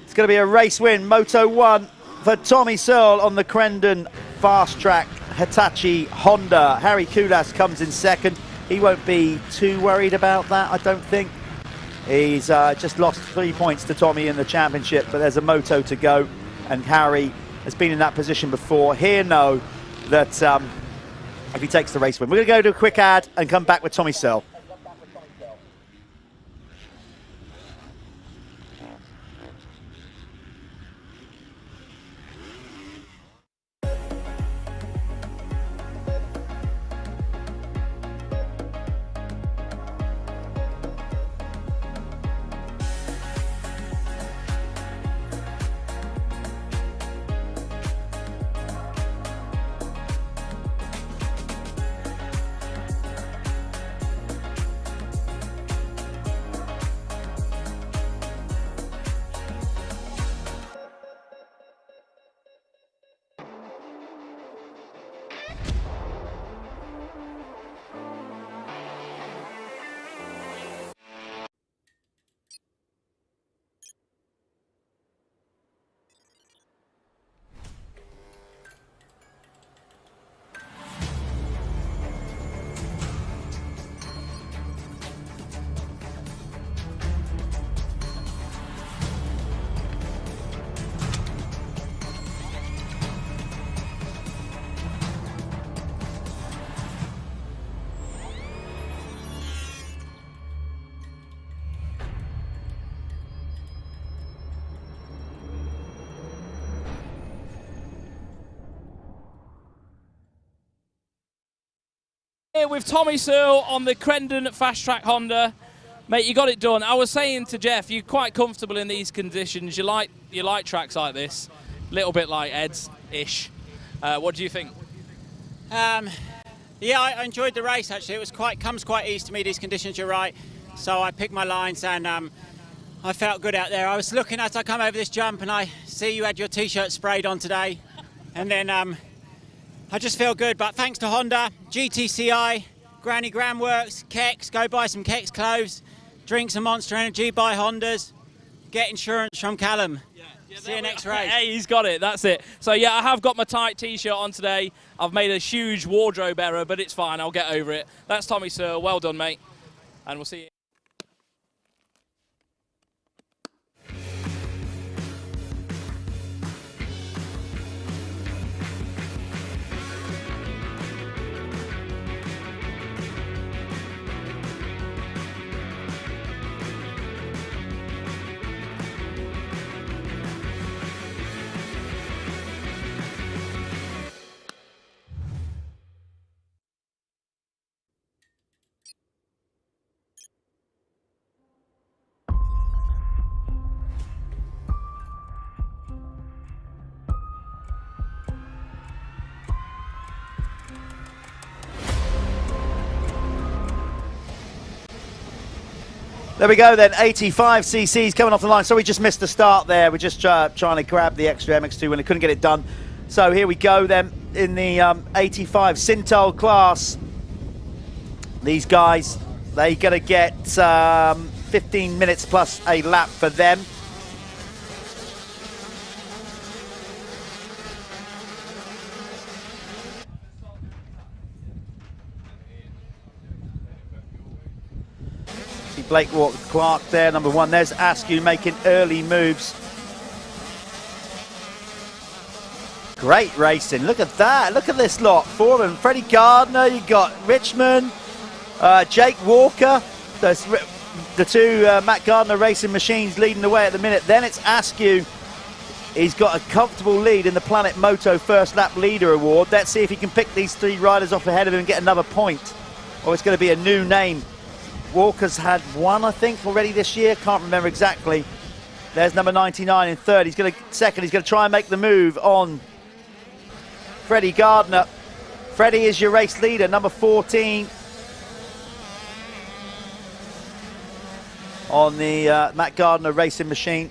It's going to be a race win, Moto 1 for Tommy Searle on the Crendon Fast Track Hitachi Honda. Harry Koulas comes in second. He won't be too worried about that, I don't think. He's just lost 3 points to Tommy in the championship, but there's a moto to go, and Harry has been in that position before. He'll know that if he takes the race win. We're going to go to a quick ad and come back with Tommy Searle. Here with Tommy Searle on the Crendon Fast Track Honda. Mate, you got it done. I was saying to Jeff, you're quite comfortable in these conditions. You like tracks like this, little bit like Ed's-ish. What do you think? Yeah, I enjoyed the race actually. It was comes quite easy to me, these conditions, you're right. So I picked my lines and I felt good out there. I was looking as I come over this jump and I see you had your t-shirt sprayed on today. And then I just feel good, but thanks to Honda, GTCI, Granny Gran Worx, Kex, go buy some Kex clothes, drink some Monster Energy, buy Hondas, get insurance from Callum. See you next race. Hey, he's got it, that's it. So yeah, I have got my tight t-shirt on today. I've made a huge wardrobe error, but it's fine, I'll get over it. That's Tommy Searle, well done, mate. And we'll see you. There we go then, 85 cc's coming off the line. So we just missed the start there. We're just trying to grab the extra MX2 when it couldn't get it done. So here we go then in the 85 Syntol class. These guys, they're going to get 15 minutes plus a lap for them. Blake Walker Clark there, number one. There's Askew making early moves. Great racing. Look at that. Look at this lot. Foreman, Freddie Gardner. You got Richmond, Jake Walker. There's the two Matt Gardner racing machines leading the way at the minute. Then it's Askew. He's got a comfortable lead in the Planet Moto First Lap Leader Award. Let's see if he can pick these three riders off ahead of him and get another point. Or it's going to be a new name. Walker's had one, I think, already this year. Can't remember exactly. There's number 99 in third. He's going to second. He's going to try and make the move on Freddie Gardner. Freddie is your race leader, number 14 on the Matt Gardner racing machine.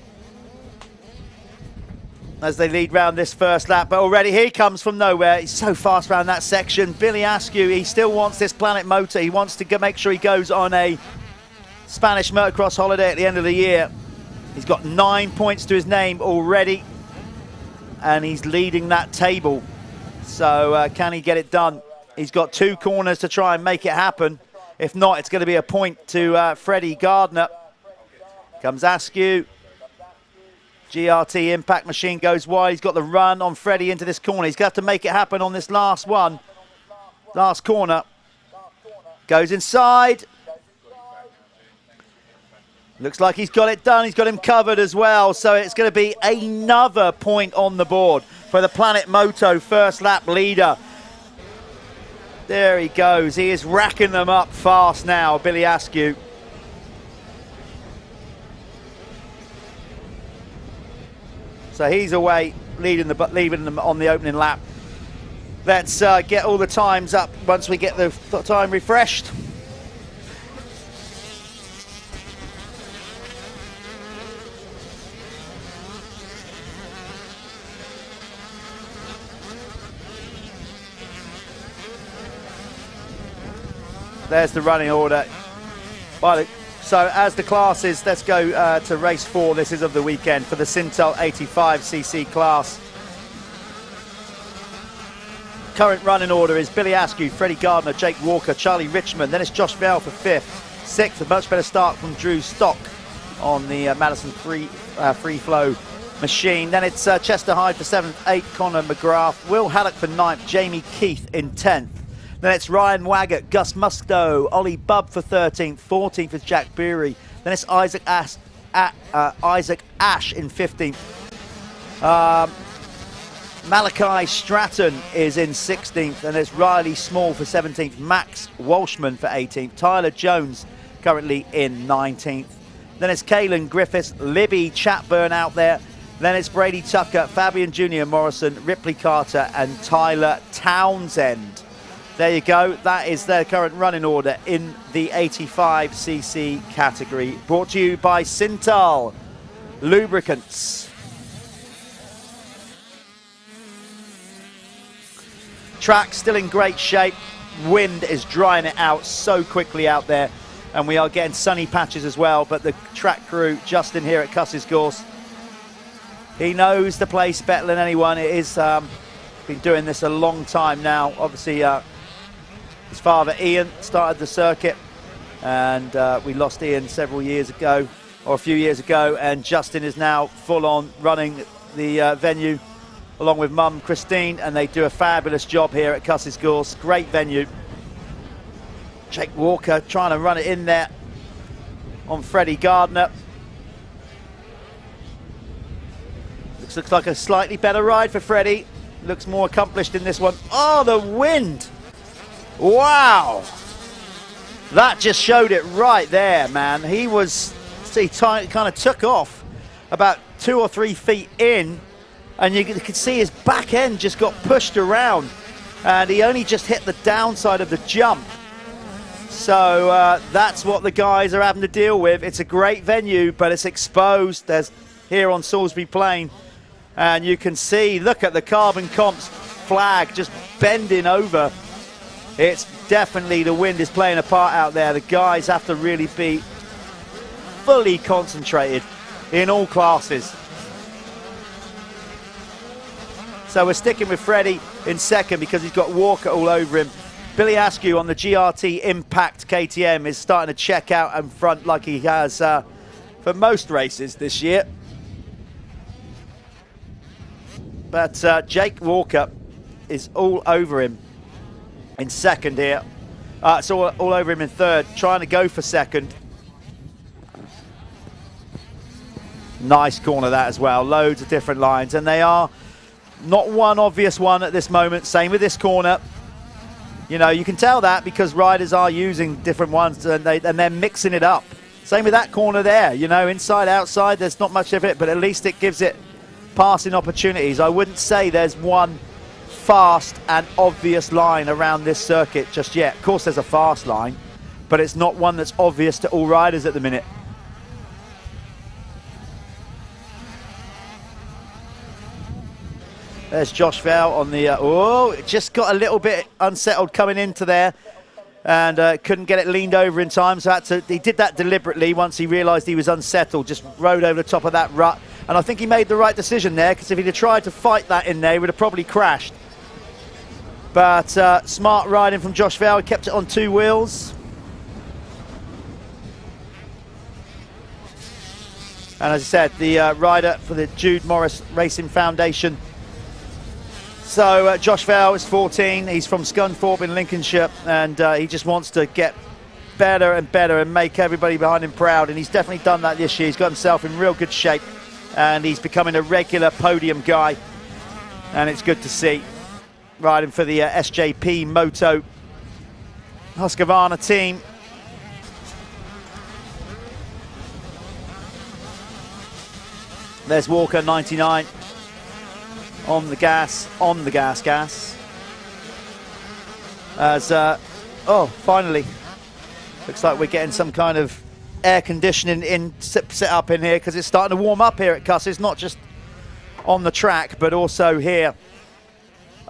As they lead round this first lap, but already he comes from nowhere. He's so fast around that section. Billy Askew, he still wants this Planet Motor. He wants to make sure he goes on a Spanish motocross holiday at the end of the year. He's got 9 points to his name already, and he's leading that table. So can he get it done? He's got 2 corners to try and make it happen. If not, it's going to be a point to Freddie Gardner. Comes Askew. GRT impact machine goes wide. He's got the run on Freddie into this corner. He's got to make it happen on this last one. Last corner. Goes inside. Looks like he's got it done. He's got him covered as well. So it's going to be another point on the board for the Planet Moto first lap leader. There he goes. He is racking them up fast now, Billy Askew. So he's away, leaving them on the opening lap. Let's get all the times up once we get the time refreshed. There's the running order. So as the classes, let's go to race 4. This is of the weekend for the Syntol 85cc class. Current running order is Billy Askew, Freddie Gardner, Jake Walker, Charlie Richmond. Then it's Josh Vale for 5th. 6th, a much better start from Drew Stock on the Madison free flow machine. Then it's Chester Hyde for 7th, 8th, Connor McGrath, Will Haddock for 9th, Jamie Keith in 10th. Then it's Ryan Waggett, Gus Musto, Ollie Bubb for 13th, 14th is Jack Beery. Then it's Isaac Ash in 15th. Malachi Stratton is in 16th, and there's Riley Small for 17th, Max Walshman for 18th, Tyler Jones currently in 19th. Then it's Caelan Griffiths, Libby Chatburn out there. Then it's Brady Tucker, Fabian Junior Morrison, Ripley Carter, and Tyler Townsend. There you go. That is their current running order in the 85cc category. Brought to you by Syntol Lubricants. Track still in great shape. Wind is drying it out so quickly out there, and we are getting sunny patches as well. But the track crew, Justin here at Cusses Gorse, he knows the place better than anyone. It is been doing this a long time now. Obviously, his father Ian started the circuit, and we lost Ian several years ago, or a few years ago, and Justin is now full on running the venue along with mum Christine, and they do a fabulous job here at Cusses Gorse. Great venue. Jake Walker trying to run it in there on Freddie Gardner. Looks like a slightly better ride for Freddie. Looks more accomplished in this one. Oh, the wind! Wow! That just showed it right there, man. He kind of took off about 2 or 3 feet in, and you could see his back end just got pushed around, and he only just hit the downside of the jump. So that's what the guys are having to deal with. It's a great venue, but it's exposed. There's here on Salisbury Plain, and you can see, look at the Carbon Comps flag just bending over. It's definitely, the wind is playing a part out there. The guys have to really be fully concentrated in all classes. So we're sticking with Freddie in second because he's got Walker all over him. Billy Askew on the GRT Impact KTM is starting to check out in front like he has for most races this year. But Jake Walker is all over him in second here. It's all over him in third, trying to go for second. Nice corner that as well, loads of different lines, and they are not one obvious one at this moment. Same with this corner. You know, you can tell that because riders are using different ones, and they're mixing it up. Same with that corner there, you know, inside, outside, there's not much of it, but at least it gives it passing opportunities. I wouldn't say there's one fast and obvious line around this circuit just yet. Of course there's a fast line, but it's not one that's obvious to all riders at the minute. There's Josh Vale on the, just got a little bit unsettled coming into there, and couldn't get it leaned over in time, so he did that deliberately once he realised he was unsettled, just rode over the top of that rut, and I think he made the right decision there, because if he'd have tried to fight that in there, he would have probably crashed. But smart riding from Josh Vale, he kept it on 2 wheels. And as I said, the rider for the Jude Morris Racing Foundation. So Josh Vale is 14, he's from Scunthorpe in Lincolnshire, and he just wants to get better and better and make everybody behind him proud, and he's definitely done that this year. He's got himself in real good shape, and he's becoming a regular podium guy, and it's good to see. Riding for the SJP Moto Husqvarna team. There's Walker, 99. On the gas. As, finally. Looks like we're getting some kind of air conditioning set up in here, because it's starting to warm up here at Cusses, not just on the track, but also here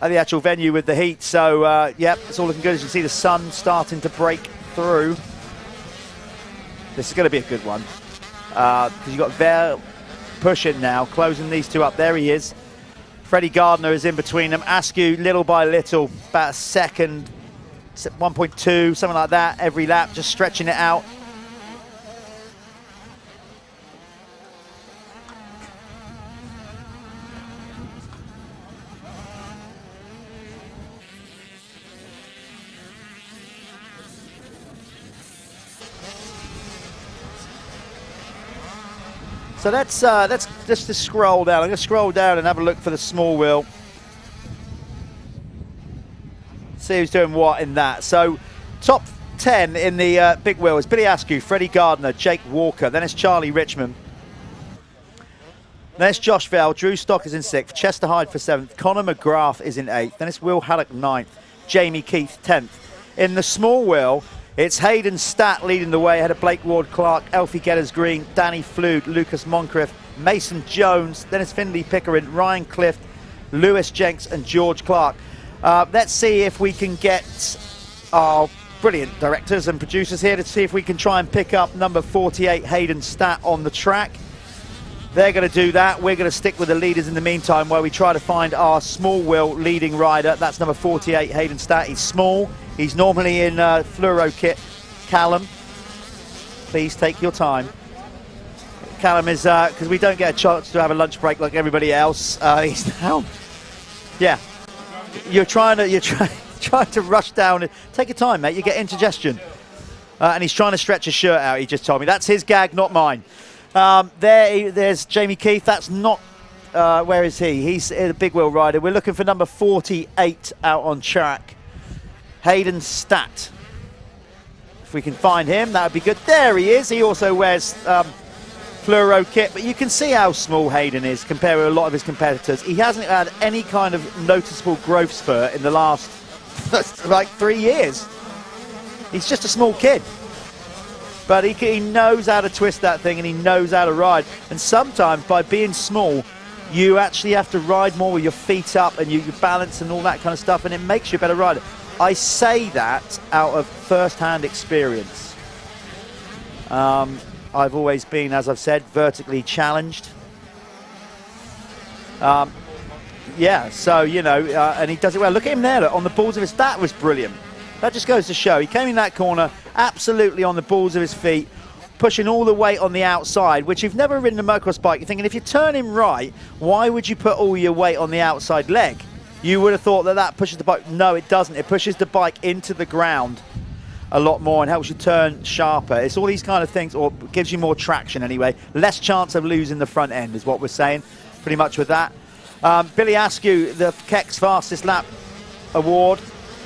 at the actual venue with the heat. So, yep, it's all looking good. As you can see, the sun starting to break through. This is going to be a good one, because you've got Vale pushing now, closing these two up. There he is. Freddie Gardner is in between them. Askew, little by little, about a second, 1.2, something like that, every lap, just stretching it out. So let's just scroll down. I'm going to scroll down and have a look for the small wheel. see who's doing what in that. So top 10 in the big wheel is Billy Askew, Freddie Gardner, Jake Walker. Then it's Charlie Richmond. Then it's Josh Vell. Drew Stock is in 6th. Chester Hyde for 7th. Conor McGrath is in 8th. Then it's Will Haddock 9th. Jamie Keith 10th. In the small wheel, it's Hayden Statt leading the way ahead of Blake Ward-Clark, Elfie Getters-Green, Danny Flood, Lucas Moncrief, Mason Jones. Then it's Finley Pickering, Ryan Clift, Lewis Jenks and George Clark. Let's see if we can get our brilliant directors and producers here to see if we can try and pick up number 48, Hayden Statt, on the track. They're going to do that. We're going to stick with the leaders in the meantime while we try to find our small wheel leading rider. That's number 48, Hayden Statt. He's small. He's normally in fluoro kit. Callum, please take your time. Callum is, because we don't get a chance to have a lunch break like everybody else. He's now, yeah. You're trying to rush down. Take your time, mate. You get indigestion. And he's trying to stretch his shirt out. He just told me that's his gag, not mine. There's Jamie Keith. That's not, where is he? He's a big wheel rider. We're looking for number 48 out on track. Hayden Statt. If we can find him, that would be good. There he is. He also wears fluoro kit, but you can see how small Hayden is compared with a lot of his competitors. He hasn't had any kind of noticeable growth spurt in the last, like, 3 years. He's just a small kid. But he knows how to twist that thing, and he knows how to ride. And sometimes, by being small, you actually have to ride more with your feet up and you balance and all that kind of stuff, and it makes you a better rider. I say that out of first-hand experience. I've always been, as I've said, vertically challenged. Yeah, so, you know, and he does it well. Look at him there, look, on the balls of his... That was brilliant. That just goes to show. He came in that corner absolutely on the balls of his feet, pushing all the weight on the outside, which you've never ridden a motocross bike. You're thinking, if you turn him right, why would you put all your weight on the outside leg? You would have thought that that pushes the bike. No, it doesn't. It pushes the bike into the ground a lot more and helps you turn sharper. It's all these kind of things, or gives you more traction anyway. Less chance of losing the front end is what we're saying, pretty much with that. Billy Askew, the Keck's Fastest Lap Award.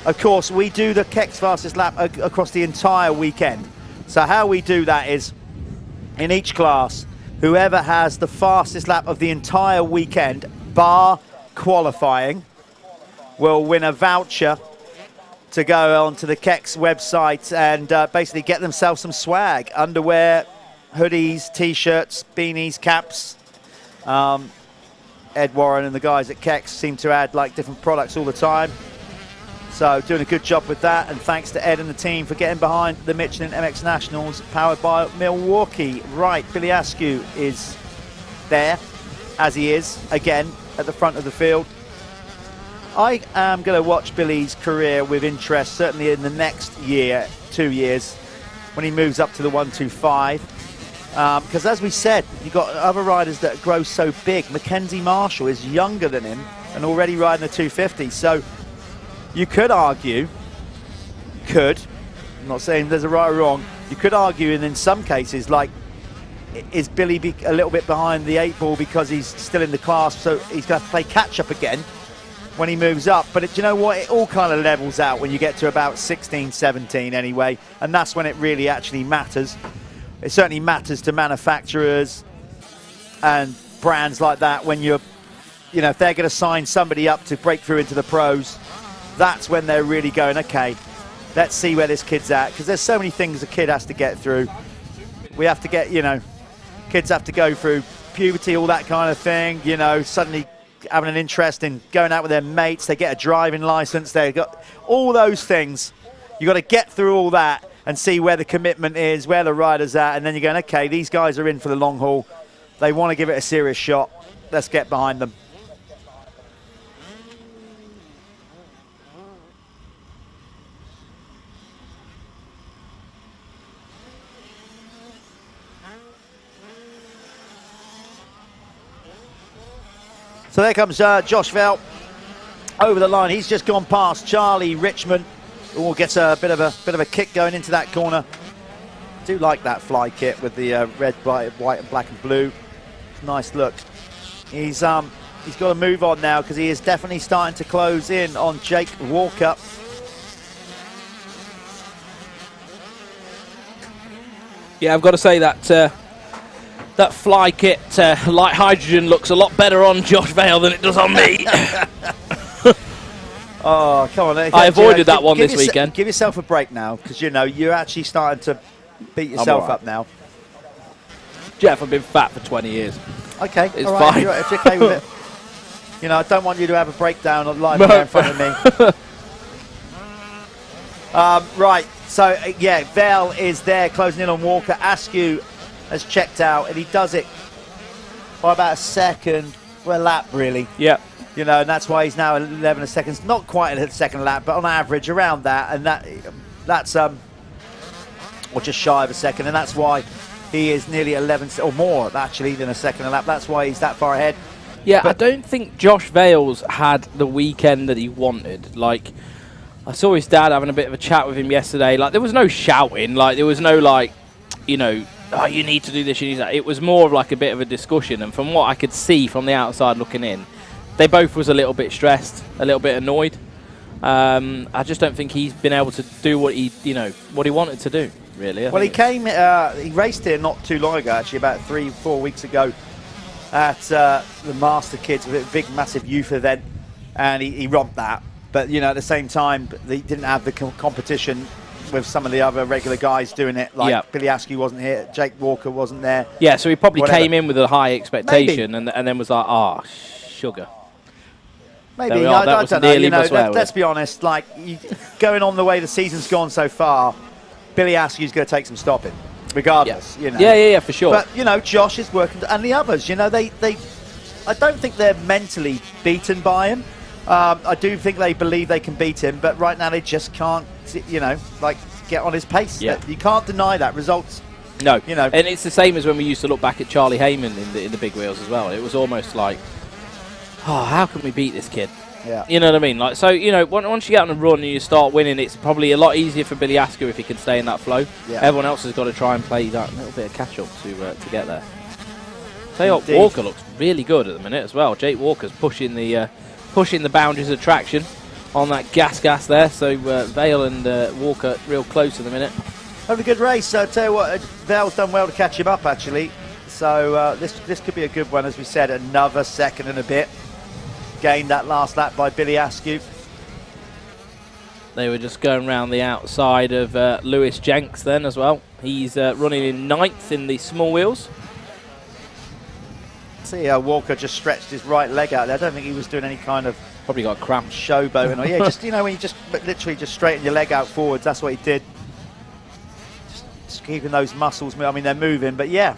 Of course, we do the Keck's Fastest Lap across the entire weekend. So how we do that is, in each class, whoever has the fastest lap of the entire weekend, bar qualifying, will win a voucher to go onto the Keck's website and basically get themselves some swag. Underwear, hoodies, T-shirts, beanies, caps. Ed Warren and the guys at Keck's seem to add like different products all the time. So doing a good job with that, and thanks to Ed and the team for getting behind the Michelin MX Nationals, powered by Milwaukee. Right, Billy Askew is there, as he is, again, at the front of the field. I am going to watch Billy's career with interest, certainly in the next year, 2 years, when he moves up to the 125. Because as we said, you've got other riders that grow so big. Mackenzie Marshall is younger than him and already riding the 250. So you could argue, I'm not saying there's a right or wrong, you could argue, and in some cases, like, is Billy a little bit behind the 8 ball because he's still in the class, so he's going to have to play catch-up again when he moves up. But do you know what? It all kind of levels out when you get to about 16, 17 anyway, and that's when it really actually matters. It certainly matters to manufacturers and brands like that when you're, you know, if they're going to sign somebody up to break through into the pros, that's when they're really going, okay, let's see where this kid's at. Because there's so many things a kid has to get through. We have to get, you know, kids have to go through puberty, all that kind of thing, you know, suddenly having an interest in going out with their mates, they get a driving license, they've got all those things. You've got to get through all that and see where the commitment is, where the rider's at, and then you're going, okay, these guys are in for the long haul. They want to give it a serious shot. Let's get behind them. So there comes Josh Vell over the line. He's just gone past Charlie Richmond, who gets a bit of a kick going into that corner. I do like that fly kit with the red, white, and black and blue. Nice look. He's got to move on now because he is definitely starting to close in on Jake Walker. Yeah, I've got to say that that fly kit light hydrogen looks a lot better on Josh Vale than it does on me. Oh, come on. I avoided that one this weekend. Give yourself a break now, because, you know, you're actually starting to beat yourself up now. Jeff, I've been fat for 20 years. Okay, it's all right, fine. if you're okay with it. You know, I don't want you to have a breakdown live there in front of me. Right, so, yeah, Vale is there closing in on Walker. Askew has checked out, and he does it by about a second, well, a lap, really. Yeah. You know, and that's why he's now 11 seconds, not quite a second lap, but on average around that, and that's or just shy of a second, and that's why he is nearly 11 or more actually than a second a lap. That's why he's that far ahead. Yeah, but I don't think Josh Vales had the weekend that he wanted. Like, I saw his dad having a bit of a chat with him yesterday. Like, there was no shouting. Like, there was no, like, you know, oh, you need to do this, you need that. It was more of like a bit of a discussion, and from what I could see from the outside looking in, they both was a little bit stressed, a little bit annoyed. I just don't think he's been able to do what he wanted to do, really. Well, he raced here not too long ago, actually, about 3-4 weeks ago at the Master Kids, a big, massive youth event, and he romped that. But, you know, at the same time, he didn't have the competition with some of the other regular guys doing it. Like Billy Askew wasn't here, Jake Walker wasn't there. Yeah, so he probably came in with a high expectation and then was like, oh, sugar. Maybe, I don't know. You know, let's be honest. Like, going on the way the season's gone so far, Billy Askew's going to take some stopping, regardless. You know. Yeah, for sure. But, you know, Josh is working, and the others, you know, I don't think they're mentally beaten by him. I do think they believe they can beat him, but right now they just can't, you know, like, get on his pace. Yeah. You can't deny that. Results. No. You know. And it's the same as when we used to look back at Charlie Heyman in the big wheels as well. It was almost like, oh, how can we beat this kid? Yeah. You know what I mean? Like, so, you know, once you get on a run and you start winning, it's probably a lot easier for Billy Askew if he can stay in that flow. Yeah. Everyone else has got to try and play that little bit of catch-up to get there. Tell you what, Walker looks really good at the minute as well. Jake Walker's pushing the boundaries of traction on that gas there. So Vale and Walker real close at the minute. Having a good race. So I tell you what, Vale's done well to catch him up, actually. So this could be a good one, as we said. Another second and a bit. Gained that last lap by Billy Askew. They were just going around the outside of Lewis Jenks then as well. He's running in 9th in the small wheels. See how Walker just stretched his right leg out there. I don't think he was doing any kind of... Probably got a cramp. Showboating. Or, yeah, just, you know, when you just literally just straighten your leg out forwards, that's what he did. Just keeping those muscles, I mean, they're moving, but yeah.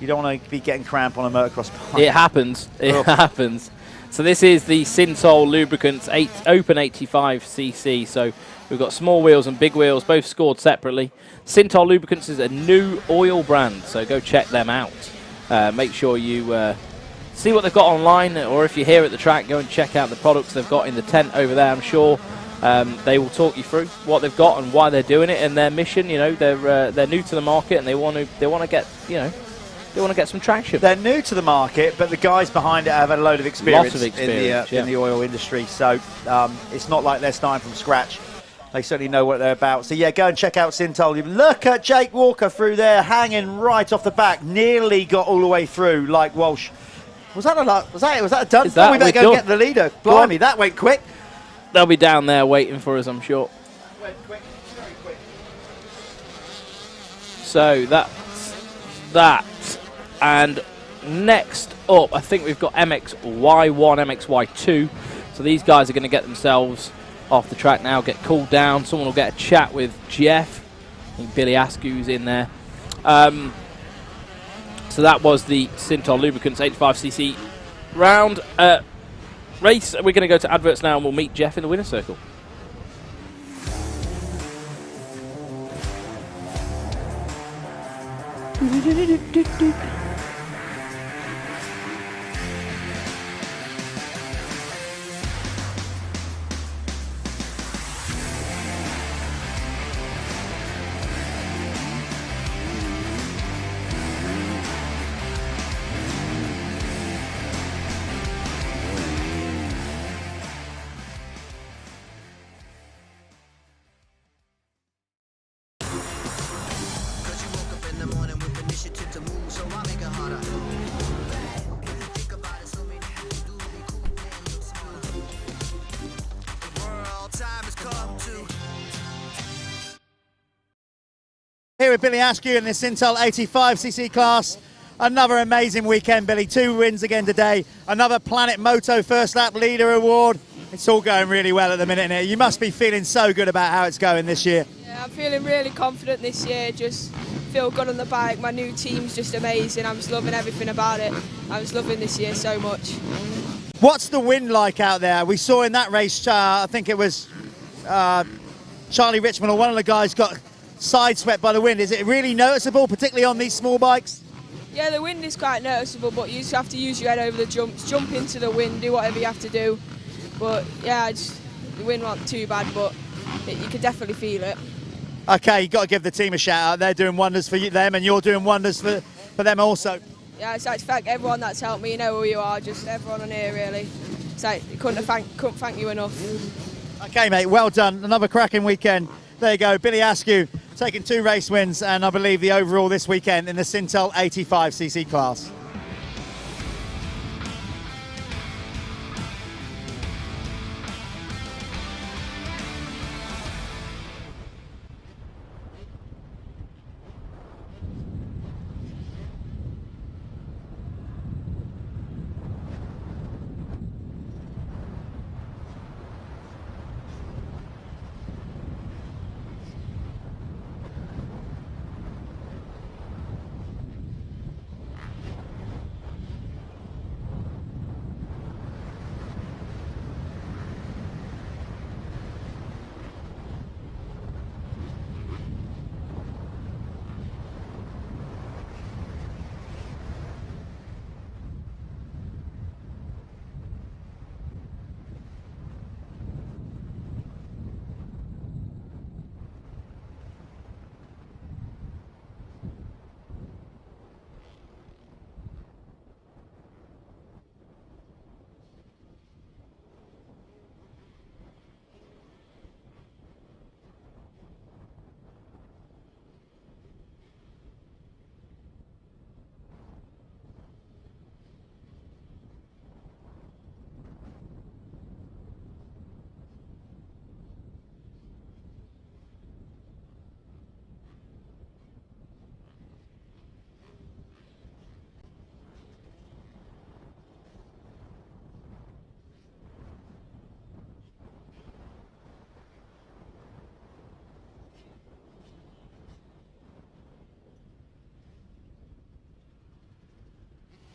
You don't want to be getting cramp on a motocross bike. It happens. It happens. So this is the Syntol Lubricants Open 85cc. So we've got small wheels and big wheels, both scored separately. Syntol Lubricants is a new oil brand, so go check them out. Make sure you see what they've got online, or if you're here at the track, go and check out the products they've got in the tent over there. I'm sure they will talk you through what they've got and why they're doing it and their mission. You know, they're new to the market and they want to get, you know, they want to get some traction. They're new to the market, but the guys behind it have had a load of experience, Lots of experience in the oil industry. So it's not like they're starting from scratch. They certainly know what they're about. So yeah, go and check out Syntol. Look at Jake Walker through there, hanging right off the back. Nearly got all the way through, like Walsh. Was that a done? Is that we better go and get the leader. Blimey, that went quick. They'll be down there waiting for us, I'm sure. Went quick, very quick. So that's that. And next up, I think we've got MXY1, MXY2. So these guys are going to get themselves off the track now, get cooled down. Someone will get a chat with Jeff. I think Billy Askew's in there. So that was the Syntol Lubricants 85cc round race. We're going to go to adverts now and we'll meet Jeff in the winner's circle. Here with Billy Askew in the Syntol 85cc class. Another amazing weekend, Billy. 2 wins again today. Another Planet Moto First Lap Leader Award. It's all going really well at the minute, innit? You must be feeling so good about how it's going this year. Yeah, I'm feeling really confident this year. Just feel good on the bike. My new team's just amazing. I'm just loving everything about it. I was loving this year so much. What's the wind like out there? We saw in that race, I think it was Charlie Richmond or one of the guys got side-swept by the wind. Is it really noticeable, particularly on these small bikes? Yeah, the wind is quite noticeable, but you just have to use your head over the jumps, jump into the wind, do whatever you have to do. But yeah, the wind wasn't too bad, but you could definitely feel it. Okay, you've got to give the team a shout out. They're doing wonders for them, and you're doing wonders for them also. Yeah, it's like to thank everyone that's helped me. You know who you are, just everyone on here really. It's like couldn't thank you enough. Okay, mate, well done. Another cracking weekend. There you go, Billy Askew taking 2 race wins and I believe the overall this weekend in the Syntol 85cc class.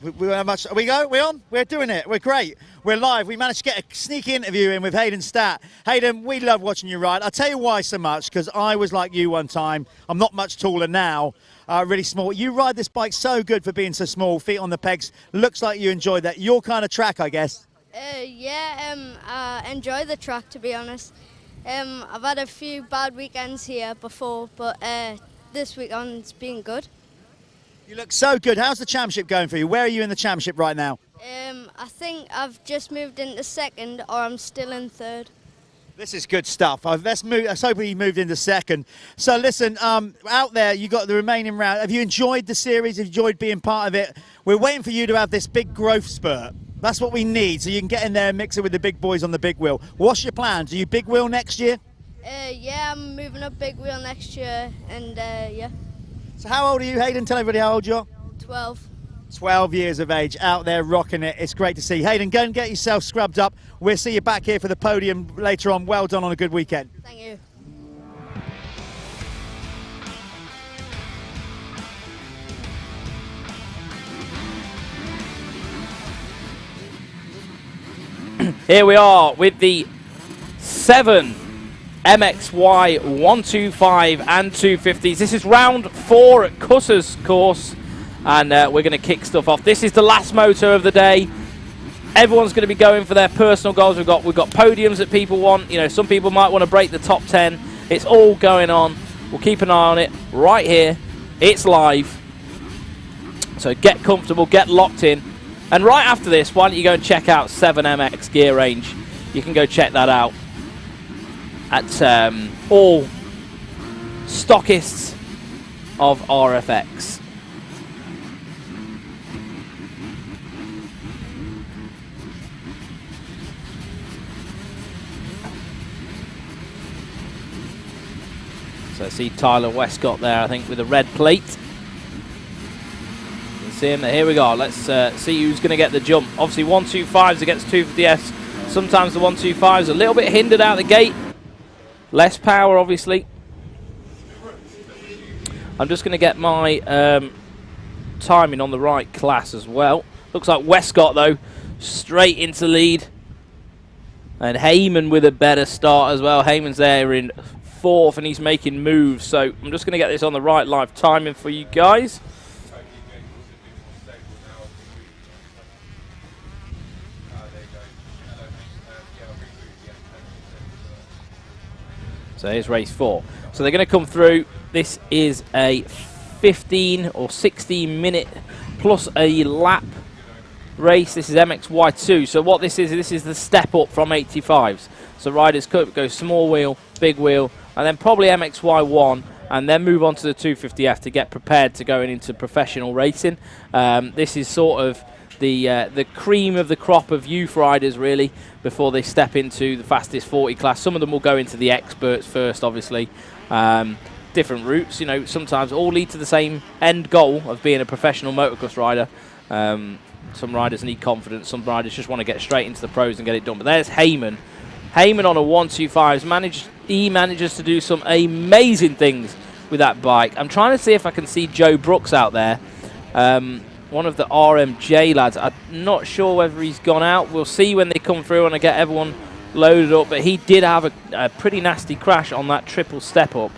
We don't have much. We go? We on? We're doing it. We're great. We're live. We managed to get a sneaky interview in with Hayden Statt. Hayden, we love watching you ride. I'll tell you why so much, because I was like you one time. I'm not much taller now, really small. You ride this bike so good for being so small, feet on the pegs. Looks like you enjoyed that. Your kind of track, I guess. I enjoy the track, to be honest. I've had a few bad weekends here before, but this weekend's been good. You look so good. How's the championship going for you? Where are you in the championship right now? I think I've just moved into second, or I'm still in third. This is good stuff. Let's hope he moved into second. So listen, out there, you got the remaining round. Have you enjoyed the series? Have you enjoyed being part of it? We're waiting for you to have this big growth spurt. That's what we need, so you can get in there and mix it with the big boys on the big wheel. What's your plans? Are you big wheel next year? Yeah, I'm moving up big wheel next year, and yeah. So how old are you, Hayden? Tell everybody how old you are. 12. 12 years of age, out there rocking it. It's great to see. Hayden, go and get yourself scrubbed up. We'll see you back here for the podium later on. Well done on a good weekend. Thank you. Here we are with the 7 MXY 125 and 250s. This is round 4 at Cusses Gorse, and we're going to kick stuff off. This is the last moto of the day. Everyone's going to be going for their personal goals. We've got podiums that people want. You know, some people might want to break the top 10. It's all going on. We'll keep an eye on it right here. It's live. So get comfortable, get locked in. And right after this, why don't you go and check out 7MX Gear Range. You can go check that out at all stockists of RFX. So see Tyler Westcott there, I think, with a red plate. You can see him there. Here we go. Let's see who's going to get the jump. Obviously 125s against 250Fs. Sometimes the 125s a little bit hindered out the gate. Less power, obviously. I'm just going to get my timing on the right class as well. Looks like Westcott, though, straight into lead. And Heyman with a better start as well. Heyman's there in 4th, and he's making moves. So I'm just going to get this on the right live timing for you guys. So here's race 4. So they're going to come through. This is a 15 or 16 minute plus a lap race. This is MXY2. So what this is the step up from 85s. So riders could go small wheel, big wheel, and then probably MXY1, and then move on to the 250F to get prepared to going into professional racing. This is sort of the cream of the crop of youth riders, really, before they step into the fastest 40 class. Some of them will go into the experts first, obviously. Different routes, you know, sometimes all lead to the same end goal of being a professional motocross rider. Some riders need confidence. Some riders just want to get straight into the pros and get it done. But there's Heyman. Heyman on a 125. He manages to do some amazing things with that bike. I'm trying to see if I can see Joe Brooks out there. One of the RMJ lads. I'm not sure whether he's gone out. We'll see when they come through and I get everyone loaded up. But he did have a pretty nasty crash on that triple step up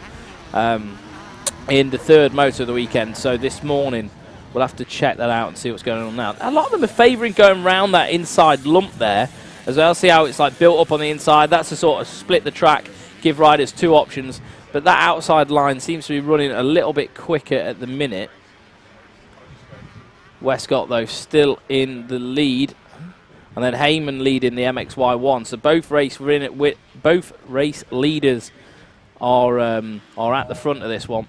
in the 3rd motor of the weekend. So this morning we'll have to check that out and see what's going on now. A lot of them are favouring going round that inside lump there as well. See how it's like built up on the inside. That's to sort of split the track, give riders 2 options. But that outside line seems to be running a little bit quicker at the minute. Westcott, though, still in the lead. And then Heyman leading the MXY1. So both race leaders are at the front of this one.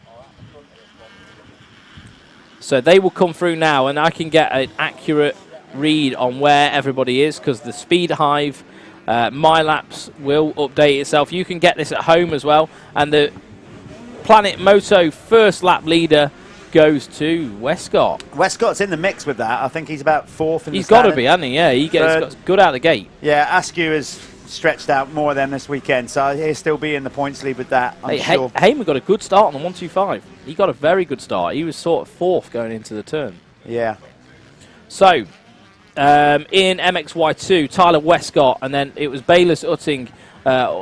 So they will come through now, and I can get an accurate read on where everybody is, because the Speed Hive, MyLaps will update itself. You can get this at home as well. And the Planet Moto first lap leader goes to Westcott. Westcott's in the mix with that. I think he's about 4th in the He's got to be, hasn't he? Yeah, he's got good out of the gate. Yeah, Askew has stretched out more than this weekend, so he'll still be in the points lead with that, I'm sure. Heyman got a good start on the 125. He got a very good start. He was sort of 4th going into the turn. Yeah. So, in MXY2, Tyler Westcott, and then it was Bayless Utting.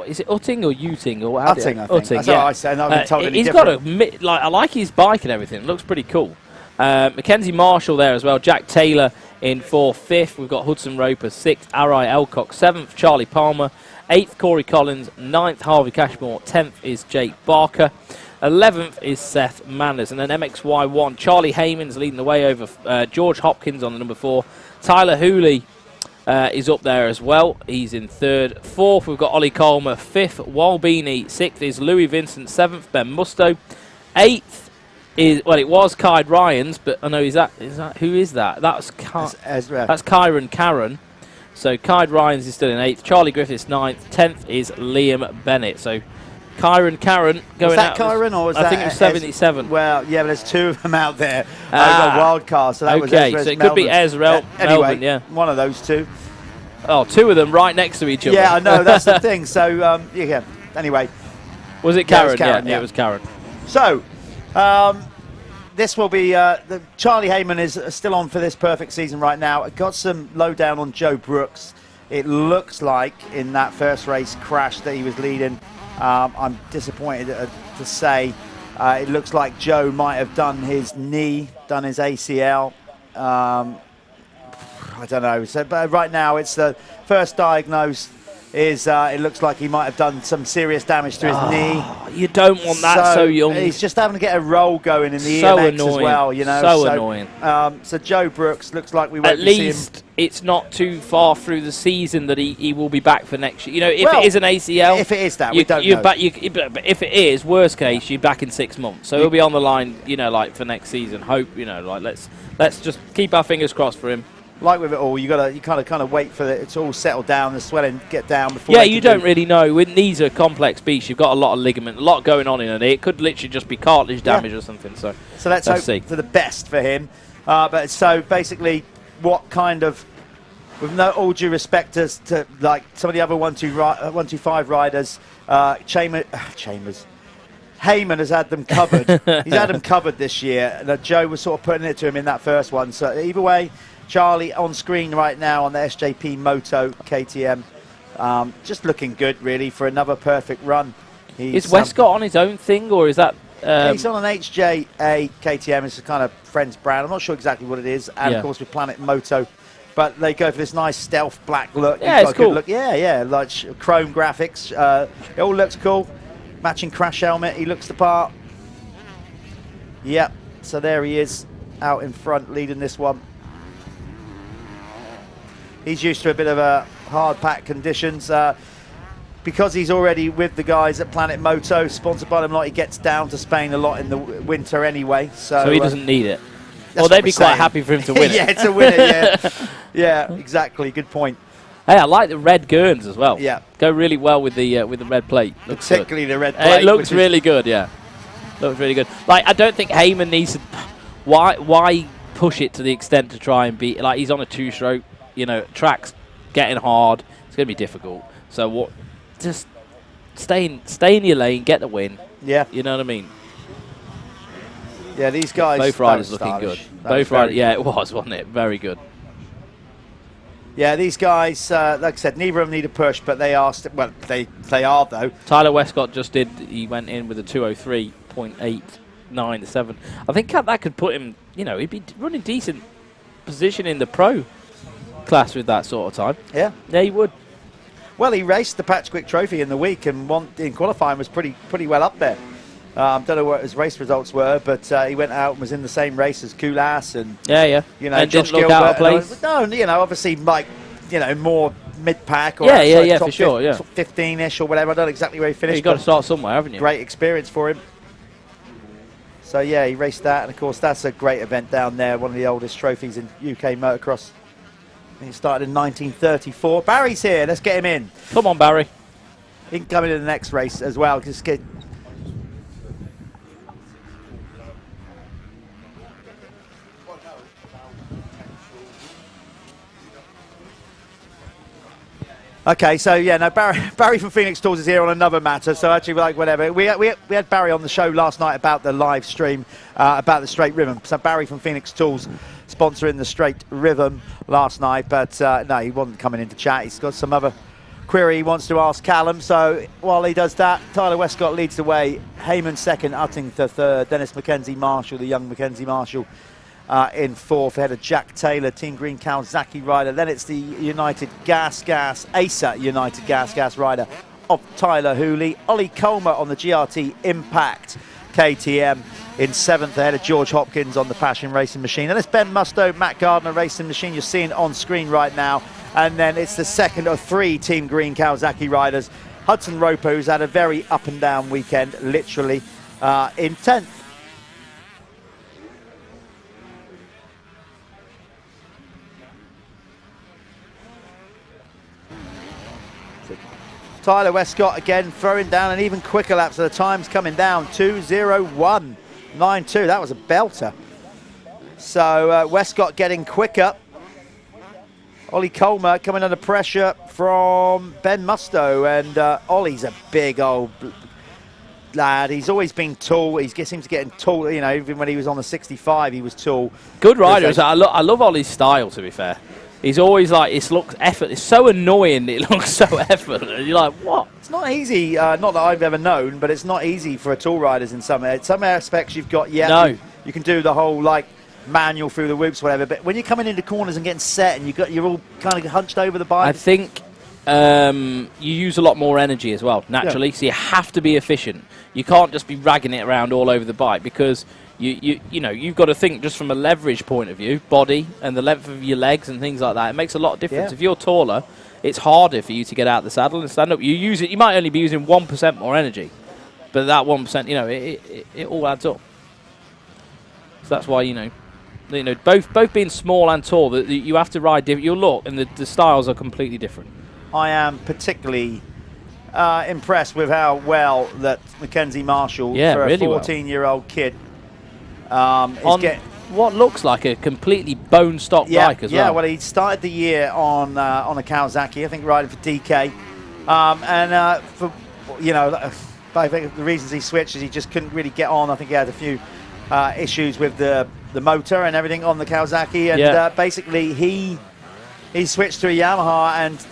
Is it Utting or Uting? Or Utting, I think. Utting, That's yeah. what I said. I've been told any he's different. got I like his bike and everything. It looks pretty cool. Mackenzie Marshall there as well. Jack Taylor in 4th. 5th, we've got Hudson Roper. 6th, Arai Elcock. 7th, Charlie Palmer. 8th, Corey Collins. 9th, Harvey Cashmore. 10th is Jake Barker. 11th is Seth Manners. And then MXY1, Charlie Heyman's leading the way over George Hopkins on the number 4. Tyler Hooley is up there as well. He's in 3rd. 4th, we've got Ollie Colmer. 5th, Walbini. 6th is Louis Vincent. 7th, Ben Musto. 8th is, well, it was Kyd Ryans, but I know who is that? That's Kyron Karen. So Kyd Ryans is still in 8th. Charlie Griffiths 9th. 10th is Liam Bennett. So Kyron Karen going out. Was that Kyron or was that? I think it was 77. Well, yeah, but there's 2 of them out there. Got wild card, so that was Ezra's so it could be Ezra anyway, Melbourne, yeah. One of those 2. Oh, 2 of them right next to each other. Yeah, I know, that's the thing. So, yeah, anyway. Was it Karen? Yeah, it was Karen. So, this will be, Charlie Heyman is still on for this perfect season right now. Got some lowdown on Joe Brooks. It looks like in that first race crash that he was leading, I'm disappointed to say, it looks like Joe might have done his knee, done his ACL. I don't know. So, but right now, it's the first diagnosed is it looks like he might have done some serious damage to his knee. You don't want that so young. He's just having to get a roll going in the so EMX annoying. as well, you know. So annoying. So Joe Brooks looks like we won't At see him. least it's not too far through the season that he will be back for next year. You know, if it is an ACL, if it is that, we don't know. But if it is, worst case, you're back in 6 months. So he'll be on the line, you know, like for next season. Hope, you know, like let's just keep our fingers crossed for him. like with it all, you kind of wait for it to all settle down, the swelling get down before. Yeah, you don't really know. With these are complex beasts. You've got a lot of ligament, a lot going on in it. It could literally just be cartilage damage or something. So let's hope see. for the best for him. But so basically, what kind of, with no all due respect to like some of the other 125 riders, Heyman has had them covered. He's had them covered this year. And Joe was sort of putting it to him in that first one. So either way, Charlie on screen right now on the SJP Moto KTM. Just looking good, really, for another perfect run. Is Westcott on his own thing, or is that... he's on an HJA KTM. It's a kind of friend's brand. I'm not sure exactly what it is. And, of course, with Planet Moto. But they go for this nice stealth black look. Yeah, it's cool. Look. Yeah, like chrome graphics. It all looks cool. Matching crash helmet. He looks the part. Yep. So there he is out in front leading this one. He's used to a bit of a hard pack conditions. Because he's already with the guys at Planet Moto, sponsored by them a lot, he gets down to Spain a lot in the winter anyway. So he doesn't need it. Well, they'd be quite happy for him to win it. Yeah, to win it, yeah. Yeah, exactly. Good point. Hey, I like the red Gurns as well. Yeah. Go really well with the red plate. Looks particularly good. the red plate. It looks really good, yeah. Looks really good. Like, I don't think Heyman needs to... Why push it to the extent to try and beat... Like, he's on a two-stroke, you know, track's getting hard. It's going to be difficult. So what... Just stay in your lane, get the win. Yeah. You know what I mean? Yeah, these guys... Both riders looking good. Both riders... Yeah, it was, wasn't it? Very good. Yeah, these guys, like I said, neither of them need a push, but they are... well, they are, though. Tyler Westcott just did... He went in with a 203.89 to 7. I think that could put him... You know, he'd be running decent position in the pro class with that sort of time. Yeah. Yeah, he would. Well, he raced the Patch Quick Trophy in the week and in qualifying was pretty well up there. Don't know what his race results were, but he went out and was in the same race as Kulas and you know, and Josh didn't look Gilbert out of place. No, you know, obviously like more mid pack or yeah, top for sure, 15ish or whatever. I don't know exactly where he finished. You've got to start somewhere, haven't you? Great experience for him. So yeah, he raced that, and of course that's a great event down there. One of the oldest trophies in UK motocross. He started in 1934. Barry's here. Let's get him in. Come on, Barry. He can come in the next race as well. Just get. Okay, so yeah, no, Barry from Phoenix Tools is here on another matter. So actually, like whatever, we had Barry on the show last night about the live stream about the straight rhythm. So Barry from Phoenix Tools sponsoring the straight rhythm last night, but no, he wasn't coming in to chat. He's got some other query he wants to ask Callum. So while he does that, Tyler Westcott leads the way. Heyman second, Uttington third, Dennis Mackenzie Marshall, the young Mackenzie Marshall, in fourth, ahead of Jack Taylor, Team Green Kawasaki rider. Then it's the United Gas Acer United Gas rider of Tyler Hooley. Ollie Comer on the GRT Impact KTM in seventh, ahead of George Hopkins on the Passion Racing Machine. And it's Ben Mustoe, Matt Gardner Racing Machine. You're seeing it on screen right now. And then it's the second of three Team Green Kawasaki riders. Hudson Roper, who's had a very up and down weekend, literally in 10th. Tyler Westcott again throwing down an even quicker lap, so the time's coming down 2:01.92. That was a belter. So Westcott getting quicker. Ollie Comer coming under pressure from Ben Mustoe, and Ollie's a big old lad. He's always been tall. He seems to get tall. You know, even when he was on the 65, he was tall. Good rider. I love Ollie's style, to be fair. He's always like, it looks effort. It's so annoying. It looks so effortless. You're like, what? It's not easy. Not that I've ever known, but it's not easy for tall riders in some aspects. You've got you can do the whole like manual through the whoops, whatever. But when you're coming into corners and getting set, and you're all kind of hunched over the bike. I think you use a lot more energy as well, naturally. Yeah. So you have to be efficient. You can't just be ragging it around all over the bike because. You know, you've got to think just from a leverage point of view, body and the length of your legs and things like that. It makes a lot of difference. Yeah. If you're taller, it's harder for you to get out of the saddle and stand up. You might only be using 1% more energy, but that 1%, you know, it all adds up. So that's why, you know, You know, both being small and tall, that you have to ride different. Your look and the styles are completely different. I am particularly impressed with how well that Mackenzie Marshall, for really a 14-year-old kid, is getting what looks like a completely bone stock bike as well. Yeah, well, he started the year on a Kawasaki, I think, riding for DK, and for by the reasons he switched is he just couldn't really get on. I think he had a few issues with the motor and everything on the Kawasaki, and basically he switched to a Yamaha and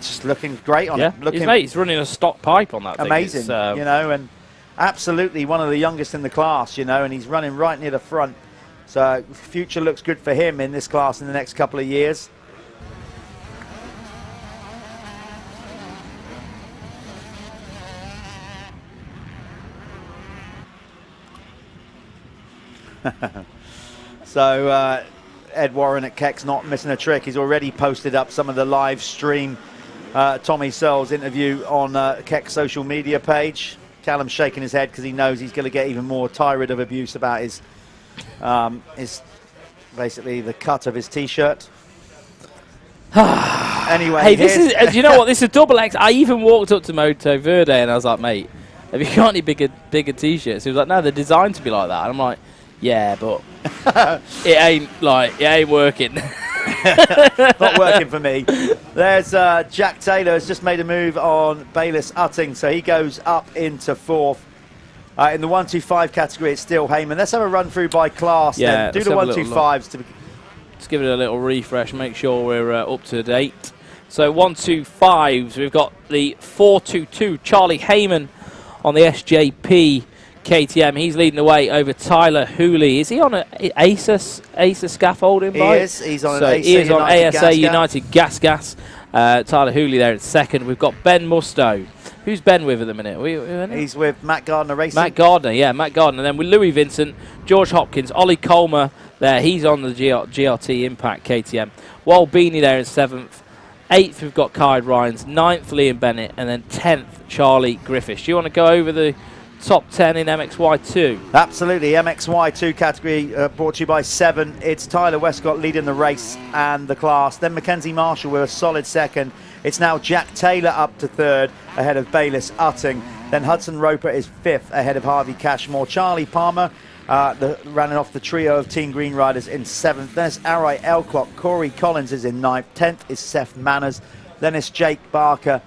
just looking great on it. He's running a stock pipe on that thing. Amazing, it's, and absolutely one of the youngest in the class, and he's running right near the front. So future looks good for him in this class in the next couple of years. So Ed Warren at Keck's not missing a trick. He's already posted up some of the live stream Tommy Searle's interview on Keck's social media page. Callum's shaking his head because he knows he's going to get even more tirade of abuse about his basically the cut of his t-shirt. Anyway, hey, this is do you know what? This is a double X. I even walked up to Motoverde and I was like, mate, have you got any bigger t-shirts? He was like, no, they're designed to be like that. And I'm like, yeah, but it ain't working. Not working for me. There's Jack Taylor has just made a move on Bayliss Utting, so he goes up into 4th. In the 125 category, it's still Heyman. Let's have a run through by class. Yeah, then. Do the 125s to. Let's give it a little refresh. Make sure we're up to date. So 125s. We've got the 422 Charlie Heyman on the SJP KTM. He's leading the way over Tyler Hooley. Is he on an ASA scaffolding bike? He is. He's on so an he is on ASA United Gas. Tyler Hooley there in 2nd. We've got Ben Musto. Who's Ben with at the minute? He's with Matt Gardner Racing. Matt Gardner, yeah, Matt Gardner. And then with Louis Vincent, George Hopkins, Ollie Colmer there. He's on the GRT Impact KTM. Wal Beanie there in 7th. 8th, we've got Kyle Ryans. 9th, Liam Bennett. And then 10th, Charlie Griffiths. Do you want to go over the top 10 in MXY2? Absolutely. MXY2 category brought to you by 7. It's Tyler Westcott leading the race and the class. Then Mackenzie Marshall with a solid 2nd. It's now Jack Taylor up to 3rd ahead of Bayliss Utting. Then Hudson Roper is 5th ahead of Harvey Cashmore. Charlie Palmer running off the trio of Team Green Riders in 7th. Then it's Arai Elclock. Corey Collins is in 9th. 10th is Seth Manners. Then it's Jake Barker.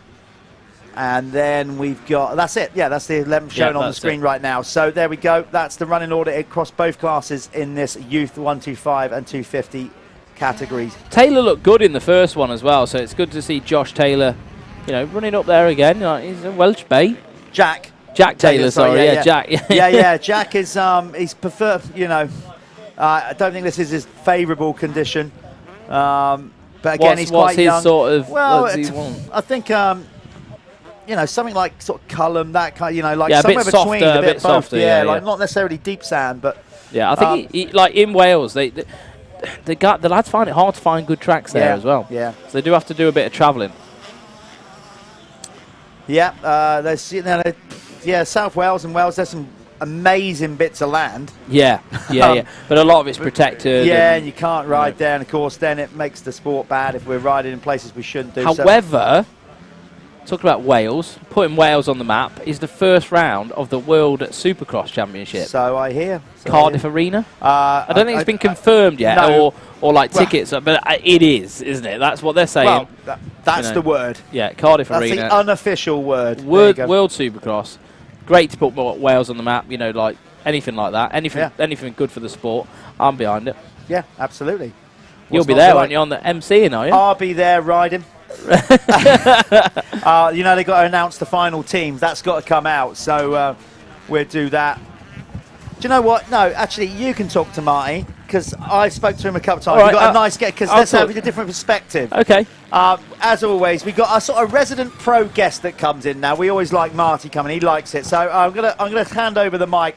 And then we've got, that's it. Yeah, that's the 11th shown on the screen right now. So there we go. That's the running order across both classes in this youth 125 and 250 categories. Taylor looked good in the first one as well, so it's good to see Josh Taylor, running up there again. He's a Welsh bait. Jack Taylor, sorry, yeah, Jack. yeah, Jack is he's preferred. I don't think this is his favourable condition, but again, he's quite young. What's his sort of? Well, I think something like sort of Cullum, that kind, like somewhere between, a bit softer, yeah, like not necessarily deep sand, but yeah, I think he, like in Wales, the lads find it hard to find good tracks there as well. Yeah, so they do have to do a bit of travelling. Yeah, there's South Wales and Wales. There's some amazing bits of land. Yeah, but a lot of it's protected. Yeah, and you can't ride there, and of course, then it makes the sport bad if we're riding in places we shouldn't do. However, talking about Wales, putting Wales on the map is the first round of the World Supercross Championship. So I hear. Cardiff Arena. I don't think it's been confirmed yet, no. or like tickets, but it is, isn't it? That's what they're saying. Well, that's the word. Yeah, Cardiff Arena. Arena. That's the unofficial word. World Supercross. Great to put Wales on the map. Like anything like that. Anything good for the sport. I'm behind it. Yeah, absolutely. You'll be there, won't you, on the MCing, are you? I'll be there riding. They've got to announce the final teams. That's got to come out, so we'll do that. Do you know what? No, actually, you can talk to Marty, because I spoke to him a couple of times. Right, We've got a nice get, because let's have a different perspective. Okay. As always, we've got a sort of resident pro guest that comes in now. We always like Marty coming. He likes it. So I'm gonna hand over the mic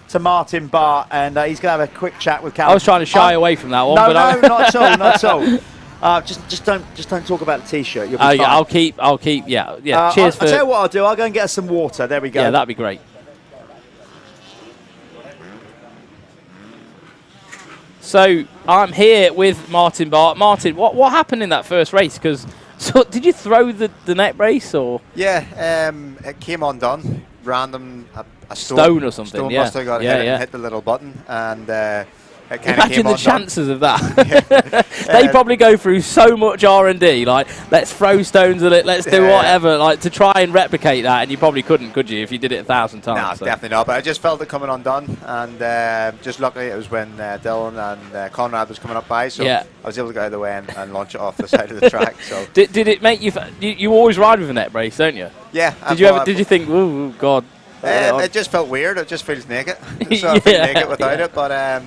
to Martin Barr, and he's going to have a quick chat with Cal. I was trying to shy away from that one. No, not at all, not at all. Just don't talk about the t-shirt. You'll be fine. Yeah, I'll keep. Yeah. Cheers. I'll tell you what I'll do. I'll go and get us some water. There we go. Yeah, that'd be great. So I'm here with Martin Bart. Martin, what happened in that first race? Because did you throw the net brace or? Yeah, it came undone. Random, a stone or something. Stone yeah. must have got hit and hit the little button, and it kind of Imagine came the undone. chances of that. They probably go through so much R&D, like let's throw stones at it, let's do whatever, like to try and replicate that, and you probably couldn't, could you, if you did it 1,000 times? No, so. definitely not. But I just felt it coming undone, and just luckily it was when Dylan and Conrad was coming up by, so I was able to get out of the way and launch it off the side of the track. So did it make you? You always ride with a net brace, don't you? Yeah. Did you think, oh God? It just felt weird. It just feels naked. So I feel naked without it. But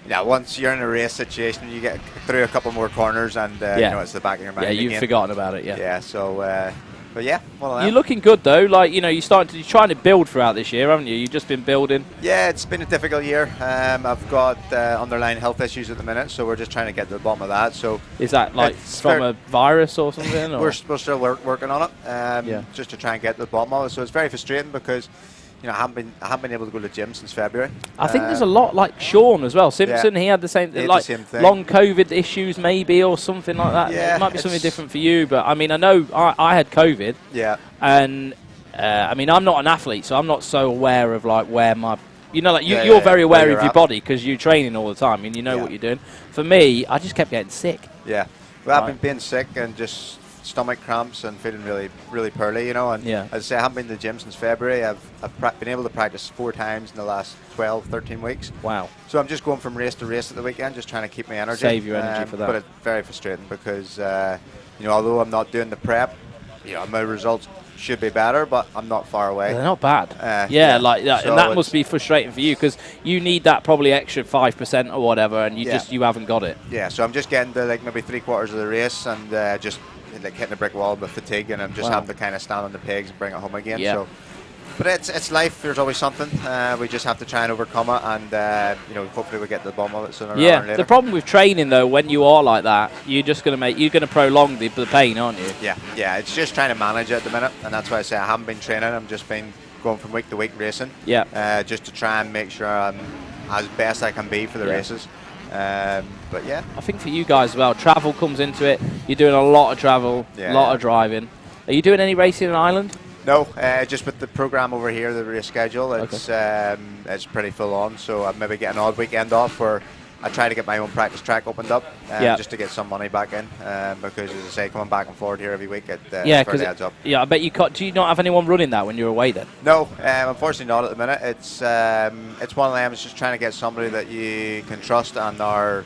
yeah, once you're in a race situation, you get through a couple more corners, and you know, it's the back of your mind. Yeah, you've again. forgotten about it. Yeah. Yeah. So, but yeah, well, you're looking good though. Like you're trying to build throughout this year, haven't you? You've just been building. Yeah, it's been a difficult year. I've got underlying health issues at the minute, so we're just trying to get to the bottom of that. So is that like from a virus or something? Or? We're still working on it. Just to try and get to the bottom of it. So it's very frustrating because, you know, I haven't been able to go to the gym since February. I think there's a lot like Sean as well. Simpson, he had the same, like the same thing. Long COVID issues maybe or something like that. Yeah, it might be something different for you, but I mean, I know I had COVID. Yeah. And I mean, I'm not an athlete, so I'm not so aware of like where my, you know, like you're very aware of your body because you're training all the time and you know what you're doing. For me, I just kept getting sick. Yeah. Well, I've been being sick and just stomach cramps and feeling really poorly, you know, and as I say, I haven't been to the gym since February. I've been able to practice 4 times in the last 13 weeks. Wow. So I'm just going from race to race at the weekend, just trying to keep my energy. Save your energy for that. But it's very frustrating because, you know, although I'm not doing the prep, you know, my results should be better, but I'm not far away. They're not bad. Like that, so and that must be frustrating for you because you need that probably extra 5% or whatever, and you haven't got it. Yeah, so I'm just getting to like maybe 3/4 of the race and just like hitting a brick wall with fatigue, and I'm just having to kind of stand on the pegs and bring it home again. Yeah. So, but it's life. There's always something. We just have to try and overcome it, and you know, hopefully we get to the bottom of it sooner rather than later. The problem with training though, when you are like that, you're going to prolong the pain, aren't you? Yeah. It's just trying to manage it at the minute, and that's why I say I haven't been training. I've just been going from week to week racing. Yeah. Just to try and make sure I'm as best I can be for the races. But yeah, I think for you guys as well, travel comes into it. You're doing a lot of travel, a lot of driving. Are you doing any racing in Ireland? No, just with the program over here, the race schedule, it's pretty full on. So I maybe get an odd weekend off where I try to get my own practice track opened up, just to get some money back in. Because as I say, coming back and forward here every week, it fairly adds up. Yeah, I bet you do you not have anyone running that when you're away then? No, unfortunately not at the minute. It's one of them. It's just trying to get somebody that you can trust and are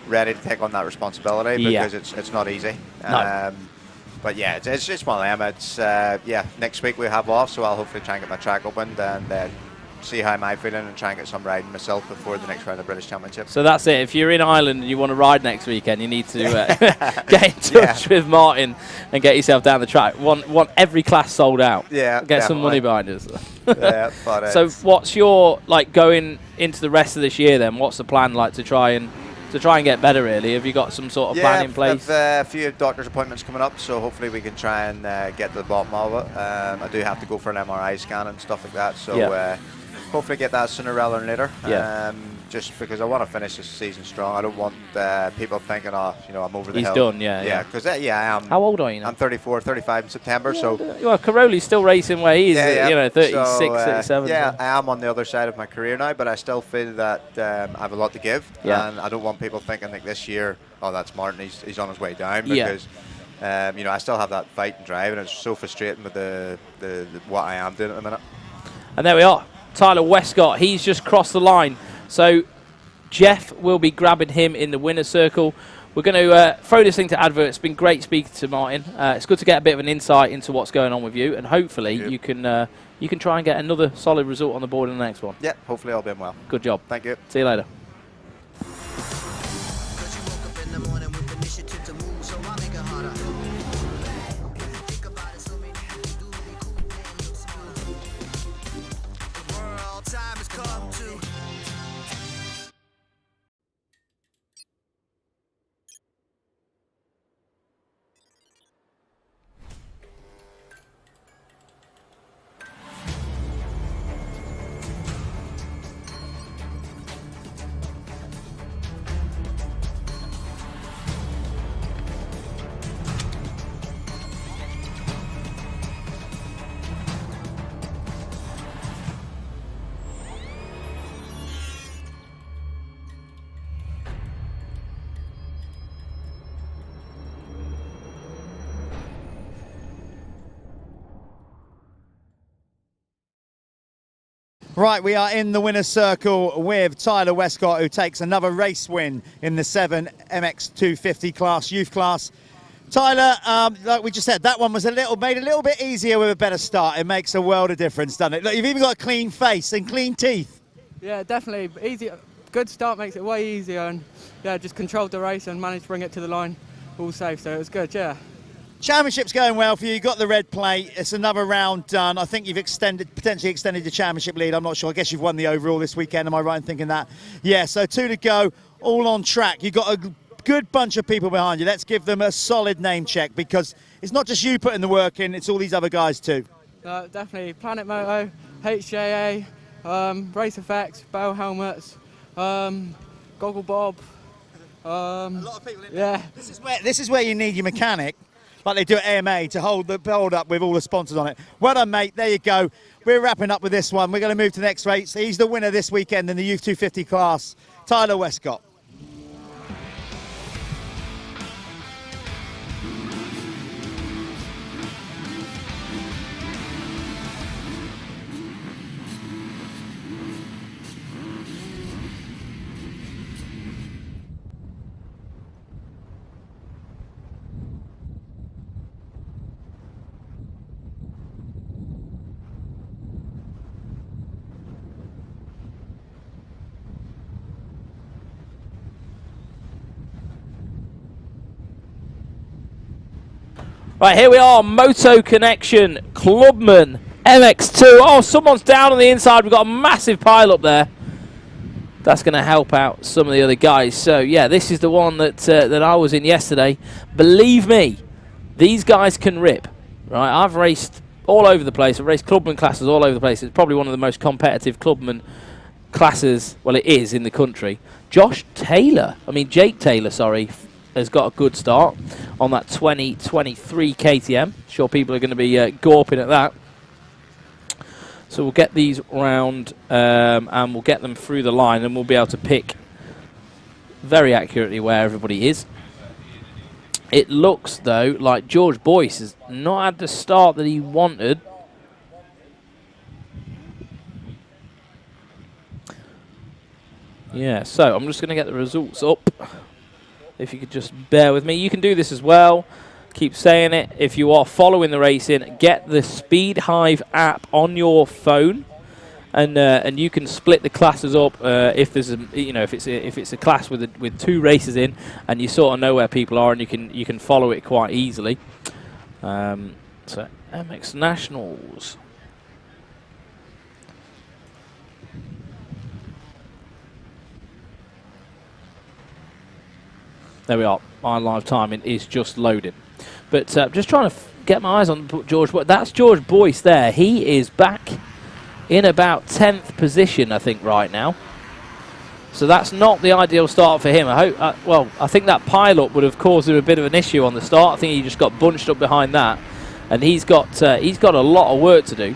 ready to take on that responsibility because it's not easy. No. But yeah, it's just one of them. It's next week we have off, so I'll hopefully try and get my track opened and see how I'm feeling and try and get some riding myself before the next round of the British Championship. So that's it. If you're in Ireland and you want to ride next weekend, you need to get in touch with Martin and get yourself down the track. Want every class sold out. Yeah, get some money behind us. But so what's your going into the rest of this year then? What's the plan to try and get better really? Have you got some sort of plan in place? I've a few doctor's appointments coming up, so hopefully we can try and get to the bottom of it. I do have to go for an MRI scan and stuff like that, so hopefully get that sooner rather than later. Just because I want to finish this season strong. I don't want people thinking, I'm over the hill. He's done, yeah. Because I am. How old are you now? I'm 34, 35 in September. So well, Caroli's still racing where he is, 36, so, 37. Yeah, I am on the other side of my career now, but I still feel that I have a lot to give. Yeah. And I don't want people thinking like this year, that's Martin, he's on his way down. Because I still have that fight and drive, and it's so frustrating with the what I am doing at the minute. And there we are. Tyler Westcott, he's just crossed the line. So Jeff will be grabbing him in the winner's circle. We're going to throw this thing to advert. It's been great speaking to Martin. It's good to get a bit of an insight into what's going on with you, and hopefully you can try and get another solid result on the board in the next one. Yeah, hopefully I'll be well. Good job. Thank you. See you later. Right, we are in the winner's circle with Tyler Westcott, who takes another race win in the 7 MX250 class, youth class. Tyler, like we just said, that one was made a little bit easier with a better start. It makes a world of difference, doesn't it? Look, you've even got a clean face and clean teeth. Yeah, definitely. Easy. Good start makes it way easier, and yeah, just controlled the race and managed to bring it to the line all safe, so it was good, yeah. Championship's going well for you. You got the red plate. It's another round done. I think you've potentially extended the championship lead. I'm not sure. I guess you've won the overall this weekend. Am I right in thinking that? Yeah, so 2 to go, all on track. You've got a good bunch of people behind you. Let's give them a solid name check, because it's not just you putting the work in, it's all these other guys too. Definitely. Planet Moto, HJA, Race Effects, Bell Helmets, Goggle Bob. A lot of people in there. Yeah. This is where you need your mechanic, like they do at AMA, to hold up with all the sponsors on it. Well done, mate. There you go. We're wrapping up with this one. We're going to move to the next race. He's the winner this weekend in the Youth 250 class, Tyler Westcott. Right, here we are, Moto-Connection, Clubman MX2. Oh, someone's down on the inside. We've got a massive pile up there. That's going to help out some of the other guys. So, yeah, this is the one that I was in yesterday. Believe me, these guys can rip. Right, I've raced all over the place. I've raced Clubman classes all over the place. It's probably one of the most competitive Clubman classes, well, it is in the country. Jake Taylor, sorry, has got a good start on that 2023 KTM. Sure, people are going to be gawping at that. So we'll get these round and we'll get them through the line, and we'll be able to pick very accurately where everybody is. It looks, though, like George Boyce has not had the start that he wanted. Yeah, so I'm just going to get the results up. If you could just bear with me. You can do this as well. Keep saying it. If you are following the racing, get the Speed Hive app on your phone, and you can split the classes up. If there's if it's a class with 2 races in, and you sort of know where people are, and you can follow it quite easily. So MX Nationals. There we are. My live timing is just loading. But just trying to get my eyes on George. That's George Boyce there. He is back in about 10th position, I think, right now. So that's not the ideal start for him. I hope. I think that pile-up would have caused him a bit of an issue on the start. I think he just got bunched up behind that, and he's got a lot of work to do.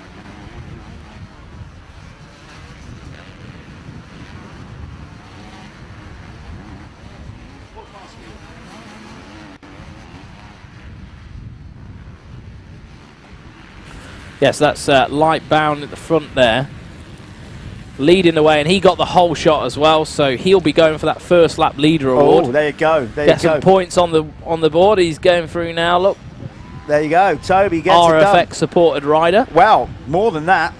Yes, that's Light Bound at the front there, leading the way, and he got the whole shot as well, so he'll be going for that first lap leader award. Oh, there you go. Get some points on the board. He's going through now. Look, there you go. Toby gets it done. RFX supported rider. Well, more than that.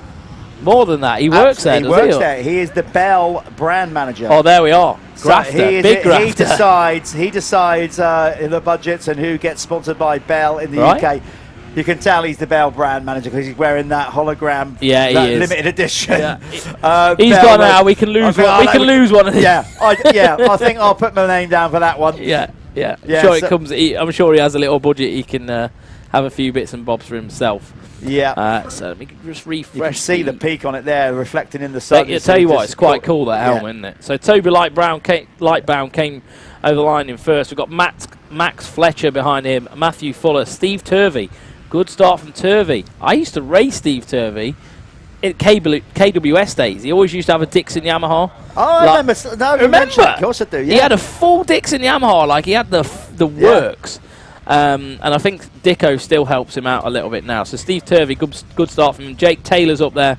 More than that. He works there. He works there. He is the Bell brand manager. Oh, there we are. Grafter, so big grafter. He decides the budgets and who gets sponsored by Bell in the UK. You can tell he's the Bell brand manager because he's wearing that hologram, that limited edition. Yeah. He's gone now. We can lose one. We can lose one of these. Yeah, I think I'll put my name down for that one. Yeah. I'm sure he has a little budget. He can have a few bits and bobs for himself. Yeah. So let me just refresh. You can see the peak on it there, reflecting in the sun. I tell you what, it's quite cool, that helmet, isn't it? So Toby Lightbound came over the line in first. We've got Max Fletcher behind him, Matthew Fuller, Steve Turvey. Good start from Turvey. I used to race Steve Turvey in KWS days. He always used to have a Dixon Yamaha. Oh, I remember. No, remember? Of course I do, yeah. He had a full Dixon Yamaha, like he had the Worx. And I think Dicko still helps him out a little bit now. So Steve Turvey, good start from him. Jake Taylor's up there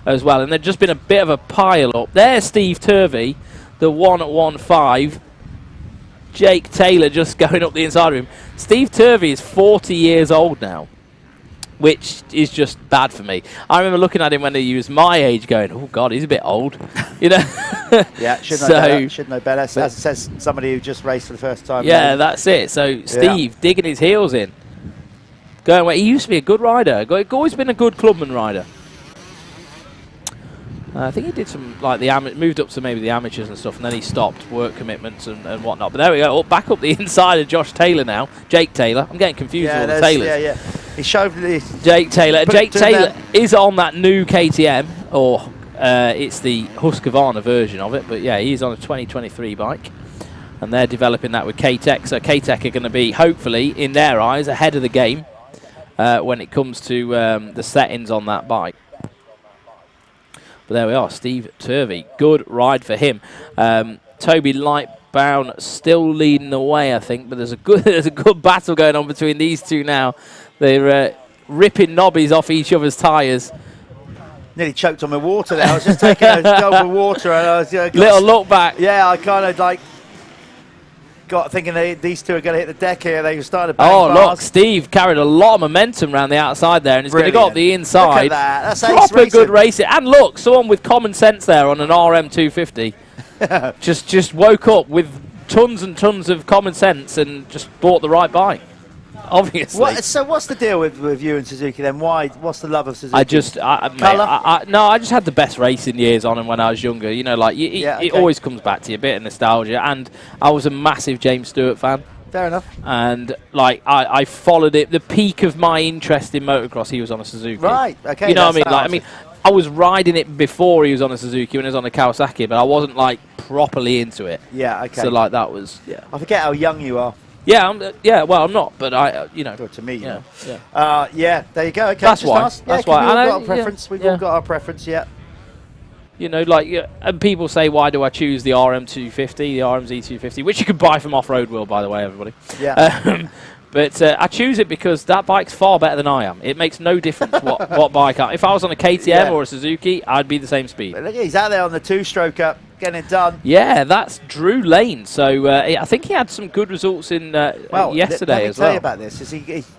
as well. And there'd just been a bit of a pile up. There's Steve Turvey, the 1 at 1.5. Jake Taylor just going up the inside of him. Steve Turvey is 40 years old now, which is just bad for me. I remember looking at him when he was my age going, oh, God, he's a bit old. You know? Yeah, should know better. As it says somebody who just raced for the first time. Yeah, that's it. So Steve digging his heels in. Going away. He used to be a good rider. Always been a good Clubman rider. I think he did some, like, moved up to maybe the amateurs and stuff, and then he stopped, work commitments and whatnot. But there we go, back up the inside of Josh Taylor now. Jake Taylor. I'm getting confused with all the Taylors. Yeah. He showed this. Jake Taylor. Jake Taylor is on that new KTM, or it's the Husqvarna version of it. But yeah, he's on a 2023 bike, and they're developing that with K-Tech. So K-Tech are going to be, hopefully, in their eyes, ahead of the game when it comes to the settings on that bike. But there we are, Steve Turvey. Good ride for him. Toby Lightbound still leading the way, I think. But there's a good battle going on between these two now. They're ripping knobbies off each other's tyres. Nearly choked on my water there. I was just taking a gulp of water. And I was, little look back. Yeah, I kind of like got thinking these two are going to hit the deck here. They started bang Oh, bars. look, Steve carried a lot of momentum around the outside there, and he's going to go up the inside. Look at that. That's ace proper racing. good racing. And look, someone with common sense there on an RM250 just woke up with tons and tons of common sense and just bought the right bike. Obviously. So what's the deal with you and Suzuki then? What's the love of Suzuki? I just had the best racing years on him when I was younger. You know, like it always comes back to you, a bit of nostalgia. And I was a massive James Stewart fan. Fair enough. And like I followed it. The peak of my interest in motocross, he was on a Suzuki. Right. Okay. You know what I mean? Like, I mean, I was riding it before he was on a Suzuki when he was on a Kawasaki, but I wasn't like properly into it. Yeah. Okay. So like that was I forget how young you are. Yeah, well, I'm not, but you know. To me, yeah. There you go. Okay, that's why. That's why. We've all got a preference. We've all got our preference. Yeah. You know, like, and people say, why do I choose the RM250, the RMZ250, which you can buy from Off-Road World, by the way, everybody. Yeah. But I choose it because that bike's far better than I am. It makes no difference what bike I am. If I was on a KTM or a Suzuki, I'd be the same speed. But look, he's out there on the two-stroker, getting it done. Yeah, that's Drew Lane. So I think he had some good results in yesterday as well. Let me tell you about this.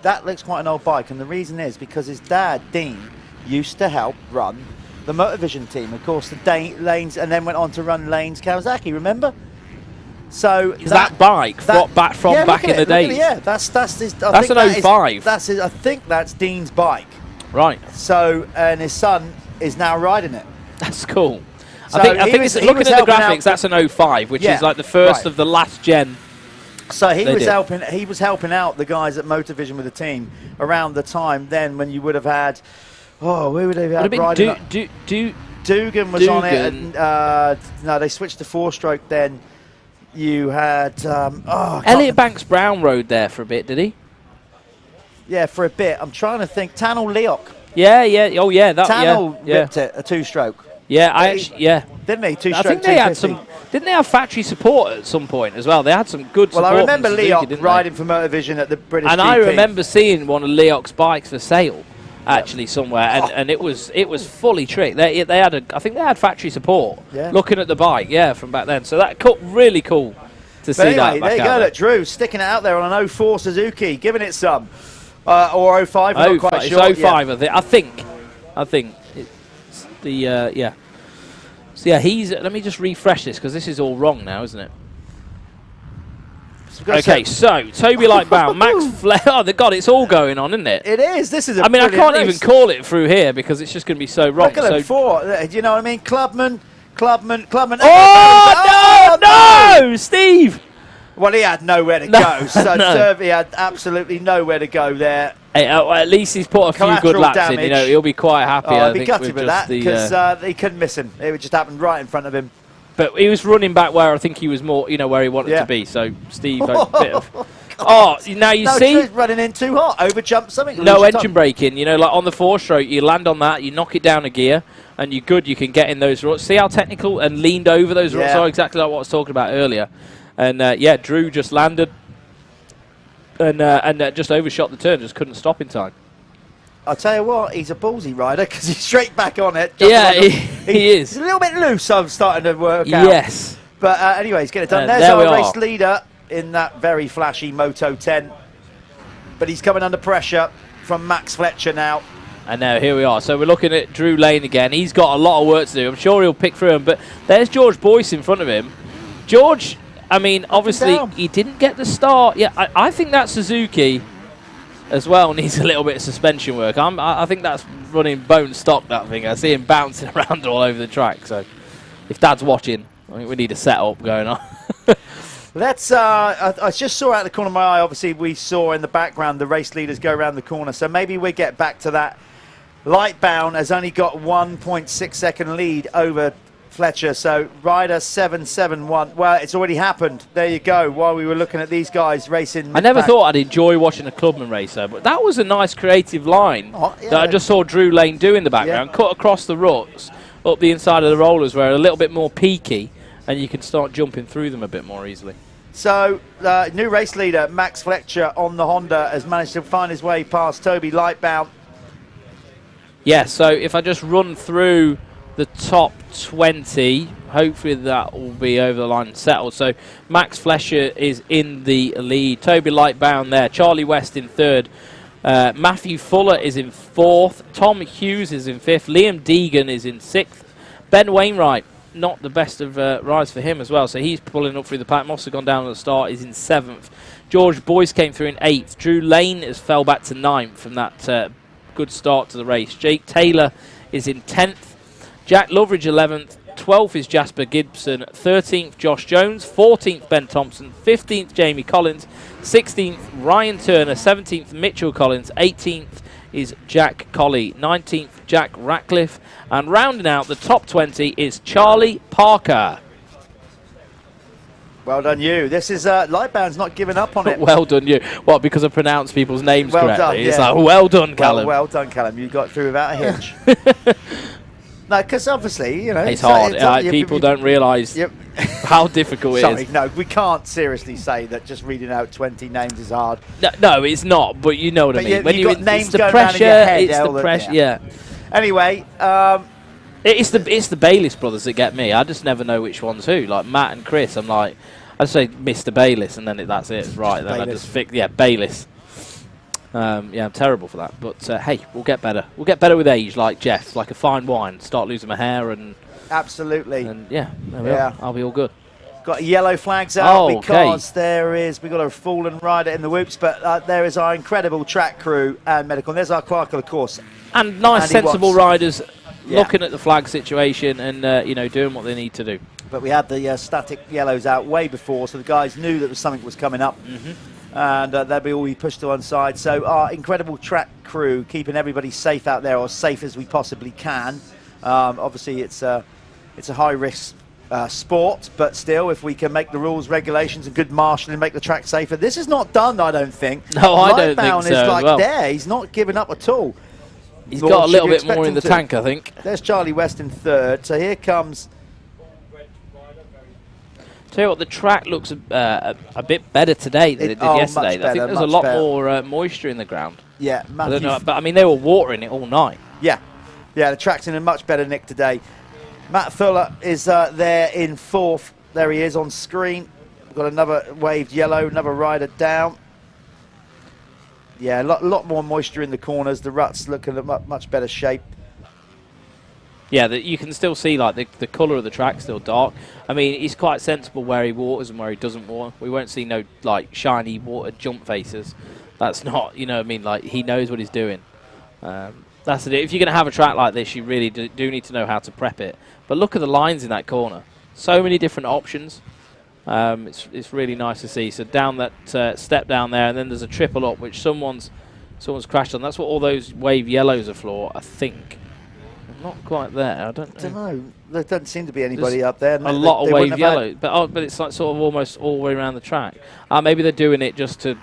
That looks quite an old bike, and the reason is because his dad, Dean, used to help run the Motovision team. Of course, the Lanes, and then went on to run Lane's Kawasaki, remember? So that bike back in the days. Yeah, that's his. That's an 05. I think that's Dean's bike. Right. So and his son is now riding it. That's cool. So I think looking at the graphics, that's an 05, which is like the first of the last gen. So he was helping out the guys at Motovision with the team around the time then when you would have had. Oh, who would have had riding? Dugan was on it. And, no, they switched to 4-stroke then. You had Elliot Banks Brown rode there for a bit, did he? Yeah, for a bit. I'm trying to think. Tannel Leatt. Yeah. Oh, yeah. Tannel ripped it, a 2-stroke. Yeah, didn't they? 2-stroke. I think they had some. Didn't they have factory support at some point as well? They had some good support. Well, I remember Suzuki, Leatt riding for Motovision at the British and GP. I remember seeing one of Leatt's bikes for sale. Actually, somewhere, and it was fully tricked. They had I think they had factory support. Yeah. Looking at the bike, from back then. So that really cool to see anyway, that. Back there you go. Look, Drew sticking it out there on an 04 Suzuki, giving it some, or 05. I'm not quite sure. It's 05, I think. It's the So he's. Let me just refresh this because this is all wrong now, isn't it? Okay, so Toby Lightbound, Max Flair. Oh, God, it's all going on, isn't it? It is. This is. I mean, I can't even call it through here because it's just going to be so wrong. Look at them four. Do you know what I mean? Clubman. Oh no, Steve! Well, he had nowhere to go. So Turvey had absolutely nowhere to go there. Hey, at least he's put a few good laps in. You know, he'll be quite happy. I'd be gutted with that because he couldn't miss him. It would just happen right in front of him. But he was running back where I think he was more, where he wanted to be. So Steve, a bit of. Now you see, running in too hot, over jump something. No engine braking. Like on the 4-stroke, you land on that, you knock it down a gear, and you're good. You can get in those ruts. See how technical and leaned over those ruts are, exactly like what I was talking about earlier. And Drew just landed and just overshot the turn, just couldn't stop in time. I'll tell you what, he's a ballsy rider because he's straight back on it. Yeah, he is. He's a little bit loose, I'm starting to work out. Yes. But anyway, he's getting it done. There's there our we race are. leader in that very flashy Moto 10. But he's coming under pressure from Max Fletcher now. And now here we are. So we're looking at Drew Lane again. He's got a lot of work to do. I'm sure he'll pick through him. But there's George Boyce in front of him. George, I mean, obviously he didn't get the start. Yeah, I think that Suzuki as well needs a little bit of suspension work. I think that's running bone stock, that thing. I see him bouncing around all over the track. So if Dad's watching, I think we need a setup going on. Let's, I just saw out the corner of my eye, obviously we saw in the background the race leaders go around the corner, so maybe we get back to that. Lightbound has only got 1.6 second lead over Fletcher, so rider 771. Well, it's already happened. There you go, while we were looking at these guys racing. I never thought I'd enjoy watching a Clubman racer, but that was a nice creative line that I just saw Drew Lane do in the background, cut across the ruts, up the inside of the rollers where a little bit more peaky, and you can start jumping through them a bit more easily. So, new race leader, Max Fletcher on the Honda, has managed to find his way past Toby Lightbound. Yeah, so if I just run through the top 20, hopefully that will be over the line and settled. So Max Fletcher is in the lead. Toby Lightbound there. Charlie West in third. Matthew Fuller is in fourth. Tom Hughes is in fifth. Liam Deegan is in sixth. Ben Wainwright, not the best of rides for him as well, so he's pulling up through the pack. Moss has gone down at the start, he's in seventh. George Boyce came through in eighth. Drew Lane has fell back to ninth from that good start to the race. Jake Taylor is in 10th. Jack Loveridge 11th. 12th is Jasper Gibson. 13th Josh Jones. 14th Ben Thompson. 15th Jamie Collins. 16th Ryan Turner. 17th Mitchell Collins. 18th is Jack Colley. 19th Jack Ratcliffe. And rounding out the top 20 is Charlie Parker. Well done you. This is, Lightbound's not giving up on it. Well done you. What, because I pronounced people's names well correctly? Done, It's yeah. like, well done, Callum. Well done, Callum. You got through without a hitch. No, because obviously, you know. It's hard. People don't realise how difficult it is. Sorry, no, we can't seriously say that just reading out 20 names is hard. No, it's not, but you know what I mean. When you've got names it's the going pressure, around in your head, it's the pressure, yeah. Anyway, it's the Bayliss brothers that get me. I just never know which one's who. Like Matt and Chris, I'm like, I just say Mr. Bayliss, and then that's it. Right, then I just fix, Bayliss. Yeah, I'm terrible for that. But hey, we'll get better. We'll get better with age, like Jeff, like a fine wine. Start losing my hair and absolutely. And yeah, there we are. I'll be all good. Got yellow flags out because we got a fallen rider in the whoops, but there is our incredible track crew and medical. And there's our clerk of the course. And nice, Andy sensible Watts. riders looking at the flag situation and you know, doing what they need to do. But we had the static yellows out way before, so the guys knew that something was coming up. And they'll be all pushed to one side. So our incredible track crew keeping everybody safe out there, or safe as we possibly can. Obviously, it's a high-risk sport, but still, if we can make the rules, regulations, and good marshalling, make the track safer. This is not done, I don't think. No, I don't think Lightbound so. is like there. He's not giving up at all. He's got a little bit more in the tank, I think. There's Charlie West in third. So here comes. Tell you what, the track looks a bit better today than it did yesterday. I think there's a lot more moisture in the ground. Yeah, I don't know, but I mean they were watering it all night. Yeah, the track's in a much better nick today. Matt Fuller is there in fourth. There he is on screen. We've got another waved yellow, another rider down. Yeah, a lot more moisture in the corners. The ruts look in a much better shape. Yeah, you can still see like the colour of the track still dark. I mean, he's quite sensible where he waters and where he doesn't water. We won't see no like shiny water jump faces. That's not, you know what I mean, like he knows what he's doing. That's it. If you're going to have a track like this, you really do need to know how to prep it. But look at the lines in that corner. So many different options. It's really nice to see. So down that step down there, and then there's a triple up, which someone's crashed on. That's what all those wave yellows are for, I think. Not quite there. I don't know. There doesn't seem to be anybody up there. A lot of wave yellow, but it's like sort of almost all the way around the track. Maybe they're doing it just to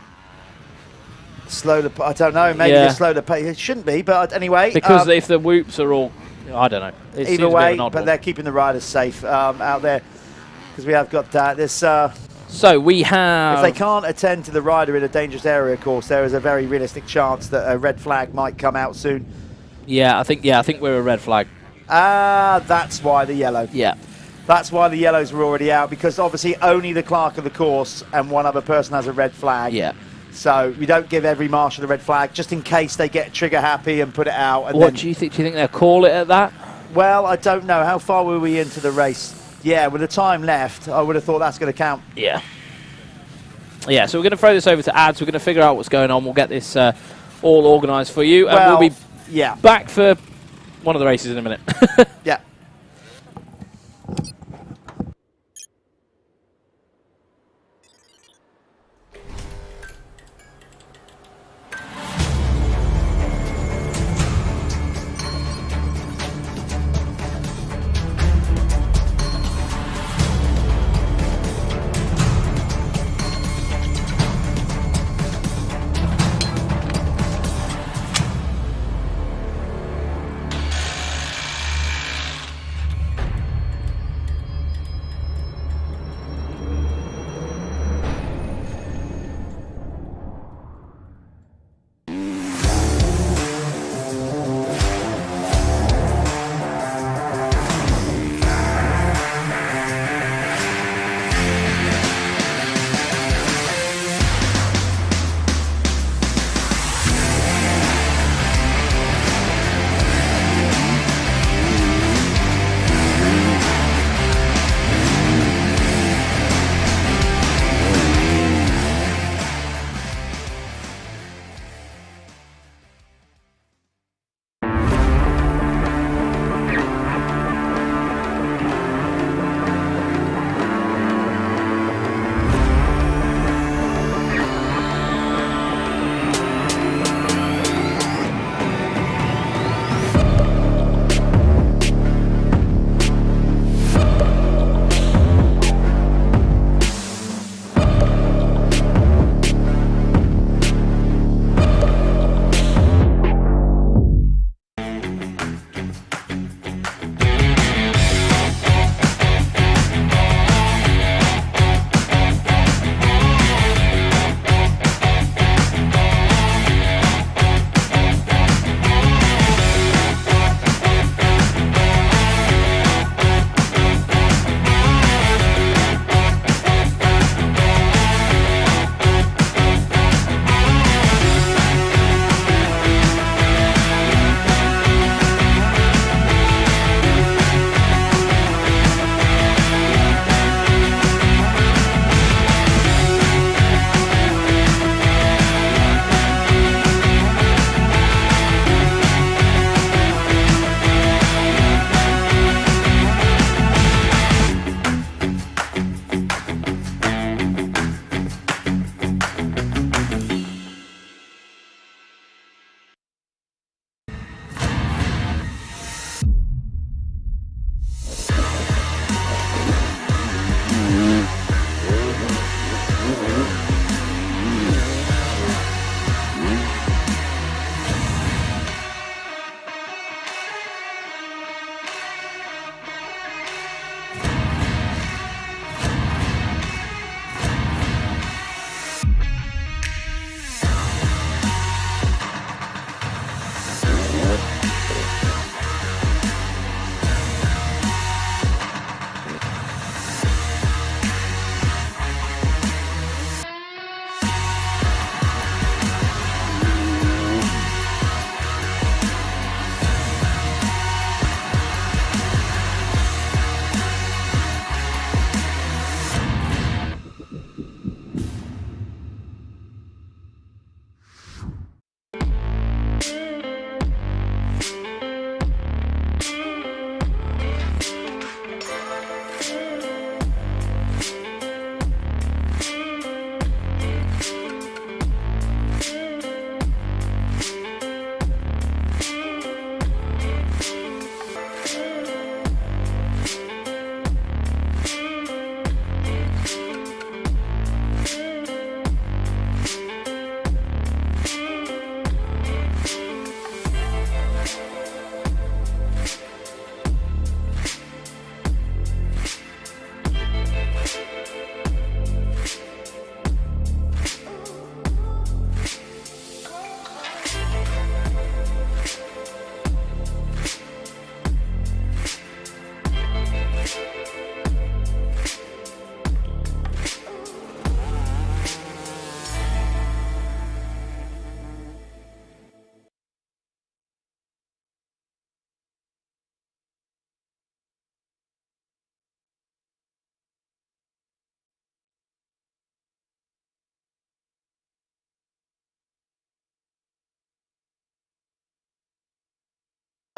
slow the. I don't know. Maybe to slow the pace. It shouldn't be, but anyway. Because if the whoops are all, I don't know. Either way, but they're keeping the riders safe out there because we have got this So we have... If they can't attend to the rider in a dangerous area, of course, there is a very realistic chance that a red flag might come out soon. Yeah, I think we're a red flag. That's why the yellow. Yeah. That's why the yellows were already out, because obviously only the clerk of the course and one other person has a red flag. Yeah. So we don't give every marshal a red flag, just in case they get trigger happy and put it out. And What do you think? Do you think they'll call it at that? Well, I don't know. How far were we into the race? Yeah, with the time left, I would have thought that's going to count. Yeah. Yeah, so we're going to throw this over to ads. We're going to figure out what's going on. We'll get this all organised for you. And we'll be back for one of the races in a minute. Yeah.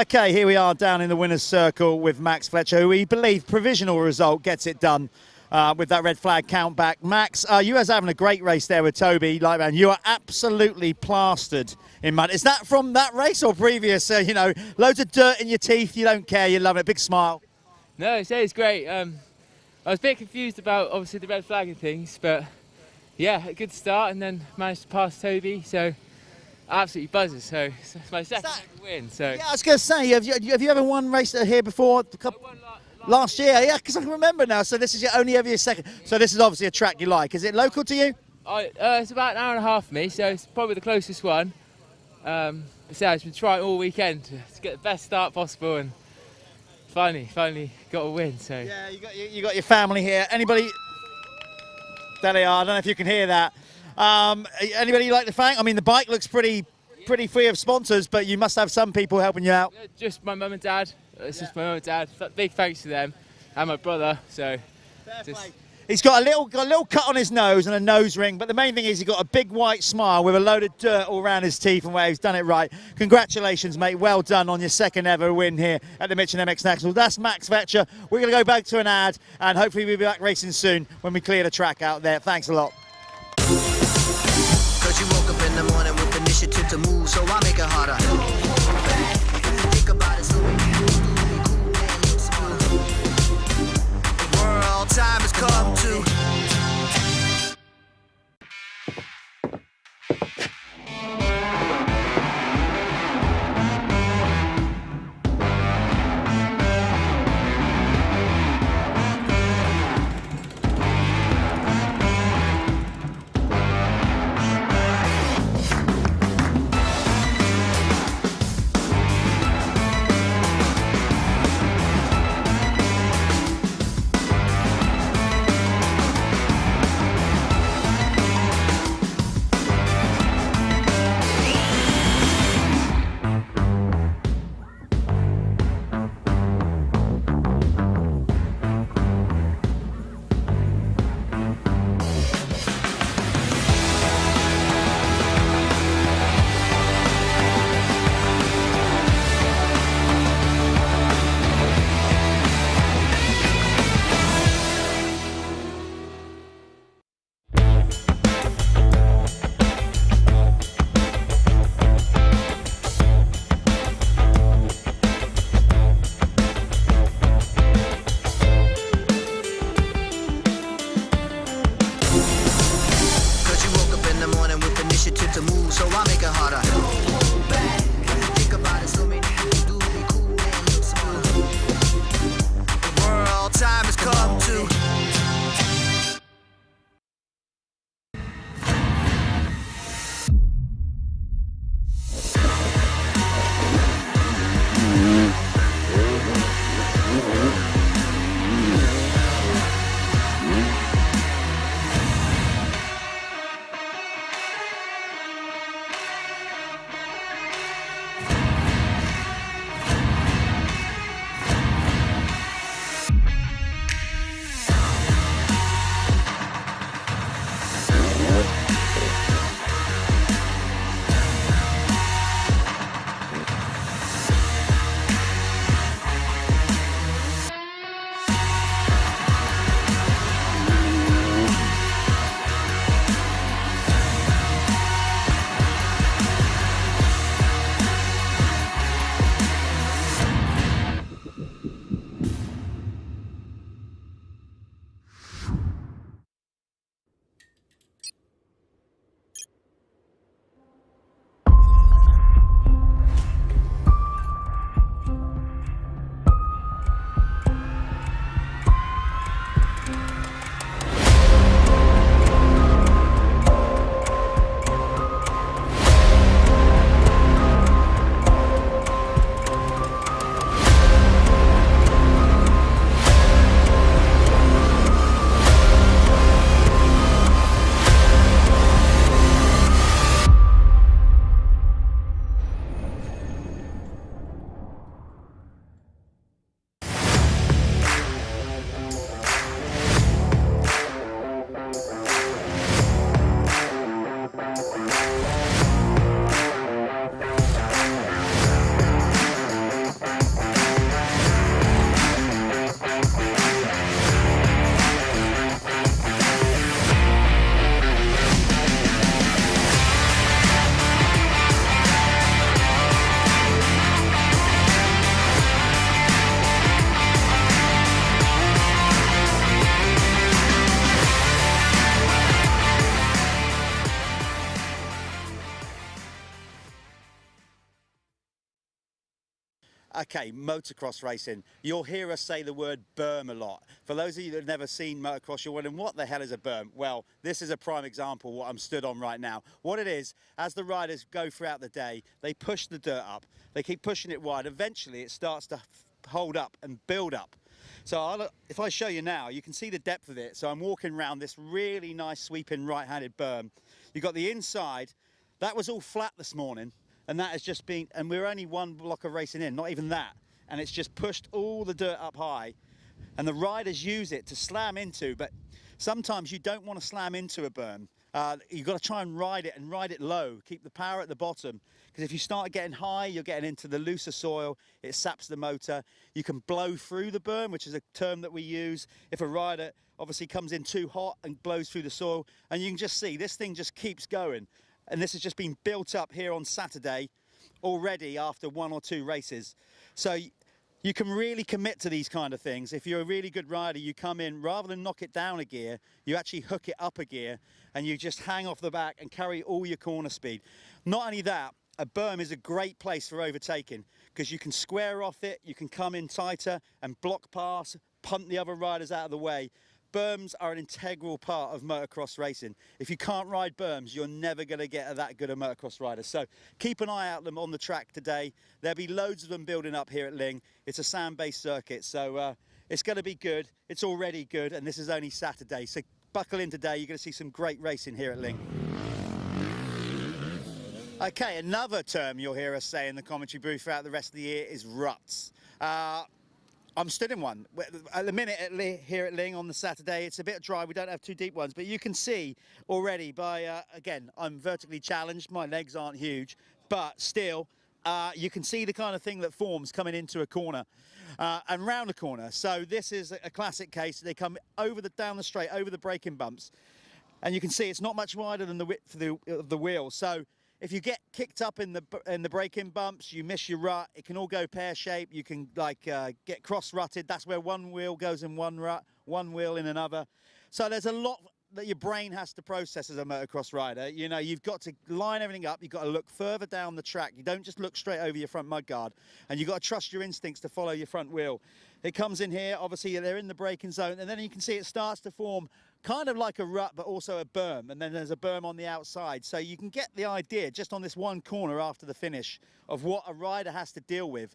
Okay, here we are down in the winner's circle with Max Fletcher, who we believe provisional result gets it done with that red flag count back. Max, you guys are having a great race there with Toby. Like, man, you are absolutely plastered in mud. Is that from that race or previous? You know, loads of dirt in your teeth. You don't care. You love it. Big smile. No, it's great. I was a bit confused about obviously the red flag and things, but yeah, a good start, and then managed to pass Toby. So absolutely buzzes. So it's my second win. So yeah, I was going to say, have you ever won race here before? Last year, yeah, because I can remember now. So this is your only ever your second. So this is obviously a track you like. Is it local to you? It's about an hour and a half for me, so it's probably the closest one. But yeah, I've been trying all weekend to get the best start possible, and finally got a win. So yeah, you got your family here. Anybody? There they are. I don't know if you can hear that. Anybody you like to thank? I mean, the bike looks pretty free of sponsors, but you must have some people helping you out. Yeah, just my mum and dad. It's just my mum and dad. Big thanks to them, and my brother. So he's got a little cut on his nose and a nose ring, but the main thing is he's got a big white smile with a load of dirt all around his teeth and where he's done it right. Congratulations, mate. Well done on your second ever win here at the Michelin MX Nationals. That's Max Fletcher. We're going to go back to an ad, and hopefully we'll be back racing soon when we clear the track out there. Thanks a lot. Cause you woke up in the morning with initiative to move, so I make it harder. Think about it, so we can do it cool and look smooth. The world time has come to. Okay, motocross racing. You'll hear us say the word berm a lot. For those of you that have never seen motocross, you're wondering, what the hell is a berm? Well, this is a prime example of what I'm stood on right now. What it is, as the riders go throughout the day, they push the dirt up. They keep pushing it wide. Eventually, it starts to hold up and build up. So if I show you now, you can see the depth of it. So I'm walking around this really nice sweeping right-handed berm. You've got the inside. That was all flat this morning. And that has just been, and we're only one block of racing in, not even that. And it's just pushed all the dirt up high. And the riders use it to slam into, but sometimes you don't want to slam into a berm. You've got to try and ride it low. Keep the power at the bottom. Because if you start getting high, you're getting into the looser soil. It saps the motor. You can blow through the berm, which is a term that we use. If a rider obviously comes in too hot and blows through the soil, and you can just see this thing just keeps going. And this has just been built up here on Saturday already after 1 or 2 races. So you can really commit to these kind of things. If you're a really good rider, you come in, rather than knock it down a gear, you actually hook it up a gear and you just hang off the back and carry all your corner speed. Not only that, a berm is a great place for overtaking because you can square off it, you can come in tighter and block pass, punt the other riders out of the way. Berms are an integral part of motocross racing. If you can't ride berms, you're never going to get that good a motocross rider. So keep an eye out them on the track today. There'll be loads of them building up here at Lyng. It's a sand-based circuit, so it's going to be good. It's already good, and this is only Saturday. So buckle in today. You're going to see some great racing here at Lyng. Okay, another term you'll hear us say in the commentary booth throughout the rest of the year is ruts. I'm stood in one. At the minute here at Lyng on the Saturday, it's a bit dry. We don't have 2 deep ones, but you can see already by, again, I'm vertically challenged. My legs aren't huge, but still, you can see the kind of thing that forms coming into a corner and round a corner. So this is a classic case. They come down the straight, over the braking bumps, and you can see it's not much wider than the width of the wheel. So if you get kicked up in the braking bumps, you miss your rut, it can all go pear-shaped. You can get cross-rutted. That's where one wheel goes in one rut, one wheel in another. So there's a lot that your brain has to process as a motocross rider. You know, you've got to line everything up. You've got to look further down the track. You don't just look straight over your front mudguard. And you've got to trust your instincts to follow your front wheel. It comes in here, obviously they're in the braking zone, and then you can see it starts to form kind of like a rut, but also a berm, and then there's a berm on the outside. So you can get the idea just on this one corner after the finish of what a rider has to deal with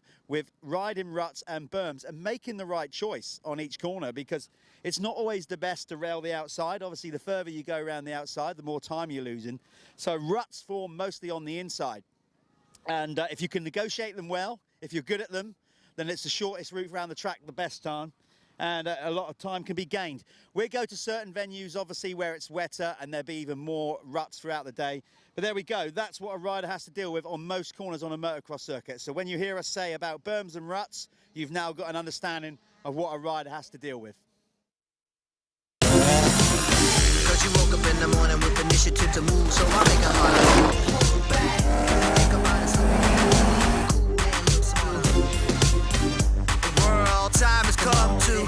riding ruts and berms and making the right choice on each corner, because it's not always the best to rail the outside. Obviously, the further you go around the outside, the more time you're losing. So ruts form mostly on the inside. And if you can negotiate them well, if you're good at them, then it's the shortest route around the track, the best time. And a lot of time can be gained. We go to certain venues, obviously, where it's wetter and there'll be even more ruts throughout the day. But there we go. That's what a rider has to deal with on most corners on a motocross circuit. So when you hear us say about berms and ruts, you've now got an understanding of what a rider has to deal with. Cause you woke up in the morning with initiative to move, so I make a harder. Think about it, so the world time has come to.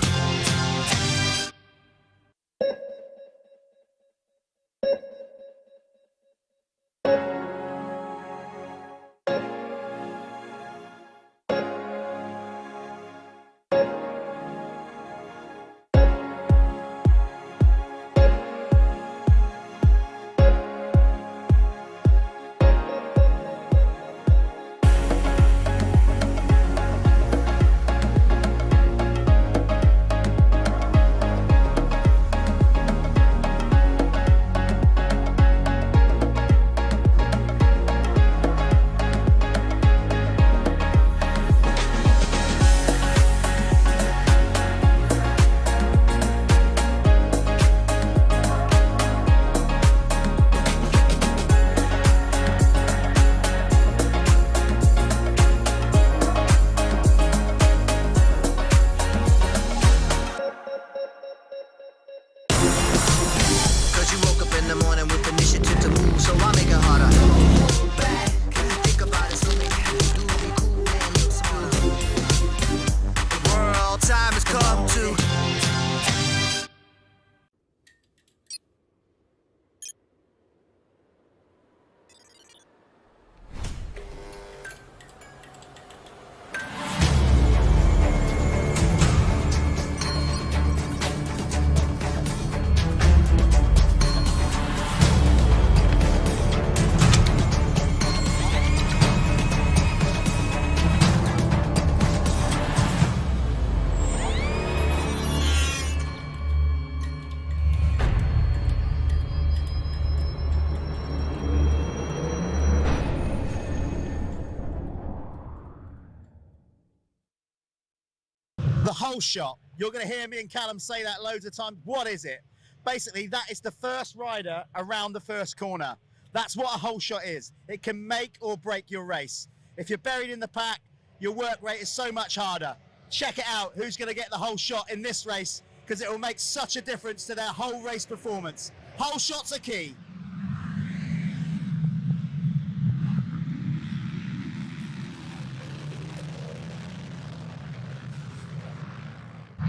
The whole shot. You're going to hear me and Callum say that loads of times. What is it? Basically, that is the first rider around the first corner. That's what a whole shot is. It can make or break your race. If you're buried in the pack, your work rate is so much harder. Check it out, who's going to get the whole shot in this race, because it will make such a difference to their whole race performance. Whole shots are key.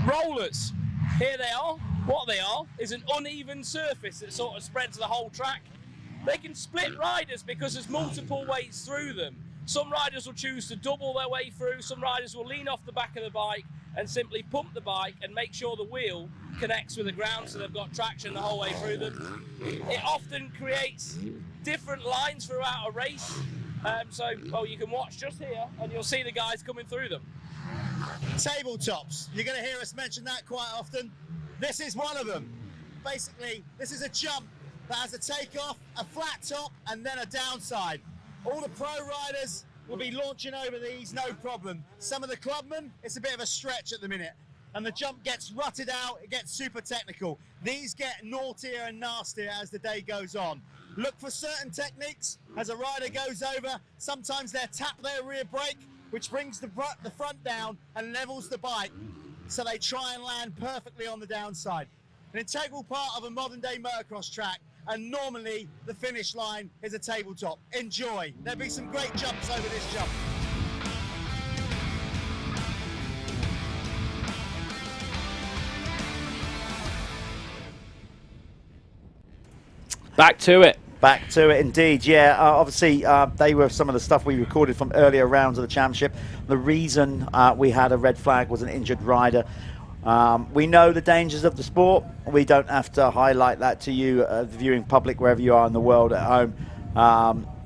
Rollers, here they are. What they are is an uneven surface that sort of spreads the whole track. They can split riders because there's multiple ways through them. Some riders will choose to double their way through, some riders will lean off the back of the bike and simply pump the bike and make sure the wheel connects with the ground so they've got traction the whole way through them. It often creates different lines throughout a race, well, you can watch just here and you'll see the guys coming through them. Tabletops, you're going to hear us mention that quite often. This is one of them. Basically, this is a jump that has a takeoff, a flat top, and then a downside. All the pro riders will be launching over these, no problem. Some of the clubmen, it's a bit of a stretch at the minute, and the jump gets rutted out, it gets super technical. These get naughtier and nastier as the day goes on. Look for certain techniques as a rider goes over. Sometimes they'll tap their rear brake, which brings the front down and levels the bike, so they try and land perfectly on the downside. An integral part of a modern day motocross track, and normally the finish line is a tabletop. Enjoy. There'll be some great jumps over this jump. Back to it. Back to it indeed, yeah. Obviously, they were some of the stuff we recorded from earlier rounds of the championship. The reason we had a red flag was an injured rider. We know the dangers of the sport. We don't have to highlight that to you, the viewing public, wherever you are in the world at home.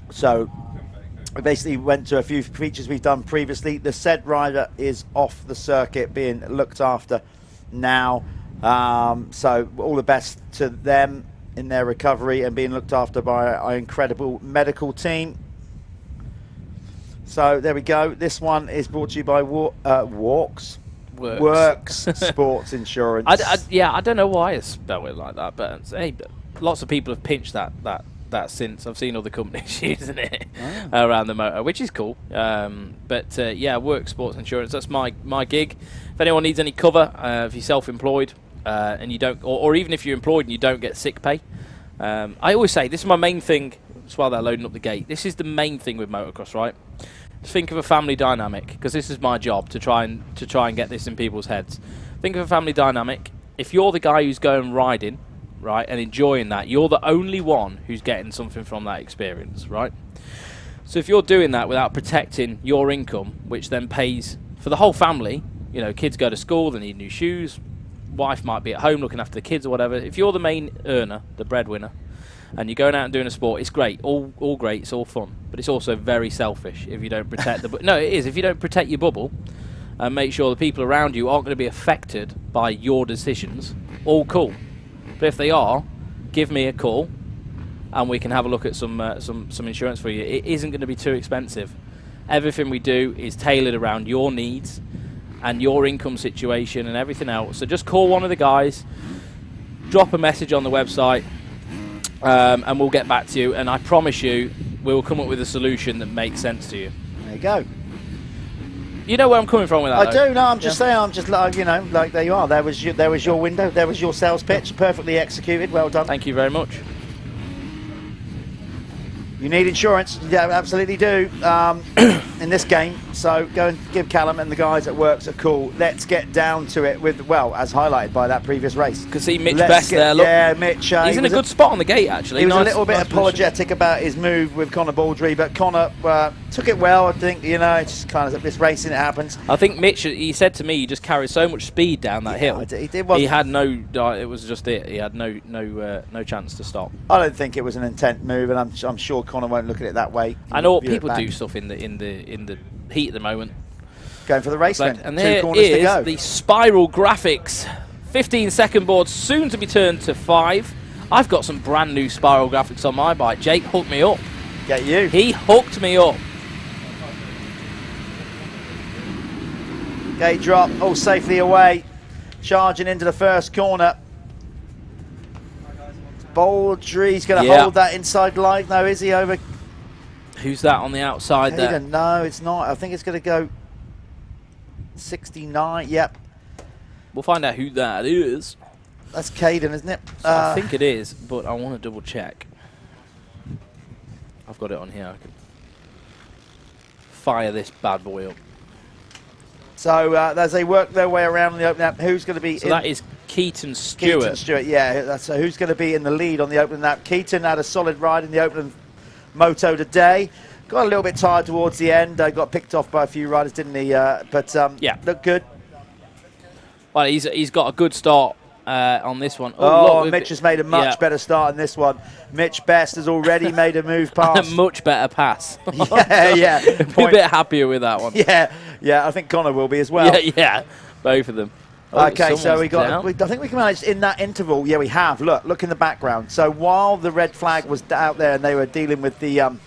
So we basically went to a few features we've done previously. The said rider is off the circuit, being looked after now. So all the best to them in their recovery and being looked after by our incredible medical team. So there we go. This one is brought to you by Worx. Sports Insurance. I don't know why it's spelled it like that, but hey, lots of people have pinched that since. I've seen other companies using it around the motor, which is cool. Yeah, Worx Sports Insurance. That's my gig. If anyone needs any cover, if you're self-employed and you don't, or even if you're employed and you don't get sick pay, I always say this is my main thing. Just while they're loading up the gate, this is the main thing with motocross, right? Think of a family dynamic, because this is my job to try and get this in people's heads. Think of a family dynamic. If you're the guy who's going riding, right, and enjoying that, you're the only one who's getting something from that experience, right? So if you're doing that without protecting your income, which then pays for the whole family, you know, kids go to school, they need new shoes, wife might be at home looking after the kids or whatever. If you're the main earner, the breadwinner, and you're going out and doing a sport, it's great, all great, it's all fun, but it's also very selfish if you don't protect the no, it is, if you don't protect your bubble and make sure the people around you aren't going to be affected by your decisions, all cool. But if they are, give me a call and we can have a look at some insurance for you. It isn't going to be too expensive. Everything we do is tailored around your needs and your income situation and everything else. So just call one of the guys, drop a message on the website, and we'll get back to you, and I promise you we'll come up with a solution that makes sense to you. There you go. You know where I'm coming from with that, I do. No, I'm just saying. I'm just like, you know, like there you are. There was your window. There was your sales pitch, perfectly executed. Well done. Thank you very much. You need insurance. Yeah, absolutely do. In this game, so go and give Callum and the guys at Worx a call. Let's get down to it with, well, as highlighted by that previous race. Can see Mitch Best there. Look. Yeah, Mitch. He's in a good spot on the gate, actually. He was a little bit apologetic about his move with Conor Baldry, but Conor took it well. I think, you know, it's just kind of this racing, it happens. I think Mitch, he said to me, he just carried so much speed down that hill. He did. He had no. It was just it. He had no chance to stop. I don't think it was an intent move, and I'm sure Conor won't look at it that way. I know people do stuff in the heat at the moment. Going for the race then. And there is the spiral graphics. 15-second board, soon to be turned to 5. I've got some brand new spiral graphics on my bike. Jake hooked me up. Get you. He hooked me up. Gate drop, all safely away. Charging into the first corner. Baldry's going to hold that inside line. No, is he over? Who's that on the outside there? No, it's not. I think it's going to go 69. Yep. We'll find out who that is. That's Caden, isn't it? So I think it is, but I want to double check. I've got it on here. I can fire this bad boy up. So as they work their way around in the opening lap, who's going to be? So that is Keaton Stewart. Keaton Stewart, yeah. That's who's going to be in the lead on the opening lap. Keaton had a solid ride in the opening moto today. Got a little bit tired towards the end. Got picked off by a few riders, didn't he? But yeah, looked good. Well, he's got a good start on this one. Look, Mitch has made a much better start in this one. Mitch Best has already made a move past. A much better pass. yeah. Be a bit happier with that one. Yeah. I think Connor will be as well. Yeah. Both of them. Okay, so we got. I think we can manage in that interval. Yeah, we have. Look in the background. So while the red flag was out there and they were dealing with the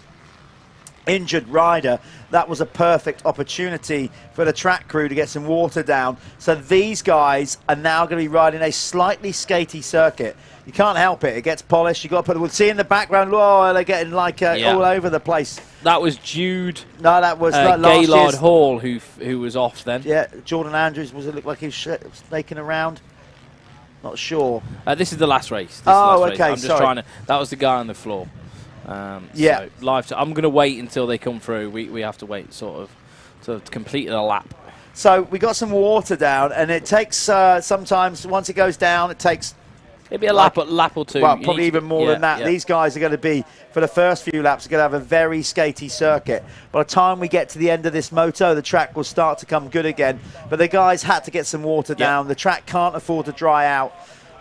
injured rider, that was a perfect opportunity for the track crew to get some water down. So these guys are now going to be riding a slightly skatey circuit. You can't help it. It gets polished. You've got to put it. We'll see in the background. Oh, they're getting like all over the place. That was Jude. No, that was Gaylord Hall who was off then. Yeah, Jordan Andrews. Was it look like he was snaking around? Not sure. This is the last race. Okay. I'm just trying to. That was the guy on the floor. Yeah. So live. I'm going to wait until they come through. We have to wait sort of to complete a lap. So we got some water down, and it takes sometimes once it goes down, it takes. Maybe a lap or two. Well, probably even more than that. These guys are going to be, for the first few laps, are going to have a very skatey circuit. By the time we get to the end of this moto, the track will start to come good again. But the guys had to get some water down. The track can't afford to dry out.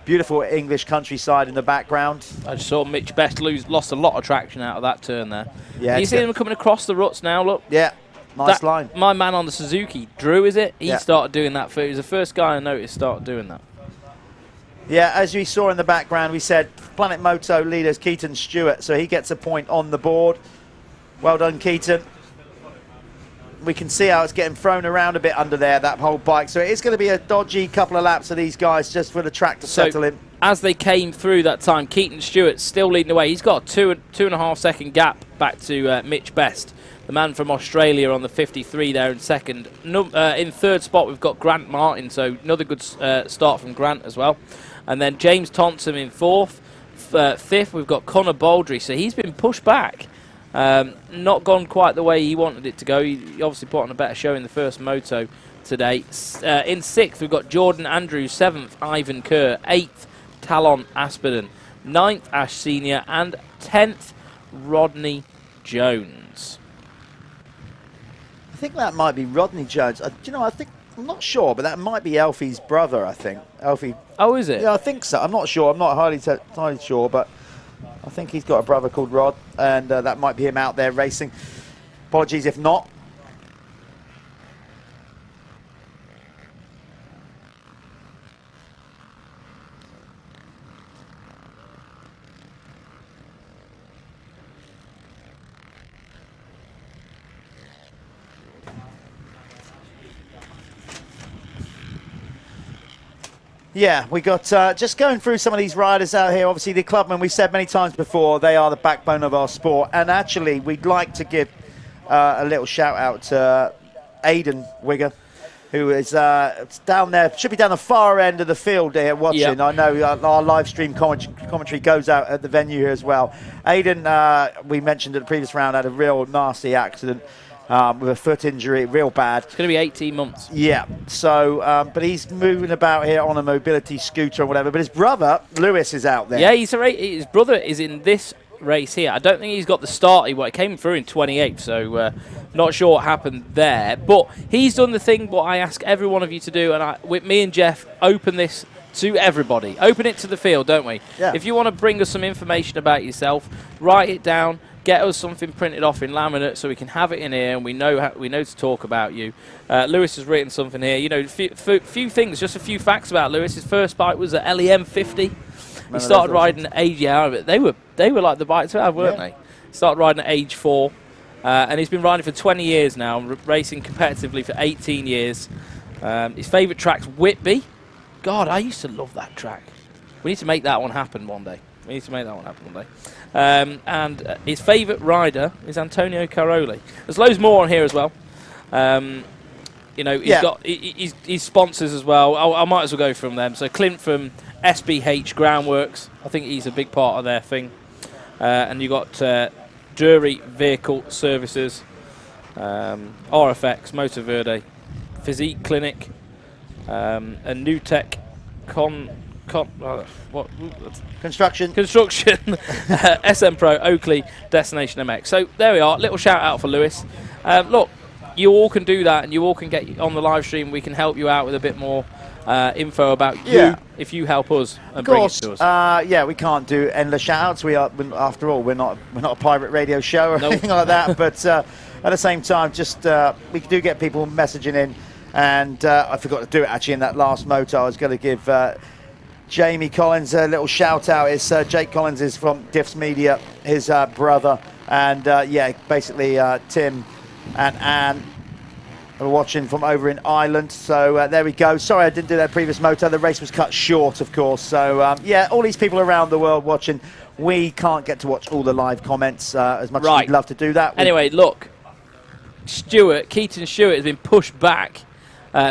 Beautiful English countryside in the background. I just saw Mitch Best lost a lot of traction out of that turn there. Yeah, you see him coming across the ruts now, look. Yeah, nice line. My man on the Suzuki, Drew, is it? He started doing that. He was the first guy I noticed start doing that. Yeah, as we saw in the background, we said Planet Moto leaders Keaton Stewart, so he gets a point on the board. Well done, Keaton. We can see how it's getting thrown around a bit under there, that whole bike. So it is going to be a dodgy couple of laps of these guys just for the track to settle in. As they came through that time, Keaton Stewart still leading the way. He's got a 2.5 second gap back to Mitch Best, the man from Australia on the 53 there in second. In third spot, we've got Grant Martin, so another good start from Grant as well. And then James Thompson in fourth. Fifth, we've got Connor Baldry, so he's been pushed back. Not gone quite the way he wanted it to go. He obviously put on a better show in the first moto today. In sixth, we've got Jordan Andrews. Seventh, Ivan Kerr. Eighth, Talon Aspiden. Ninth, Ash Senior. And 10th, Rodney Jones. I think that might be Rodney Jones. I'm not sure, but that might be Alfie's brother, I think. Alfie. Oh, is it? Yeah, I think so. I'm not sure. I'm not highly sure, but I think he's got a brother called Rod, and that might be him out there racing. Apologies if not. Yeah, we got just going through some of these riders out here. Obviously, the Clubman, we've said many times before, they are the backbone of our sport. And actually, we'd like to give a little shout out to Aidan Wigger, who is down there, should be down the far end of the field here watching. Yep. I know our live stream commentary goes out at the venue here as well. Aidan, we mentioned at the previous round, had a real nasty accident. With a foot injury, real bad. It's going to be 18 months. Yeah, so, but he's moving about here on a mobility scooter or whatever. But his brother, Lewis, is out there. Yeah, his brother is in this race here. I don't think he's got the start. He came through in 28th, so not sure what happened there. But he's done the thing what I ask every one of you to do, and with me and Jeff, open this to everybody. Open it to the field, don't we? Yeah. If you want to bring us some information about yourself, write it down. Get us something printed off in laminate so we can have it in here and we know to talk about you. Lewis has written something here. You know, few things, just a few facts about Lewis. His first bike was a LEM 50. He started riding at age, they were like the bikes to have, weren't they? Started riding at age 4, and he's been riding for 20 years now, racing competitively for 18 years. His favourite track's Whitby. God, I used to love that track. We need to make that one happen one day. And his favourite rider is Antonio Caroli. There's loads more on here as well. You know, he's got his sponsors as well. I might as well go from them. So Clint from SBH Groundworks. I think he's a big part of their thing. And you got Dury Vehicle Services, RFX, Motoverde, Physique Clinic, and New Tech Construction, SM Pro, Oakley, Destination MX. So there we are. Little shout out for Lewis. Look, you all can do that, and you all can get on the live stream. We can help you out with a bit more info about you if you help us and bring it to us. Yeah, we can't do endless shout-outs. After all, we're not a pirate radio show or anything like that. But at the same time, just we do get people messaging in, and I forgot to do it actually in that last moto. I was going to give Jamie Collins a little shout-out. It's Jake Collins is from Diffs Media, his brother, and yeah, basically Tim and Anne are watching from over in Ireland. So there we go. Sorry I didn't do that previous moto. The race was cut short, of course. So yeah, all these people around the world watching. We can't get to watch all the live comments as much as we'd love to do that. Anyway, look, Keaton Stewart has been pushed back.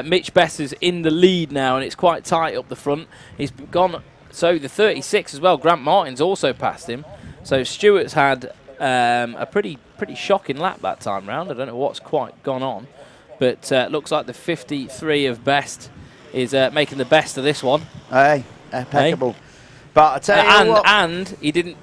Mitch Bess is in the lead now, and it's quite tight up the front. He's gone, so the 36 as well. Grant Martin's also passed him. So Stewart's had a pretty shocking lap that time round. I don't know what's quite gone on, but looks like the 53 of Best is making the best of this one. Hey, impeccable. Hey. But I tell you what, and he didn't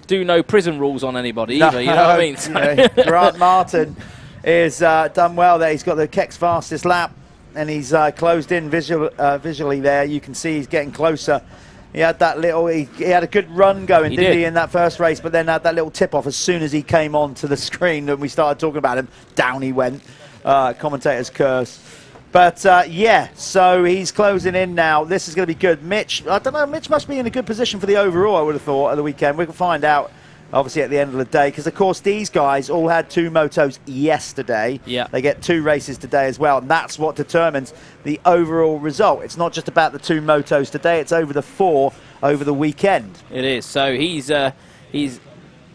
do no prison rules on anybody either. You know what I mean? So Grant Martin is done well there. He's got the Keck's fastest lap, and he's closed in visually there. You can see he's getting closer. He had that little, he had a good run going, didn't he, in that first race, but then had that little tip-off as soon as he came onto the screen and we started talking about him. Down he went. Commentator's curse. But, yeah, so he's closing in now. This is going to be good. Mitch, I don't know, Mitch must be in a good position for the overall, I would have thought, at the weekend. We can find out, obviously, at the end of the day, because, of course, these guys all had 2 motos yesterday. Yeah. They get 2 races today as well, and that's what determines the overall result. It's not just about the 2 motos today, it's over the 4 over the weekend. It is. So he's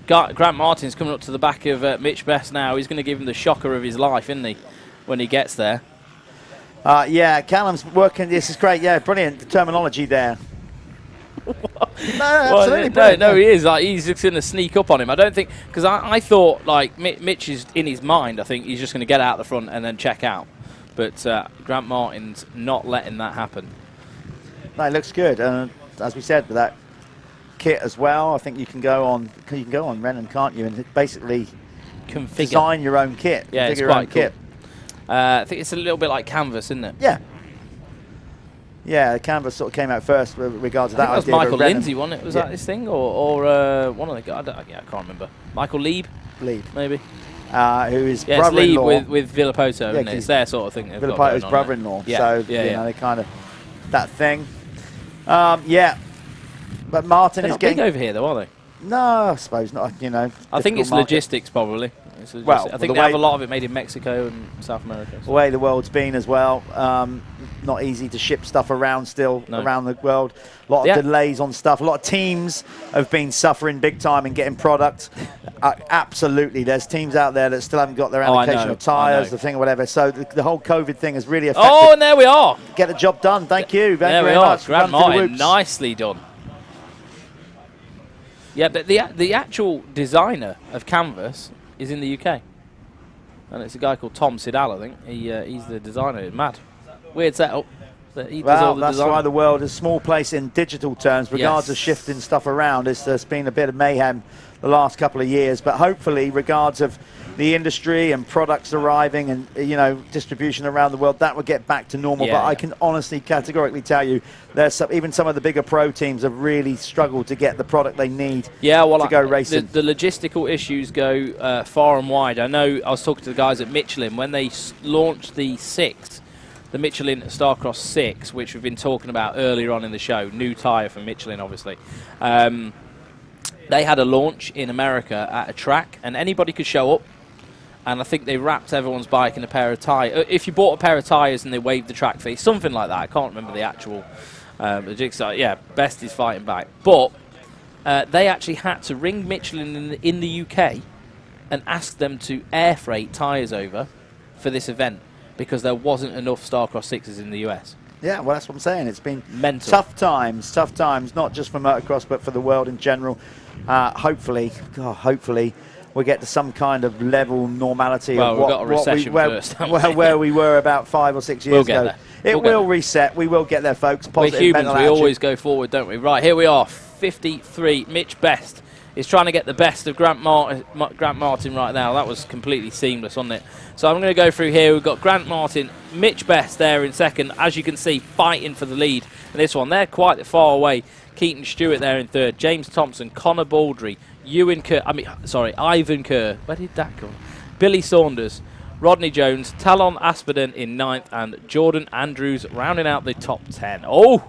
got Grant Martin's coming up to the back of Mitch Best now. He's going to give him the shocker of his life, isn't he, when he gets there? Yeah, Callum's working. This is great. Yeah, brilliant. The terminology there. No, he is. Like, he's just going to sneak up on him. I don't think, because I thought, like, Mitch is in his mind, I think he's just going to get out the front and then check out. But Grant Martin's not letting that happen. No, it looks good. As we said, with that kit as well, I think you can go on Renan, can't you? And basically design your own kit. Yeah, it's quite cool. Kit. I think it's a little bit like Canvas, isn't it? Yeah. Yeah, Canvas sort of came out first with regards to that. That was Michael Lindsay, wasn't it? Was that this thing? Or one of the guys? I can't remember. Michael Lieb? Lieb. Maybe. Who is brother-in-law. Lieb with Villapoto, isn't it? It's their sort of thing. Villapoto's brother-in-law. Yeah. So, you know, they kind of, that thing. Yeah. But Martin is getting... big over here, though, are they? No, I suppose not, you know. I think it's logistics, probably. Well, I think they have a lot of it made in Mexico and South America. The way the world's been as well, not easy to ship stuff around still around the world. A lot of delays on stuff. A lot of teams have been suffering big time in getting product. Absolutely, there's teams out there that still haven't got their allocation of tyres, the thing or whatever. So the whole COVID thing has really affected. Oh, and there we are. Get the job done. Thank you. There we are. Grant Martin, nicely done. Yeah, but the actual designer of Canvas is in the UK, and it's a guy called Tom Siddall, I think. He's the designer. It's mad. Weird setup. He does all the that's why the world is a small place in digital terms, regards of shifting stuff around. There's been a bit of mayhem the last couple of years, but hopefully, regards of the industry and products arriving and, you know, distribution around the world, that will get back to normal. But I can honestly, categorically tell you, there's even some of the bigger pro teams have really struggled to get the product they need to go racing. The logistical issues go far and wide. I know I was talking to the guys at Michelin when they launched the 6th, the Michelin Starcross 6, which we've been talking about earlier on in the show, new tyre from Michelin, obviously. They had a launch in America at a track, and anybody could show up. and I think they wrapped everyone's bike in a pair of tyres. If you bought a pair of tyres and they waved the track fee, something like that. I can't remember the actual the jigsaw. Yeah, Best is fighting back. But they actually had to ring Michelin in the UK and ask them to air freight tyres over for this event because there wasn't enough Starcross 6s in the US. Yeah, well, that's what I'm saying. It's been mental. Tough times, not just for motocross, but for the world in general. Hopefully, we'll get to some kind of level normality of we've got a recession first, where we were about 5 or 6 years ago. It will reset. We will get there, folks. Positive We're humans. mental We attitude. always go forward, don't we? Right, here we are, 53. Mitch Best is trying to get the best of Grant Martin right now. That was completely seamless, wasn't it? So I'm going to go through here. We've got Grant Martin, Mitch Best there in second. As you can see, fighting for the lead in this one. They're quite far away. Keaton Stewart there in third. James Thompson, Connor Baldry, Ivan Kerr. Where did that go? Billy Saunders, Rodney Jones, Talon Aspiden in ninth, and Jordan Andrews rounding out the top 10. Oh!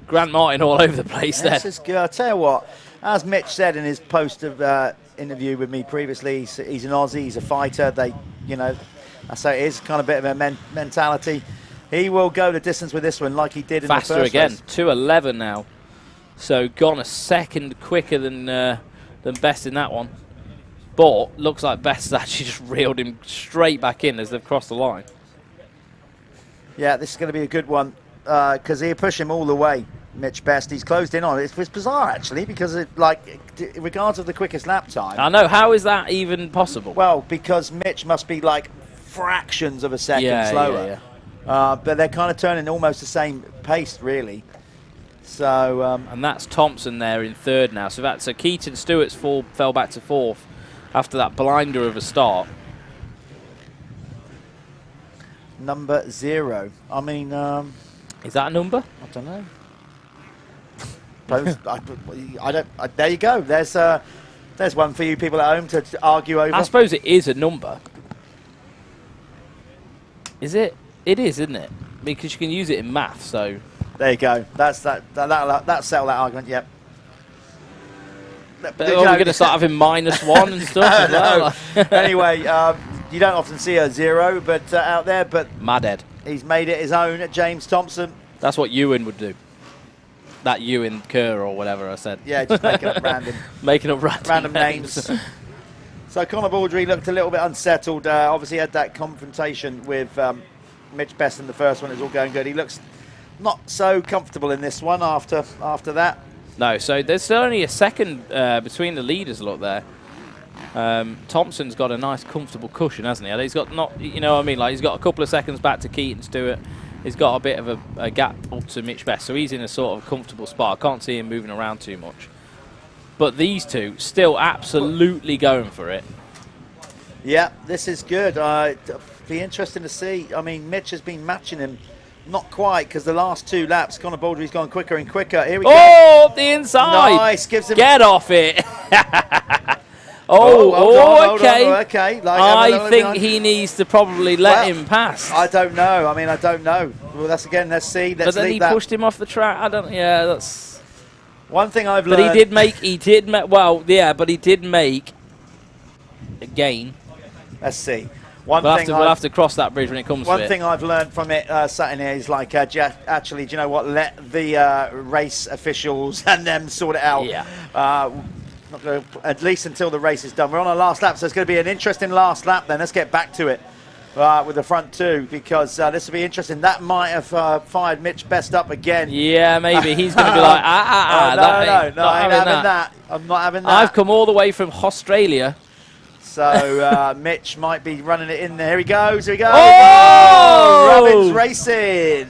Grant Martin all over the place there. This is good. I'll tell you what, as Mitch said in his post of interview with me previously, he's an Aussie, he's a fighter. That's how it is, kind of bit of a mentality. He will go the distance with this one like he did in the first Faster again, race. 2:11 now. So gone a second quicker than Best in that one. But looks like Best has actually just reeled him straight back in as they've crossed the line. Yeah, this is going to be a good one because he'll push him all the way. Mitch Best, he's closed in on it. It's bizarre actually because regardless of the quickest lap time. I know, how is that even possible? Well, because Mitch must be like fractions of a second slower. But they're kind of turning almost the same pace really. So and that's Thompson there in third now. So Keaton Stewart's fell back to fourth after that blinder of a start. Number 0. I mean, is that a number? I don't know. There you go. There's one for you people at home to argue over. I suppose it is a number. Is it? It is, isn't it? Because you can use it in math. So there you go. That'll settle that argument. Yep. But are we going to start having -1 and stuff as well? Anyway, you don't often see a 0, but out there. But Madhead. He's made it his own at James Thompson. That's what Ewan would do. That Ewan Kerr or whatever I said. Yeah, just making up random names. So Connor Baldry looked a little bit unsettled. Obviously had that confrontation with Mitch Best in the first one. It's all going good. He looks not so comfortable in this one after that. No, so there's still only a second between the leaders. Look there. Thompson's got a nice comfortable cushion, hasn't he? He's got you know what I mean? Like he's got a couple of seconds back to Keaton Stewart. He's got a bit of a gap up to Mitch Best, so he's in a sort of comfortable spot. I can't see him moving around too much. But these two still absolutely going for it. Yeah, this is good. It'll be interesting to see. I mean, Mitch has been matching him. Not quite, because the last 2 laps, Connor Baldry's gone quicker and quicker. Here we go. Oh, the inside. Nice. Gives him. Get off it. Okay. I think he needs to probably let him pass. I don't know. I don't know. Well, that's again. Let's see. But then he pushed him off the track. I don't. Yeah, that's one thing I've learned. But he did make. Well, yeah, but he did make a gain. Let's see. We'll have to cross that bridge when it comes to it. One thing I've learned from it sat in here is like, actually, do you know what? Let the race officials and them sort it out. Yeah. Not gonna, at least until the race is done. We're on our last lap, so it's going to be an interesting last lap then. Let's get back to it with the front 2 because this will be interesting. That might have fired Mitch Best up again. Yeah, maybe. He's going to be like, No, I ain't having that. I'm not having that. I've come all the way from Australia. So Mitch might be running it in there. Here he goes. Here he goes. Oh! Robbins racing.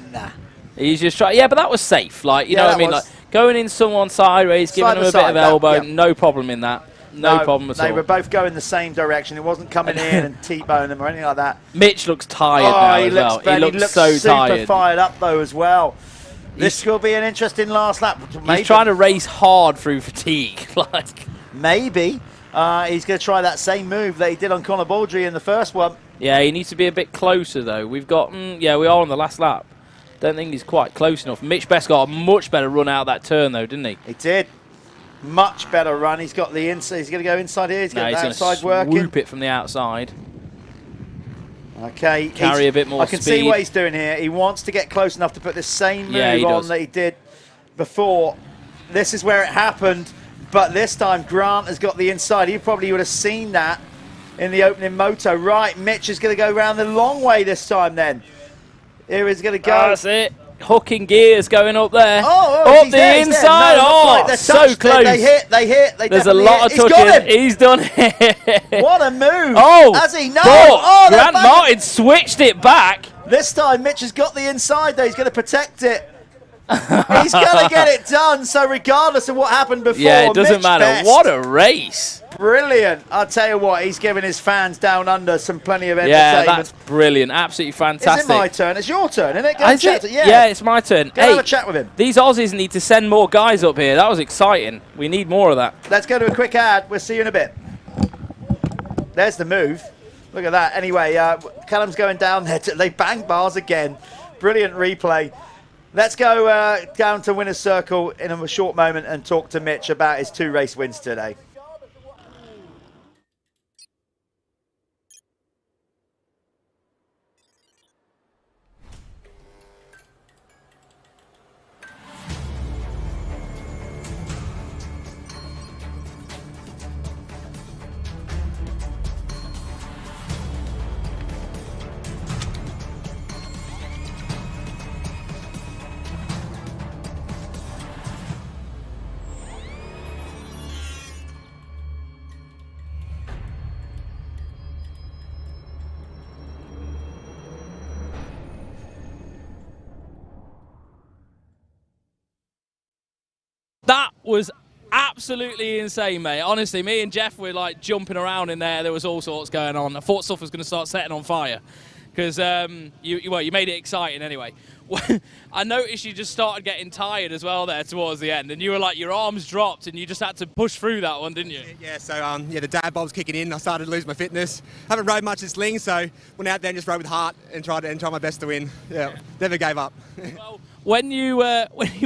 He's just trying. Yeah, but that was safe. Like, you know what I mean? Like going in someone sideways, giving him a bit of elbow. No problem in that. No problem at all. They were both going the same direction. It wasn't coming in and T-bone them or anything like that. Mitch looks tired now as well. He looks so tired. Super fired up though as well. This will be an interesting last lap. Maybe. He's trying to race hard through fatigue. Maybe. He's going to try that same move that he did on Connor Baldry in the first one. Yeah, he needs to be a bit closer, though. We've got... yeah, we are on the last lap. Don't think he's quite close enough. Mitch Best got a much better run out of that turn, though, didn't he? He did. Much better run. He's got the inside. He's going to go inside here. He's got the outside working. Swoop it from the outside. Okay. Carry a bit more I can see what he's doing here. He wants to get close enough to put the same move on that he did before. This is where it happened, but this time Grant has got the inside. He probably would have seen that in the opening moto. Right, Mitch is going to go around the long way this time then. Here he's going to go. That's it. Hooking gears going up there. Up the inside. No, so close. They hit. There's a lot of touching. He's done it. What a move. Has he? No. Grant Martin switched it back. This time Mitch has got the inside though. He's going to protect it. He's going to get it done. So regardless of what happened before, yeah, it doesn't matter. Best. What a race. Brilliant. I'll tell you what, he's giving his fans down under plenty of entertainment. Yeah, that's brilliant. Absolutely fantastic. Is it my turn? It's your turn, isn't it? Go yeah, it's my turn. Go have a chat with him. These Aussies need to send more guys up here. That was exciting. We need more of that. Let's go to a quick ad. We'll see you in a bit. There's the move. Look at that. Anyway, Callum's going down there. They bang bars again. Brilliant replay. Let's go down to Winner's Circle in a short moment and talk to Mitch about his 2 race wins today. That was absolutely insane, mate. Honestly, me and Jeff were like jumping around in there. There was all sorts going on. I thought stuff was going to start setting on fire because you made it exciting anyway. I noticed you just started getting tired as well there towards the end, and you were like, your arms dropped, and you just had to push through that one, didn't you? Yeah, so the dad bob's kicking in. I started to lose my fitness. Haven't rode much this Ling, so went out there and just rode with heart and tried my best to win. Yeah, never gave up. Well, when you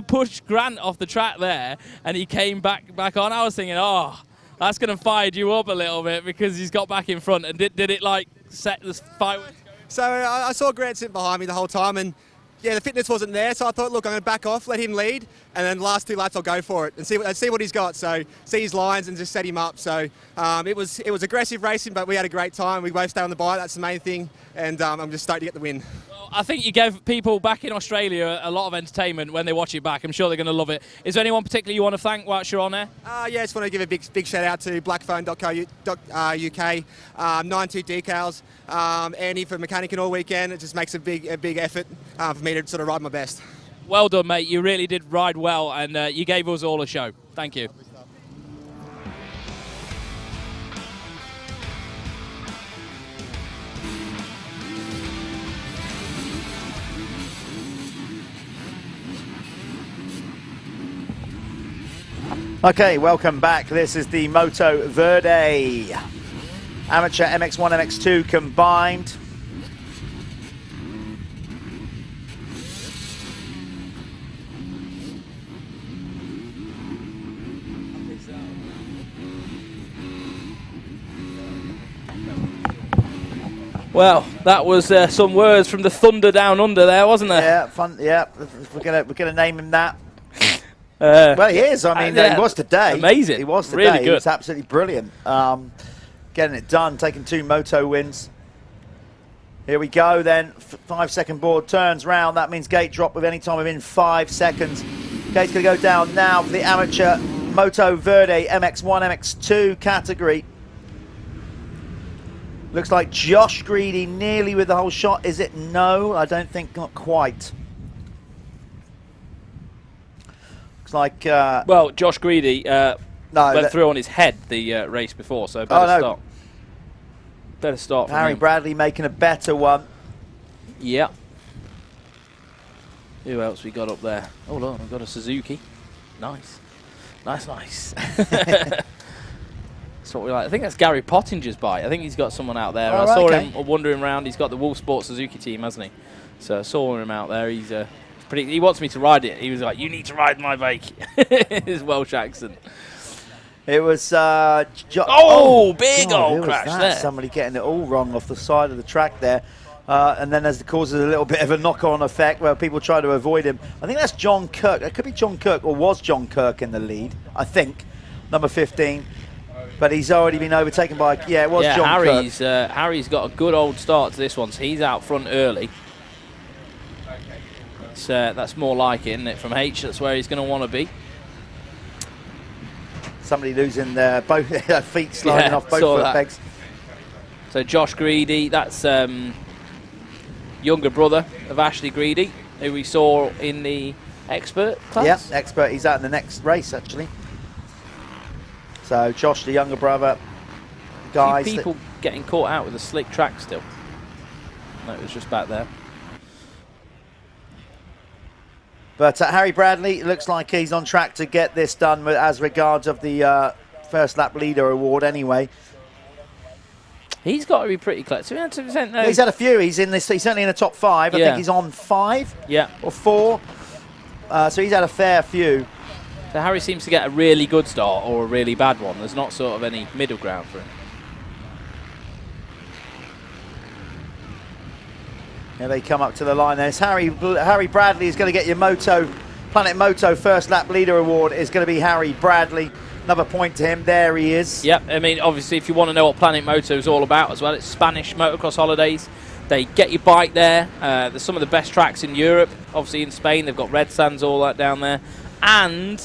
pushed Grant off the track there and he came back on, I was thinking, oh, that's going to fire you up a little bit because he's got back in front. And did it like set the fireworks going? So I saw Grant sitting behind me the whole time, and yeah, the fitness wasn't there. So I thought, look, I'm going to back off, let him lead, and then the last 2 laps I'll go for it and see what he's got. So see his lines and just set him up. So it was aggressive racing, but we had a great time. We both stayed on the bike. That's the main thing, and I'm just stoked to get the win. Well, I think you gave people back in Australia a lot of entertainment when they watch it back. I'm sure they're going to love it. Is there anyone particularly you want to thank whilst you're on there? Yeah, I just want to give a big shout out to blackphone.co.uk, 92 Decals, Andy for mechanicking all weekend. It just makes a big effort for me to sort of ride my best. Well done, mate. You really did ride well, and you gave us all a show. Thank you. Okay, welcome back. This is the Motoverde Amateur MX1, MX2 combined. Well, that was some words from the Thunder Down Under there, wasn't there? Yeah, fun. Yeah, we're gonna name him that. Well, he is. I mean, he was today. Amazing. He was today. Really good. He was absolutely brilliant. Getting it done, taking 2 moto wins. Here we go then. 5-second board turns round. That means gate drop with any time within 5 seconds. Gate's going to go down now for the amateur Motoverde MX1, MX2 category. Looks like Josh Greedy nearly with the whole shot. Is it? No, I don't think, not quite. Looks like... well, Josh Greedy went through on his head the race before, so better stop. Better start. Harry Bradley making a better one. Yeah. Who else we got up there? Oh, look, we've got a Suzuki. Nice. Nice. That's what we like. I think that's Gary Pottinger's bike. I think he's got someone out there. I saw him wandering around. He's got the Wolf Sport Suzuki team, hasn't he? So I saw him out there. He's pretty. He wants me to ride it. He was like, "You need to ride my bike." His Welsh accent. It was... big old crash there. Somebody getting it all wrong off the side of the track there. And then as it causes a little bit of a knock-on effect where people try to avoid him. I think that's John Kirk. It could be John Kirk, or was John Kirk in the lead, I think, number 15. But he's already been overtaken by, it was John Kirk. Harry's got a good old start to this one, so he's out front early. That's more like it, isn't it? From H, that's where he's going to want to be. Somebody losing both feet sliding off both foot pegs. So Josh Greedy, that's younger brother of Ashley Greedy, who we saw in the expert class. Yeah, expert. He's out in the next race, actually. So Josh, the younger brother, guys. People getting caught out with a slick track still. No, it was just back there. But Harry Bradley, looks like he's on track to get this done as regards of the first lap leader award anyway. He's got to be pretty close. 200%, no. He's had a few. He's certainly in the top 5. I think he's on 5 or 4. So he's had a fair few. So Harry seems to get a really good start or a really bad one. There's not sort of any middle ground for him. Here they come up to the line. There's Harry Bradley is going to get your Planet Moto first lap leader award. Is going to be Harry Bradley. Another point to him. There he is. Yep. I mean, obviously, if you want to know what Planet Moto is all about as well, it's Spanish motocross holidays. They get your bike there. There's some of the best tracks in Europe. Obviously, in Spain, they've got Red Sands, all that down there. And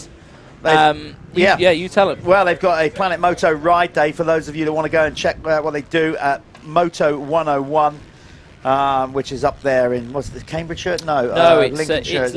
you tell them. Well, they've got a Planet Moto ride day for those of you that want to go and check what they do at Moto 101. Which is up there in, what's it, Cambridgeshire? No, Lincolnshire.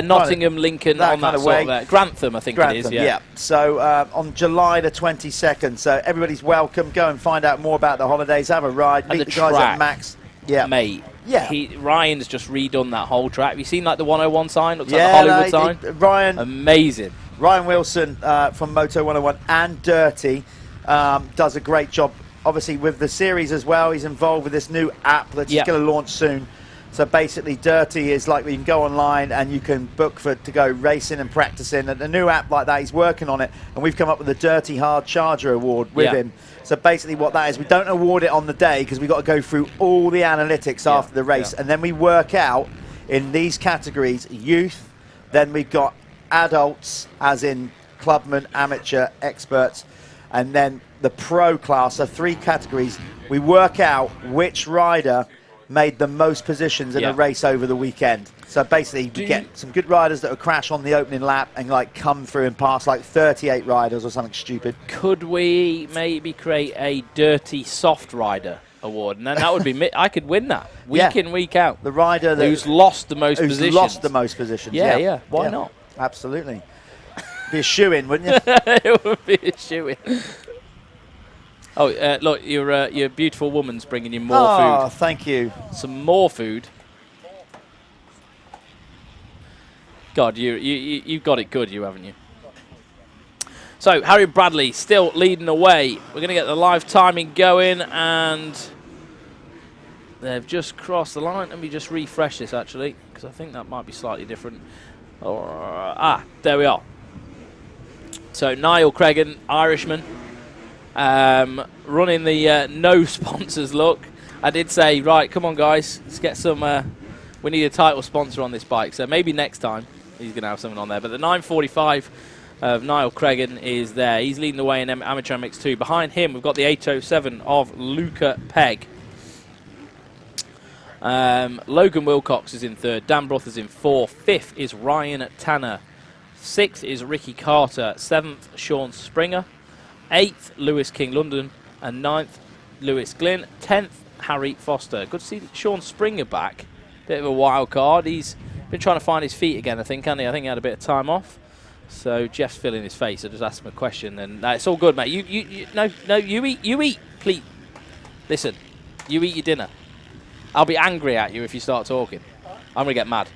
Nottingham, Lincoln, on that sort of Grantham, I think it is. Yeah. So on July the 22nd. So everybody's welcome. Go and find out more about the holidays. Have a ride. And meet the guys at Max. Yeah, mate. Yeah. Ryan's just redone that whole track. Have you seen like the 101 sign? Looks like the Hollywood sign. Ryan. Amazing. Ryan Wilson from Moto 101 and Dirty does a great job. Obviously, with the series as well, he's involved with this new app that's going to launch soon. So basically, Dirty is like you can go online and you can book to go racing and practicing. And a new app like that, he's working on it. And we've come up with the Dirty Hard Charger Award with him. So basically what that is, we don't award it on the day because we've got to go through all the analytics after the race. And then we work out in these categories, youth, then we've got adults, as in clubman, amateur, experts, and then the pro class. So 3 categories. We work out which rider made the most positions in a race over the weekend. So basically we get some good riders that will crash on the opening lap and like come through and pass like 38 riders or something stupid. Could we maybe create a dirty soft rider award? And then that would be I could win that week in, week out. The rider who's lost the most positions. Who's lost the most positions. Yeah. Why not? Absolutely. Be a shoe-in, wouldn't you? It would be a shoe-in. Oh, look, your beautiful woman's bringing you more food. Oh, thank you. Some more food. God, you've got it good, haven't you? So, Harry Bradley still leading away. We're going to get the live timing going, and they've just crossed the line. Let me just refresh this, actually, because I think that might be slightly different. There we are. So, Niall Cregan, Irishman. Running the no sponsors look. I did say, right, come on guys, let's get some, we need a title sponsor on this bike, so maybe next time he's going to have something on there. But the 945 of Niall Cregan is there. He's leading the way in Amateur MX2. Behind him, we've got the 807 of Luca Pegg. Logan Wilcox is in 3rd. Dan Broth is in 4th. 5th is Ryan Tanner. 6th is Ricky Carter. 7th, Sean Springer. 8th, Lewis King London. And 9th, Lewis Glynn. 10th, Harry Foster. Good to see Sean Springer back. Bit of a wild card. He's been trying to find his feet again, I think, hasn't he? I think he had a bit of time off. So Jeff's filling his face. I just asked him a question, and it's all good, mate. You eat, please. Listen, you eat your dinner. I'll be angry at you if you start talking. I'm gonna get mad.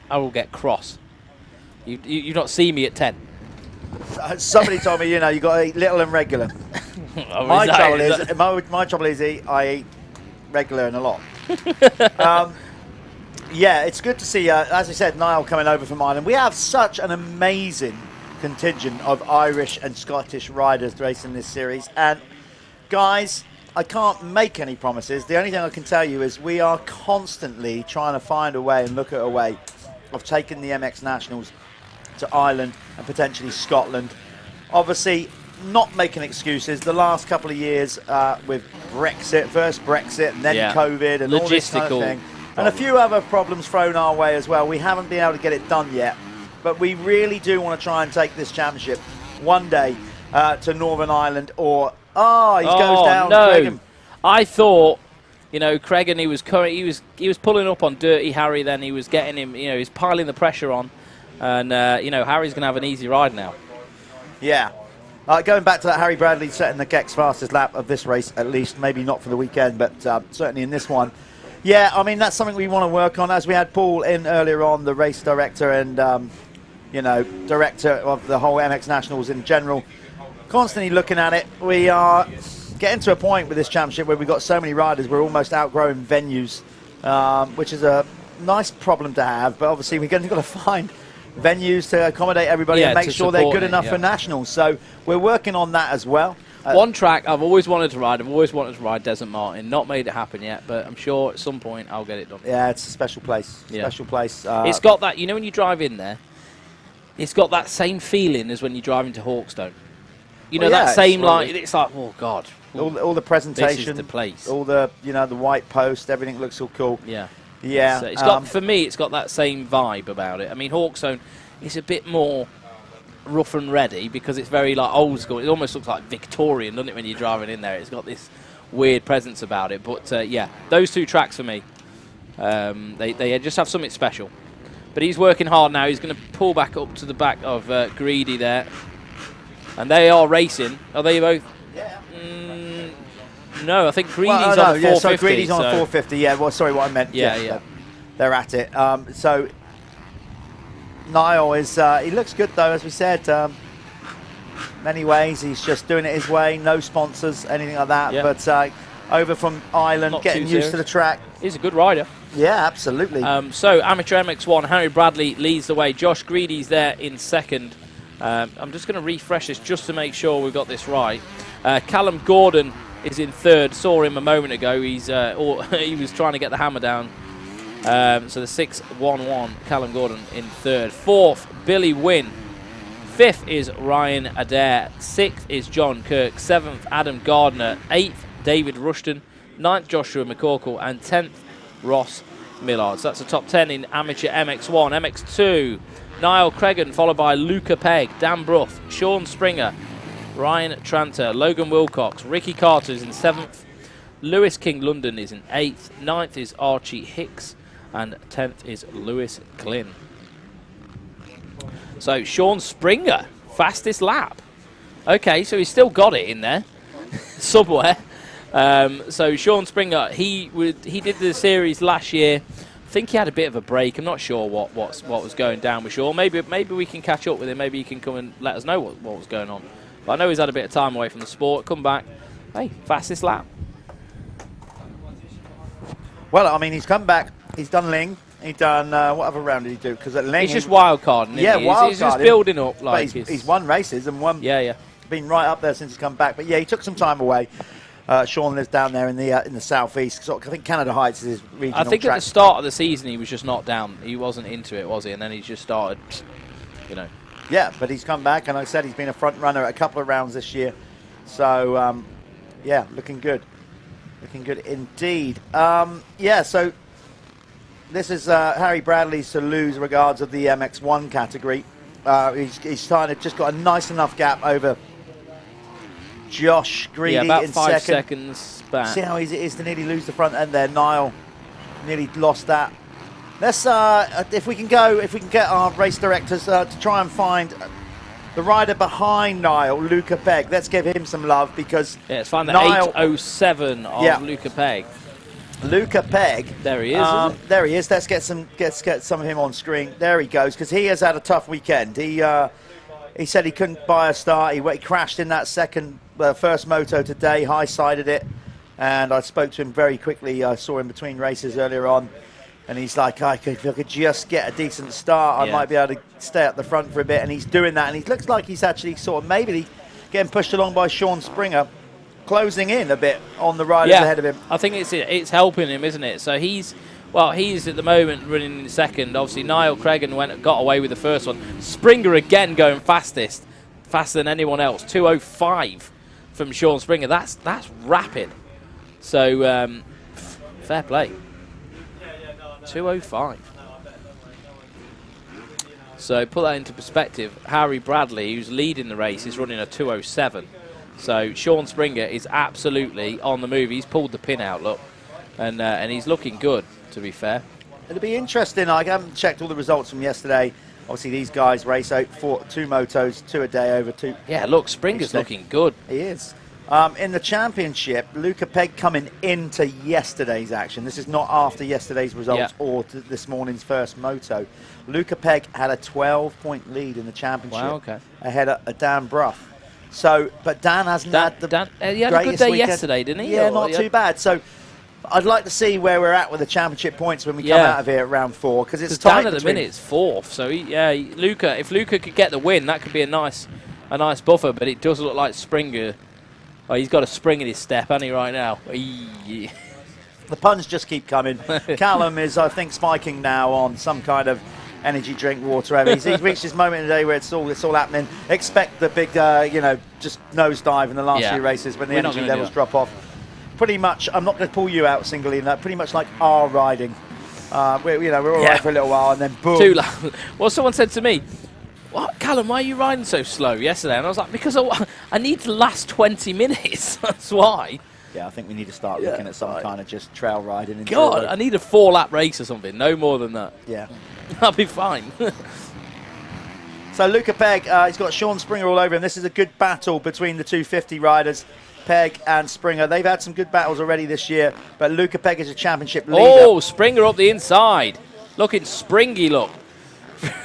I will get cross. You've not seen me at 10. Somebody told me, you got to eat little and regular. My trouble is I eat regular and a lot. Yeah, it's good to see, as I said, Niall coming over from Ireland. We have such an amazing contingent of Irish and Scottish riders racing this series. And guys, I can't make any promises. The only thing I can tell you is we are constantly trying to find a way and look at a way of taking the MX Nationals to Ireland and potentially Scotland. Obviously, not making excuses. The last couple of years with Brexit, first Brexit and then COVID and all this kind of thing. And a few other problems thrown our way as well. We haven't been able to get it done yet. But we really do want to try and take this championship one day to Northern Ireland or... Oh, he goes down. No. Cregan. I thought, you know, Cregan, he was pulling up on Dirty Harry. Then he was getting him. You know, he's piling the pressure on, and you know, Harry's going to have an easy ride now. Yeah. Going back to that, Harry Bradley setting the Gex fastest lap of this race, at least. Maybe not for the weekend, but certainly in this one. Yeah, I mean, that's something we want to work on. As we had Paul in earlier on, the race director and you know, director of the whole MX Nationals in general. Constantly looking at it. We are getting to a point with this championship where we've got so many riders, we're almost outgrowing venues, which is a nice problem to have. But obviously, we're going to find venues to accommodate everybody and make sure they're good enough for nationals. So we're working on that as well. One track I've always wanted to ride. I've always wanted to ride Desert Martin. Not made it happen yet, but I'm sure at some point I'll get it done. Yeah, it's a special place. Special place. It's got that. You know, when you drive in there, it's got that same feeling as when you drive into Hawkstone. You know, that same like, it's like, oh God. All the presentation. This is the place. All the, you know, the white post, everything looks so cool. Yeah. Yeah. It's got, for me, it's got that same vibe about it. I mean, Hawkstone is a bit more rough and ready because it's very like old school. It almost looks like Victorian, doesn't it, when you're driving in there? It's got this weird presence about it. But yeah, those two tracks for me, they just have something special. But he's working hard now. He's going to pull back up to the back of Greedy there. And they are racing. Are they both? Yeah. No, I think Greedy's on the 450. Yeah, so Greedy's on the 450. Yeah, well, sorry, what I meant. Yeah. They're at it. So Niall is, he looks good though, as we said. Many ways, he's just doing it his way. No sponsors, anything like that. Yeah. But over from Ireland, Not getting used to the track. He's a good rider. Yeah, absolutely. So amateur MX1, Harry Bradley leads the way. Josh Greedy's there in second. I'm just going to refresh this just to make sure we've got this right. Callum Gordon is in third. Saw him a moment ago. He's he was trying to get the hammer down. So the 6-1-1, Callum Gordon in third. Fourth, Billy Wynn. Fifth is Ryan Adair. Sixth is John Kirk. Seventh, Adam Gardner. Eighth, David Rushton. Ninth, Joshua McCorkle. And 10th, Ross Millard. So that's the top 10 in amateur MX1. MX2, Niall Cregan, followed by Luca Pegg, Dan Bruff, Sean Springer, Ryan Tranter, Logan Wilcox, Ricky Carter is in 7th, Lewis King London is in 8th, 9th is Archie Hicks, and 10th is Lewis Glynn. So Sean Springer, fastest lap. Okay, so he's still got it in there somewhere. So Sean Springer, he did the series last year. I think he had a bit of a break. I'm not sure what was going down with Sean. Maybe we can catch up with him. Maybe he can come and let us know what was going on. But I know he's had a bit of time away from the sport. Come back. Hey, fastest lap. Well, I mean, he's come back. He's done Ling. He's done, what other round did he do? Because at Ling... He's just wild carding, yeah, wild he's just building up. Like he's won races and won... Yeah. Been right up there since he's come back. But yeah, he took some time away. Sean lives down there in the southeast. So I think Canada Heights is his regional I think track. at the start of the season he was just knocked down. He wasn't into it, was he? And then he just started, you know. Yeah, but he's come back, and like I said, he's been a front runner at a couple of rounds this year. So yeah, looking good. Looking good indeed. Yeah, so this is Harry Bradley's to lose regards of the MX1 category. He's kind of just got a nice enough gap over Josh Greedy about in 5 second. seconds back. See how easy it is to nearly lose the front end there. Niall nearly lost that. Let's if we can get our race directors to try and find the rider behind Niall, Luca Pegg. Let's give him some love because let's find the 8:07 of Luca Pegg. Luca Pegg. There he is. Isn't it? There he is. Let's get some of him on screen. There he goes because he has had a tough weekend. He said he couldn't buy a start. He crashed in that first moto today, high-sided it, and I spoke to him very quickly. I saw him between races earlier on. And he's like, if I could just get a decent start, I might be able to stay at the front for a bit. And he's doing that. And he looks like he's actually sort of maybe getting pushed along by Sean Springer, closing in a bit on the riders ahead of him. I think it's helping him, isn't it? So he's at the moment running in second. Obviously, Niall Cregan got away with the first one. Springer again going faster than anyone else. 2:05 from Sean Springer. That's rapid. So fair play. 2:05. So put that into perspective. Harry Bradley, who's leading the race, is running a 2:07. So Sean Springer is absolutely on the move. He's pulled the pin out, look, and he's looking good, to be fair. It'll be interesting. I haven't checked all the results from yesterday. Obviously, these guys race out 2 motos, 2 a day over 2. Yeah, look, Springer's looking good. He is. In the championship, Luca Pegg coming into yesterday's action. This is not after yesterday's results or this morning's first moto. Luca Pegg had a 12-point lead in the championship ahead of Dan Brough. So, but Dan hasn't had the he had a good day yesterday, didn't he? Yeah, not too bad. So, I'd like to see where we're at with the championship points when we come out of here at round 4, because it's tight. Dan at the minute is 4th. So, Luca, if Luca could get the win, that could be a nice buffer. But it does look like Springer. Oh, he's got a spring in his step, hasn't he, right now? The puns just keep coming. Callum is, I think, spiking now on some kind of energy drink, water. He's reached his moment in the day where it's all happening. Expect the big, just nosedive in the last few races when the energy levels drop off. Pretty much, I'm not going to pull you out singly in that. Pretty much like our riding. We're all right for a little while, and then boom. Well, someone said to me, "What, Callum, why are you riding so slow yesterday?" And I was like, because I need to last 20 minutes. That's why. Yeah, I think we need to start looking at some kind of just trail riding. God, I need a 4-lap race or something. No more than that. Yeah. I'll be fine. So Luca Pegg, he's got Sean Springer all over him. This is a good battle between the 250 riders, Pegg and Springer. They've had some good battles already this year, but Luca Pegg is a championship leader. Oh, Springer up the inside. Looking springy, look.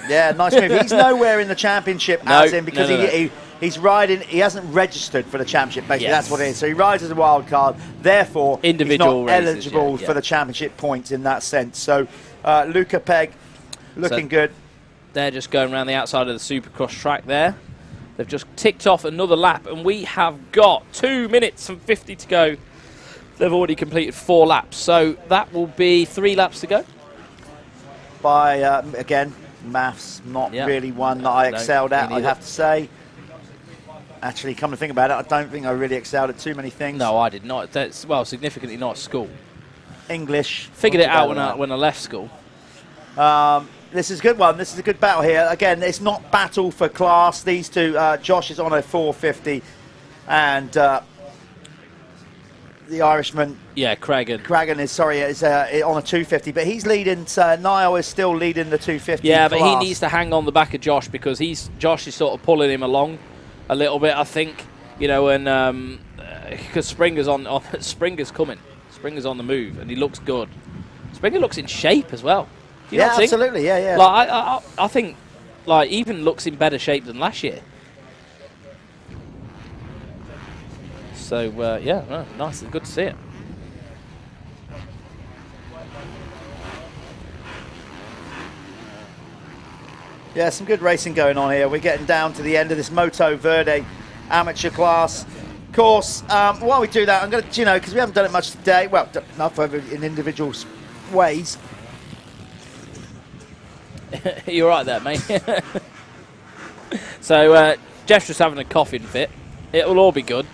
Yeah, nice move. He's nowhere in the championship as him because he's riding. He hasn't registered for the championship. Basically, that's what it is. So he rides as a wild card. Therefore, individual he's not eligible for the championship points in that sense. So Luca Pegg looking good. They're just going around the outside of the Supercross track there. They've just ticked off another lap, and we have got 2 minutes and 50 to go. They've already completed 4 laps, so that will be 3 laps to go. By again. Maths, not really one that I excelled at, I'd have to say. Actually, come to think about it, I don't think I really excelled at too many things. No, I did not. That's, well, significantly not at school. English. Figured it out when I left school. This is a good one. This is a good battle here. Again, it's not battle for class. These two, Josh is on a 450, and the Irishman, Cragen is on a 250, but he's leading. Niall is still leading the 250. Yeah, class. but he needs to hang on the back of Josh because Josh is sort of pulling him along a little bit, I think. And because Springer's Springer's coming, Springer's on the move, and he looks good. Springer looks in shape as well. Do you not think? Absolutely, yeah. Like I think, like even looks in better shape than last year. So, nice and good to see it. Yeah, some good racing going on here. We're getting down to the end of this Motoverde amateur class. Of course, while we do that, I'm going to, because we haven't done it much today, well, enough in individual ways. You're right there, mate. So, Jeff's just having a coughing fit. It will all be good.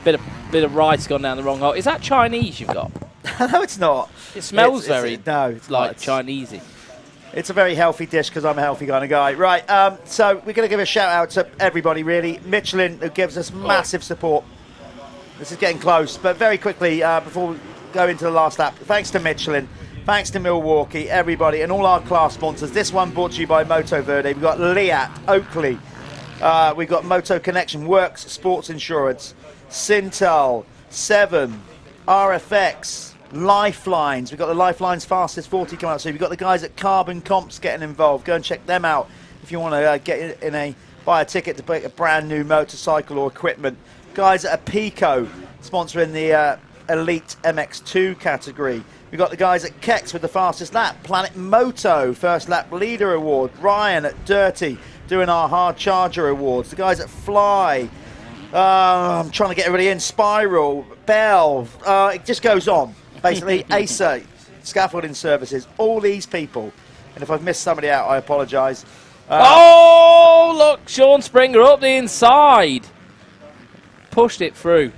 Bit of rice gone down the wrong hole. Is that Chinese you've got? No, it's not. It smells it's like Chinesey. It's a very healthy dish because I'm a healthy kind of guy. Right, so we're going to give a shout out to everybody, really. Michelin, who gives us massive support. This is getting close, but very quickly, before we go into the last lap, thanks to Michelin, thanks to Milwaukee, everybody, and all our class sponsors. This one brought to you by Motoverde. We've got Leatt, Oakley. We've got Moto-Connection, Worx, Sports Insurance, Syntol, 7, RFX, Lyfelinez. We've got the Lyfelinez Fastest 40 coming out soon. We've got the guys at Carbon Comps getting involved. Go and check them out if you want to buy a ticket to buy a brand new motorcycle or equipment. Guys at Apico sponsoring the Elite MX2 category. We've got the guys at Kex with the fastest lap. Planet Moto, first lap leader award. Ryan at Dirty doing our hard charger awards. The guys at Fly. I'm trying to get everybody in. Spiral, Bell. It just goes on. Basically, ASA, Scaffolding Services, all these people. And if I've missed somebody out, I apologise. Oh, look, Sean Springer up the inside. Pushed it through.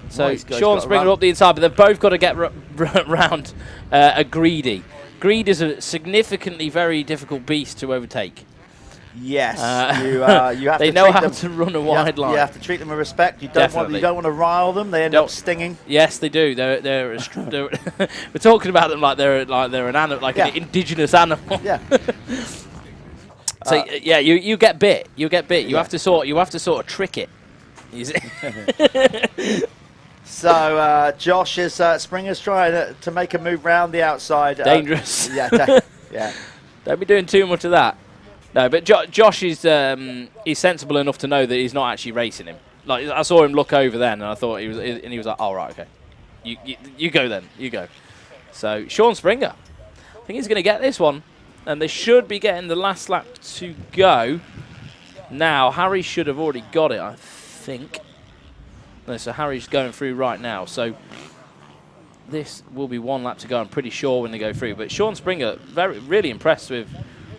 So Sean Springer up the inside, but they've both got to get round a Greedy. Greed is a significantly very difficult beast to overtake. Yes, you have they to know treat how them, to run a wide line. You have to treat them with respect. You don't want to rile them. They end up stinging. Yes, they do. They're we're talking about them like they're an animal, like an indigenous animal. Yeah. So yeah, you get bit. You get bit. You have to sort of trick it. So Josh is Springer's trying to make a move round the outside. Dangerous. Yeah. Yeah. Don't be doing too much of that. No, but Josh is he's sensible enough to know that he's not actually racing him. Like I saw him look over then, and I thought he was like, "Oh right, okay, you go then, you go." So Sean Springer, I think he's going to get this one, and they should be getting the last lap to go. Now Harry should have already got it, I think. No, so Harry's going through right now. So this will be one lap to go. I'm pretty sure when they go through. But Sean Springer, really impressed with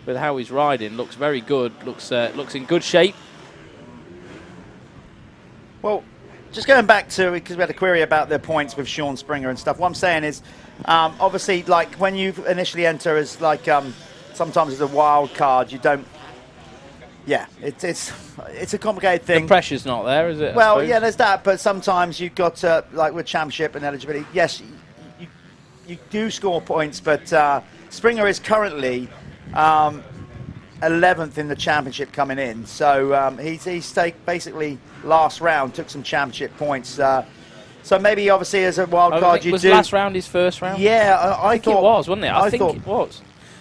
how he's riding. Looks very good. Looks in good shape. Well, just going back to, because we had a query about the points with Sean Springer and stuff. What I'm saying is, obviously, like when you initially enter as like sometimes as a wild card, you don't. Yeah, it's a complicated thing. The pressure's not there, is it? Well, yeah, there's that, but sometimes you've got like with championship and eligibility. Yes, you do score points, but Springer is currently 11th in the championship coming in, so he's basically last round took some championship points. So maybe obviously as a wild card you was do. Was last round his first round? Yeah, I thought it was, wasn't it? I think it was.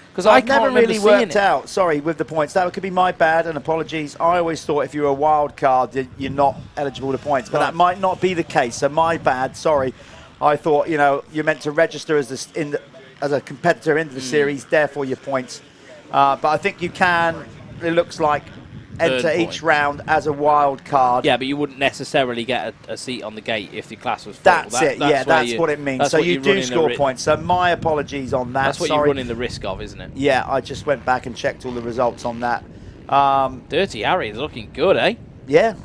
Because I've never really worked out, sorry, with the points. That could be my bad, and apologies. I always thought if you were a wild card, you're not eligible to points, but that might not be the case. So my bad, sorry. I thought you're meant to register as a competitor into the series, therefore your points. But I think you can. It looks like enter each round as a wild card. Yeah, but you wouldn't necessarily get a seat on the gate if the class was full. That's it. Yeah, that's what it means. So you do score points. So my apologies on that. That's what you're running the risk of, isn't it? Yeah, I just went back and checked all the results on that. Dirty Harry is looking good, eh? Yeah.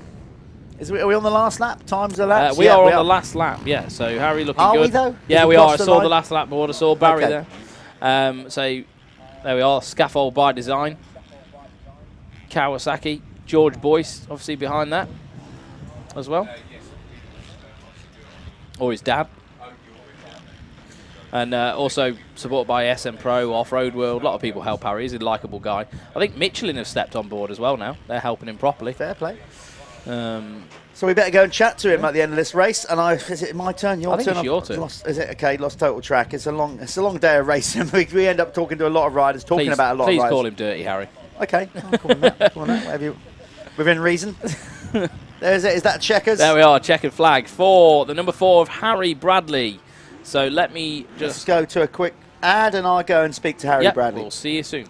Are we on the last lap? Times the laps? We are on the last lap, yeah. So Harry looking good. Are we though? Yeah, we are. I saw the last lap board. I saw Barry there. So there we are. Scaffold by design. Kawasaki. George Boyce, obviously, behind that as well. Or his dad. And also supported by SM Pro, Off-Road World. A lot of people help Harry. He's a likeable guy. I think Michelin have stepped on board as well now. They're helping him properly. Fair play. So we better go and chat to him at the end of this race. And is it my turn? Your I think turn? It's your turn. Is it? Okay, lost total track. It's a long day of racing. we end up talking to a lot of riders, talking about a lot of riders. Please call him Dirty Harry. Okay, I'll call him that. Whatever you, within reason. There's it. Is that checkers? There we are, checkered flag for the number 4 of Harry Bradley. So let me just go to a quick ad and I'll go and speak to Harry Bradley. We'll see you soon.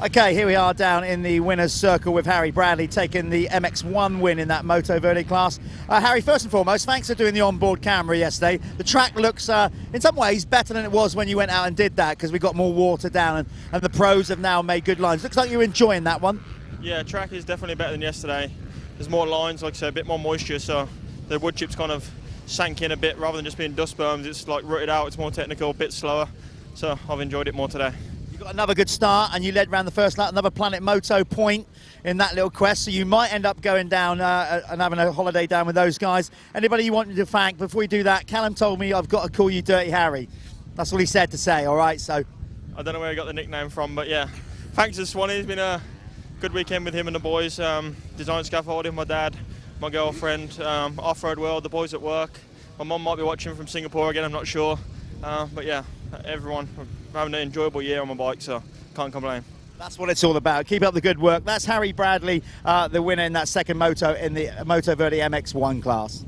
Okay, here we are down in the winner's circle with Harry Bradley taking the MX1 win in that Motoverde class. Harry, first and foremost, thanks for doing the onboard camera yesterday. The track looks, in some ways, better than it was when you went out and did that because we got more water down and the pros have now made good lines. Looks like you're enjoying that one. Yeah, track is definitely better than yesterday. there's more lines, like I say, a bit more moisture, so the wood chips kind of sank in a bit rather than just being dust berms. It's like rooted out, it's more technical, a bit slower, so I've enjoyed it more today. You got another good start, and you led around the first lap, another Planet Moto point in that little quest, so you might end up going down and having a holiday down with those guys. Anybody you want to thank? Before we do that, Callum told me I've got to call you Dirty Harry. That's all he said to say, all right? So I don't know where I got the nickname from, but yeah, thanks to Swanee. It's been a good weekend with him and the boys. Design scaffolding, my dad, my girlfriend, off-road world, the boys at work. My mum might be watching from Singapore again, I'm not sure. But yeah, everyone having an enjoyable year on my bike, so can't complain. that's what it's all about. Keep up the good work. That's Harry Bradley, the winner in that second moto in the Motoverde MX1 class.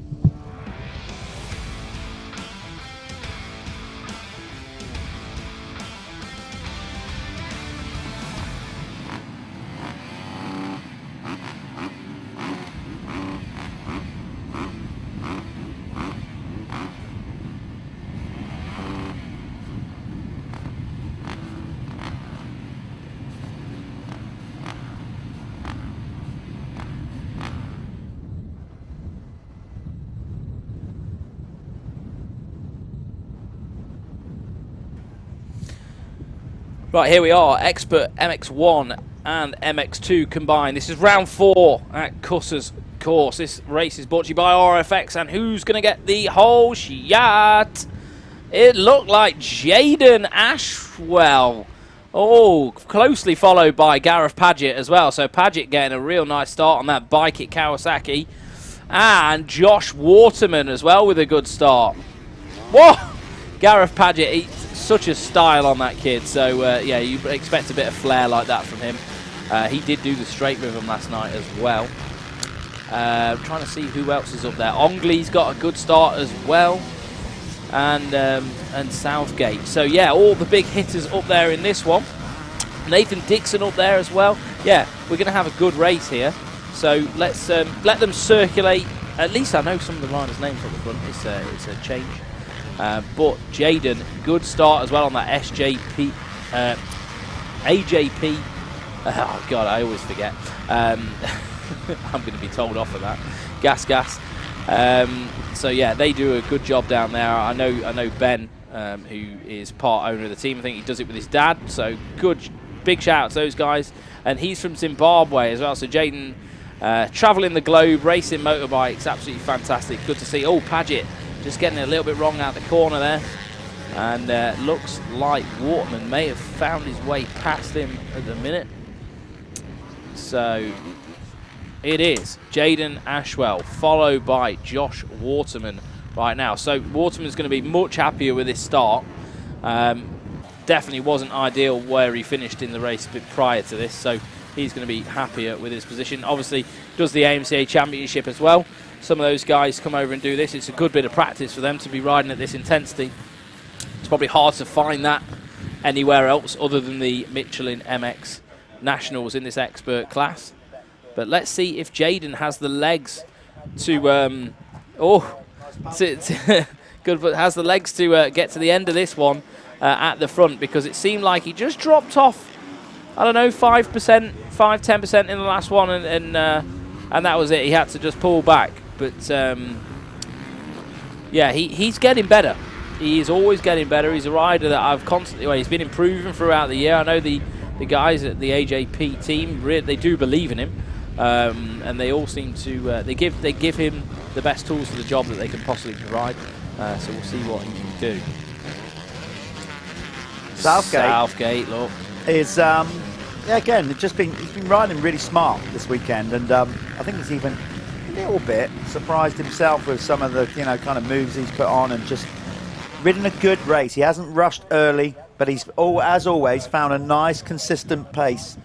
Right, here we are, Expert MX1 and MX2 combined. This is round 4 at Cusses Gorse. This race is brought to you by RFX, and who's going to get the whole shot? It looked like Jaden Ashwell. Oh, closely followed by Gareth Paget as well. So Paget getting a real nice start on that bike at Kawasaki. And Josh Waterman as well with a good start. Whoa! Gareth Paget, such a style on that kid, so yeah, you expect a bit of flair like that from him. He did do the straight with him last night as well. Trying to see who else is up there. Ongley's got a good start as well, and Southgate. So yeah, all the big hitters up there in this one. Nathan Dixon up there as well. Yeah, we're going to have a good race here. So let's let them circulate. At least I know some of the riders' names on the front. It's a change. But Jaden, good start as well on that AJP. Oh God, I always forget. I'm going to be told off of that. Gas. So yeah, they do a good job down there. I know Ben, who is part owner of the team. I think he does it with his dad. So good, big shout out to those guys. And he's from Zimbabwe as well. So Jaden, travelling the globe, racing motorbikes, absolutely fantastic. Good to see. Oh, Paget. Just getting it a little bit wrong out the corner there. And looks like Waterman may have found his way past him at the minute. So it is Jaden Ashwell, followed by Josh Waterman right now. So Waterman's going to be much happier with his start. Definitely wasn't ideal where he finished in the race a bit prior to this. So he's going to be happier with his position. Obviously does the AMCA Championship as well. Some of those guys come over and do this. It's a good bit of practice for them to be riding at this intensity. It's probably hard to find that anywhere else other than the Michelin MX Nationals in this expert class. But let's see if Jaden has the legs to good, but has the legs to get to the end of this one at the front, because it seemed like he just dropped off, I don't know, 5-10% in the last one, and that was it. He had to just pull back. But yeah, he's getting better. He is always getting better. He's a rider that I've constantly, well, he's been improving throughout the year. I know the guys at the AJP team, they do believe in him, and they all seem to they give him the best tools for the job that they can possibly provide. So we'll see what he can do. Southgate, look, is yeah, again, he's been riding really smart this weekend, and I think he's even a little bit surprised himself with some of the kind of moves he's put on, and just ridden a good race. He hasn't rushed early, but he's as always found a nice consistent pace,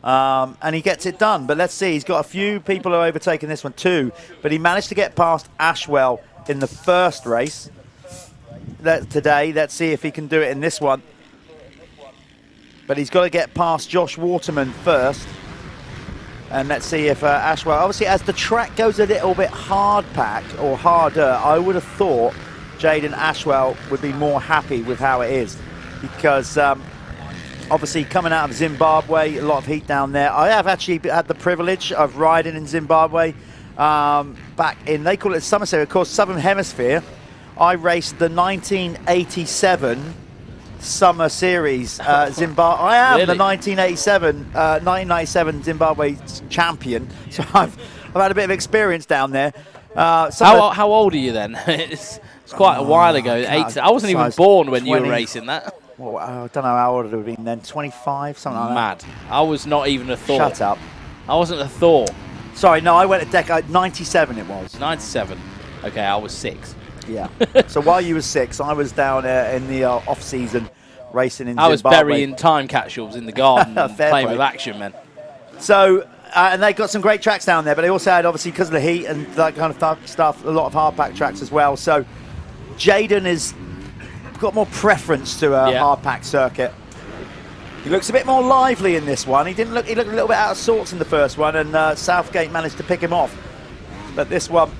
and he gets it done. But let's see, he's got a few people who are overtaking this one too, but he managed to get past Ashwell in the first race today. Let's see if he can do it in this one. But he's got to get past Josh Waterman first. And let's see if Ashwell, obviously as the track goes a little bit hard-packed or harder, I would have thought Jaden Ashwell would be more happy with how it is. Because Obviously, coming out of Zimbabwe, a lot of heat down there. I have actually had the privilege of riding in Zimbabwe back in, they call it Summer Series, of course, Southern Hemisphere. I raced the 1987 Summer Series Zimbabwe. I am Really? the 1997 Zimbabwe champion, so I've had a bit of experience down there. How old are you then? It's quite a while ago. I wasn't even born when you were racing that. Well, I don't know how old it would have been then. 25, something like Mad. that. I was not even a thought. Shut up. I wasn't a thought. Sorry, no, I went a decade. 97 it was. 97. Okay, I was 6. Yeah. So while you were 6, I was down in the off-season racing in Zimbabwe. I was burying time capsules in the garden and playing with Action, man. So, and they got some great tracks down there, but they also had, obviously, because of the heat and that kind of stuff, a lot of hard-pack tracks as well. So Jaden has got more preference to a hard-pack circuit. He looks a bit more lively in this one. He looked a little bit out of sorts in the first one, and Southgate managed to pick him off. But this one,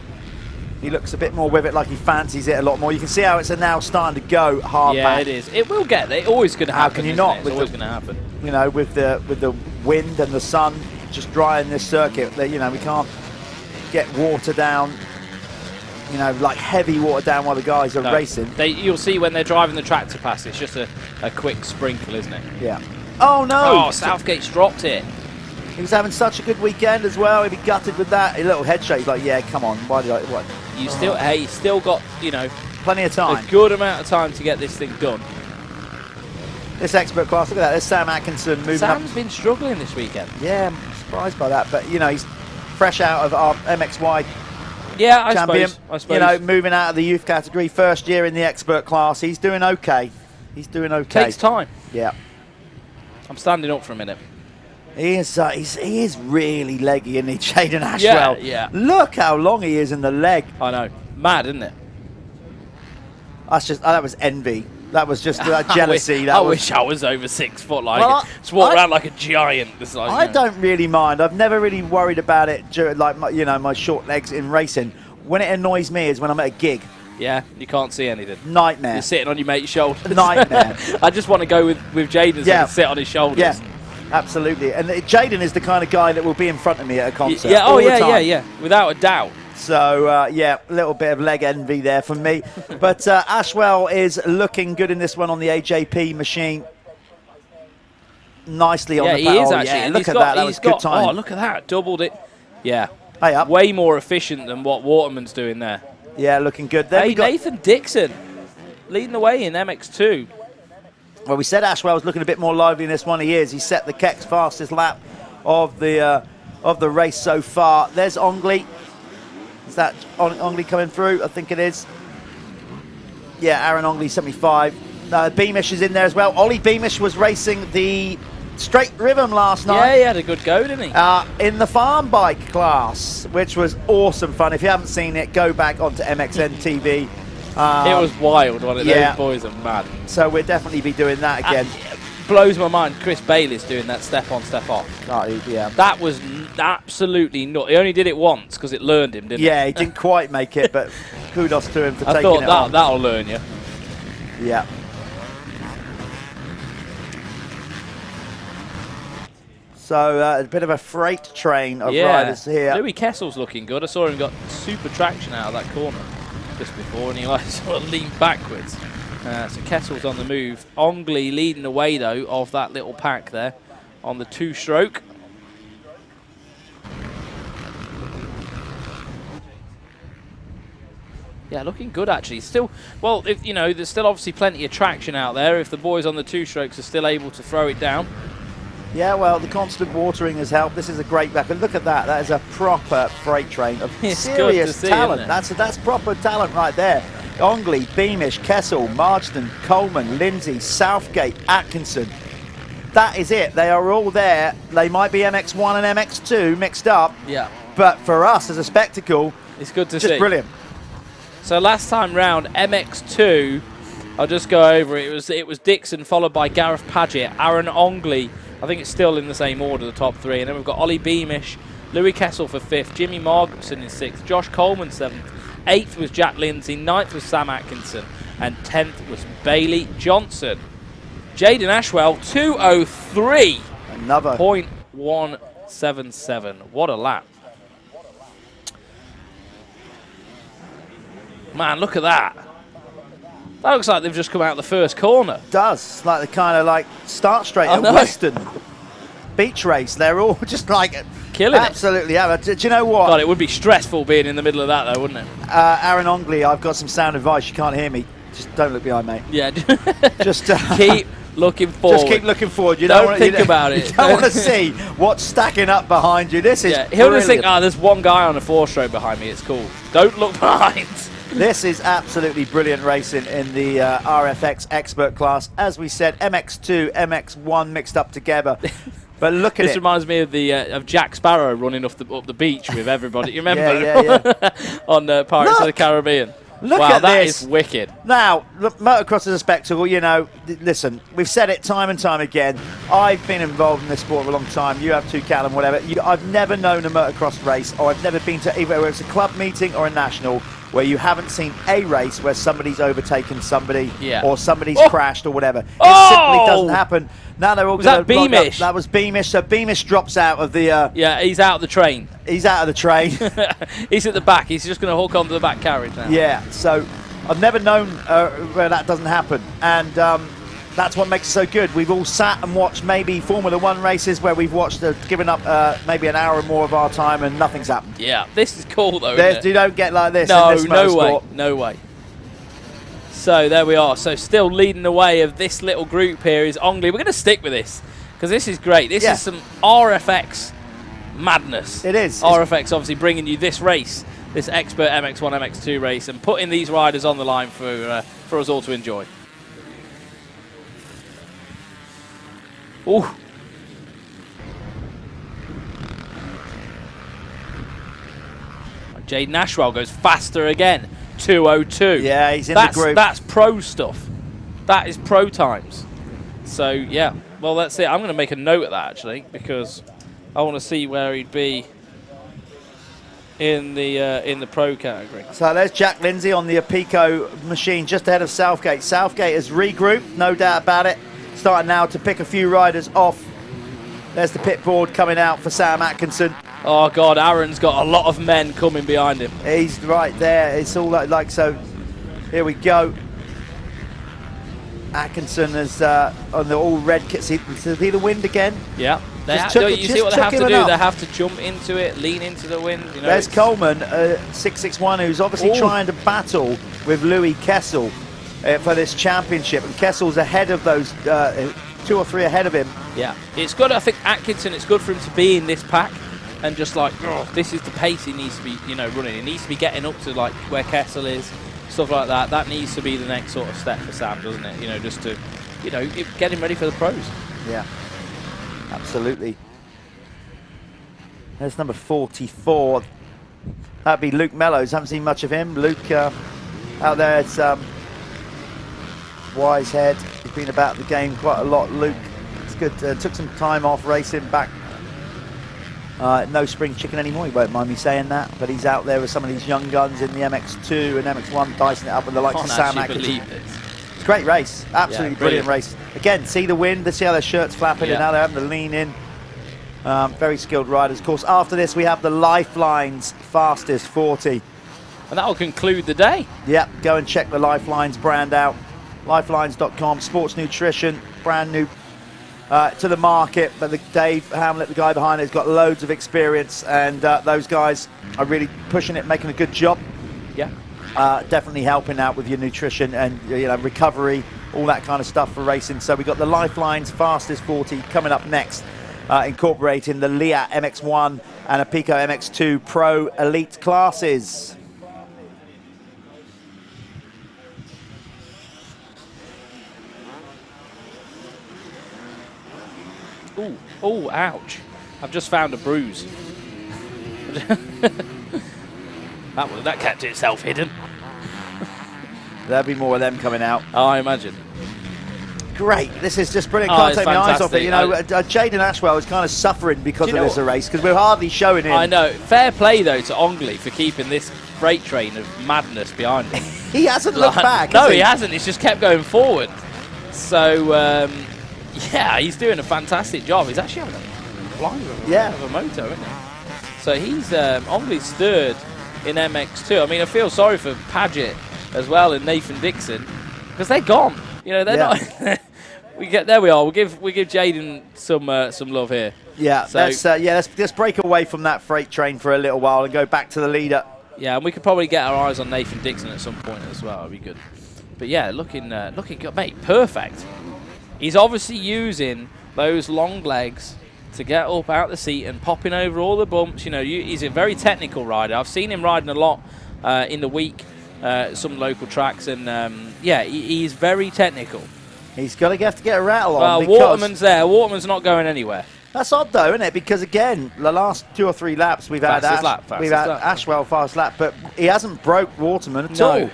he looks a bit more with it, like he fancies it a lot more. You can see how it's now starting to go hard Yeah, pack. it is. It will get there. It's always going to happen. How can you not? It's always going to happen. You know, with the wind and the sun just drying this circuit, you know, we can't get water down. You know, like heavy water down while the guys are racing. You'll see when they're driving the tractor past, it's just a quick sprinkle, isn't it? Yeah. Oh no! Oh, Southgate's dropped it. He was having such a good weekend as well. He'd be gutted with that. A little head shake. He's like, yeah, come on. Why did I? What? You still got, you know, plenty of time. A good amount of time to get this thing done. This expert class, look at that. There's Sam Atkinson moving up. Sam's been struggling this weekend. Yeah, I'm surprised by that. But you know, he's fresh out of our MXY. Yeah, I champion. suppose. You know, moving out of the youth category, first year in the expert class. He's doing okay. He's doing okay. Takes time. Yeah. I'm standing up for a minute. He is really leggy, isn't he, Jaden Ashwell? Yeah. Look how long he is in the leg. I know. Mad, isn't it? That's just that was envy. That was just jealousy. I wish I was over 6 foot. Just walk around like a giant. Like, I don't really mind. I've never really worried about it during, like, my short legs in racing. When it annoys me is when I'm at a gig. Yeah, you can't see anything. Nightmare. You're sitting on your mate's shoulders. Nightmare. I just want to go with Jaden and sit on his shoulders. Yeah, absolutely. And Jaden is the kind of guy that will be in front of me at a concert. Yeah, without a doubt. So, yeah, a little bit of leg envy there from me. But Ashwell is looking good in this one on the AJP machine. Nicely on the he is actually. Yeah, look at that. That was good time. Oh, look at that. Doubled it. Yeah. Hey up. Way more efficient than what Waterman's doing there. Yeah, looking good. Then hey, Nathan Dixon leading the way in MX2. Well, we said Ashwell was looking a bit more lively in this one. He is. He set the Keck's fastest lap of the race so far. There's Ongley. Is that Ongley coming through? I think it is. Yeah, Aaron Ongley, 75. Beamish is in there as well. Ollie Beamish was racing the straight rhythm last night. Yeah, he had a good go, didn't he? In the farm bike class, which was awesome fun. If you haven't seen it, go back onto MXN-TV. It was wild, wasn't it? Those boys are mad. So we'll definitely be doing that again. Blows my mind. Chris Bailey's doing that step on, step off. Oh, yeah. That was absolutely not. He only did it once because it learned him, didn't it? Yeah, he didn't quite make it, but kudos to him for taking it on. I thought that'll learn you. Yeah. So a bit of a freight train of riders here. Louis Kessel's looking good. I saw him got super traction out of that corner just before, and he sort of leaned backwards. So Kessel's on the move. Ongley leading the way, though, of that little pack there on the 2-stroke. Yeah, looking good, actually. Still, well, there's still obviously plenty of traction out there if the boys on the 2-strokes are still able to throw it down. Yeah, well, the constant watering has helped. This is a great weapon. Look at that. That is a proper freight train of serious talent. That's proper talent right there. Ongley, Beamish, Kessel, Marsden, Coleman, Lindsay, Southgate, Atkinson. That is it. They are all there. They might be MX1 and MX2 mixed up. Yeah. But for us as a spectacle, it's good to see. Just brilliant. So last time round, MX2, I'll just go over it. It was Dixon followed by Gareth Paget, Aaron Ongley. I think it's still in the same order, the top 3. And then we've got Ollie Beamish, Louis Kessel for 5th, Jimmy Margotson in 6th, Josh Coleman 7th, 8th was Jack Lindsay, 9th was Sam Atkinson, and 10th was Bailey Johnson. Jaden Ashwell, 2:03. Another. 0.177. What a lap. Man, look at that. That looks like they've just come out the first corner. It does. Like the kind of like start straight at Western beach race. They're all just like killing absolutely it. Absolutely. Do you know what? God, it would be stressful being in the middle of that though, wouldn't it? Aaron Ongley, I've got some sound advice. You can't hear me. Just don't look behind, mate. Yeah. Just keep looking forward. Just keep looking forward. You don't think about it. You don't want to see what's stacking up behind you. This is he'll just think, there's one guy on a 4-stroke behind me. It's cool. Don't look behind. This is absolutely brilliant racing in the RFX expert class. As we said, MX2, MX1 mixed up together. But look at this reminds me of the of Jack Sparrow running up the beach with everybody. You remember? Yeah. On Pirates of the Caribbean. Look wow, at that this. is wicked. Now, look, motocross is a spectacle. You know, listen, we've said it time and time again. I've been involved in this sport for a long time. You have too, Callum, whatever. I've never known a motocross race, or I've never been to either whether it's a club meeting or a national, where you haven't seen a race where somebody's overtaken somebody or somebody's crashed or whatever. It simply doesn't happen. Now they're all going to Beamish? That was Beamish. So Beamish drops out of the... yeah, he's out of the train. He's out of the train. He's at the back. He's just going to hook onto the back carriage now. Yeah, so I've never known where that doesn't happen. And that's what makes it so good. We've all sat and watched maybe Formula One races where we've watched, given up maybe an hour or more of our time and nothing's happened. Yeah, this is cool though, isn't it? You don't get like this no, in this no way, motorsport. no way. So there we are. So still leading the way of this little group here is Ongley. We're going to stick with this because this is great. This is some RFX madness. It is. RFX obviously bringing you this race, this expert MX1, MX2 race, and putting these riders on the line for us all to enjoy. Ooh. Jaden Ashwell goes faster again. 2:02. Yeah, he's in the group. That's pro stuff. That is pro times. So yeah, well that's it. I'm going to make a note of that actually because I want to see where he'd be in the pro category. So there's Jack Lindsay on the Apico machine just ahead of Southgate. Southgate has regrouped, no doubt about it. Starting now to pick a few riders off. There's the pit board coming out for Sam Atkinson. Oh God, Aaron's got a lot of men coming behind him. He's right there. It's all like so. Here we go. Atkinson is on the all red kit. See the wind again? Yeah. You see what they have to do? They have to jump into it, lean into the wind. You know, there's Coleman, 661, who's obviously trying to battle with Louis Kessel for this championship. And Kessel's ahead of those, 2 or 3 ahead of him. Yeah. It's good, I think, Atkinson, it's good for him to be in this pack and just like, this is the pace he needs to be, running. He needs to be getting up to like where Kessel is, stuff like that. That needs to be the next sort of step for Sam, doesn't it? Just to, get him ready for the pros. Yeah. Absolutely. There's number 44. That'd be Luke Mellows. Haven't seen much of him. Luke out there, it's wise head. He's been about the game quite a lot. Luke, it's good. Took some time off racing back. No spring chicken anymore. He won't mind me saying that. But he's out there with some of these young guns in the MX2 and MX1, dicing it up with the likes of Sam Atkinson. It's a great race. Absolutely brilliant race. Again, see the wind. See how their shirts flapping and now they're having to lean in. Very skilled riders. Of course, after this, we have the Lyfelinez Fastest 40. And that will conclude the day. Yep. Go and check the Lyfelinez brand out. Lyfelinez.com. Sports nutrition. Brand new to the market. But Dave Hamlet, the guy behind it, has got loads of experience. And those guys are really pushing it, making a good job. Yeah. Definitely helping out with your nutrition and recovery, all that kind of stuff for racing. So we've got the Lyfelinez Fastest 40 coming up next, incorporating the Leatt MX1 and Apico MX2 Pro Elite classes. Ooh, oh, ouch. I've just found a bruise. That kept itself hidden. There'll be more of them coming out. Oh, I imagine. Great. This is just brilliant. Can't take my eyes off it. Jaden Ashwell is kind of suffering because of this race because we're hardly showing him. I know. Fair play, though, to Ongley for keeping this freight train of madness behind him. He hasn't looked back. No, he hasn't. He's just kept going forward. So, yeah, he's doing a fantastic job. He's actually having a flying of a moto, isn't he? So he's on his third in MX2. I mean, I feel sorry for Paget as well and Nathan Dixon because they're gone. You know, they're not. There we are. We'll give Jaden some love here. Yeah, so, let's break away from that freight train for a little while and go back to the leader. Yeah, and we could probably get our eyes on Nathan Dixon at some point as well. It'd be good. But yeah, looking good, mate. Perfect. He's obviously using those long legs to get up out the seat and popping over all the bumps. You know, he's a very technical rider. I've seen him riding a lot in the week, some local tracks, and yeah, he's very technical. He's got to have to get a rattle on. Well, Waterman's there. Waterman's not going anywhere. That's odd, though, isn't it? Because again, the last 2 or 3 laps we've had Ashwell fast lap, but he hasn't broke Waterman at all.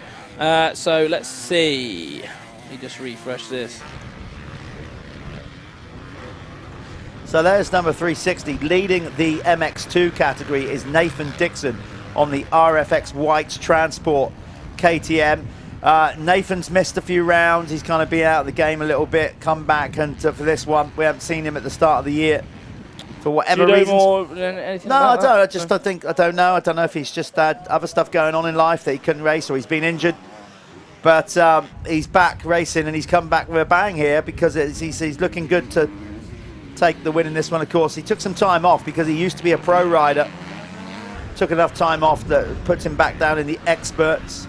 So let's see. Let me just refresh this. So there's number 360. Leading the MX2 category is Nathan Dixon on the RFX White Transport KTM. Nathan's missed a few rounds. He's kind of been out of the game a little bit. Come back, and for this one, we haven't seen him at the start of the year for whatever reason. No, I don't. I don't know. I don't know if he's just had other stuff going on in life that he couldn't race, or he's been injured. But he's back racing, and he's come back with a bang here because he's looking good to take the win in this one. Of course, he took some time off because he used to be a pro rider. Took enough time off that puts him back down in the experts.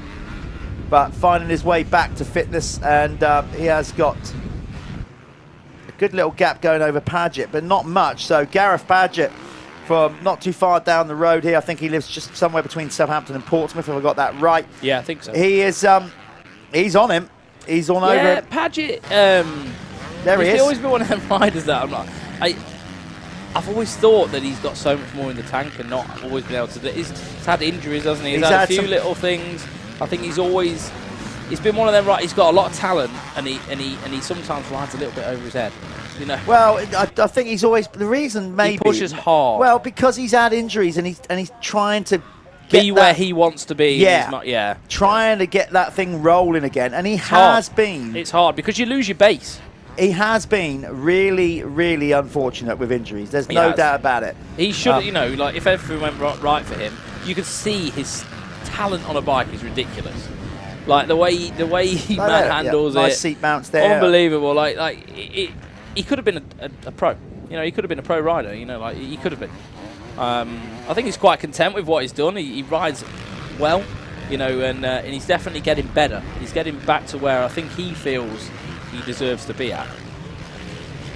But finding his way back to fitness, and he has got a good little gap going over Paget, but not much. So Gareth Paget from not too far down the road here. I think he lives just somewhere between Southampton and Portsmouth, if I got that right. Yeah, I think so. He is. He's on him. He's on over. Yeah, Paget. There he is. He's always been one of them riders that I'm like. I've always thought that he's got so much more in the tank and not always been able to do it. He's had injuries, hasn't he? He's had a few little things. I think he's been one of them, right? He's got a lot of talent, and he sometimes rides a little bit over his head, you know. Well, I think he's always the reason. Maybe he pushes hard. Well, because he's had injuries, and he's trying to be where he wants to be. Yeah, trying to get that thing rolling again, and he has been. It's hard because you lose your base. He has been really, really unfortunate with injuries. There's no doubt about it. He should, you know, like if everything went right for him, you could see his talent on a bike is ridiculous. Like the way he manhandles it. Nice seat mounts there. Unbelievable. Like he could have been a pro. You know, he could have been a pro rider. You know, like he could have been. I think he's quite content with what he's done. He rides well, you know, and he's definitely getting better. He's getting back to where I think he feels he deserves to be at.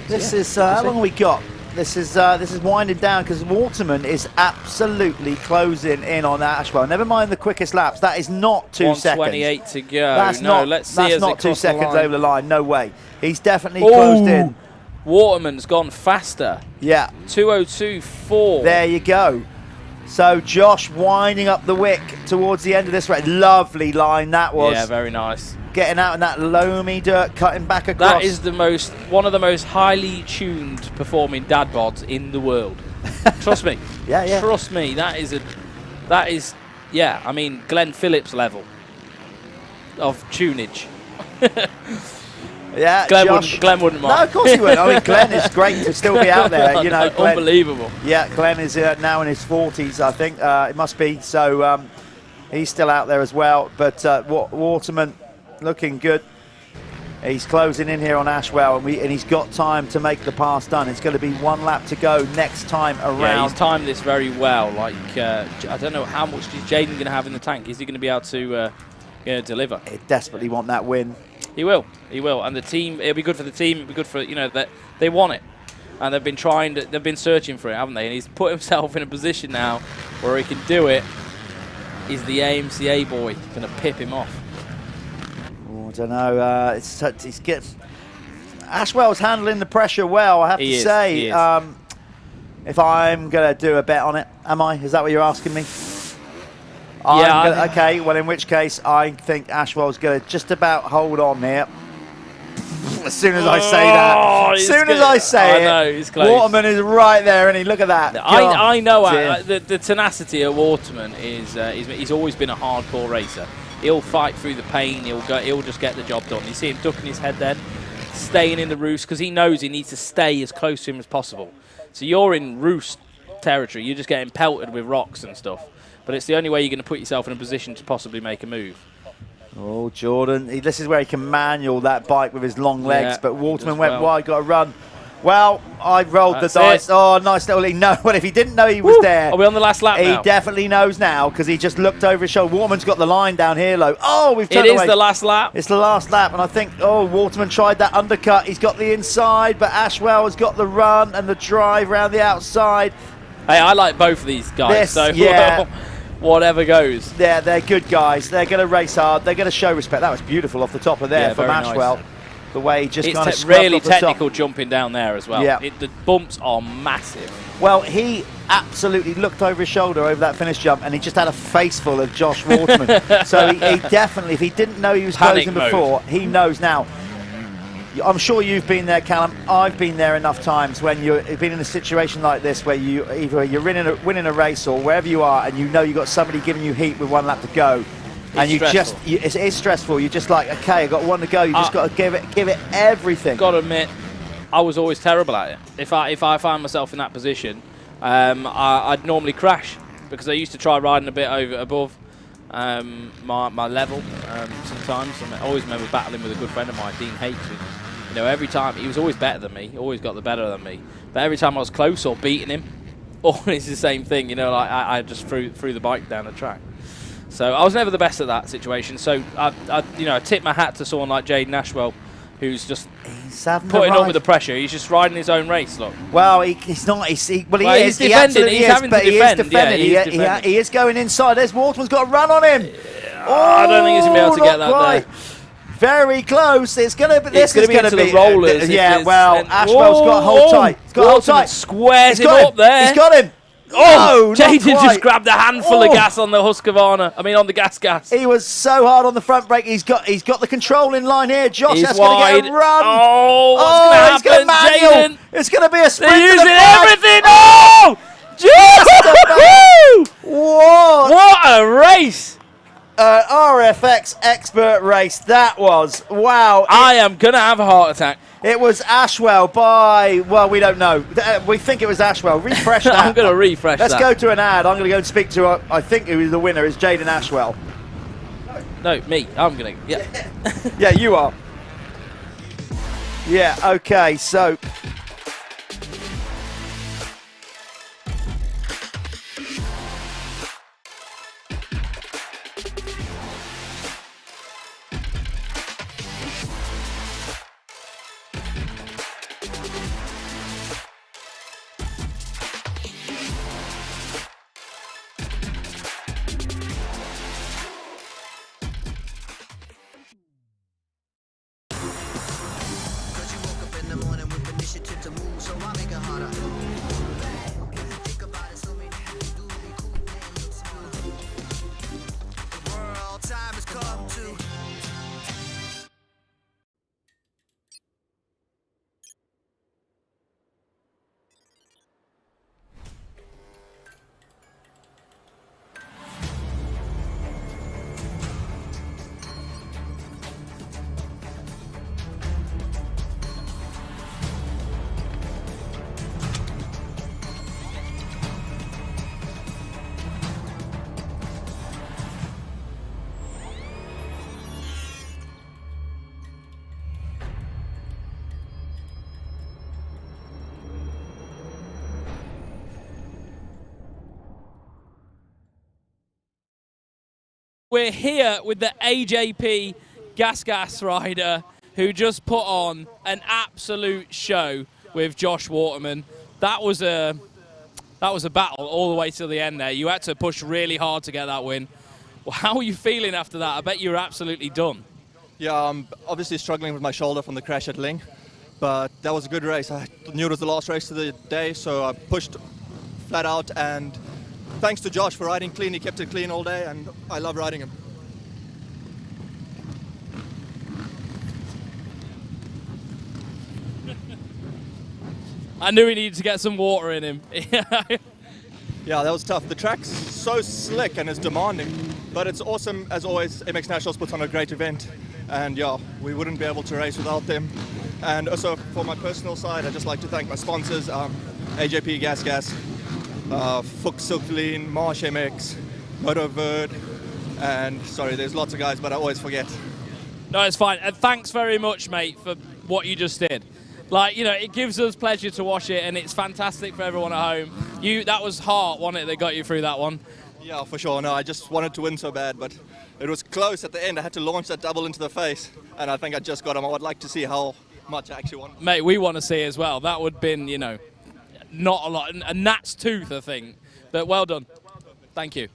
This is how long have we got? This is winding down because Waterman is absolutely closing in on Ashwell. Never mind the quickest laps. That is not 2 seconds. 1:28 to go. That's not 2 seconds over the line. No way. He's definitely closed in. Waterman's gone faster. Yeah. 2:02.4. There you go. So Josh winding up the wick towards the end of this race. Lovely line that was. Yeah, very nice. Getting out in that loamy dirt, cutting back across. That is one of the most highly tuned performing dad bods in the world. Trust me. Yeah. Trust me. That is, yeah. I mean, Glenn Phillips level of tunage. Yeah, Glenn wouldn't mind. No, of course he wouldn't. I mean, Glenn is great to still be out there. You know, Glenn, unbelievable. Yeah, Glenn is now in his 40s, I think. It must be. So he's still out there as well. But Waterman looking good. He's closing in here on Ashwell, and he's got time to make the pass done. It's going to be 1 lap to go next time around. Yeah, he's timed this very well. Like I don't know how much is Jaden going to have in the tank. Is he going to be able to deliver? They desperately want that win. He will, and the team. It'll be good for the team. It'll be good for that they want it, and they've been searching for it, haven't they? And he's put himself in a position now where he can do it. Is the AMCA boy going to pip him off? I don't know. Ashwell's handling the pressure well, I have to say. If I'm going to do a bet on it, am I? Is that what you're asking me? Yeah. Okay, well, in which case, I think Ashwell's going to just about hold on here. As soon as I say that. As soon as I say it, Waterman is right there, and look at that. I know the tenacity of Waterman is he's always been a hardcore racer. He'll fight through the pain. He'll just get the job done. You see him ducking his head then. staying in the roost because he knows he needs to stay as close to him as possible. So you're in roost territory. You're just getting pelted with rocks and stuff. But it's the only way you're going to put yourself in a position to possibly make a move. Oh, Jordan. This is where he can manual that bike with his long legs. Yeah, but Waterman went wide, got a run. Well, I rolled That's the dice. it. Oh, nice little lead. No, well, if he didn't know he was there. Are we on the last lap He now? definitely knows now because he just looked over his shoulder. Waterman's got the line down here low. Oh, we've turned It is away. the last lap. It's the last lap, and I think, oh, Waterman tried that undercut. He's got the inside, but Ashwell has got the run and the drive around the outside. Hey, I like both of these guys, so yeah. whatever goes. Yeah, they're good guys. They're going to race hard. They're going to show respect. That was beautiful off the top of there Yeah, from very Ashwell. nice. The way he just kind of really technical jumping down there as well. Yeah. The bumps are massive. Well, he absolutely looked over his shoulder over that finish jump, and he just had a face full of Josh Waterman. So he definitely, if he didn't know he was Panic closing mode. before, he knows now. I'm sure you've been there, Callum. I've been there enough times when you've been in a situation like this where you're winning a race or wherever you are, and you know you've got somebody giving you heat with 1 lap to go. And you stressful. it is stressful. You're just like, okay, I've got 1 to go. You just got to give it everything. Got to admit, I was always terrible at it. If I find myself in that position, I'd normally crash because I used to try riding a bit above my level sometimes. I always remember battling with a good friend of mine, Dean H. You know, every time he was always better than me, always got the better than me. But every time I was close or beating him, always the same thing. You know, like I just threw the bike down the track. So I was never the best at that situation. So I tip my hat to someone like Jaden Ashwell, who's just putting up with the pressure. He's just riding his own race. Look. Well, he's not. He is. He's defending. Absolutely He's is, having but to defend. He is defending. Yeah, he is defending. He is going inside. There's Waterman's got a run on him. I don't think he's going to be able to get that quite. there. Very close. It's going to be. This is going to be the rollers. Yeah. Well, Ashwell's got to hold tight. He's got to hold tight. Squares him up there. He's got him. Oh, no, Jaden just grabbed a handful of gas on the Husqvarna. I mean, on the gas. He was so hard on the front brake. He's got the control in line here. Josh, He's that's going to get a run. Oh, what's going to happen, manual. Jaden? It's going to be a sprint. They're to the using flag. everything. Oh, what a race! RFX expert race. That was wow. I am going to have a heart attack. It was Ashwell by, well, we don't know. We think it was Ashwell. Refresh that. I'm going to refresh Let's that. go to an ad. I'm going to go and speak to, I think who the winner is, Jaden Ashwell. No, me. I'm going to, yeah. Yeah, you are. Yeah, okay, so. We're here with the AJP Gas rider who just put on an absolute show with Josh Waterman. That was a battle all the way to the end there. You had to push really hard to get that win. Well, how are you feeling after that? I bet you're absolutely done. Yeah, I'm obviously struggling with my shoulder from the crash at Ling, but that was a good race. I knew it was the last race of the day, so I pushed flat out, and thanks to Josh for riding clean. He kept it clean all day, and I love riding him. I knew he needed to get some water in him. Yeah, that was tough. The track's so slick and it's demanding, but it's awesome. As always, MX Nationals puts on a great event, and yeah, we wouldn't be able to race without them. And also for my personal side, I'd just like to thank my sponsors, AJP Gas, Fuchs-Silklin, Marsh MX, Motoverde, and sorry, there's lots of guys, but I always forget. No, it's fine. And thanks very much, mate, for what you just did. Like, you know, it gives us pleasure to watch it, and it's fantastic for everyone at home. That was heart, wasn't it, that got you through that one? Yeah, for sure. No, I just wanted to win so bad, but it was close at the end. I had to launch that double into the face, and I think I just got him. I would like to see how much I actually won. Mate, we want to see as well. That would have been, you know, not a lot. A gnat's tooth, I think. But well done. Thank you.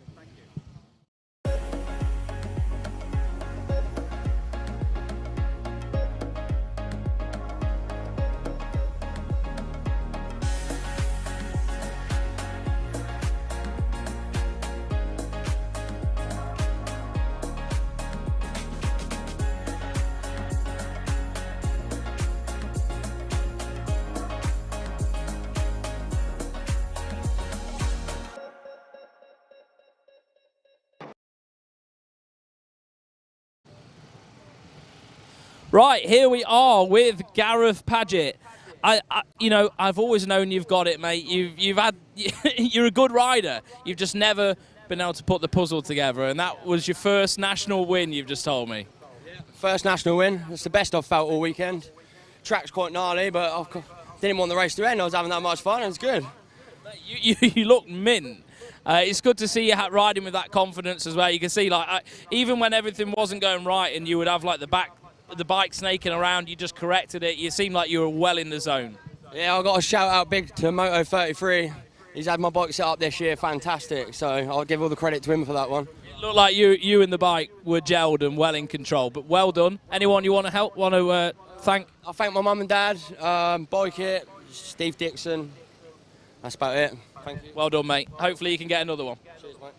Right, here we are with Gareth Paget. You know, I've always known you've got it, mate. You're a good rider. You've just never been able to put the puzzle together, and that was your first national win, you've just told me. First national win. It's the best I've felt all weekend. Track's quite gnarly, but I didn't want the race to end. I was having that much fun. It was good. You look mint. It's good to see you riding with that confidence as well. You can see, like, even when everything wasn't going right, and you would have like the bike snaking around, you just corrected it. You seemed like you were well in the zone. Yeah, I got a shout out big to Moto33. He's had my bike set up this year, fantastic. So I'll give all the credit to him for that one. It looked like you and the bike were gelled and well in control, but well done. Anyone you want to help, thank? I thank my mum and dad, Bike It, Steve Dixon. That's about it. Thank you. Well done, mate. Hopefully you can get another one. Cheers, mate.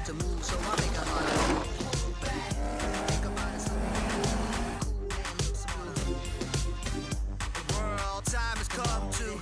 To move, so I make a hard think about it, cool man looks smooth. The world time has come to.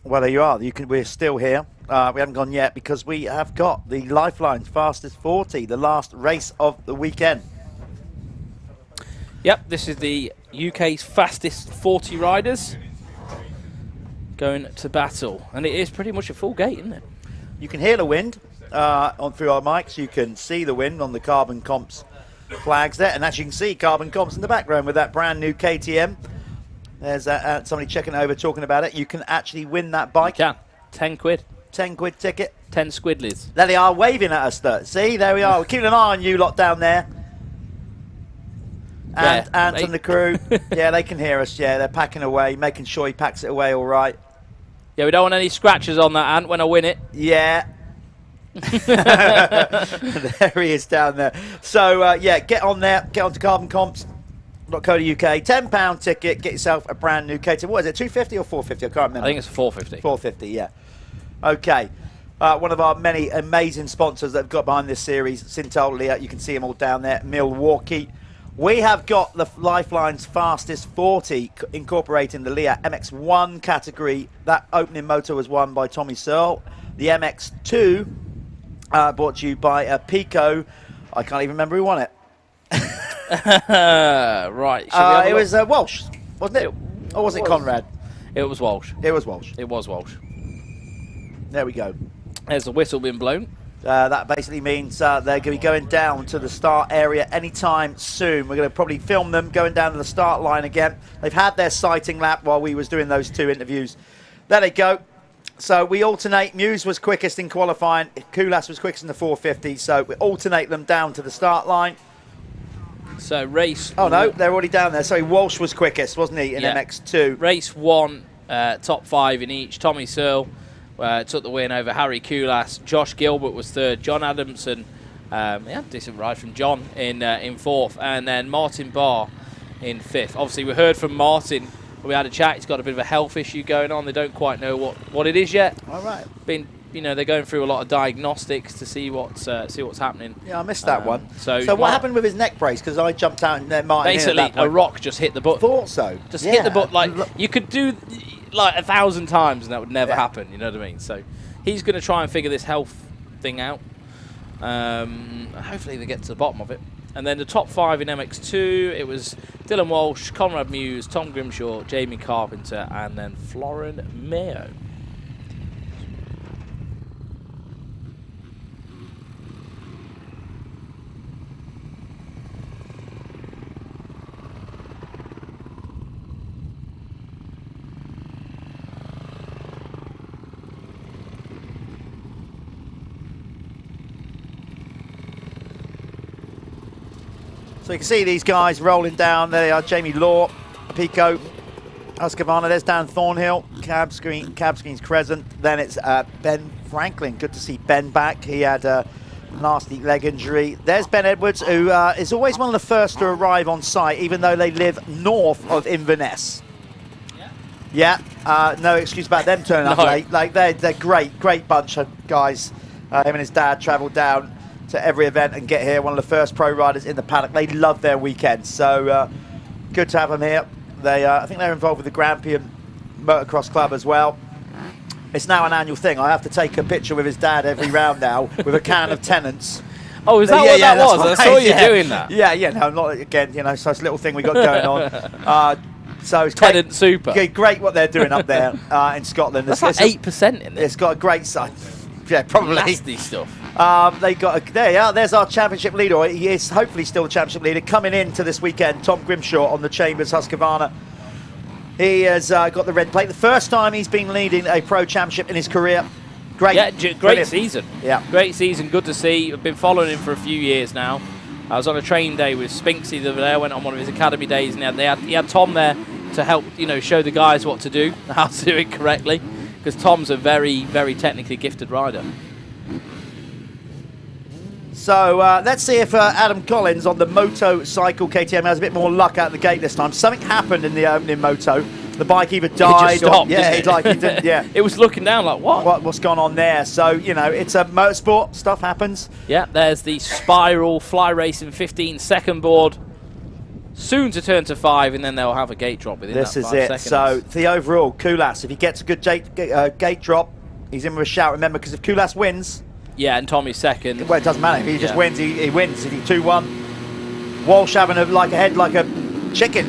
Well, there you are. We're still here. We haven't gone yet because we have got the Lyfelinez Fastest 40, the last race of the weekend. Yep, this is the UK's fastest 40 riders going to battle. And it is pretty much a full gate, isn't it? You can hear the wind through our mics. You can see the wind on the Carbon Comps flags there. And as you can see, Carbon Comps in the background with that brand new KTM. There's somebody checking over, talking about it. You can actually win that bike. 10 quid. 10 quid ticket. 10 squidlies. There they are, waving at us. See, there we are. We're keeping an eye on you lot down there. And Ant and the crew. Yeah, they can hear us. Yeah, they're packing away, making sure he packs it away all right. Yeah, we don't want any scratches on that, Ant, when I win it. Yeah. There he is down there. So, yeah, get on there. Get on to carboncomps.co.uk. £10 ticket. Get yourself a brand new KTM. What is it, 250 or 450? I can't remember. I think it's 450. 450, yeah. Okay. One of our many amazing sponsors that have got behind this series, Syntol, Leatt. You can see them all down there. Milwaukee. We have got the Lyfelinez fastest 40 incorporating the Leatt MX1 category. That opening moto was won by Tommy Searle. The MX2 brought to you by Apico. I can't even remember who won it. Right. It was Walsh, wasn't it? Or was it Conrad? It was Walsh. It was Walsh. It was Walsh. There we go. There's the whistle being blown. That basically means they're going to be going down to the start area anytime soon. We're going to probably film them going down to the start line again. They've had their sighting lap while we was doing those 2 interviews. There they go. So we alternate. Muse was quickest in qualifying. Kulas was quickest in the 450. So we alternate them down to the start line. So race... Oh, no, they're already down there. Sorry, Walsh was quickest, wasn't he, in MX2? Race 1, top 5 in each. Tommy Searle took the win over Harry Kulas. Josh Gilbert was 3rd. John Adamson, yeah, decent ride from John in 4th. And then Martin Barr in 5th. Obviously, we heard from Martin. We had a chat. He's got a bit of a health issue going on. They don't quite know what it is yet. All right. They're going through a lot of diagnostics to see what's happening. Yeah, I missed that one. So what happened with his neck brace? Because I jumped out and Martin basically a rock just hit the butt. Thought so. Just hit the butt. Like you could do like 1,000 times and that would never happen. You know what I mean? So he's going to try and figure this health thing out. Hopefully they get to the bottom of it. And then the top 5 in MX2, it was Dylan Walsh, Conrad Muse, Tom Grimshaw, Jamie Carpenter, and then Florin Mayo. So you can see these guys rolling down. There they are, Jamie Law, Apico, Husqvarna. There's Dan Thornhill, Cab Screens Crescent. Then it's Ben Franklin. Good to see Ben back. He had a nasty leg injury. There's Ben Edwards, who is always one of the first to arrive on site, even though they live north of Inverness. Yeah, no excuse about them turning up late. Like they're great bunch of guys. Him and his dad travelled down to every event and get here. One of the first pro riders in the paddock. They love their weekends, so good to have them here. They, I think they're involved with the Grampian Motocross Club as well. It's now an annual thing. I have to take a picture with his dad every round now with a can of Tennent's. Oh, is that what that was? I saw you doing that. Yeah, no, not again. You know, so it's a little thing we got going on. So it's Tennant Super. Great what they're doing up there in Scotland. That's like 8% in there. It's got a great side. Yeah, probably. Nasty stuff. They got there's our championship leader. He is hopefully still the championship leader. Coming into this weekend, Tom Grimshaw on the Chambers Husqvarna. He has got the red plate. The first time he's been leading a pro championship in his career. Great. Yeah, great season. Yeah. Great season. Good to see. I've been following him for a few years now. I was on a training day with Spinksy the other day. I went on one of his academy days, and he had Tom there to help, show the guys what to do, how to do it correctly, because Tom's a very, very technically gifted rider. So let's see if Adam Collins on the motorcycle KTM has a bit more luck out the gate this time. Something happened in the opening moto. The bike either died, it just stopped, he didn't. Yeah, it was looking down like what's gone on there. So it's a motorsport. Stuff happens. Yeah, there's the Spiral Fly Racing 15-second board. Soon to turn to 5, and then they'll have a gate drop within that 5 seconds. This is it. So the overall, Kulas, if he gets a good gate drop, he's in with a shout. Remember, because if Kulas wins. Yeah, and Tommy's second. Well, it doesn't matter. If he just wins, he wins. If he 2-1, Walsh having a head like a chicken.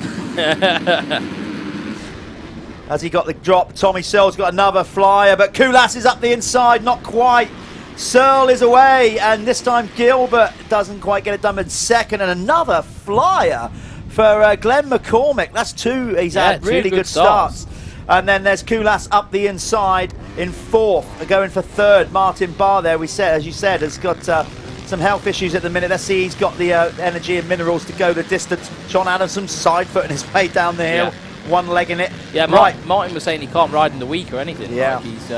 As he got the drop, Tommy Searle's got another flyer, but Kulas is up the inside, not quite. Searle is away, and this time Gilbert doesn't quite get it done in second, and another flyer for Glenn McCormick. That's 2. He's had really good starts. And then there's Kulas up the inside in 4th, going for 3rd. Martin Barr there, as you said, has got some health issues at the minute. Let's see, he's got the energy and minerals to go the distance. John Adamson side footing his way down the hill, one leg in it. Yeah, right. Martin was saying he can't ride in the week or anything. Yeah. Like he's,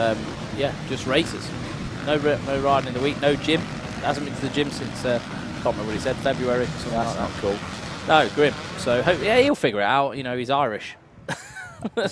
just races. No riding in the week, no gym. Hasn't been to the gym since, can't remember what he said, February. That's not cool. No, grim. So, he'll figure it out. You know, he's Irish.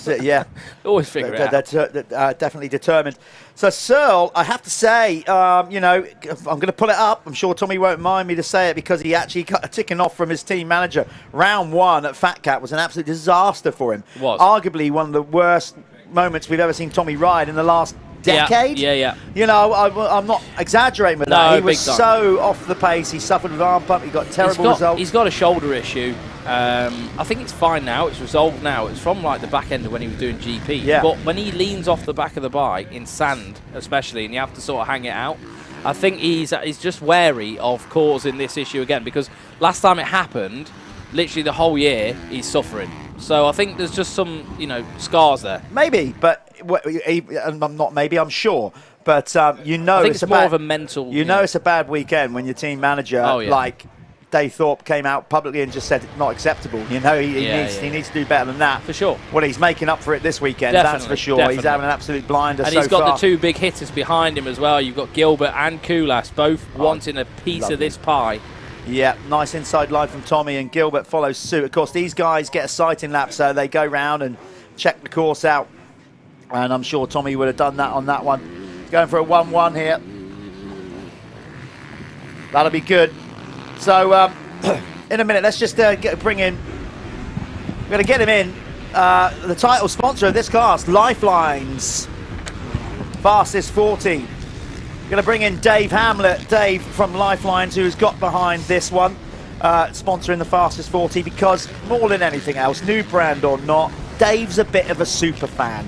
Yeah. Always figure it out. They're definitely determined. So, Searle, I have to say, you know, I'm going to pull it up. I'm sure Tommy won't mind me to say it because he actually got a ticking off from his team manager. Round 1 at Fat Cat was an absolute disaster for him. It was. Arguably one of the worst moments we've ever seen Tommy ride in the last decade. Yeah. You know, I'm not exaggerating with that. He was so off the pace. He suffered with arm pump. He got terrible results. He's got a shoulder issue. I think it's fine now. It's resolved now. It's from like the back end of when he was doing GP. Yeah. But when he leans off the back of the bike in sand, especially, and you have to sort of hang it out, I think he's just wary of causing this issue again because last time it happened, literally the whole year he's suffering. So I think there's just some, you know, scars there. Maybe, but I'm not. Maybe I'm sure. But you know, I think it's more of a mental. You know, it's a bad weekend when your team manager, like Dave Thorpe, came out publicly and just said it's not acceptable. You know, he needs to do better than that. For sure. Well, he's making up for it this weekend. Definitely, that's for sure. Definitely. He's having an absolute blinder. And so he's got far. the 2 big hitters behind him as well. You've got Gilbert and Kulas both wanting a piece of this pie. Yeah, nice inside line from Tommy, and Gilbert follows suit. Of course, these guys get a sighting lap, so they go round and check the course out. And I'm sure Tommy would have done that on that one. He's going for a 1-1 here. That'll be good. So, in a minute, let's just bring in... We're going to get him in. The title sponsor of this cast, Lyfelinez. Fastest 40. Going to bring in Dave Hamlet. Dave from Lyfelinez, who's got behind this one, sponsoring the Fastest 40, because more than anything else, new brand or not, Dave's a bit of a super fan.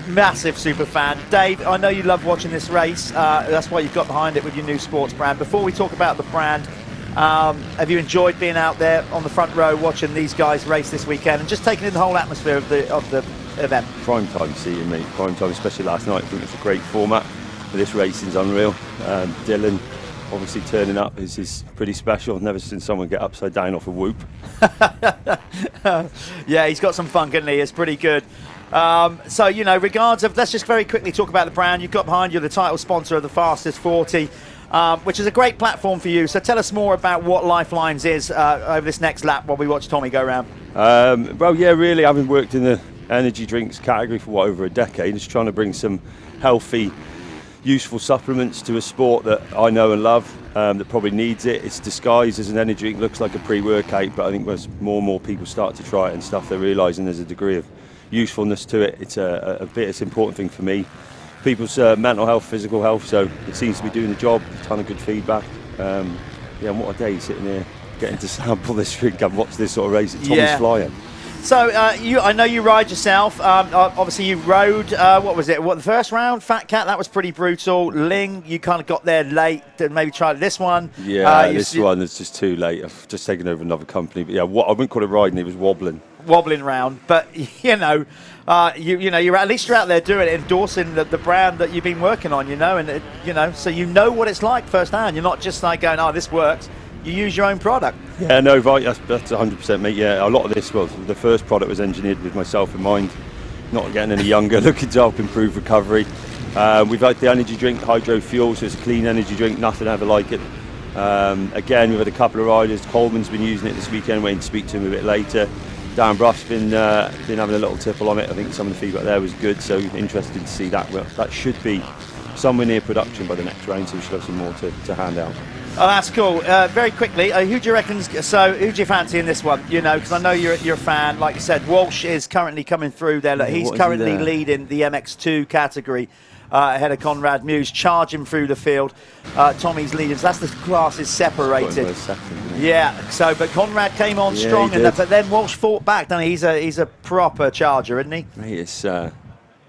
Massive super fan. Dave, I know you love watching this race. That's why you've got behind it with your new sports brand. Before we talk about the brand, have you enjoyed being out there on the front row watching these guys race this weekend and just taking in the whole atmosphere of the event? Prime time seating, mate. Prime time, especially last night. I think it's a great format. This racing's unreal. Dylan obviously turning up is pretty special. I've never seen someone get upside down off a whoop. Yeah, he's got some fun, hasn't he? It's pretty good. So, you know, regards of, let's just very quickly talk about the brand. You've got behind you the title sponsor of the Fastest 40, which is a great platform for you. So tell us more about what Lyfelinez is over this next lap while we watch Tommy go around. Well, yeah, really, having worked in the energy drinks category for over a decade, just trying to bring some healthy, useful supplements to a sport that I know and love, that probably needs it. It's disguised as an energy drink, looks like a pre-workout, but I think as more and more people start to try it and stuff, they're realising there's a degree of usefulness to it. It's it's an important thing for me. People's mental health, physical health, so it seems to be doing the job. A ton of good feedback. Yeah, and what a day sitting here getting to sample this drink and watch this sort of race. Tommy's flying. So I know you ride yourself. Obviously, you rode. What was it? What, the first round? Fat Cat. That was pretty brutal. Ling, you kind of got there late. And maybe tried this one. Yeah, this one is just too late. I've just taken over another company. But yeah, I wouldn't call it riding. It was wobbling. Wobbling round. But you know, you're at least you're out there doing it, endorsing the brand that you've been working on. You know, and you know, so you know what it's like firsthand. You're not just like going, oh, this works. You use your own product. Yeah, no, right, that's 100%, mate. Yeah, a lot of this, well, the first product was engineered with myself in mind, not getting any younger, looking to help improve recovery. We've had the energy drink, Hydro Fuel, so it's a clean energy drink, nothing ever like it. Again, we've had a couple of riders. Coleman's been using it this weekend, waiting to speak to him a bit later. Dan Bruff's been having a little tipple on it. I think some of the feedback there was good, so interested to see that. Well, that should be somewhere near production by the next round, so we should have some more to hand out. Oh, that's cool. Very quickly, who do you reckon? So, who do you fancy in this one? You know, because I know you're a fan. Like you said, Walsh is currently coming through there. Look, he's currently leading the MX2 category ahead of Conrad Muse, charging through the field. Tommy's leading. So that's the classes separated. Yeah. So, but Conrad came on strong, but then Walsh fought back. Don't he? He's a proper charger, isn't he? Mate, it's.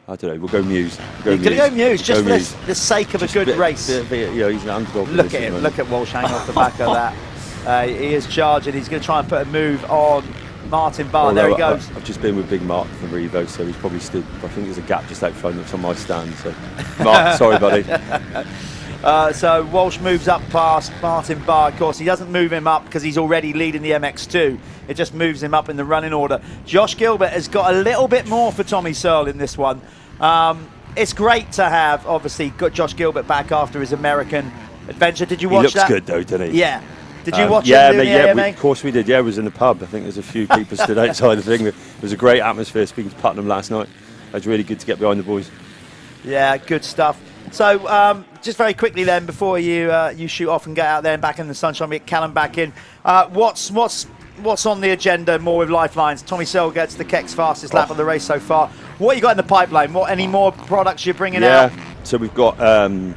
I don't know, we'll go Muse. You're going to go Muse, just for the sake of a good race. You know, he's an underdog. Look at him, look at Walsh hanging off the back of that. He is charging, he's going to try and put a move on Martin Barr. There he goes. I've just been with Big Mark from Revo, so he's probably stood. I think there's a gap just out front that's on my stand. So, Mark, sorry, buddy. So Walsh moves up past Martin Barr. Of course, he doesn't move him up because he's already leading the MX2. It just moves him up in the running order. Josh Gilbert has got a little bit more for Tommy Searle in this one. It's great to have, obviously, got Josh Gilbert back after his American adventure. Did you watch that? He looks good, though, doesn't he? Yeah. Did you watch yeah, him doing the AMA? Of course we did. Yeah, it was in the pub. I think there's a few people stood outside the thing. It was a great atmosphere speaking to Putnam last night. It was really good to get behind the boys. Yeah, good stuff. So, just very quickly then, before you shoot off and get out there and back in the sunshine, we get Callum back in. What's on the agenda more with Lyfelinez? Tommy Searle gets the Keck's fastest lap of the race so far. What you got in the pipeline? Any more products you're bringing out? So we've got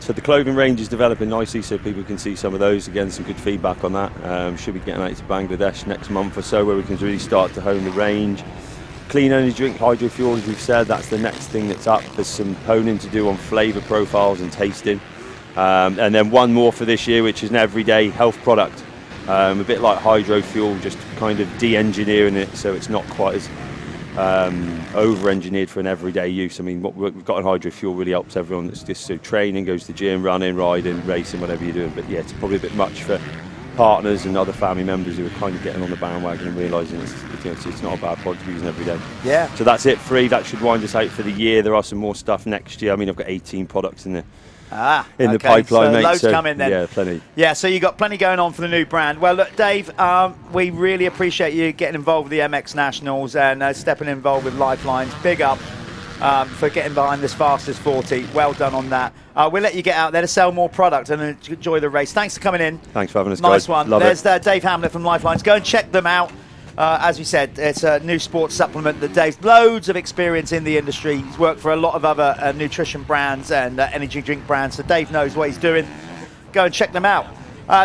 so the clothing range is developing nicely, so people can see some of those. Again, some good feedback on that. Should be getting out to Bangladesh next month or so, where we can really start to hone the range. Clean energy drink, hydro fuel, as we've said, that's the next thing that's up. There's some honing to do on flavour profiles and tasting. And then one more for this year, which is an everyday health product. A bit like hydro fuel, just kind of de-engineering it so it's not quite as over-engineered for an everyday use. I mean, what we've got in hydro fuel really helps everyone that's just so training, goes to gym, running, riding, racing, whatever you're doing. But yeah, it's probably a bit much for partners and other family members who are kind of getting on the bandwagon and realising it's not a bad product to be using every day. Yeah. So that's it, free. That should wind us out for the year. There are some more stuff next year. I mean, I've got 18 products in the pipeline, so mate. Loads coming then. Yeah, plenty. Yeah, so you got plenty going on for the new brand. Well, look, Dave, we really appreciate you getting involved with the MX Nationals and stepping involved with Lyfelinez. Big up for getting behind this fastest 40. Well done on that. We'll let you get out there to sell more product and enjoy the race. Thanks for coming in. Thanks for having us, nice guys. One. Love There's it. Dave Hamlet from Lyfelinez. Go and check them out. As we said, it's a new sports supplement that Dave's loads of experience in the industry. He's worked for a lot of other nutrition brands and energy drink brands, so Dave knows what he's doing. Go and check them out.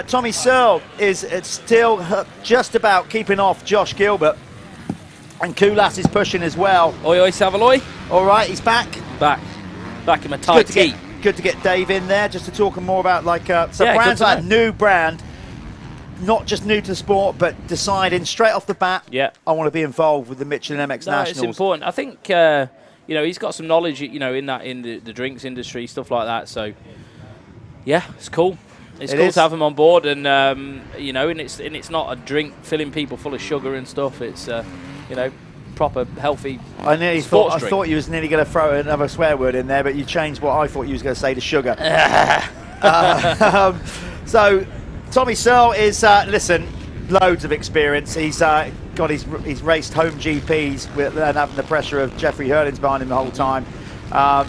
Tommy Searle is still just about keeping off Josh Gilbert, and Kulas is pushing as well. Oi, oi, Savaloy. All right, he's back. Back in my tight tee. Good to get Dave in there just to talk more about brands like new brand. Not just new to the sport, but deciding straight off the bat, I want to be involved with the Michelin MX Nationals. It's important. I think he's got some knowledge, in the drinks industry, stuff like that. So yeah, it's cool. It's cool to have him on board, and and it's not a drink filling people full of sugar and stuff. It's proper healthy. I thought you was nearly going to throw another swear word in there, but you changed what I thought you was going to say to sugar. So Tommy Searle is, loads of experience. He's he's raced home GPs and having the pressure of Jeffrey Hurlins behind him the whole time.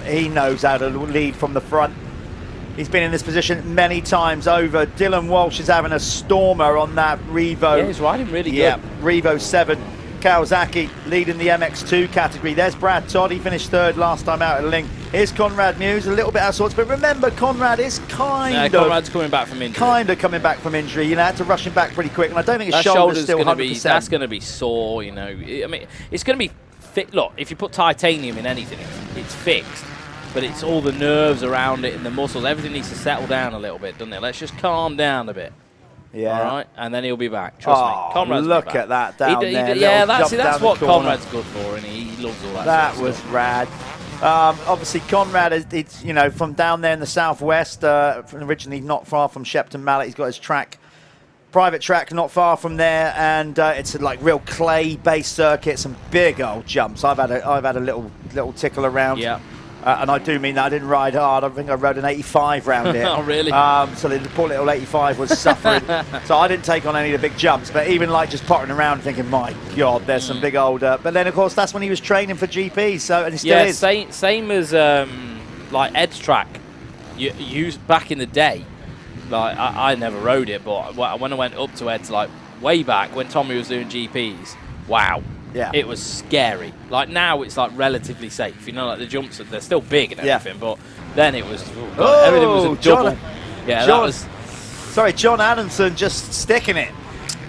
He knows how to lead from the front. He's been in this position many times over. Dylan Walsh is having a stormer on that Revo. Yeah, he's riding really good. Yeah, Revo 7. Kawasaki leading the MX2 category. There's Brad Todd. He finished third last time out at Ling. Here's Conrad Muse, a little bit out of sorts, but remember, Conrad is Conrad's coming back from injury. Coming back from injury. Had to rush him back pretty quick, and I don't think his shoulder's still 100%. That's going to be sore, I mean, it's going to be fit. Look, if you put titanium in anything, it's fixed, but it's all the nerves around it and the muscles. Everything needs to settle down a little bit, doesn't it? Let's just calm down a bit. Yeah. All right, and then he'll be back. Trust me. Conrad's look back. at that down there. Yeah, that's what Conrad's good for, and he loves all that. That was rad. Obviously, Conrad is, from down there in the southwest, originally not far from Shepton Mallet. He's got his private track not far from there, and it's a real clay-based circuit, some big old jumps. I've had a little tickle around. Yeah. And I do mean that I didn't ride hard. I think I rode an 85 round it. Oh, really? So the poor little 85 was suffering. So I didn't take on any of the big jumps. But even just pottering around thinking, my God, there's some big old... but then, of course, that's when he was training for GP. So, and he still is. Same as Ed's track. You used back in the day. I never rode it, but when I went up to Ed's, way back when Tommy was doing GPs, wow. Yeah. It was scary. Now it's relatively safe. The jumps, they're still big and everything, but then it was everything was a double. John Adamson just sticking it.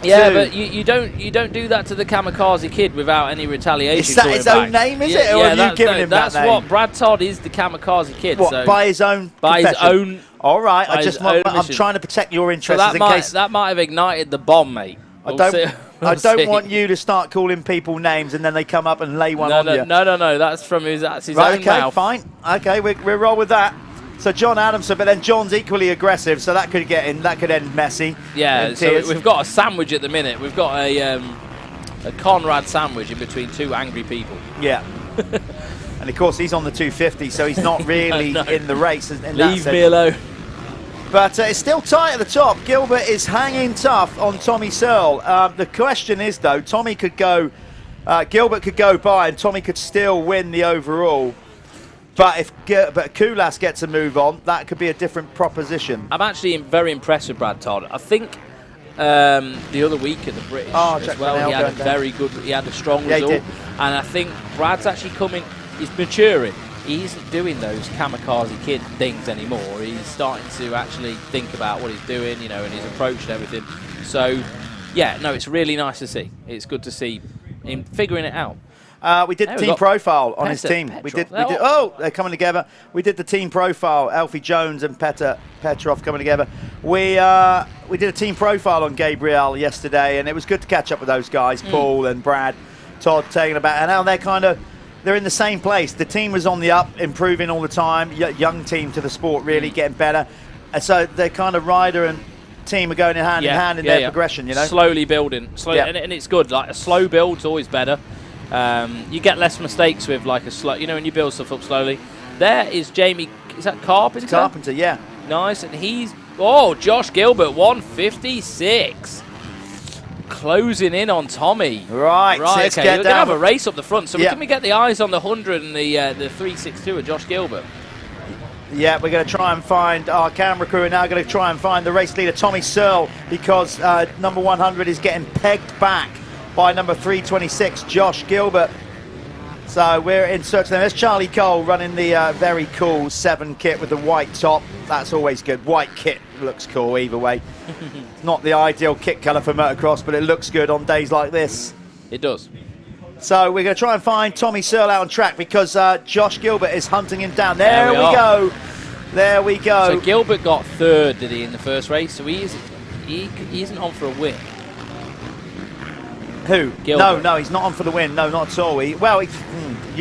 Yeah, but you don't do that to the Kamikaze Kid without any retaliation. Is that his own name, is it? Or are you giving him that name? That's what Brad Todd is, the Kamikaze Kid. What, so by his own By his own... All right, I'm trying to protect your interests so that might have ignited the bomb, mate. I don't want you to start calling people names and then they come up and lay one on you. No. That's from his own okay, mouth. Fine. Okay, we'll roll with that. So John Adamson, but then John's equally aggressive, so that could end messy. Yeah, so we've got a sandwich at the minute. We've got a Conrad sandwich in between two angry people. Yeah. And of course he's on the 250, so he's not really in the race. Leave me alone. But it's still tight at the top. Gilbert is hanging tough on Tommy Searle. The question is, though, Gilbert could go by and Tommy could still win the overall. But if Cusses gets a move on, that could be a different proposition. I'm actually very impressed with Brad Todd. I think the other week at the British as well, he had a very good, he had a strong result. He did. And I think Brad's actually he's maturing. He isn't doing those kamikaze kid things anymore. He's starting to actually think about what he's doing, you know, and his approach and everything. So, yeah, no, it's really nice to see. It's good to see him figuring it out. We did the team profile on his team. We did. Oh, they're coming together. We did the team profile. Alfie Jones and Petrov coming together. We did a team profile on Gabriel yesterday, and it was good to catch up with those guys, Paul and Brad, Todd, taking about, and now they're in the same place. The team was on the up, improving all the time. Young team to the sport, really getting better. And so they're kind of rider and team are going hand in hand in their progression, you know. Slowly building, and it's good. Like a slow build's always better. You get less mistakes with like a slow, you know, when you build stuff up slowly. There is Jamie, is that Carpenter? It's Carpenter, yeah. Nice, and Josh Gilbert, 156. Closing in on Tommy. Right, okay, we're going to have a race up the front, so can we get the eyes on the 100 and the 362 of Josh Gilbert? Yeah, we're going to try and find our camera crew, and now going to try and find the race leader, Tommy Searle, because number 100 is getting pegged back by number 326, Josh Gilbert. So we're in search of them. There's Charlie Cole running the very cool 7 kit with the white top. That's always good. White kit looks cool either way. It's not the ideal kit colour for motocross, but it looks good on days like this. It does. So we're going to try and find Tommy Searle out on track because Josh Gilbert is hunting him down. There we go. There we go. So Gilbert got 3rd, did he, in the first race? So he isn't on for a win. Who? Gilbert. No, he's not on for the win. No, not at all. You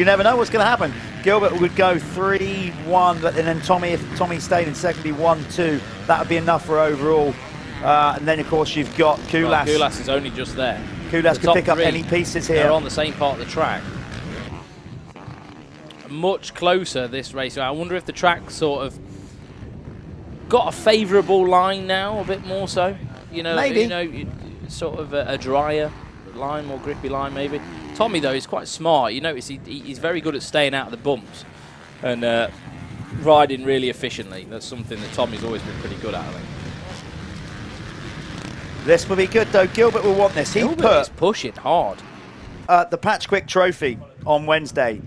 never know what's going to happen. Gilbert would go 3-1, but and then if Tommy stayed in second, he'd 1-2. That would be enough for overall. And then, of course, you've got Cusses. Well, Cusses is only just there. Cusses could pick up any pieces here. They're on the same part of the track. Much closer this race. I wonder if the track sort of got a favourable line now, a bit more so. You know, maybe. You know, sort of a drier line, more grippy line maybe. Tommy though is quite smart. You notice he's very good at staying out of the bumps and riding really efficiently. That's something that Tommy's always been pretty good at, I think. This will be good though. Gilbert will want this. Gilbert is pushing hard. The Patch Quick Trophy on Wednesday.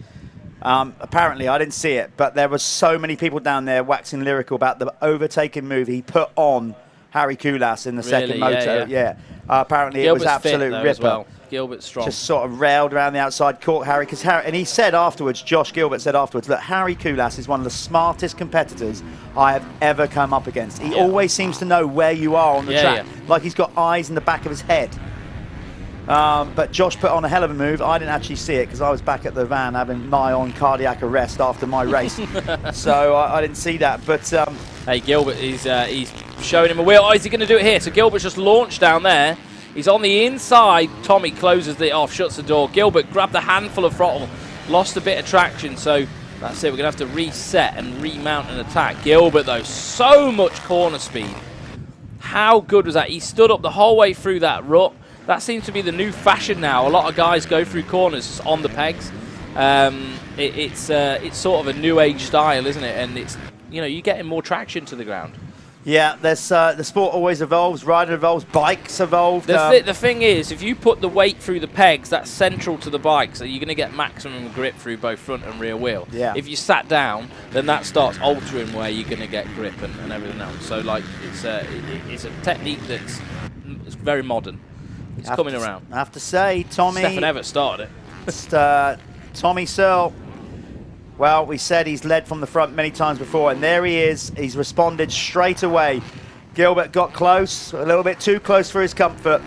Apparently, I didn't see it, but there were so many people down there waxing lyrical about the overtaking move he put on Harry Cusses in the second moto. Yeah. Apparently Gilbert's it was absolute fit, ripper. as well. Gilbert's strong. Just sort of railed around the outside, caught Harry, and he said afterwards, Josh Gilbert said afterwards, that Harry Cusses is one of the smartest competitors I have ever come up against. He always seems to know where you are on the track, like he's got eyes in the back of his head. But Josh put on a hell of a move. I didn't actually see it because I was back at the van having nigh on cardiac arrest after my race. So I didn't see that. But hey, Gilbert, he's showing him a wheel. Oh, is he going to do it here? So Gilbert's just launched down there. He's on the inside. Tommy closes it off, shuts the door. Gilbert grabbed a handful of throttle, lost a bit of traction. So that's it. We're going to have to reset and remount an attack. Gilbert, though, so much corner speed. How good was that? He stood up the whole way through that rut. That seems to be the new fashion now. A lot of guys go through corners on the pegs. It's sort of a new age style, isn't it? And it's, you know, you're getting more traction to the ground. Yeah, there's the sport always evolves. Rider evolves. Bikes evolve. The thing is, if you put the weight through the pegs, that's central to the bike, so you're going to get maximum grip through both front and rear wheel. Yeah. If you sat down, then that starts altering where you're going to get grip and everything else. So like, it's a technique that's very modern. It's coming around. I have to say, Tommy... Stefan Everett started it. Tommy Searle, well, we said he's led from the front many times before, and there he is. He's responded straight away. Gilbert got close, a little bit too close for his comfort.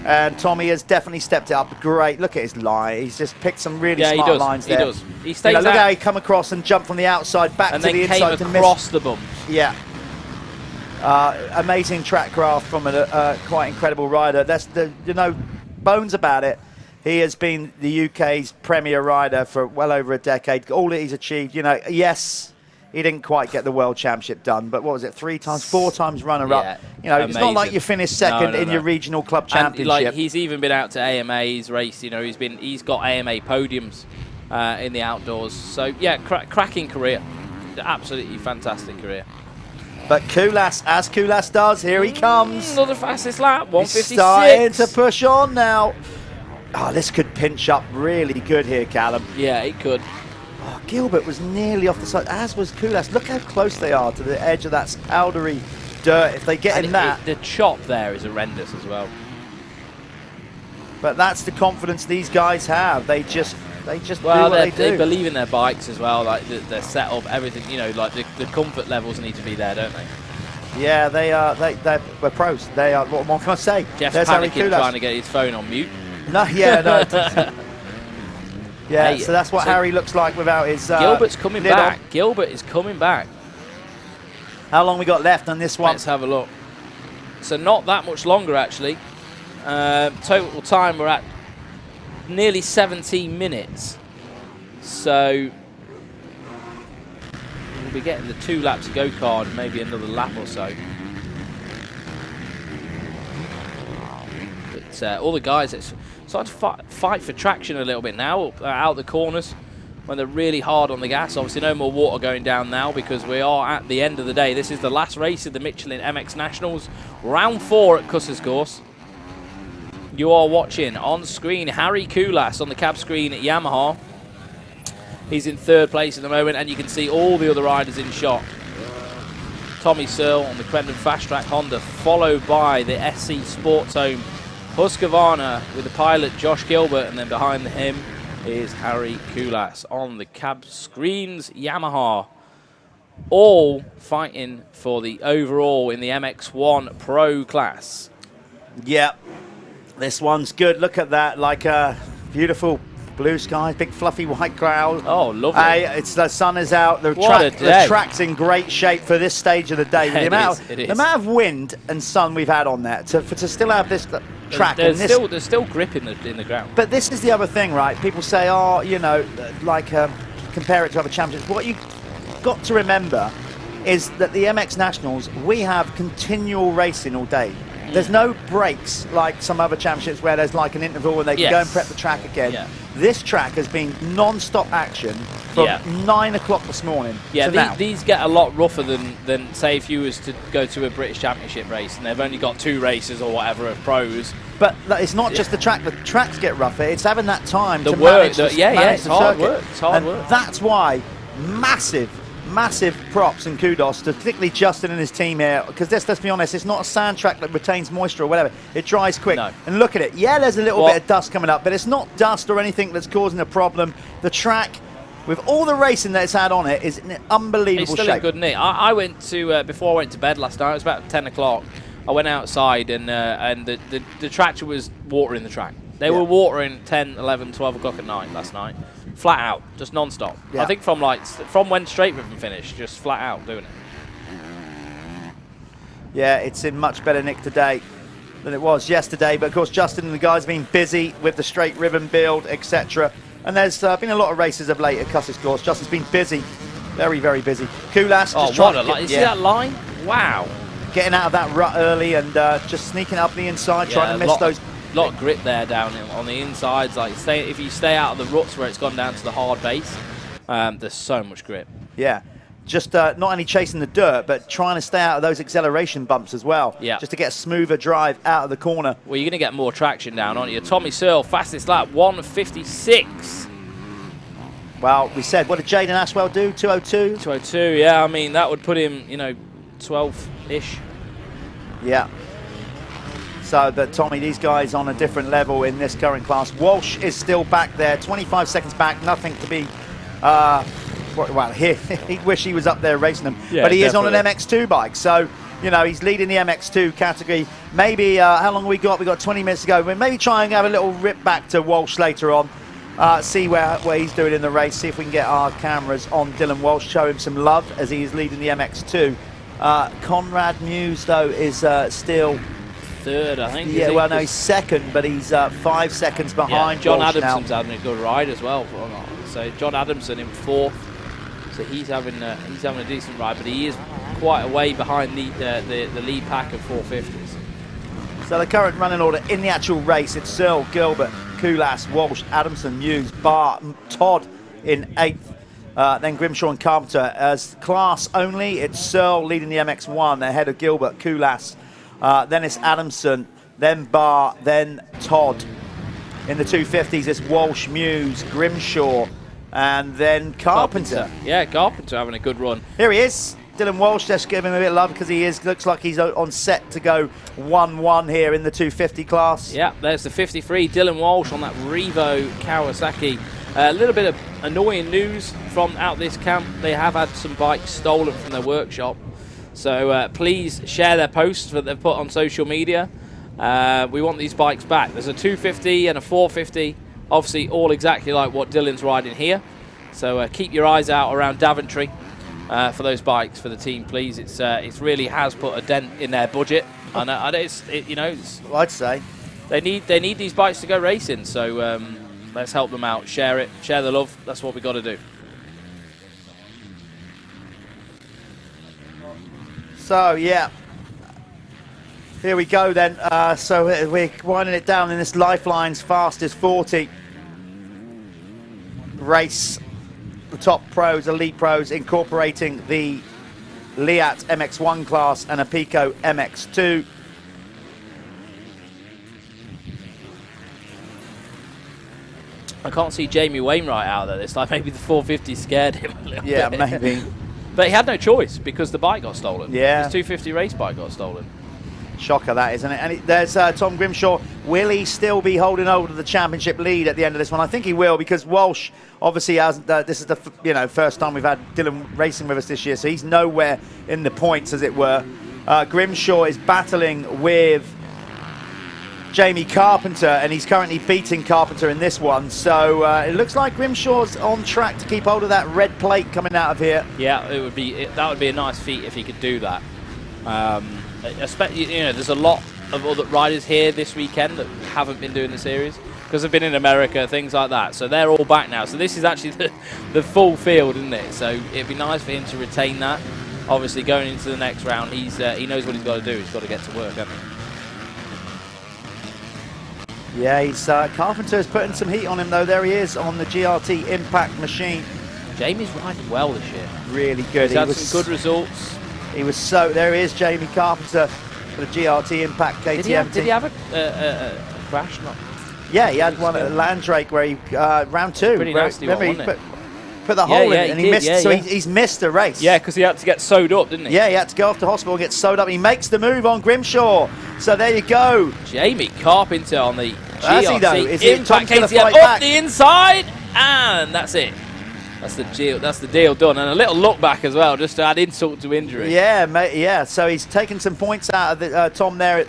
And Tommy has definitely stepped it up. Great. Look at his line. He's just picked some really smart lines there. He does. He stays look out. how he come across and jumped from the outside back and to the inside came across the bumps. Yeah. Amazing track craft from a quite incredible rider. That's bones about it. He has been the UK's premier rider for well over a decade. All that he's achieved, yes, he didn't quite get the World Championship done, but what was it, 4 times runner-up? It's not like you finished second in your regional club championship. And, he's even been out to AMA's race. He's got AMA podiums in the outdoors. So yeah, cracking career, absolutely fantastic career. But Cusses, as Cusses does, here he comes. Another fastest lap, 156. He's starting to push on now. Oh, this could pinch up really good here, Callum. Yeah, it could. Oh, Gilbert was nearly off the side, as was Cusses. Look how close they are to the edge of that powdery dirt. If they get in that... the chop there is horrendous as well. But that's the confidence these guys have. They just do what they do. They believe in their bikes as well, like their setup, everything, like the comfort levels need to be there, don't they? Yeah, they are. We're pros. They are. What more can I say? Jeff's panicking, trying to get his phone on mute. No, yeah, no. Yeah, so that's what Harry looks like without his. Gilbert's coming back. Gilbert is coming back. How long we got left on this one? Let's have a look. So not that much longer actually. Total time we're at nearly 17 minutes. So we'll be getting the 2 laps to go card, maybe another lap or so. But all the guys, it's starting to fight for traction a little bit now, out the corners when they're really hard on the gas. Obviously no more water going down now because we are at the end of the day. This is the last race of the Michelin MX Nationals, round 4 at Cusses Gorse. You are watching on screen Harry Cusses on the cab screen at Yamaha. He's in 3rd place at the moment, and you can see all the other riders in shot. Tommy Searle on the Crendon Fast Track Honda, followed by the SC Sports Home Husqvarna with the pilot Josh Gilbert, and then behind him is Harry Cusses on the cab screens Yamaha. All fighting for the overall in the MX1 Pro class. Yeah. This one's good. Look at that, like a beautiful blue sky, big fluffy white cloud. Oh, lovely. The sun is out. The track's in great shape for this stage of the day. The amount of wind and sun we've had on there to still have this track. There's still grip in the ground. But this is the other thing, right? People say, compare it to other championships. What you got to remember is that the MX Nationals, we have continual racing all day. There's no breaks like some other championships where there's like an interval and they can go and prep the track again. Yeah. This track has been non-stop action from 9 o'clock this morning to now. These get a lot rougher than say if you was to go to a British Championship race and they've only got 2 races or whatever of pros. But it's not just the track. The tracks get rougher. It's having that time to manage the it's hard circuit. work. It's hard work. That's why massive props and kudos to particularly Justin and his team here, because let's be honest, it's not a sand track that retains moisture or whatever. It dries quick. No. And look at it. Yeah, there's a little bit of dust coming up, but it's not dust or anything that's causing a problem. The track, with all the racing that it's had on it, is in unbelievable it's still shape. In good nick. I went to, before I went to bed last night, it was about 10 o'clock, I went outside and the tractor was watering the track. They were watering 10, 11, 12 o'clock at night last night. Flat out, just non-stop. I think from when straight ribbon finished, just flat out doing it. Yeah, it's in much better nick today than it was yesterday. But of course, Justin and the guys have been busy with the straight ribbon build, etc. And there's been a lot of races of late at Cusses Gorse. Justin's been busy, very, very busy. Cusses, what a line! You see that line? Wow! Getting out of that rut early and just sneaking up the inside, trying to miss those. A lot of grip there down on the insides. Like if you stay out of the ruts where it's gone down to the hard base, there's so much grip. Yeah, just not only chasing the dirt, but trying to stay out of those acceleration bumps as well. Yeah, just to get a smoother drive out of the corner. Well, you're going to get more traction down, aren't you? Tommy Searle, fastest lap, 1:56. Well, we said, what did Jaden Ashwell do? 2:02. 2:02. Yeah, I mean that would put him, 12-ish. Yeah. So, but Tommy, these guys on a different level in this current class. Walsh is still back there, 25 seconds back, nothing to be, well, he'd wish he was up there racing them. Yeah, but he is on an MX2 bike, so You know, he's leading the MX2 category. Maybe, how long have we got? We've got 20 minutes to go. We'll maybe try and have a little rip back to Walsh later on. See where he's doing in the race. See if we can get our cameras on Dylan Walsh. Show him some love as he is leading the MX2. Conrad Muse, though, is still... third, I think. Yeah, well, no, he's second, but he's 5 seconds behind. Yeah, John Walsh Adamson's now. having a good ride as well. So John Adamson in fourth. So he's having a decent ride, but he is quite a way behind the lead pack of 450s. So the current running order in the actual race, it's Searle, Gilbert, Kulas, Walsh, Adamson, Muse, Barr, Todd in 8th, then Grimshaw and Carpenter. As class only, it's Searle leading the MX1 ahead of Gilbert, Kulas. Then it's Adamson, then Barr, then Todd. In the 250s, it's Walsh, Muse, Grimshaw, and then Carpenter. Yeah, Carpenter having a good run. Here he is, Dylan Walsh. Let's give him a bit of love because looks like he's on set to go 1-1 here in the 250 class. Yeah, there's the 53, Dylan Walsh on that Revo Kawasaki. A little bit of annoying news from out this camp. They have had some bikes stolen from their workshop. So please share their posts that they've put on social media. We want these bikes back. There's a 250 and a 450, obviously all exactly like what Dylan's riding here. So keep your eyes out around Daventry for those bikes for the team, please. It really has put a dent in their budget. And well, I'd say they need these bikes to go racing. So let's help them out. Share it, share the love. That's what we got to do. So, yeah, here we go then. So we're winding it down in this Lyfelinez Fastest 40 race. The top pros, elite pros, incorporating the Leatt MX1 class and Apico MX2. I can't see Jamie Wainwright out there this time. Maybe the 450 scared him a little bit. Yeah, maybe. But he had no choice because the bike got stolen. Yeah. His 250 race bike got stolen. Shocker that, isn't it? And there's Tom Grimshaw. Will he still be holding over to the championship lead at the end of this one? I think he will, because Walsh obviously hasn't. This is the first time we've had Dylan racing with us this year, so he's nowhere in the points, as it were. Grimshaw is battling with Jamie Carpenter, and he's currently beating Carpenter in this one. So it looks like Grimshaw's on track to keep hold of that red plate coming out of here. Yeah, that would be a nice feat if he could do that. Especially, there's a lot of other riders here this weekend that haven't been doing the series because they've been in America, things like that. So they're all back now. So this is actually the full field, isn't it? So it'd be nice for him to retain that. Obviously, going into the next round, he knows what he's got to do. He's got to get to work, hasn't he? Yeah, Carpenter's putting some heat on him, though. There he is on the GRT Impact machine. Jamie's riding well this year. Really good. He's had some good results. He was there he is, Jamie Carpenter for the GRT Impact KTM. Did he have a crash? Yeah, he had one at Landrake where he, round 2. Pretty nasty one, wasn't it? Put the hole in it, and he missed. So he's missed a race. Yeah, because he had to get sewed up, didn't he? Yeah, he had to go off to hospital and get sewed up. He makes the move on Grimshaw. So there you go. Jamie Carpenter on the GRT Impact KTM up the inside, and that's it. That's the deal done, and a little look back as well, just to add insult to injury. Yeah, mate. Yeah. So he's taken some points out of the, Tom there,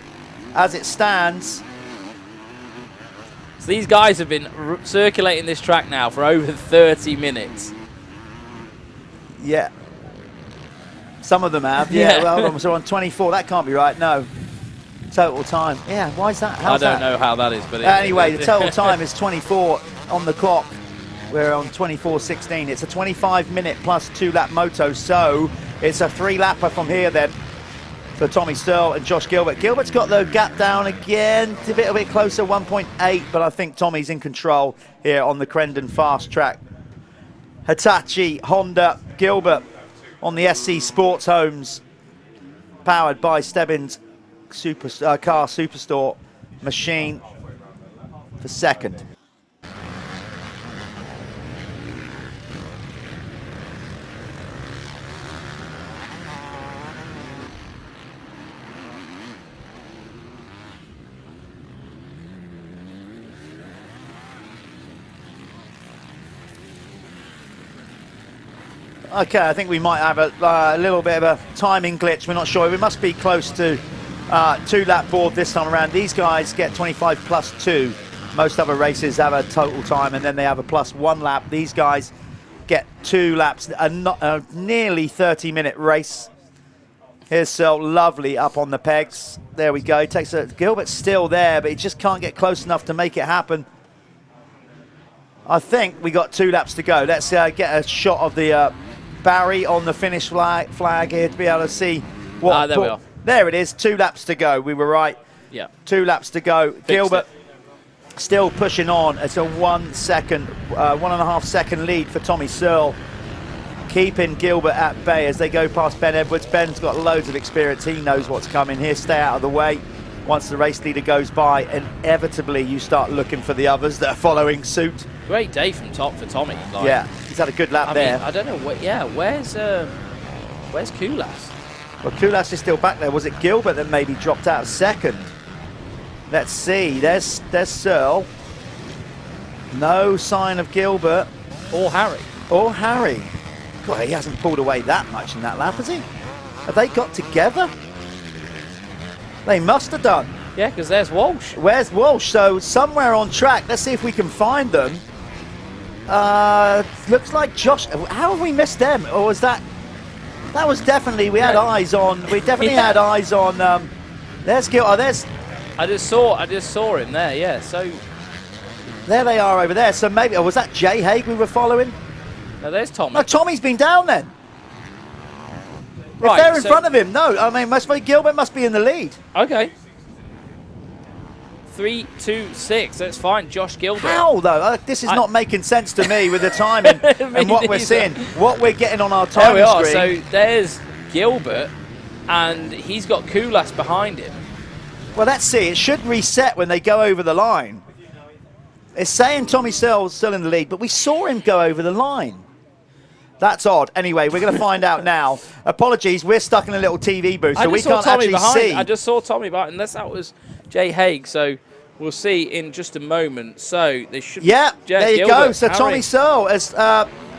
as it stands. So these guys have been circulating this track now for over 30 minutes. Yeah. Some of them have. Yeah. Well, so on 24. That can't be right. No. Total time. Yeah. Why is that? I don't know how that is, but anyway, the total time is 24 on the clock. We're on 24:16. It's a 25-minute plus 2-lap moto, so it's a 3-lapper from here then for Tommy Searle and Josh Gilbert. Gilbert's got the gap down again, a little bit closer, 1.8, but I think Tommy's in control here on the Crendon fast track. Hitachi, Honda, Gilbert on the SC Sports Homes, powered by Stebbins Car Superstore machine for second. Okay, I think we might have a little bit of a timing glitch. We're not sure. We must be close to 2-lap board this time around. These guys get 25 plus 2. Most other races have a total time, and then they have a plus 1 lap. These guys get 2 laps, a nearly 30-minute race. Here's Searle, lovely up on the pegs. There we go. He takes a Gilbert's still there, but he just can't get close enough to make it happen. I think we got 2 laps to go. Let's get a shot of the Barry on the finish flag here to be able to see what. There we are. There it is. 2 laps to go. We were right. Yeah. 2 laps to go. Gilbert still pushing on. It's a 1.5 second lead for Tommy Searle, keeping Gilbert at bay as they go past Ben Edwards. Ben's got loads of experience. He knows what's coming here. Stay out of the way. Once the race leader goes by, inevitably you start looking for the others that are following suit. Great day from top for Tommy. Like, yeah, he's had a good lap there. I don't know. Where's Kulas? Well, Kulas is still back there. Was it Gilbert that maybe dropped out second? Let's see. There's Searle. No sign of Gilbert. Or Harry. Or Harry. God, he hasn't pulled away that much in that lap, has he? Have they got together? They must have done. Yeah, because there's Walsh. Where's Walsh? So somewhere on track. Let's see if we can find them. Looks like Josh. How have we missed them? Or was that? That was definitely. We had eyes on. We definitely had eyes on. There's Gil. Oh, there's. I just saw him there. Yeah. So there they are over there. So maybe. Oh, was that Jay Haig we were following? No, there's Tommy. No, Tommy's been down then. Right, if they're in front of him, no. I mean, Gilbert must be in the lead. Okay. 3, 2, 6. That's fine. Josh Gilbert. How though? This is not making sense to me with the timing and what we're seeing. What we're getting on our time there we are. screen. So there's Gilbert, and he's got Kulas behind him. Well, let's see. It should reset when they go over the line. It's saying Tommy Searle's still in the lead, but we saw him go over the line. That's odd. Anyway, we're going to find out now. Apologies, we're stuck in a little TV booth, so we can't actually see. I just saw Tommy behind, unless that was Jay Haig. So we'll see in just a moment. So they should. Yeah, there you Gilbert, go. So Harry. Tommy Searle has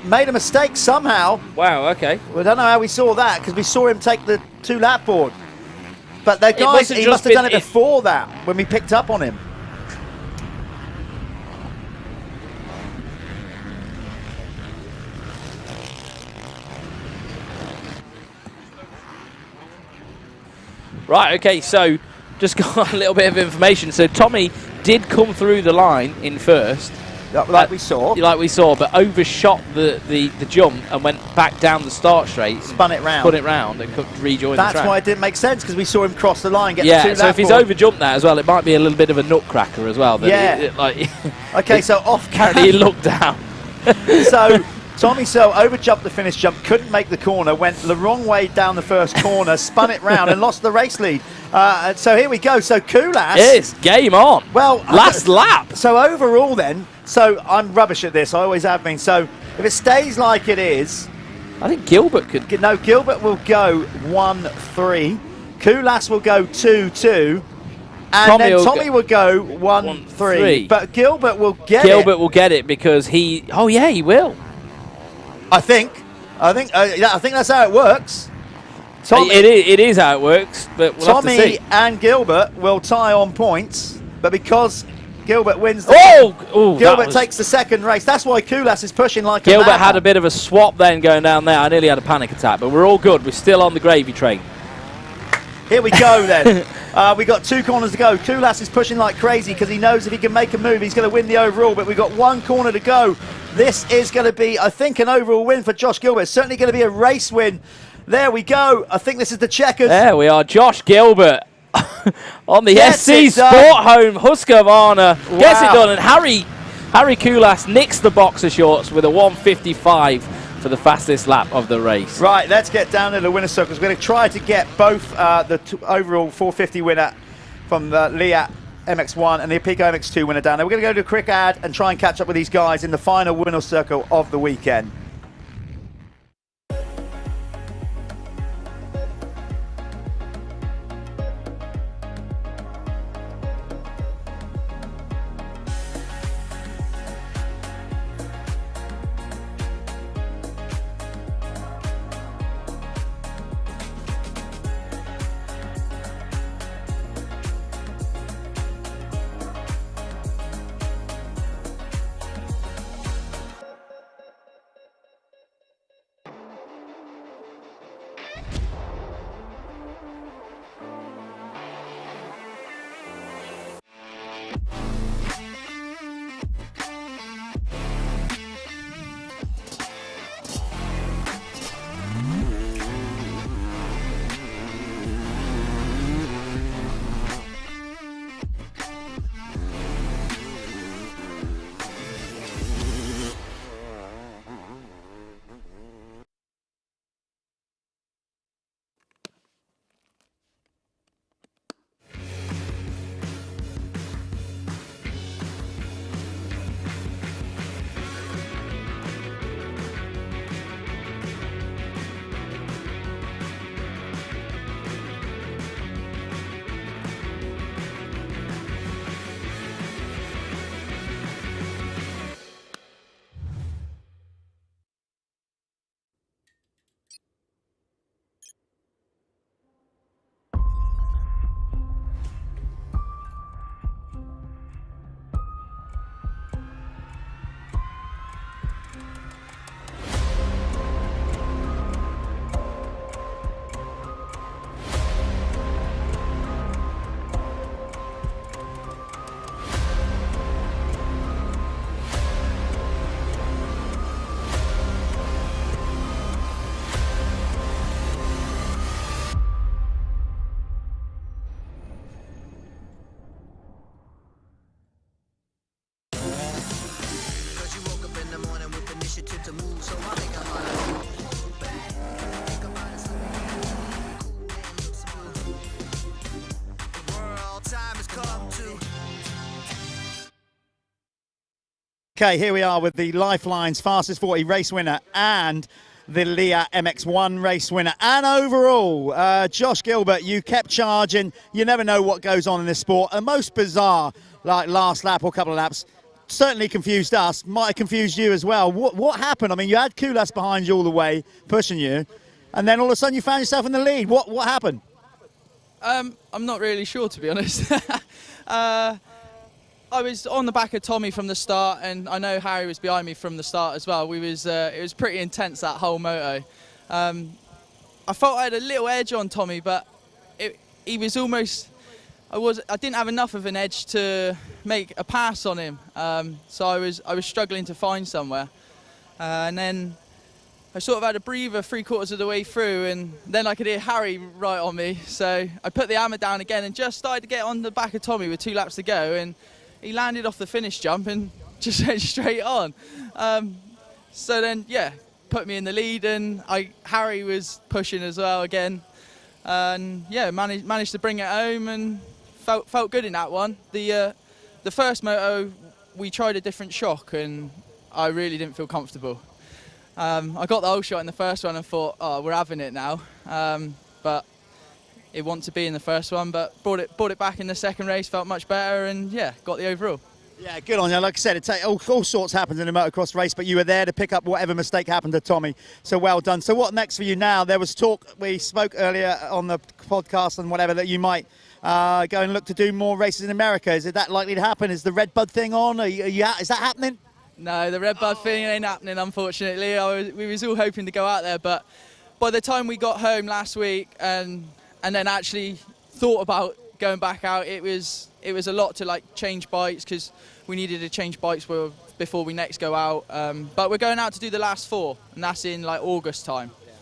made a mistake somehow. Wow. Okay. We don't know how we saw that because we saw him take the 2-lap board. But the guys, he must have done it before that when we picked up on him. Right, okay, so just got a little bit of information. So Tommy did come through the line in first. Like we saw. Like we saw, but overshot the jump and went back down the start straight. Spun it round. Spun it round and could rejoin the track. That's why it didn't make sense, because we saw him cross the line, get the 2-lap so if he's board. overjumped that as well, it might be a little bit of a nutcracker as well. Okay, so off apparently he looked down. So Tommy Searle overjumped the finish jump, couldn't make the corner, went the wrong way down the first corner, spun it round and lost the race lead. So here we go. So Kulas. Yes, game on. Well, last lap. So overall then, so I'm rubbish at this. I always have been. So if it stays like it is, I think Gilbert could. No, Gilbert will go 1-3. Kulas will go 2-2. And Tommy will go 1-3. But Gilbert will get it. Gilbert will get it because he. Oh yeah, he will. I think that's how it works. Tommy, it is how it works, but we'll Tommy have to see. and Gilbert will tie on points, but because Gilbert wins, Gilbert takes the second race. That's why Kulas is pushing like Gilbert a madman. had a bit of a swap then going down there. I nearly had a panic attack, but we're all good. We're still on the gravy train. Here we go then. We got 2 corners to go. Kulas is pushing like crazy because he knows if he can make a move, he's going to win the overall. But we've got 1 corner to go. This is going to be, I think, an overall win for Josh Gilbert. It's certainly going to be a race win. There we go. I think this is the checkers. There we are. Josh Gilbert on the SC Sport Home Husqvarna. Wow. Gets it done. And Harry Kulas nicks the boxer shorts with a 1:55 for the fastest lap of the race. Right, let's get down to the winner's circles. We're going to try to get both the overall 450 winner from the Leatt MX1 and the Apico MX2 winner down there. We're going to go to a quick ad and try and catch up with these guys in the final winner's circle of the weekend. Okay, here we are with the Lyfelinez fastest 40 race winner and the Leatt MX1 race winner. And overall, Josh Gilbert, you kept charging. You never know what goes on in this sport. The most bizarre, like last lap or couple of laps, certainly confused us. Might have confused you as well. What happened? I mean, you had Cusses behind you all the way, pushing you, and then all of a sudden you found yourself in the lead. What happened? I'm not really sure, to be honest. I was on the back of Tommy from the start, and I know Harry was behind me from the start as well. It was pretty intense, that whole moto. I felt I had a little edge on Tommy, but he was almost. I didn't have enough of an edge to make a pass on him, so I was struggling to find somewhere, and then I sort of had a breather 3/4 of the way through, and then I could hear Harry right on me. So I put the hammer down again and just started to get on the back of Tommy with 2 laps to go, and he landed off the finish jump and just went straight on. So then, yeah, put me in the lead, and Harry was pushing as well again, and yeah, managed to bring it home and felt good in that one. The first moto we tried a different shock, and I really didn't feel comfortable. I got the whole shot in the first one and thought, oh, we're having it now. But it wanted to be in the first one, but brought it back in the second race, felt much better, and yeah, got the overall. Yeah, good on you. Like I said, all sorts happens in a motocross race, but you were there to pick up whatever mistake happened to Tommy. So well done. So what next for you now? There was talk, we spoke earlier on the podcast and whatever, that you might go and look to do more races in America. Is that likely to happen? Is the Red Bud thing on? Is that happening? No, the Red Bud thing ain't happening, unfortunately. We was all hoping to go out there, but by the time we got home last week and then actually thought about going back out, it was a lot to change bikes, because we needed to change bikes before we next go out. But we're going out to do the last 4, and that's in August time. Yeah.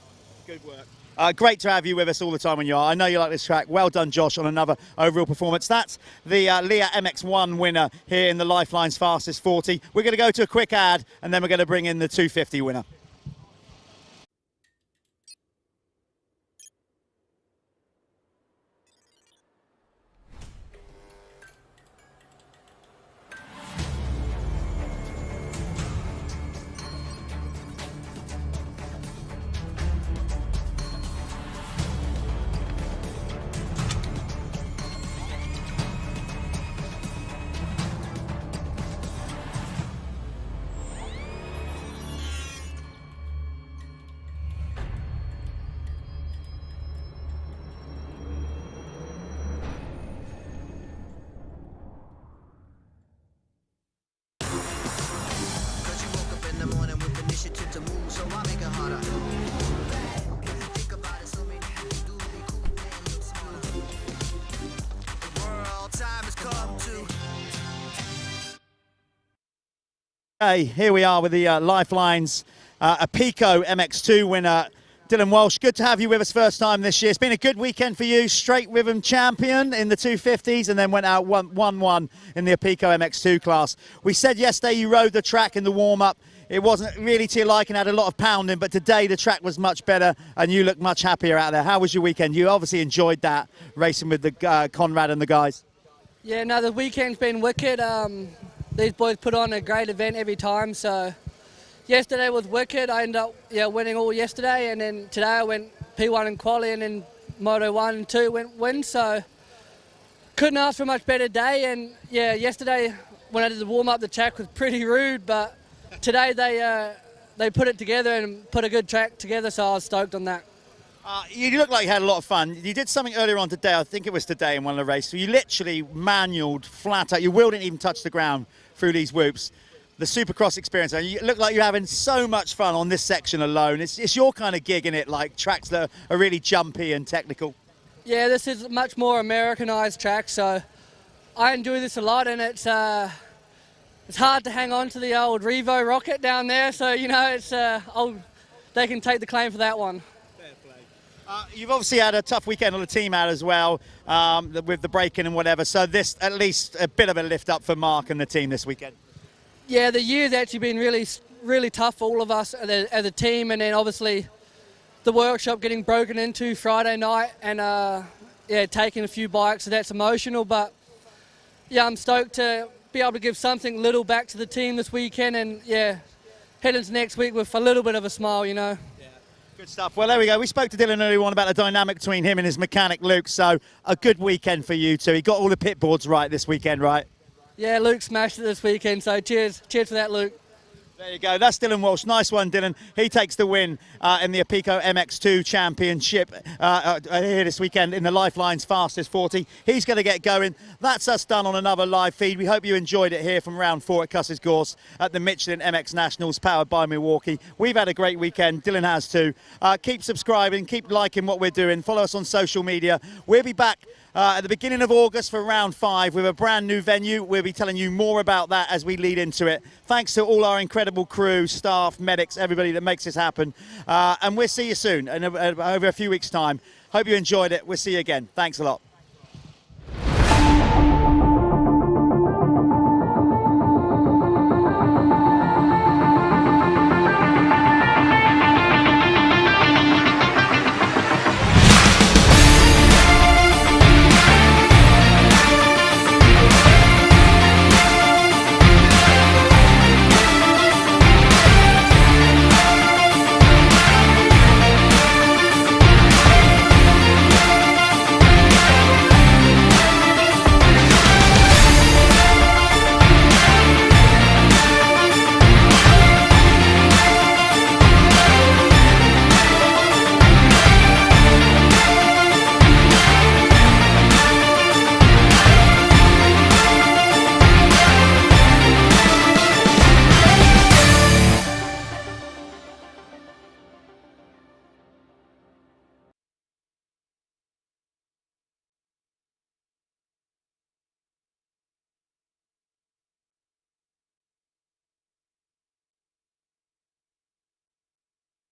Good work. Great to have you with us all the time when you are. I know you like this track. Well done, Josh, on another overall performance. That's the Leatt MX1 winner here in the Lyfelinez fastest 40. We're going to go to a quick ad, and then we're going to bring in the 250 winner. Hey, here we are with the Lyfelinez Apico MX2 winner, Dylan Walsh. Good to have you with us first time this year. It's been a good weekend for you. Straight rhythm champion in the 250s, and then went out 1-1 in the Apico MX2 class. We said yesterday you rode the track in the warm-up. It wasn't really to your liking, had a lot of pounding, but today the track was much better and you look much happier out there. How was your weekend? You obviously enjoyed that, racing with the Conrad and the guys. Yeah, no, the weekend's been wicked. These boys put on a great event every time, so yesterday was wicked. I ended up winning all yesterday, and then today I went P1 in quali, and then Moto 1 and 2 went win, so couldn't ask for a much better day. And yeah, yesterday when I did the warm-up, the track was pretty rude, but today they put it together and put a good track together, so I was stoked on that. You look like you had a lot of fun. You did something earlier on today, I think it was today in one of the races, you literally manualed flat out. Your wheel didn't even touch the ground through these whoops. The Supercross experience, you look like you're having so much fun on this section alone. It's your kind of gig, isn't it? Like tracks that are really jumpy and technical. Yeah, this is a much more Americanized track, so I enjoy this a lot, and it's hard to hang on to the old Revo rocket down there, so they can take the claim for that one. You've obviously had a tough weekend on the team out as well, with the break-in and whatever, so this at least a bit of a lift up for Mark and the team this weekend. Yeah, the year's actually been really tough for all of us as a team, and then obviously the workshop getting broken into Friday night, and taking a few bikes, so that's emotional, but yeah, I'm stoked to be able to give something little back to the team this weekend, and yeah, head into next week with a little bit of a smile, you know. Good stuff. Well, there we go. We spoke to Dylan earlier on about the dynamic between him and his mechanic, Luke. So a good weekend for you two. He got all the pit boards right this weekend, right? Yeah, Luke smashed it this weekend, so cheers for that, Luke. There you go. That's Dylan Walsh. Nice one, Dylan. He takes the win in the Apico MX2 Championship here this weekend in the Lyfelinez Fastest 40. He's going to get going. That's us done on another live feed. We hope you enjoyed it here from round 4 at Cusses Gorse at the Michelin MX Nationals, powered by Milwaukee. We've had a great weekend. Dylan has too. Keep subscribing. Keep liking what we're doing. Follow us on social media. We'll be back at the beginning of August for round 5 with a brand new venue. We'll be telling you more about that as we lead into it. Thanks to all our incredible crew, staff, medics, everybody that makes this happen. And we'll see you soon, over a few weeks' time. Hope you enjoyed it. We'll see you again. Thanks a lot.